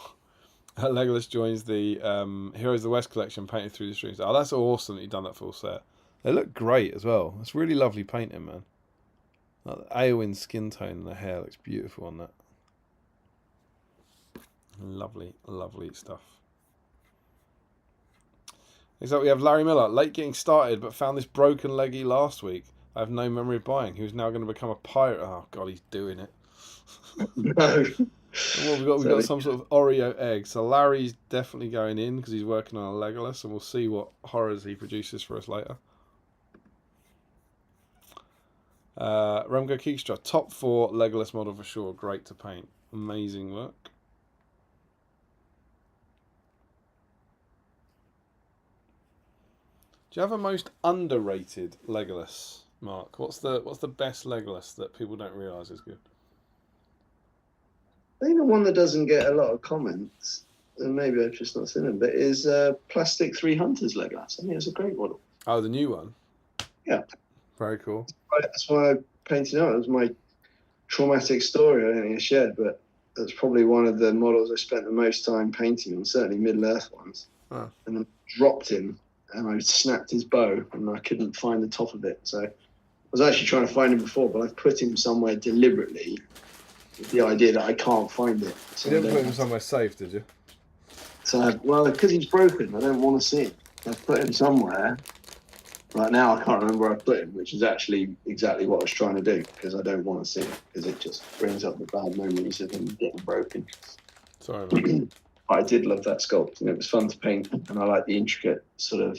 that. Legolas joins the Heroes of the West collection painted through the streams. Oh, that's awesome that you've done that full set. They look great as well. It's really lovely painting, man. Like the Aowen skin tone and the hair looks beautiful on that. Lovely, lovely stuff. Next up we have Larry Miller. Late getting started, but found this broken leggy last week. I have no memory of buying. Who's now going to become a pirate? Oh, God, he's doing it. No. Well, we've got some sort of Oreo egg. So Larry's definitely going in because he's working on a Legolas, and we'll see what horrors he produces for us later. Remco Keekstra, top 4 Legolas model for sure. Great to paint. Amazing work. Do you have a most underrated Legolas, Mark? What's the best Legolas that people don't realise is good? I think the one that doesn't get a lot of comments, and maybe I've just not seen them, but is Plastic 3 Hunters Legolas. I think it's a great model. Oh, the new one? Yeah. Very cool. That's why I painted it out. It was my traumatic story I don't think I shared, but that's probably one of the models I spent the most time painting on, certainly Middle-earth ones. Oh. And then dropped him, and I snapped his bow, and I couldn't find the top of it. So I was actually trying to find him before, but I've put him somewhere deliberately with the idea that I can't find it. So You didn't put him somewhere safe, did you? So, well, because he's broken, I don't want to see him. I've put him somewhere. Right now, I can't remember where I put him, which is actually exactly what I was trying to do, because I don't want to see him, because it just brings up the bad memories of him getting broken. Sorry, man. But I did love that sculpt, and it was fun to paint, and I like the intricate sort of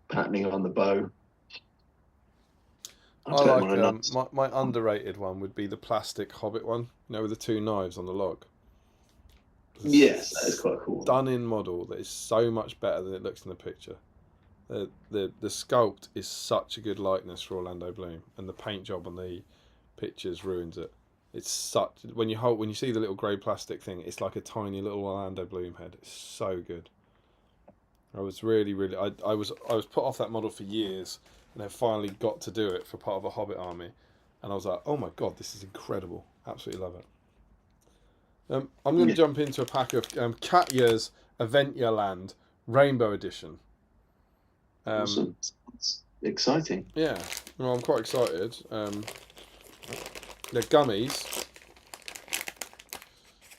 patterning on the bow. I like my underrated one would be the plastic Hobbit one, you know, with the 2 knives on the log. Yes, that is quite cool. Stunning model that is so much better than it looks in the picture. The sculpt is such a good likeness for Orlando Bloom, and the paint job on the pictures ruins it. It's such when you see the little grey plastic thing, it's like a tiny little Orlando Bloom head. It's so good. I was really I was put off that model for years, and then finally got to do it for part of a Hobbit army, and I was like, oh my god, this is incredible! Absolutely love it. I'm going to jump into a pack of Katya's Adventureland Rainbow Edition. Awesome. It's exciting. Yeah, well, I'm quite excited. They're gummies,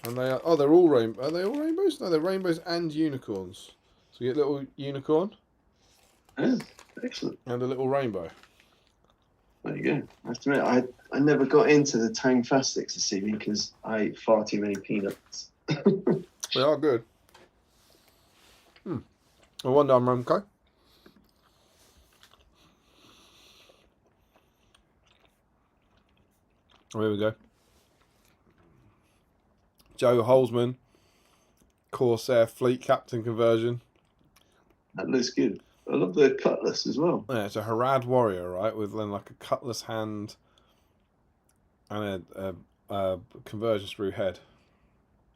and they're all rainbow. Are they all rainbows? No, they're rainbows and unicorns. So you get a little unicorn. Oh, excellent. And a little rainbow. There you go. I have to admit, I never got into the Tang Fastics this evening because I ate far too many peanuts. They are good. I wonder I'm Remco. Oh, here we go. Joe Holzman, Corsair Fleet Captain conversion. That looks good. I love the cutlass as well. Yeah, it's a Harad warrior, right, with then like a cutlass hand and a conversion sprue head.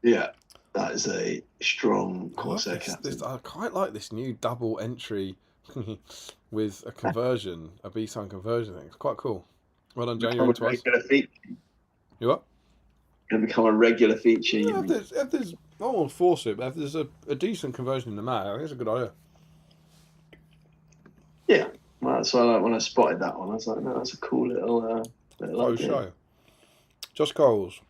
Yeah, that is a strong Corsair captain. I quite like this new double entry with a conversion, a BSIME conversion thing. It's quite cool. Well done, January twice. You what? Going to become a regular feature. Yeah, if there's I won't force it, but if there's a decent conversion in the mat, I think it's a good idea. Yeah, well, that's why when I spotted that one, I was like, no, that's a cool little idea. Show. Josh Coles.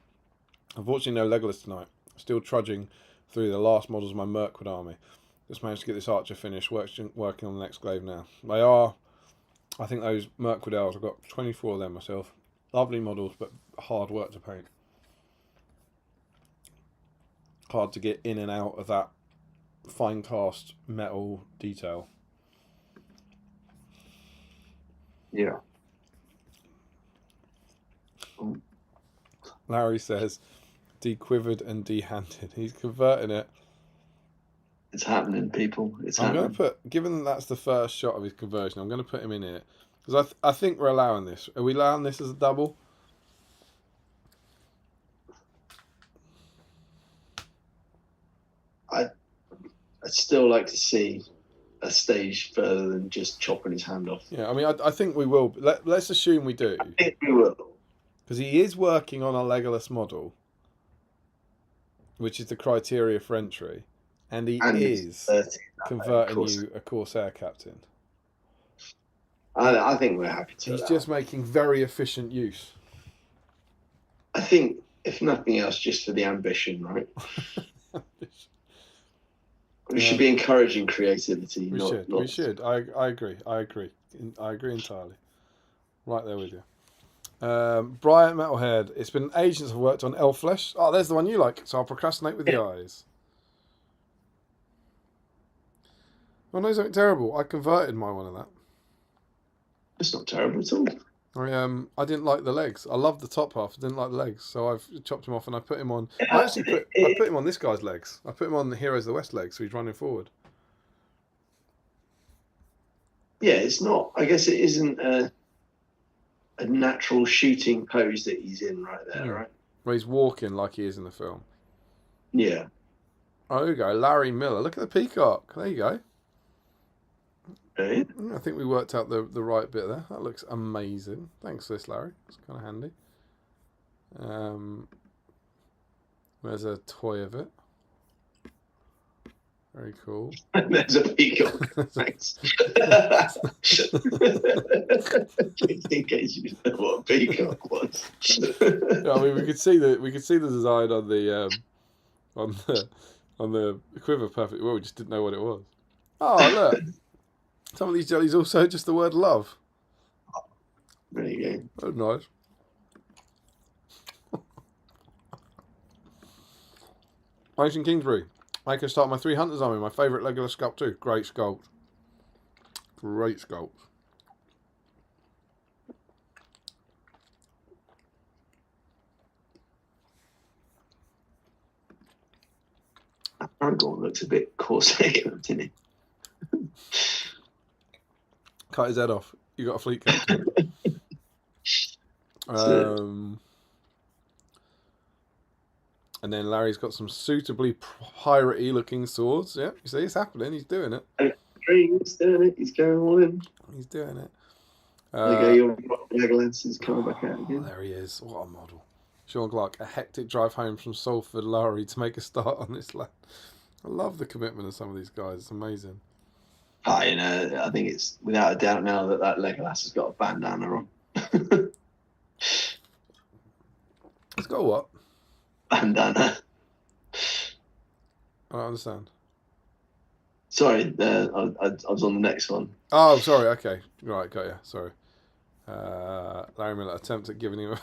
Unfortunately, no Legolas tonight. Still trudging through the last models of my Mirkwood army. Just managed to get this archer finished. Working on the next glaive now. They are, I think those Mirkwood elves, I've got 24 of them myself. Lovely models, but hard work to paint. Hard to get in and out of that fine cast metal detail. Yeah. Larry says, de-quivered and de-handed. He's converting it. It's happening, people. I'm going to put, given that's the first shot of his conversion, I'm going to put him in here. Because I think we're allowing this. Are we allowing this as a double? I'd still like to see a stage further than just chopping his hand off. Yeah, I mean, I think we will. Let's assume we do. I think we will. Because he is working on a Legolas model, which is the criteria for entry, and he is converting you a Corsair captain. I think we're happy to. He's just making very efficient use. I think, if nothing else, just for the ambition, right? We should be encouraging creativity. We should. I agree. I agree entirely. Right there with you. Brian Metalhead. It's been ages since I've worked on elf flesh. Oh, there's the one you like. So I'll procrastinate with the eyes. Oh no, something terrible. I converted my one of that. It's not terrible at all. I didn't like the legs. I loved the top half. I didn't like the legs, so I've chopped him off and I put him on. I put him on this guy's legs. I put him on the Heroes of the West legs, so he's running forward. Yeah, it's not. I guess it isn't a natural shooting pose that he's in right there, right? Where he's walking like he is in the film. Yeah. Oh, there you go, Larry Miller. Look at the peacock. There you go. Right. I think we worked out the right bit there. That looks amazing. Thanks for this, Larry. It's kind of handy. There's a toy of it. Very cool. There's a peacock. Thanks. In case you didn't know what a peacock was. Yeah, I mean, we could see the design on the quiver perfectly well. We just didn't know what it was. Oh, look. Some of these jellies also just the word love. There you go. That's nice. Mason Kingsbury. I can start my 3 Hunters army. My favourite Legolas sculpt too. Great sculpt. Great sculpt. Aragorn looks a bit Corsair, didn't he? Cut his head off. You got a fleet captain. And then Larry's got some suitably piratey looking swords. Yeah, you see, it's happening. He's doing it. He's doing it. He's going all in. He's doing it. There you go. Your Legolas is coming back out again. There he is. What a model. Sean Clark, a hectic drive home from Salford, Lowry to make a start on this land. I love the commitment of some of these guys. It's amazing. I think it's without a doubt now that Legolas has got a bandana on. It's got what? Bandana. I don't understand. Sorry, I was on the next one. Oh, sorry. Okay. Right, got you. Sorry. Larry Miller attempt at giving him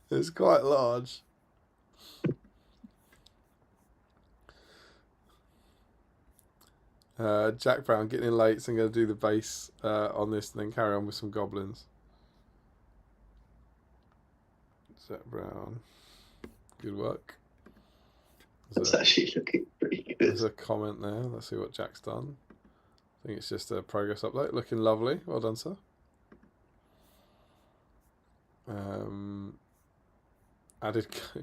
It's quite large. Jack Brown getting in late, so I'm going to do the base on this and then carry on with some goblins. Jack Brown. Good work. That's actually looking pretty good. There's a comment there. Let's see what Jack's done. I think it's just a progress update. Looking lovely. Well done, sir. Added go.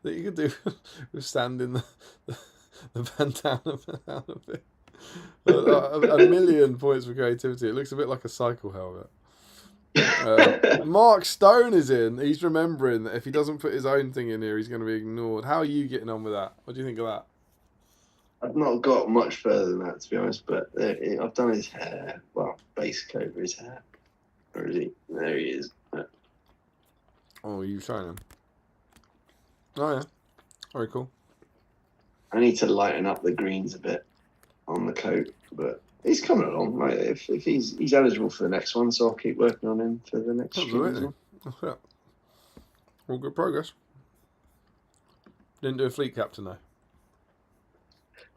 That you could do with standing the bandana down a bit. A million points for creativity. It looks a bit like a cycle helmet. Mark Stone is in. He's remembering that if he doesn't put his own thing in here, he's going to be ignored. How are you getting on with that? What do you think of that? I've not got much further than that, to be honest, but I've done his hair. Well, basic over his hair. Where is he? There he is. Oh, you've shown him. Oh, yeah. Very cool. I need to lighten up the greens a bit on the coat, but he's coming along. Right? If he's eligible for the next one, so I'll keep working on him for the next stream. Absolutely. Yeah. All good progress. Didn't do a fleet captain, though.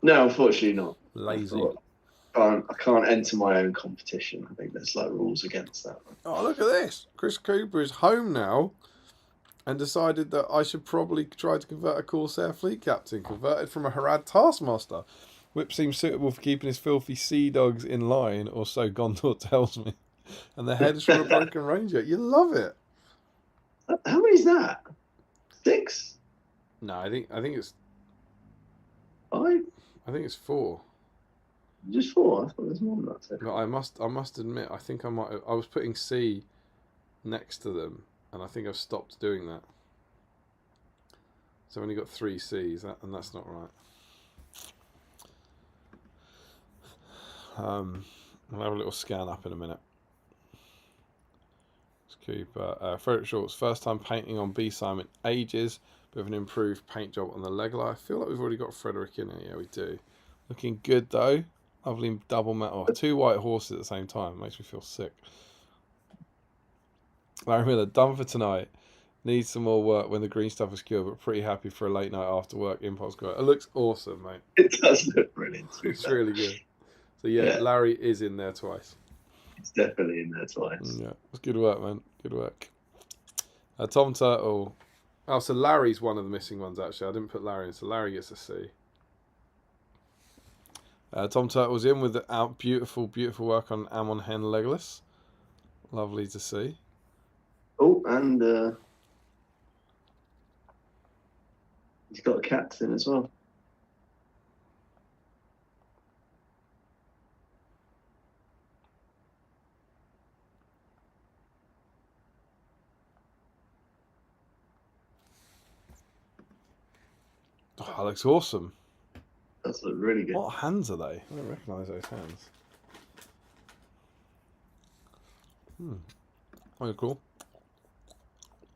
No, unfortunately not. Lazy. I can't enter my own competition. I think there's rules against that. Oh, look at this. Chris Cooper is home now and decided that I should probably try to convert a Corsair fleet captain. Converted from a Harad Taskmaster. Whip seems suitable for keeping his filthy sea dogs in line, or so Gondor tells me. And the head is from a broken ranger. You love it. How many is that? 6? No, I think it's 5? I think it's 4. Just 4? I thought there was more than that. But I must admit, I think I was putting C next to them, and I think I've stopped doing that. So I've only got 3 C's, and that's not right. I'll have a little scan up in a minute. Let's keep Frederick Short's first time painting on BSIME in ages, with an improved paint job on the Legolas. I feel like we've already got Frederick in here. Yeah, we do. Looking good though. Lovely double metal. 2 white horses at the same time. Makes me feel sick. Larry Miller, done for tonight. Needs some more work when the green stuff is cured, but pretty happy for a late night after work impulse grow. It looks awesome, mate. It does look brilliant. It's really good. So yeah, Larry is in there twice. It's definitely in there twice. Yeah, it's good work, man. Good work. Tom Turtle. Oh, so Larry's one of the missing ones, actually. I didn't put Larry in, so Larry gets a C. Tom Turtle's in with the beautiful, beautiful work on Amon Hen Legolas. Lovely to see. Oh, and he's got a captain as well. Oh, that looks awesome. That's look really good. What hands are they? I don't recognise those hands. Oh, cool.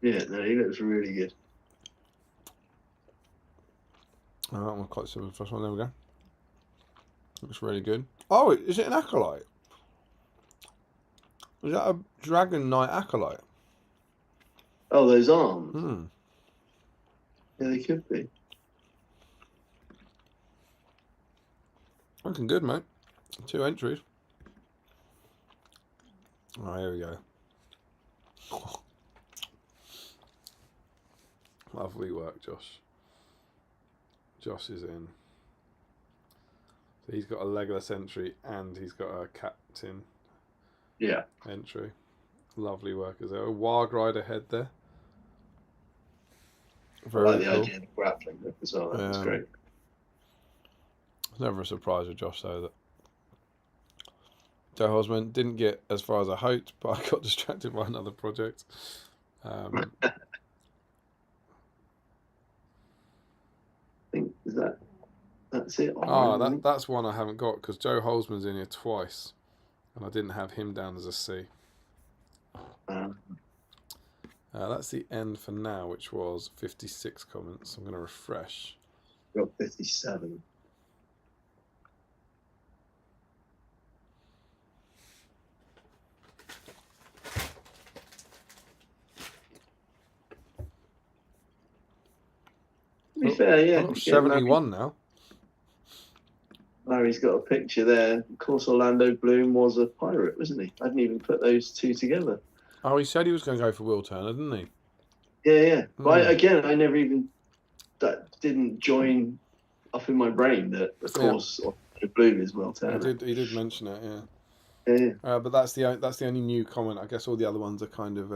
Yeah, no, he looks really good. Oh, that one quite similar to the first one. There we go. Looks really good. Oh, is it an acolyte? Is that a Dragon Knight acolyte? Oh, those arms? Yeah, they could be. Looking good, mate. 2 entries. Oh, here we go. Lovely work, Josh. Josh is in. So he's got a Legolas entry and he's got a captain entry. Lovely work as well. A Warg Rider head there. Very I like the cool. idea of the grappling hook as well. That was great. It's never a surprise with Josh though that Joe Hosman didn't get as far as I hoped, but I got distracted by another project. I think that's it. That's one I haven't got because Joe Holzman's in here twice, and I didn't have him down as a C. That's the end for now, which was 56 comments. I'm going to refresh. Got 57. To be fair, yeah. 71 now. Larry's got a picture there. Of course, Orlando Bloom was a pirate, wasn't he? I didn't even put those two together. Oh, he said he was going to go for Will Turner, didn't he? Yeah. But I never even... That didn't join up in my brain that, of course, Orlando Bloom is Will Turner. He did mention it, yeah. Yeah. But that's the only new comment. I guess all the other ones are kind of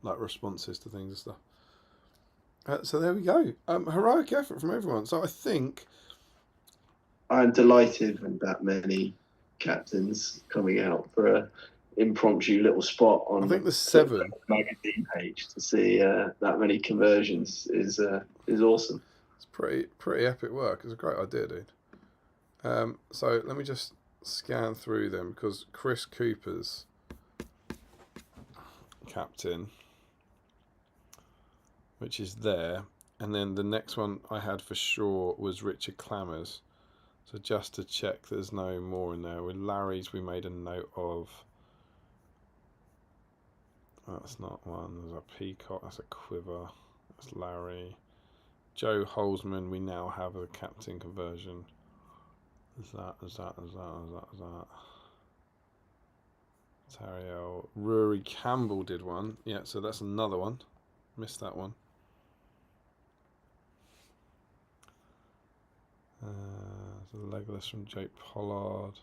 like responses to things and stuff. So there we go. Heroic effort from everyone. So I think... I'm delighted with that many captains coming out for an impromptu little spot on. I think there's 7 magazine page to see that many conversions is awesome. It's pretty epic work. It's a great idea, dude. So let me just scan through them because Chris Cooper's captain, which is there, and then the next one I had for sure was Richard Clammers. So just to check there's no more in there. With Larry's we made a note of. That's not one. There's a peacock. That's a quiver. That's Larry. Joe Holzman we now have a captain conversion. Is that. Tariel. Rory Campbell did one. Yeah, so that's another one. Missed that one. Legolas from Jake Pollard.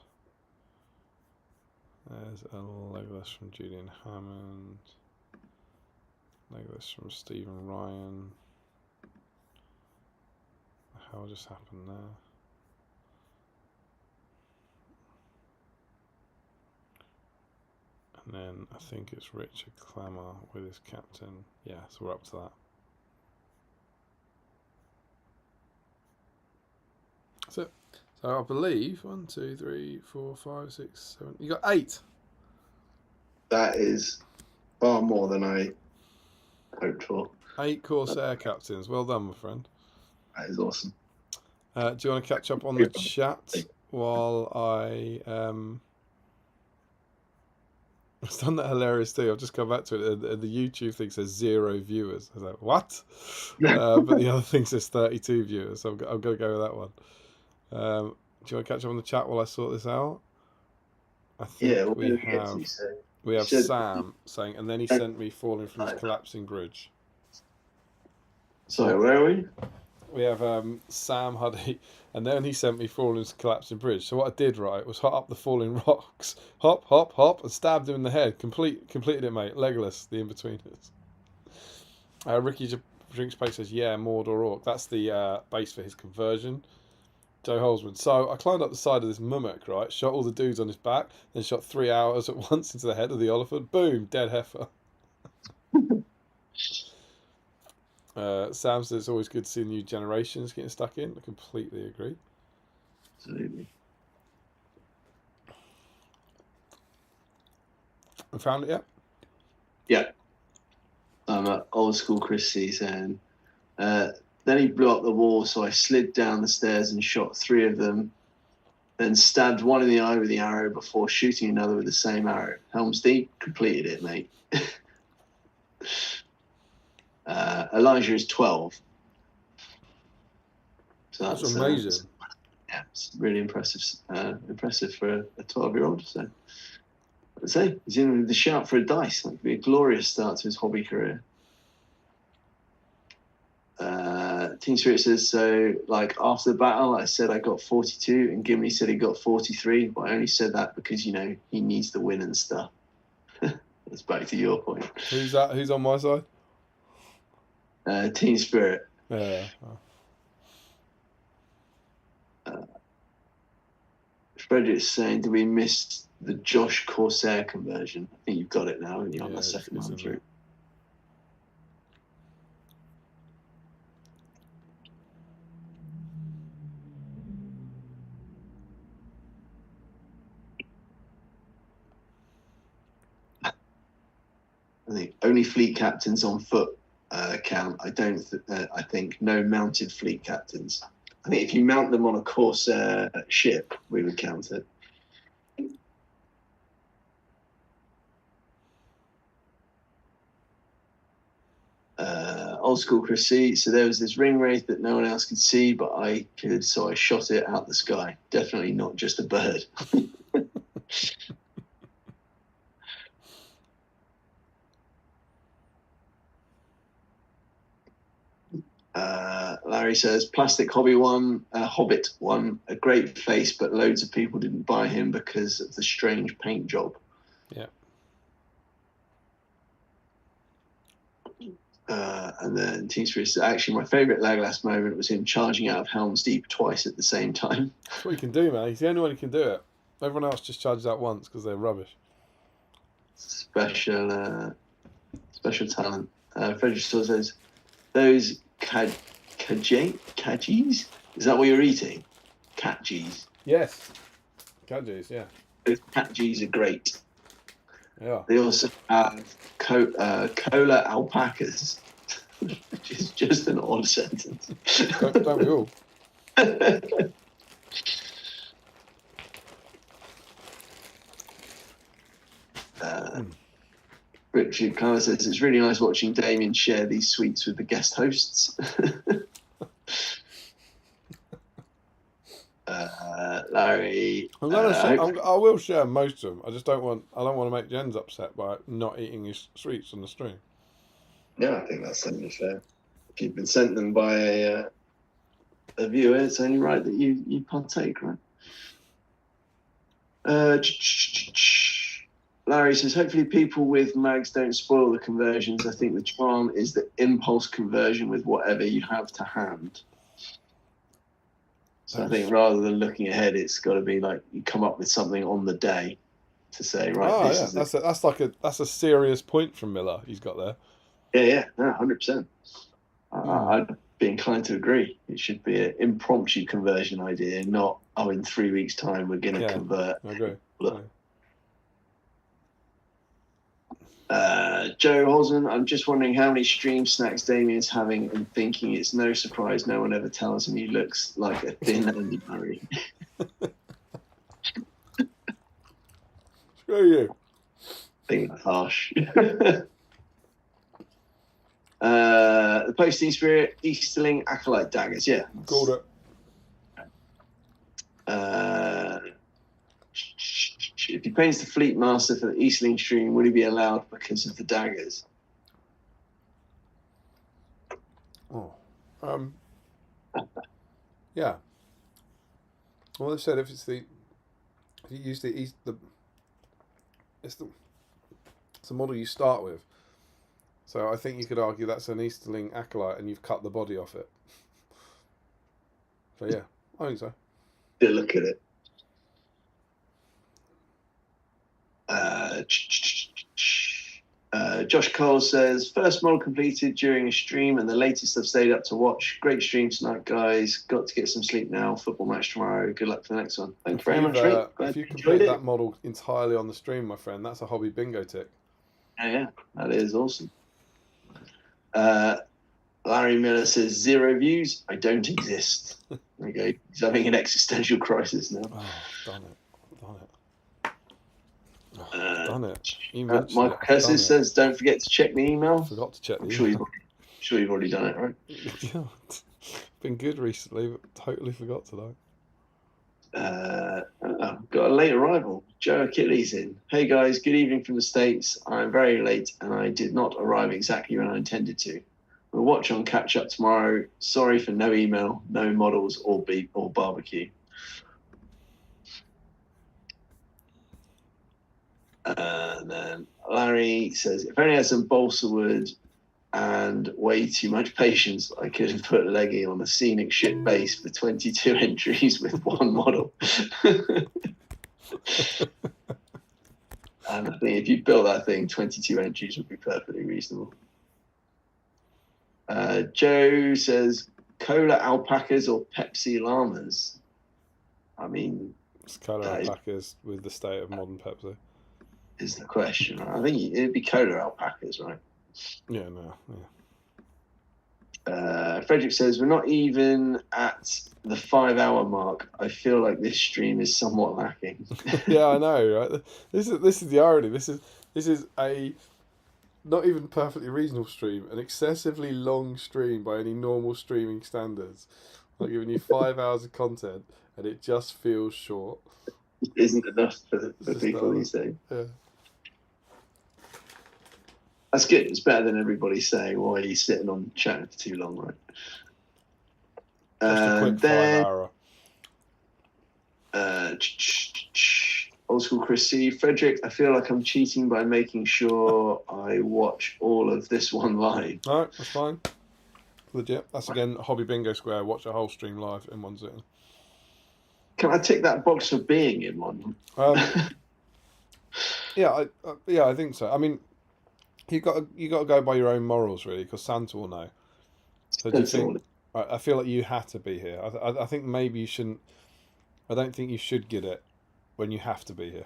There's a Legolas from Julian Hammond. Legolas from Stephen Ryan. The hell just happened there? And then I think it's Richard Clammer with his captain. Yeah, so we're up to that. That's it. So I believe 1, 2, 3, 4, 5, 6, 7. You got 8. That is far more than I hoped for. 8 Corsair captains. Well done, my friend. That is awesome. Do you want to catch up on the chat while I... I've done that hilarious thing. I've just come back to it. The YouTube thing says 0 viewers. I was like, what? But the other thing says 32 viewers. So I'm going to go with that one. Do you want to catch up on the chat while I sort this out? I think we have Sam saying, and then he sent me falling from his collapsing bridge. Sorry, where are we? We have Sam Huddy, and then he sent me falling his collapsing bridge. So what I did, right, was hot up the falling rocks, hop, hop, hop, and stabbed him in the head. Completed it, mate. Legolas, the in-betweeners. Ricky Drinks Space says, yeah, Mordor Orc. That's the base for his conversion. Joe Holzman. So I climbed up the side of this mummock, right? Shot all the dudes on his back, then shot 3 arrows at once into the head of the elephant. Boom, dead heifer. Sam says it's always good to see new generations getting stuck in. I completely agree. Absolutely. I found it yet? Yeah. Old school Chris C saying, then he blew up the wall, so I slid down the stairs and shot 3 of them, then stabbed one in the eye with the arrow before shooting another with the same arrow. Helmsdeep completed it, mate. Elijah is 12. So that's amazing. Yeah, it's really impressive. Impressive for a 12-year-old. So say he's in with the shout for a dice. That could be a glorious start to his hobby career. Team Spirit says, so like after the battle, I said I got 42, and Gimli said he got 43, but I only said that because, you know, he needs the win and stuff. That's back to your point. Who's that? Who's on my side? Team Spirit. Yeah. Frederick's saying, do we miss the Josh Corsair conversion? I think you've got it now, haven't you, on the second one through? I think only fleet captains on foot count. I don't. I think no mounted fleet captains. I think if you mount them on a Corsair ship, we would count it. Old school Chris C. So there was this ring wraith that no one else could see, but I could, so I shot it out the sky. Definitely not just a bird. Larry says, plastic Hobbit one, a great face, but loads of people didn't buy him because of the strange paint job. Yeah. And then Team Spirit says, actually, my favourite Legolas moment was him charging out of Helm's Deep twice at the same time. That's what he can do, man. He's the only one who can do it. Everyone else just charges out once because they're rubbish. Special talent. Frederick still says, those kajis? Is that what you're eating? Kajis. Yes. Kajis, yeah. Those kajis are great. Yeah. They also have cola alpacas, which is just an odd sentence. Don't we all? Richard kind of says, it's really nice watching Damien share these sweets with the guest hosts. Larry, I will share most of them. I don't want to make Jens upset by not eating his sweets on the stream. Yeah, I think that's only fair. If you've been sent them by a viewer, it's only right that you partake, right? Larry says, hopefully people with mags don't spoil the conversions. I think the charm is the impulse conversion with whatever you have to hand. So I think rather than looking ahead, it's got to be like you come up with something on the day to say, right, Oh, this yeah. is That's a serious point from Miller he's got there. Yeah, 100%. I'd be inclined to agree. It should be an impromptu conversion idea, not, in 3 weeks' time we're going to convert. I agree. Look. Joe Holzen, I'm just wondering how many stream snacks Damien's having and thinking it's no surprise no one ever tells him he looks like a thin Andy Murray. Screw you. I think that's harsh. The Posting Spirit, Easterling Acolyte Daggers, yeah. Called it. If he paints the Fleet Master for the Eastling stream, would he be allowed because of the daggers? Oh, yeah. Well, they said if you use it's the model you start with. So I think you could argue that's an Easterling Acolyte, and you've cut the body off it. So yeah, I think so. Good look at it. Josh Cole says, first model completed during a stream and the latest I've stayed up to watch. Great stream tonight, guys. Got to get some sleep now. Football match tomorrow. Good luck for the next one. Thanks very much, mate. If you complete that model entirely on the stream, my friend, that's a hobby bingo tick. Yeah, that is awesome. Larry Miller says, 0 views. I don't exist. There we go. He's having an existential crisis now. Oh, darn it. Done it. Michael Curtis says, don't forget to check the email. Forgot to check the email. Sure you've already done it, right? Yeah. Been good recently, but totally forgot today. Got a late arrival. Joe Achilles in. Hey guys, good evening from the States. I'm very late and I did not arrive exactly when I intended to. We'll watch on catch up tomorrow. Sorry for no email, no models or beef or barbecue. And then Larry says, if only I had some balsa wood and way too much patience, I could have put Leggy on a scenic shit base with 22 entries with one model. And I think if you built that thing, 22 entries would be perfectly reasonable. Joe says, cola alpacas or Pepsi llamas? I mean, It's cola alpacas with the state of modern Pepsi. Is the question. I think it'd be cola alpacas, right? Yeah, no, yeah. Frederick says, we're not even at the 5 hour mark. I feel like this stream is somewhat lacking. Yeah, I know, right? This is the irony. This is a not even perfectly reasonable stream, an excessively long stream by any normal streaming standards. Like giving you 5 hours of content, and it just feels short. It isn't enough for people these days. Yeah. That's good. It's better than everybody saying, why are you sitting on chatting for too long, right? Just a quick 5 hour. Old school Chris C. Frederick, I feel like I'm cheating by making sure I watch all of this one live. All right, that's fine. Legit. That's again Hobby Bingo Square. Watch a whole stream live in one sitting. Can I tick that box for being in one? Yeah, I think so. I mean, you got to go by your own morals, really, because Santa will know. So do you think? I feel like you had to be here. I think maybe you shouldn't. I don't think you should get it when you have to be here.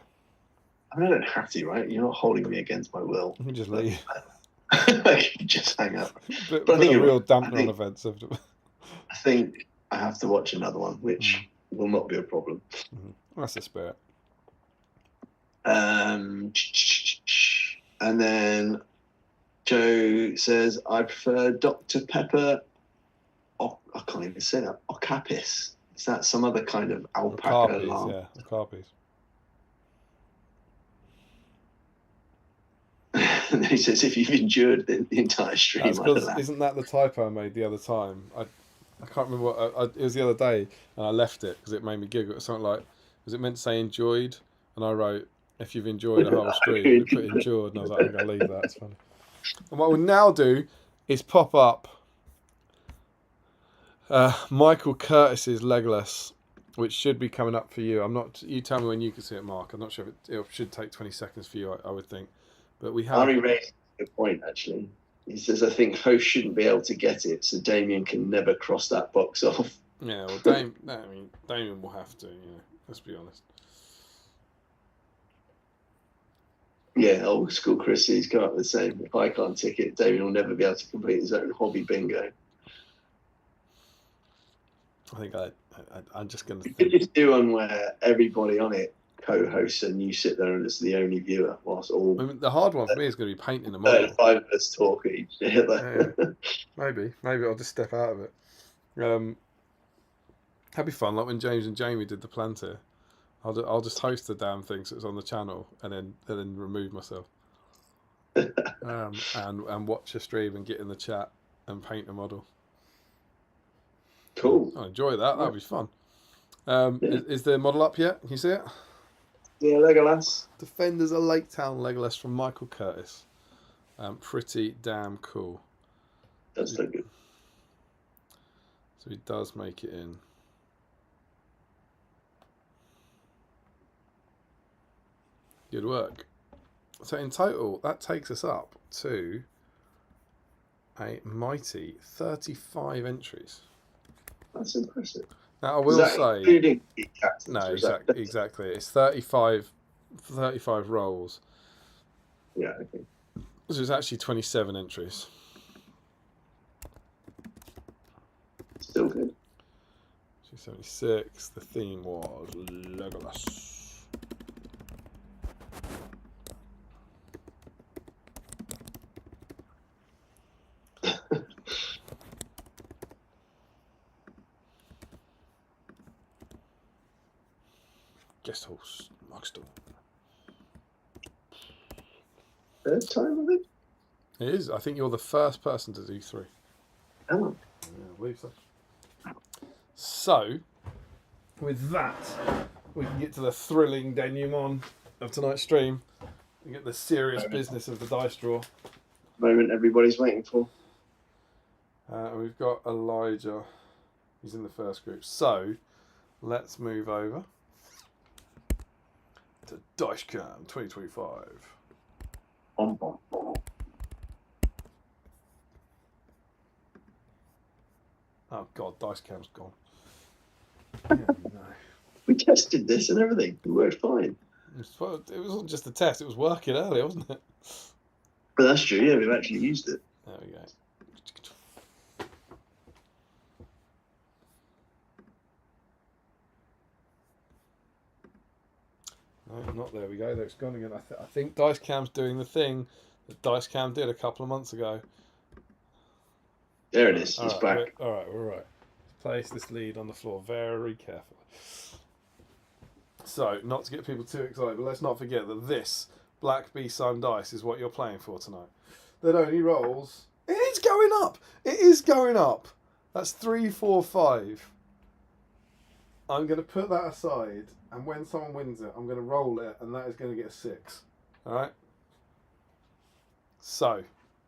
I mean, I don't have to, right? You're not holding me against my will. You can just leave. I can just hang up. But I think a real dampener on events. I think I have to watch another one, which will not be a problem. That's the spirit. And then Joe says, I prefer Dr. Pepper. Oh, I can't even say that. Okapis. Is that some other kind of alpaca llama? Yeah, the carpies. And then he says, if you've endured the entire stream, isn't that the typo I made the other time? I can't remember what it was the other day, and I left it because it made me giggle. It was something like, was it meant to say enjoyed? And I wrote, if you've enjoyed a whole stream, I put endured, and I was like, I'm going to leave that. It's funny. And what we'll now do is pop up Michael Curtis's Legolas, which should be coming up for you. I'm not. You tell me when you can see it, Mark. I'm not sure if it should take 20 seconds for you. I would think, but we have. Harry raised a good point actually. He says, I think host shouldn't be able to get it, so Damien can never cross that box off. Yeah, well, Damien will have to. Let's be honest. Yeah, old school Chrissy's come up with the same. If I can't tick it, Damien will never be able to complete his own hobby bingo. I think I'm just going to. You could just do one where everybody on it co-hosts and you sit there and it's the only viewer, whilst all. I mean, the hard one for me is going to be painting a model. 35 of us talk each. Yeah. Maybe I'll just step out of it. That'd be fun. Like when James and Jamie did the planter, I'll just host the damn thing so it's on the channel and then remove myself. And watch a stream and get in the chat and paint a model. Cool. I enjoy that. That'd be fun. Is the model up yet? Can you see it? Yeah, Legolas. Defenders of Lake Town Legolas from Michael Curtis. Pretty damn cool. That's so good. So he does make it in. Good work. So in total, that takes us up to a mighty 35 entries. That's impressive. Now I will say, no, exactly. It's 35 rolls. Yeah, okay. So it's actually 27 entries. Still good. 276. The theme was Legolas. guest host, Mark Stone. Third time of it? It is. I think you're the first person to do 3. Oh. Yeah, I believe so. So, with that, we can get to the thrilling denouement of tonight's stream and get the serious business of the dice draw. Moment everybody's waiting for. We've got Elijah. He's in the first group. So, let's move over to Dicecam 2025. Bom, bom, bom. Oh God, Dicecam's gone. Yeah, no. We tested this and everything. It worked fine. It wasn't just a test, it was working earlier, wasn't it? But that's true, yeah, we've actually used it. There we go. No, not there we go. There it's gone again. I think Dicecam's doing the thing that Dicecam did a couple of months ago. There it is. It's back. All right, we're right. Place this lead on the floor very carefully. So, not to get people too excited, but let's not forget that this black BSIME dice is what you're playing for tonight. That only rolls. It is going up. It is going up. That's 3, 4, 5. I'm going to put that aside, and when someone wins it, I'm going to roll it, and that is going to get a 6. All right. So,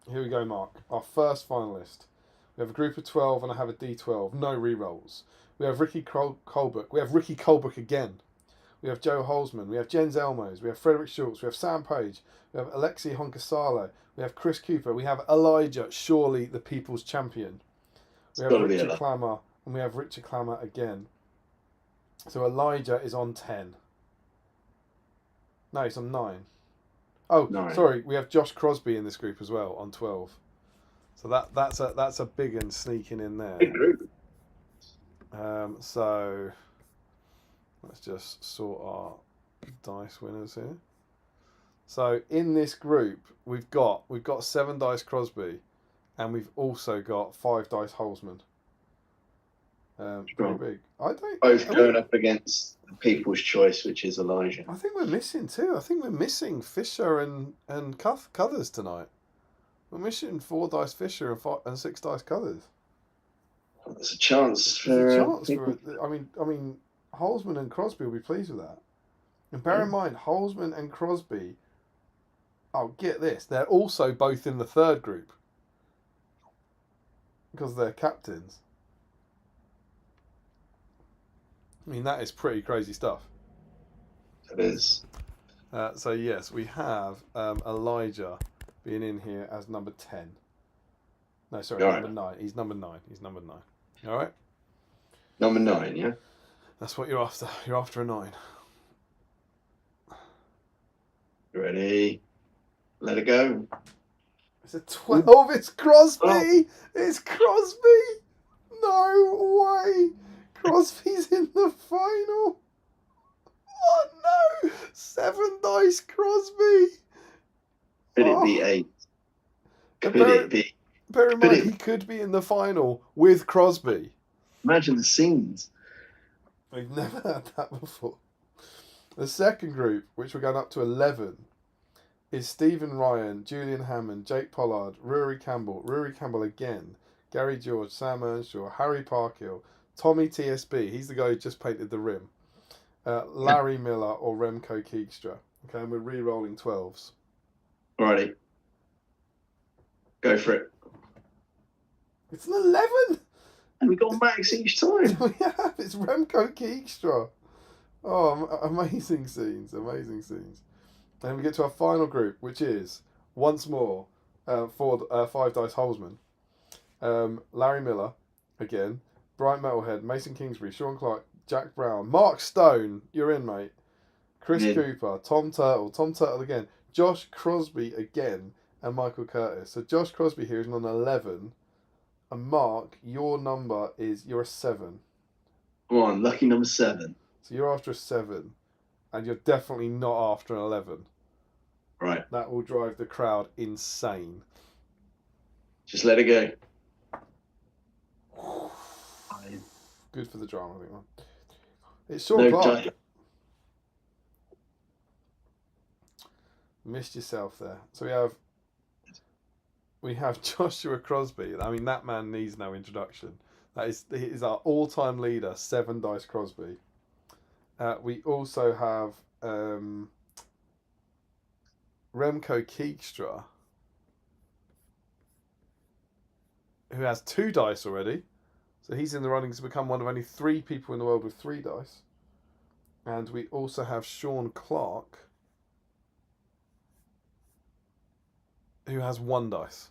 here we go, Mark. Our first finalist. We have a group of 12, and I have a D12. No re-rolls. We have Ricky Colbrook. We have Ricky Colbrook again. We have Joe Holzman. We have Jens Elmos. We have Frederick Schultz. We have Sam Page. We have Alexei Honkasalo. We have Chris Cooper. We have Elijah, surely the people's champion. We have Richard Clammer. And we have Richard Clammer again. So Elijah is on 10. No, he's on 9. Oh, 9. Sorry. We have Josh Crosby in this group as well on 12. So that's a big one sneaking in there. Big group. So let's just sort our dice winners here. So in this group, we've got 7 dice Crosby, and we've also got 5 dice Holzman. Pretty big. Both going up against the people's choice, which is Elijah. I think we're missing 2. I think we're missing Fisher and Cuthers tonight. We're missing 4 dice Fisher and 6 dice Cuthers. There's a chance for. I mean, Holzman and Crosby will be pleased with that. And bear in mind, Holzman and Crosby. Oh, get this! They're also both in the third group because they're captains. I mean, that is pretty crazy stuff. It is. So yes, we have Elijah being in here as number 10. No, sorry, number 9. He's number 9. All right. Number 9, yeah. That's what you're after. You're after a 9. Ready? Let it go. It's a 12. It's Crosby. Oh. It's Crosby. No way. Crosby's in the final. Oh no! 7 dice Crosby. Could it be 8? Could it be? Bear in mind, he could be in the final with Crosby. Imagine the scenes. We've never had that before. The second group, which we're going up to 11, is Stephen Ryan, Julian Hammond, Jake Pollard, Rory Campbell again, Gary George, Sam Earnshaw, Harry Parkhill, Tommy TSB, he's the guy who just painted the rim, Larry Miller or Remco Keegstra. Okay, and we're re-rolling 12s. Alrighty. Go for it. It's an 11! And we got max each time. We have. It's Remco Keegstra. Oh, amazing scenes. And we get to our final group, which is, once more, 5 dice Holzman. Larry Miller, again. Brian Metalhead, Mason Kingsbury, Sean Clark, Jack Brown, Mark Stone, you're in, mate. Chris Cooper, Tom Turtle again, Josh Crosby again, and Michael Curtis. So Josh Crosby here is on 11. And Mark, your number is, you're a 7. Come on, lucky number 7. So you're after a 7, and you're definitely not after an 11. Right. That will drive the crowd insane. Just let it go. Good for the drama, I think. It's Sean Clark. Missed yourself there. So we have Joshua Crosby. I mean, that man needs no introduction. He is our all-time leader, 7 dice Crosby. We also have Remco Keegstra, who has 2 dice already. So he's in the running to become one of only 3 people in the world with 3 dice. And we also have Sean Clark, who has 1 dice.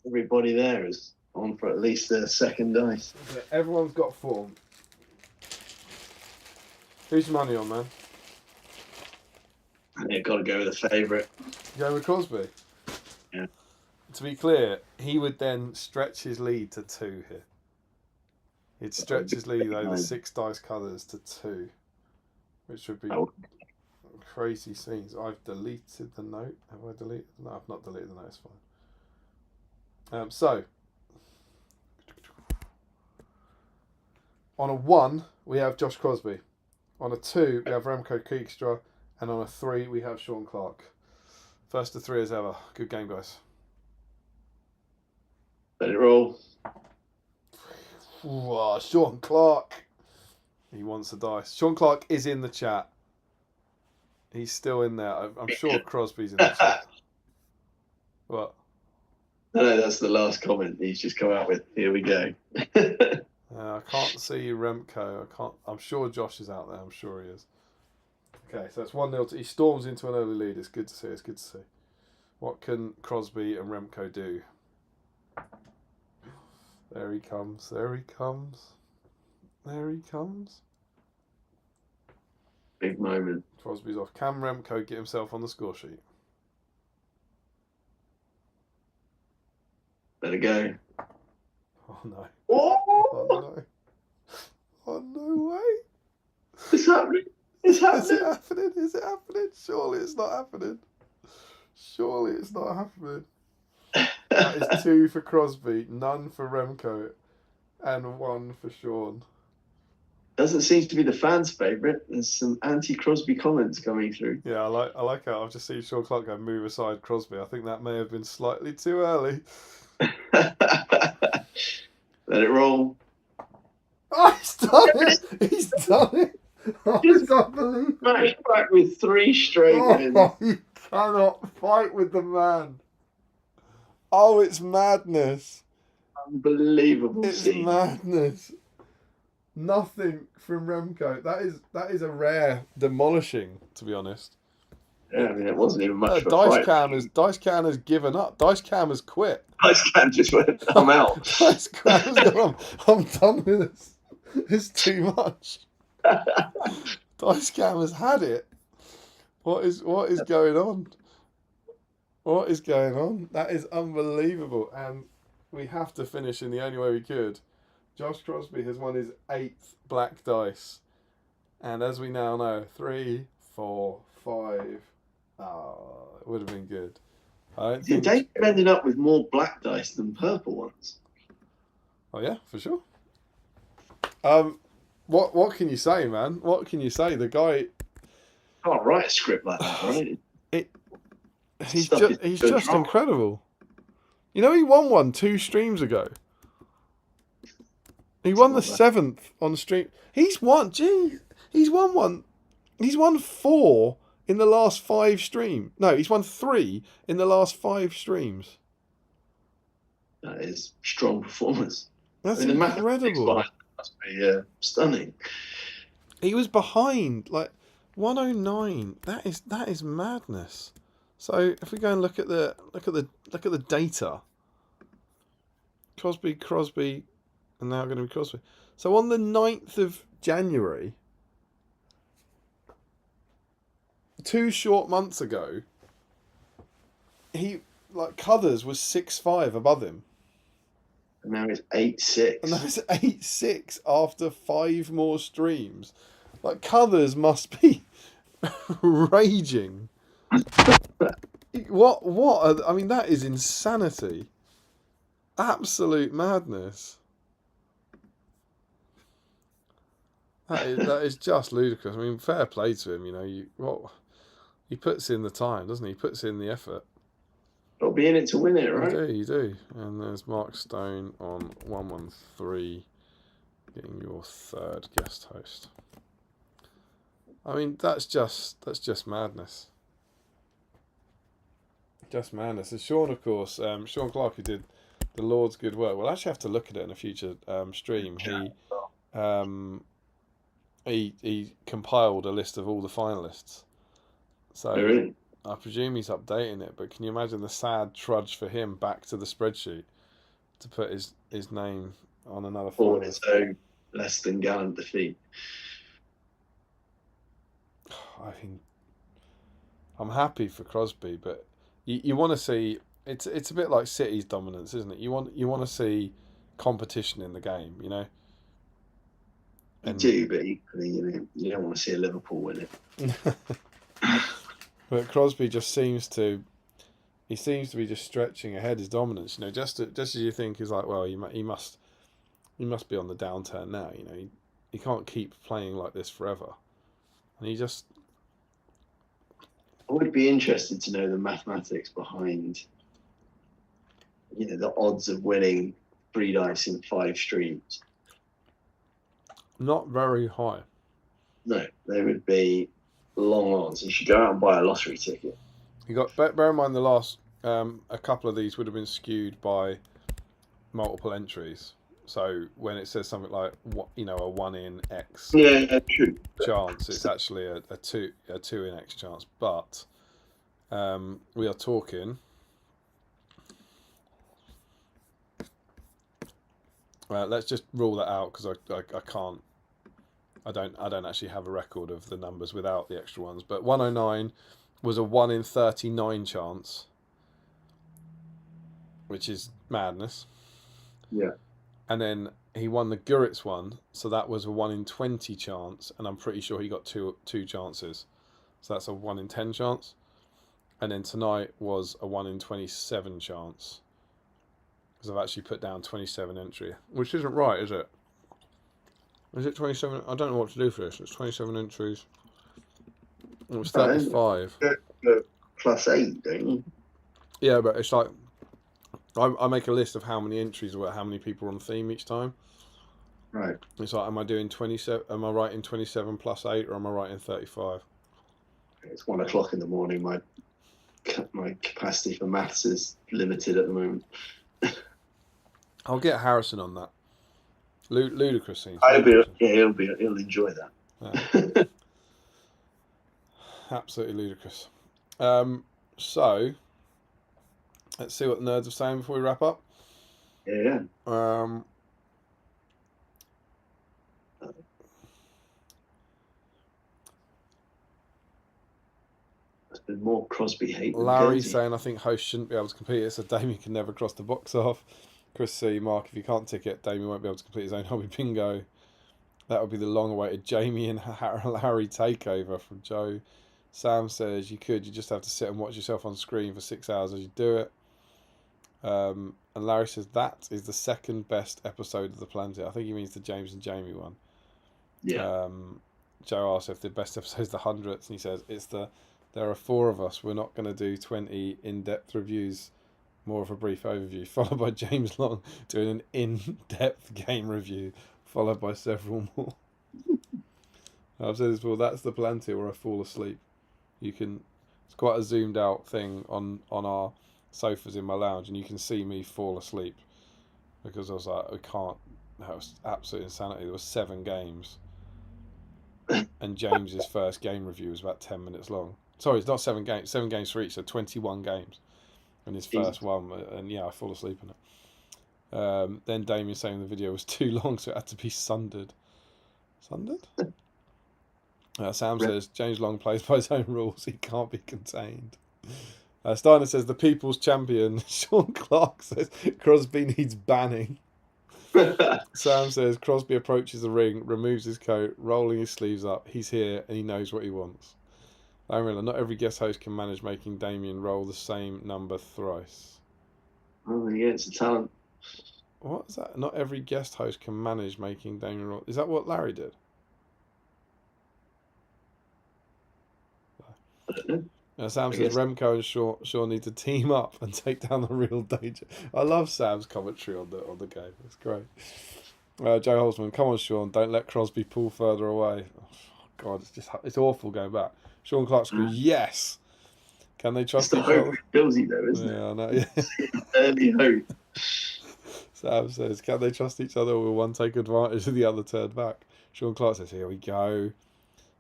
Everybody there is on for at least their 2nd dice. Okay, everyone's got 4. Who's your money on, man? They've got to go with a favourite. Go with Crosby. Yeah. To be clear, he would then stretch his lead to 2 here. He'd stretch his lead over 6 dice colours to 2, which would be crazy scenes. I've deleted the note. Have I deleted? No, I've not deleted the note. It's fine. So on a 1 we have Josh Crosby. On a 2 we have Remco Keegstra, and on a 3 we have Sean Clark. First to 3 as ever. Good game, guys. Let it roll. Ooh, Sean Clark. He wants the dice. Sean Clark is in the chat. He's still in there. I'm sure Crosby's in the chat. What? No, that's the last comment he's just come out with. Here we go. I can't see Remco. I'm sure Josh is out there. I'm sure he is. Okay, so it's 1-0. He storms into an early lead. It's good to see. It's good to see. What can Crosby and Remco do? There he comes. There he comes. There he comes. Big moment. Crosby's off. Can Remco get himself on the score sheet? Let it go. Oh no. Oh, Oh no. Oh no way. it's happening. It's happening. Is it happening? Is it happening? Surely it's not happening. Surely it's not happening. That is 2 for Crosby, none for Remco, and 1 for Sean. Doesn't seem to be the fans' favourite. There's some anti-Crosby comments coming through. Yeah, I like how I've just seen Sean Clark go move aside Crosby. I think that may have been slightly too early. Let it roll. Oh, he's done it! He's done it! I can't believe it. Smash back with 3 straight wins. Oh, you cannot fight with the man. Oh, it's madness. Unbelievable It's scene. madness. Nothing from Remco. That is a rare demolishing, to be honest. Yeah, I mean, it wasn't even much of a Dice fight. Cam has given up. Dice Cam has quit. Dice Cam just went, I'm out. Dice Cam has gone, I'm done with this. It's too much. Dice Cam has had it. What is going on? What is going on? That is unbelievable. And we have to finish in the only way we could. Josh Crosby has won his 8th black dice. And as we now know, 3, 4, 5. It would have been good. Dave ended up with more black dice than purple ones. Oh yeah, for sure. What can you say, man? What can you say? The guy Can't write a script like that, right? he's just incredible. You know, he won one 2 streams ago. He won the 7th on stream. He's won 4 in the last 5 streams. No, he's won 3 in the last 5 streams. That is strong performance. That's The incredible. mathematics behind it must be stunning. He was behind like 109. That is madness. So if we go and look at the data, Crosby, and now going to be Crosby. So on the 9th of January, 2 short months ago, he Cuthers was 6-5 above him. And now it's 8-6. And that was 8-6 after 5 more streams. Cuthers must be raging. What? I mean, that is insanity. Absolute madness. That is just ludicrous. I mean, fair play to him. You know, He puts in the time, doesn't he? He puts in the effort. Got to be in it to win it, right? You do. And there's Mark Stone on 113, getting your third guest host. I mean, that's just madness. Just madness. And Sean, of course, Sean Clark, who did the Lord's good work. We'll actually have to look at it in a future stream. He compiled a list of all the finalists. So Really? I presume he's updating it, but can you imagine the sad trudge for him back to the spreadsheet to put his name on another Or finalist? his own less than gallant defeat. I think I'm happy for Crosby, but you want to see it's a bit like City's dominance, isn't it? You want to see competition in the game, you know. You do, but equally, you don't want to see a Liverpool win it. But Crosby just seems to be just stretching ahead his dominance, you know. Just as you think he's like, well, he must be on the downturn now, you know. He can't keep playing like this forever, and he just. I would be interested to know the mathematics behind, the odds of winning 3 dice in 5 streams. Not very high. No, they would be long odds. You should go out and buy a lottery ticket. You got bear in mind the last a couple of these would have been skewed by multiple entries. So when it says something like a 1 in X true. chance, it's actually a 2 in X chance. But we are talking. Let's just rule that out because I can't. I don't actually have a record of the numbers without the extra ones. But 109 was a 1 in 39 chance, which is madness. Yeah. And then he won the Guritz one, so that was a 1 in 20 chance, and I'm pretty sure he got two chances. So that's a 1 in 10 chance. And then tonight was a 1 in 27 chance. Because I've actually put down 27 entry, which isn't right, is it? Is it 27? I don't know what to do for this. It's 27 entries. It was 35. +8, don't you? Yeah, but it's like I make a list of how many entries or how many people are on theme each time. Right. It's like, am I doing 27? Am I writing 27 + 8, or am I writing 35? It's 1 o'clock in the morning. My capacity for maths is limited at the moment. I'll get Harrison on that. Ludicrous scenes. He'll enjoy that. Yeah. Absolutely ludicrous. So let's see what the nerds are saying before we wrap up. Yeah. There's been more Crosby hate. Larry saying, I think hosts shouldn't be able to compete it, so Damien can never cross the box off. Chris C, Mark, if you can't tick it, Damien won't be able to complete his own hobby bingo. That would be the long-awaited Jamie and Larry takeover from Joe. Sam says, you just have to sit and watch yourself on screen for 6 hours as you do it. And Larry says, that is the second best episode of The Planet. I think he means the James and Jamie one. Yeah. Joe asks if the best episode is the 100th, and he says, there are 4 of us. We're not going to do 20 in-depth reviews. More of a brief overview, followed by James Long doing an in-depth game review, followed by several more. I've said this before, that's the Plantier where I fall asleep. It's quite a zoomed out thing on our sofas in my lounge, and you can see me fall asleep because I was like, that was absolute insanity. There were 7 games, and James's first game review was about 10 minutes long. Sorry, it's not 7 games, 7 games for each, so 21 games. And his first one, and I fall asleep in it. Then Damien saying the video was too long, so it had to be sundered. Sundered? Sam says, James Long plays by his own rules, he can't be contained. Steiner says, the people's champion. Sean Clark says, Crosby needs banning. Sam says, Crosby approaches the ring, removes his coat, rolling his sleeves up. He's here, and he knows what he wants. Not every guest host can manage making Damien roll the same number thrice. Oh, yeah, it's a talent. What is that? Not every guest host can manage making Damien roll. Is that what Larry did? Sam says Remco and Sean need to team up and take down the real danger. I love Sam's commentary on the game. It's great. Joe Holzman, come on, Sean, don't let Crosby pull further away. Oh, God, it's awful going back. Sean Clark screws, yes. Can they trust each other? It's the hope kills you, though, isn't it? Yeah, I know. Yeah. Early hope. Sam says, can they trust each other, or will one take advantage of the other turn back? Sean Clark says, here we go.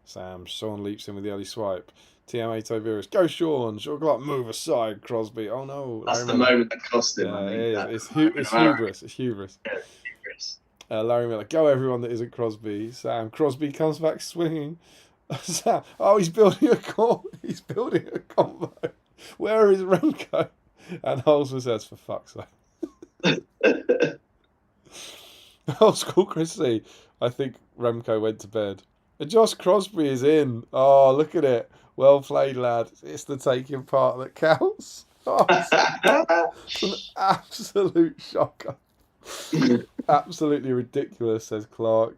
Sean leaps in with the early swipe. TMA Tovirus, go Sean. Sean Clark, move aside, Crosby. Oh no. That's the moment that cost him, I think. It's hubris. It's hubris. Yeah, hubris. Larry Miller, go everyone that isn't Crosby. Sam, Crosby comes back swinging. Sam, he's building a combo. He's building a combo. Where is Remco? And Holzman says, for fuck's sake. Old school Chrissy, I think Remco went to bed. And Josh Crosby is in. Oh, look at it. Well played, lad. It's the taking part that counts. Oh, it's an absolute shocker. Absolutely ridiculous, says Clark.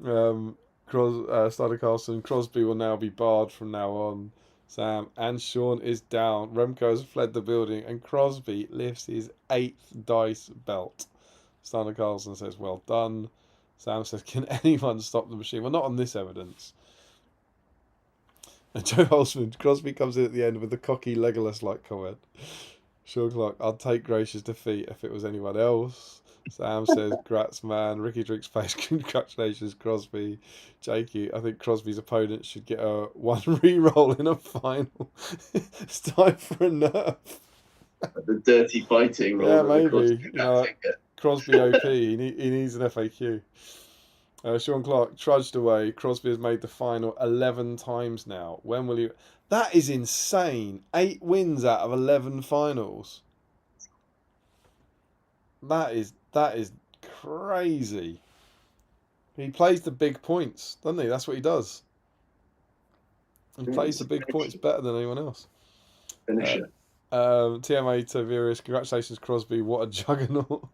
Starter Carlson, Crosby will now be barred from now on. Sam, and Sean is down. Remco has fled the building, and Crosby lifts his 8th dice belt. Starter Carlson says, well done. Sam says, can anyone stop the machine? Well, not on this evidence. And Joe Holzman, Crosby comes in at the end with the cocky Legolas-like comment. Sean Clark, I'd take gracious defeat if it was anyone else. Sam says, grats, man. Ricky drinks face. Congratulations, Crosby. JQ, I think Crosby's opponent should get a 1 re-roll in a final. It's time for a nerf. The dirty fighting. Yeah, maybe. Crosby OP. He needs an FAQ. Sean Clark trudged away. Crosby has made the final 11 times now. When will you... That is insane. 8 wins out of 11 finals. That is crazy. He plays the big points, doesn't he? That's what he does. He plays the big points better than anyone else. Finisher. TMA to Virus, congratulations, Crosby. What a juggernaut.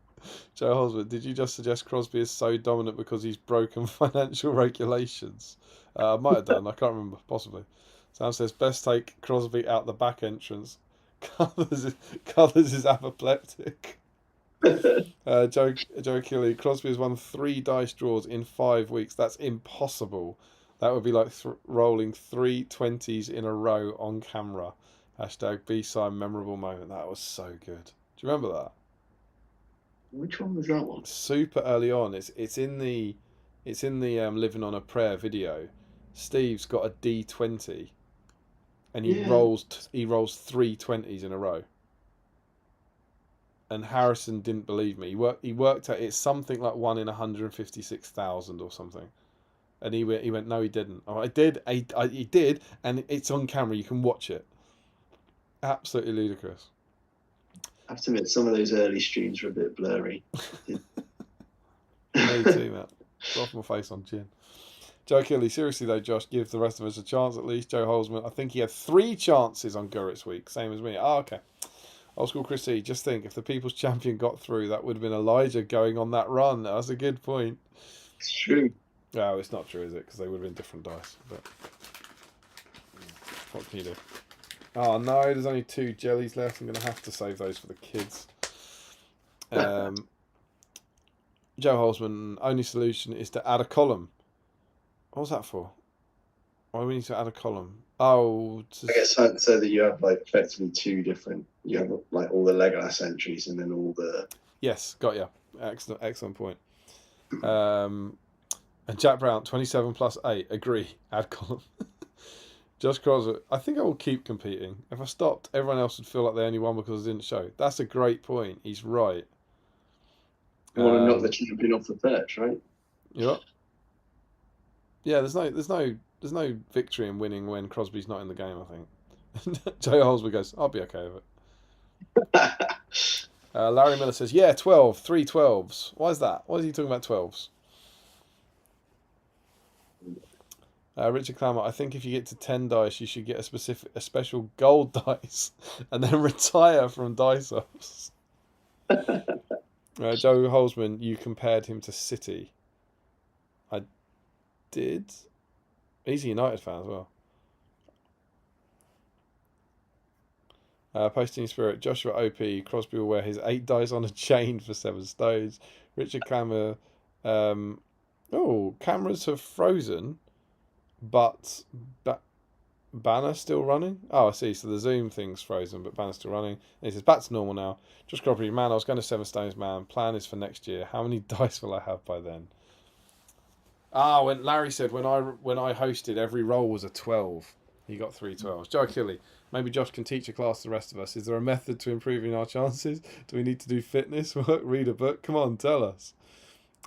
Joe Holzman, did you just suggest Crosby is so dominant because he's broken financial regulations? I might have done, I can't remember, possibly. Sam says, best take Crosby out the back entrance. Colours is apoplectic. Joe Kelly, Crosby has won 3 dice draws in 5 weeks. That's impossible. That would be like rolling 3 20s in a row on camera. Hashtag BSIME memorable moment. That was so good. Do you remember that? Which one was that one? Super early on. It's in the Living on a Prayer video. Steve's got a D20, and he rolls 3 20s in a row. And Harrison didn't believe me. He worked out it's something like 1 in 156,000 or something. And he went, no, he didn't. Oh, I did. He did, and it's on camera. You can watch it. Absolutely ludicrous. I have to admit, some of those early streams were a bit blurry. Me too, Matt. Off my face on gin. Joe Kelly, seriously though, Josh, give the rest of us a chance at least. Joe Holzman, I think he had 3 chances on Gurrit's week, same as me. Oh, okay. Old school Chris C, just think, if the People's Champion got through, that would have been Elijah going on that run. That's a good point. It's true. No, it's not true, is it? Because they would have been different dice. But what can you do? Oh no, there's only 2 jellies left. I'm going to have to save those for the kids. Joe Holzman, only solution is to add a column. What was that for? Why do we need to add a column? Oh, I guess so that you have like effectively 2 different. You have like all the Legolas entries and then all the. Yes, got you. Excellent point. And Jack Brown, 27 plus 8. Agree. Add column. Josh Crosby, I think I will keep competing. If I stopped, everyone else would feel like they only won because I didn't show. That's a great point. He's right. You want to knock the champion off the perch, right? Yeah. Yeah, there's no victory in winning when Crosby's not in the game, I think. Joe Holsby goes, I'll be okay with it. Larry Miller says, yeah, 12, 3 12s. Why is that? Why is he talking about 12s? Richard Clammer, I think if you get to 10 dice, you should get a special gold dice and then retire from dice offs. Joe Holzman, you compared him to City. I did. He's a United fan as well. Posting Spirit, Joshua OP, Crosby will wear his 8 dice on a chain for 7 stones. Richard Clammer, cameras have frozen, but banner still running. Oh, I see. So the Zoom thing's frozen, but banner's still running. And he says, back to normal now. Josh Crosby, man, I was going to 7 stones, man. Plan is for next year. How many dice will I have by then? When Larry said when I hosted, every roll was a 12. He got 3 12s. Joe Achille, maybe Josh can teach a class to the rest of us. Is there a method to improving our chances? Do we need to do fitness work, read a book? Come on, tell us.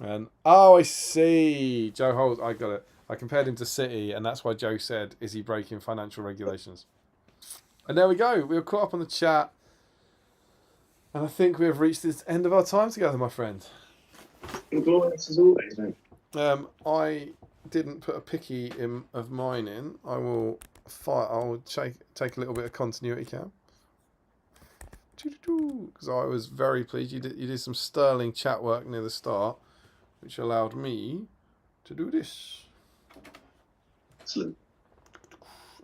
And I see. Joe Holt, I got it. I compared him to City, and that's why Joe said, is he breaking financial regulations? And there we go. We were caught up on the chat. And I think we have reached the end of our time together, my friend. Glorious as always, mate. I didn't put a picky of mine in. I will take a little bit of continuity, Cam. Because I was very pleased. You did some sterling chat work near the start, which allowed me to do this. Excellent.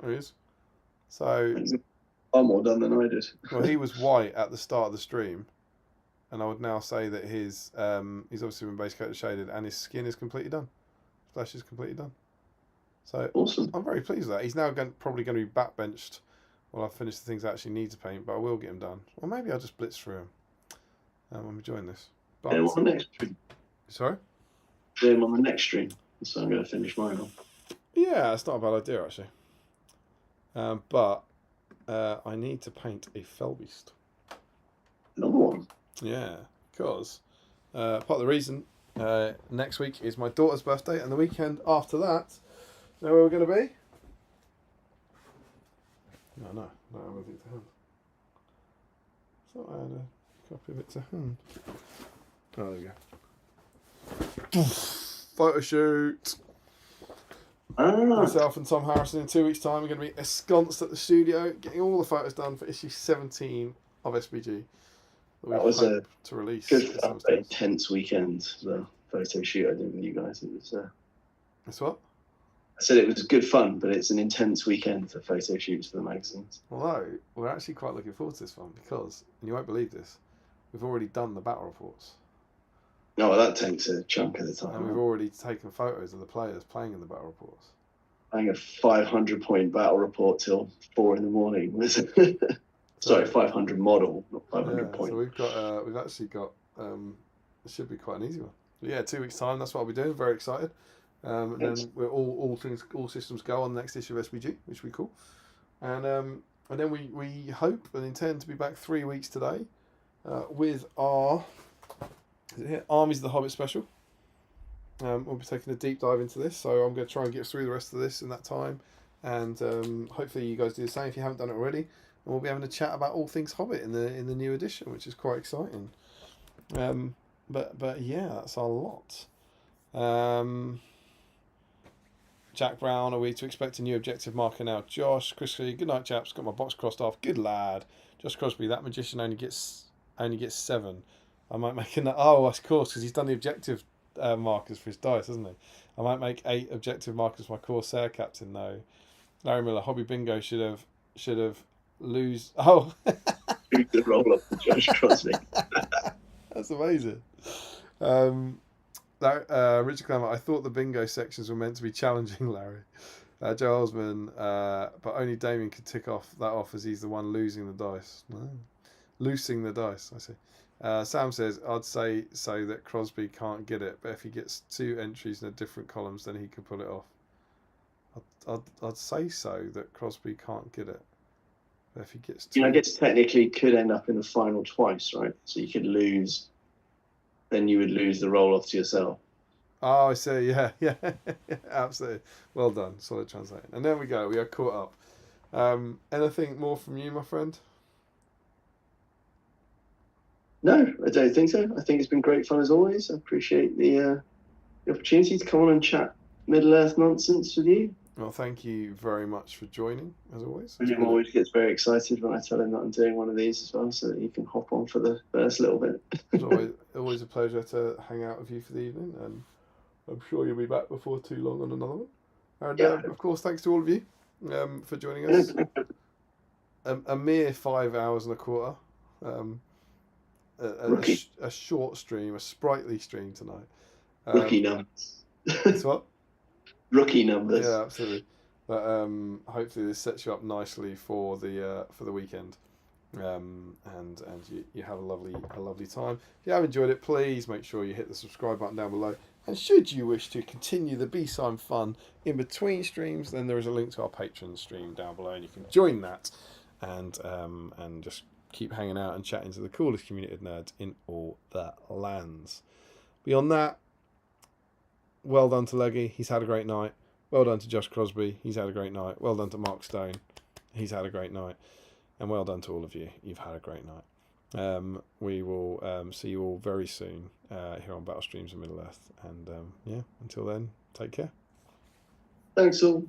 There he is. So far more done than I did. Well, he was white at the start of the stream, and I would now say that his he's obviously been base coated shaded, and his skin is completely done. Flesh is completely done. So awesome. I'm very pleased with that. He's now probably going to be backbenched while I finish the things I actually need to paint, but I will get him done. Or maybe I'll just blitz through him. I'm enjoying this. But, on the next stream. Sorry? Do him on the next stream. So I'm going to finish mine off. Yeah, it's not a bad idea, actually. But I need to paint a Felbeast. Another one? Yeah, because part of the reason next week is my daughter's birthday, and the weekend after that, you know where we're going to be? No, I don't have anything to hand. Thought I had a copy of it to hand. Oh, there we go. Photo shoot. Myself and Tom Harrison in 2 weeks' time. We're going to be ensconced at the studio, getting all the photos done for issue 17 of SBG. That was a to release. Good, intense weekend. The photo shoot I did with you guys. It was. That's what? I said it was good fun, but it's an intense weekend for photo shoots for the magazines. Although we're actually quite looking forward to this one because, and you won't believe this, we've already done the battle reports. Oh, well, that takes a chunk of the time. And we've already taken photos of the players playing in the battle reports. Having a 500-point battle report till 4 a.m. Sorry, 500 model, not 500 point. So we've actually got it should be quite an easy one. But yeah, 2 weeks' time. That's what we're doing. Very excited. And then we're all systems go on the next issue of SBG, which will be cool. And then we hope and intend to be back 3 weeks today with our Armies of the Hobbit special. We'll be taking a deep dive into this, so I'm going to try and get through the rest of this in that time, and hopefully you guys do the same if you haven't done it already. And we'll be having a chat about all things Hobbit in the new edition, which is quite exciting. But yeah, that's a lot. Jack Brown, are we to expect a new objective marker now? Josh, Chris, good night, chaps. Got my box crossed off. Good lad. Josh Crosby, that magician only gets 7. I might make of course, because he's done the objective markers for his dice, hasn't he? I might make 8 objective markers for my Corsair captain though. Larry Miller, Hobby Bingo should have lose. Oh, the roll up for Josh Crosby. That's amazing. Richard Clement, I thought the bingo sections were meant to be challenging, Larry. Joe Osman, but only Damien could tick that off as he's the one losing the dice. No. Loosing the dice, I see. Sam says, I'd say so that Crosby can't get it, but if he gets 2 entries in a different columns, then he can pull it off. I'd say so that Crosby can't get it. But if he gets 2... I guess technically could end up in the final twice, right? So you could lose, then you would lose the roll off to yourself. Oh, I see. Yeah, absolutely. Well done. Solid translating. And there we go. We are caught up. Anything more from you, my friend? No, I don't think so. I think it's been great fun as always. I appreciate the opportunity to come on and chat Middle-earth nonsense with you. Well, thank you very much for joining, as always. William always gets very excited when I tell him that I'm doing one of these as well, so that he can hop on for the first little bit. It's always a pleasure to hang out with you for the evening, and I'm sure you'll be back before too long on another one. And of course, thanks to all of you for joining us. a mere 5 hours and a quarter. Rookie. A short stream, a sprightly stream tonight. Rookie numbers. It's what? Rookie numbers. Yeah, absolutely. But hopefully this sets you up nicely for the weekend, and you have a lovely time. If you have enjoyed it, please make sure you hit the subscribe button down below. And should you wish to continue the BSIME fun in between streams, then there is a link to our Patreon stream down below, and you can join that and just keep hanging out and chatting to the coolest community of nerds in all the lands. Beyond that, well done to Leggy, he's had a great night. Well done to Josh Crosby, he's had a great night. Well done to Mark Stone, he's had a great night. And well done to all of you, you've had a great night. We will see you all very soon here on Battle Streams in Middle Earth. And yeah, until then, take care. Thanks all.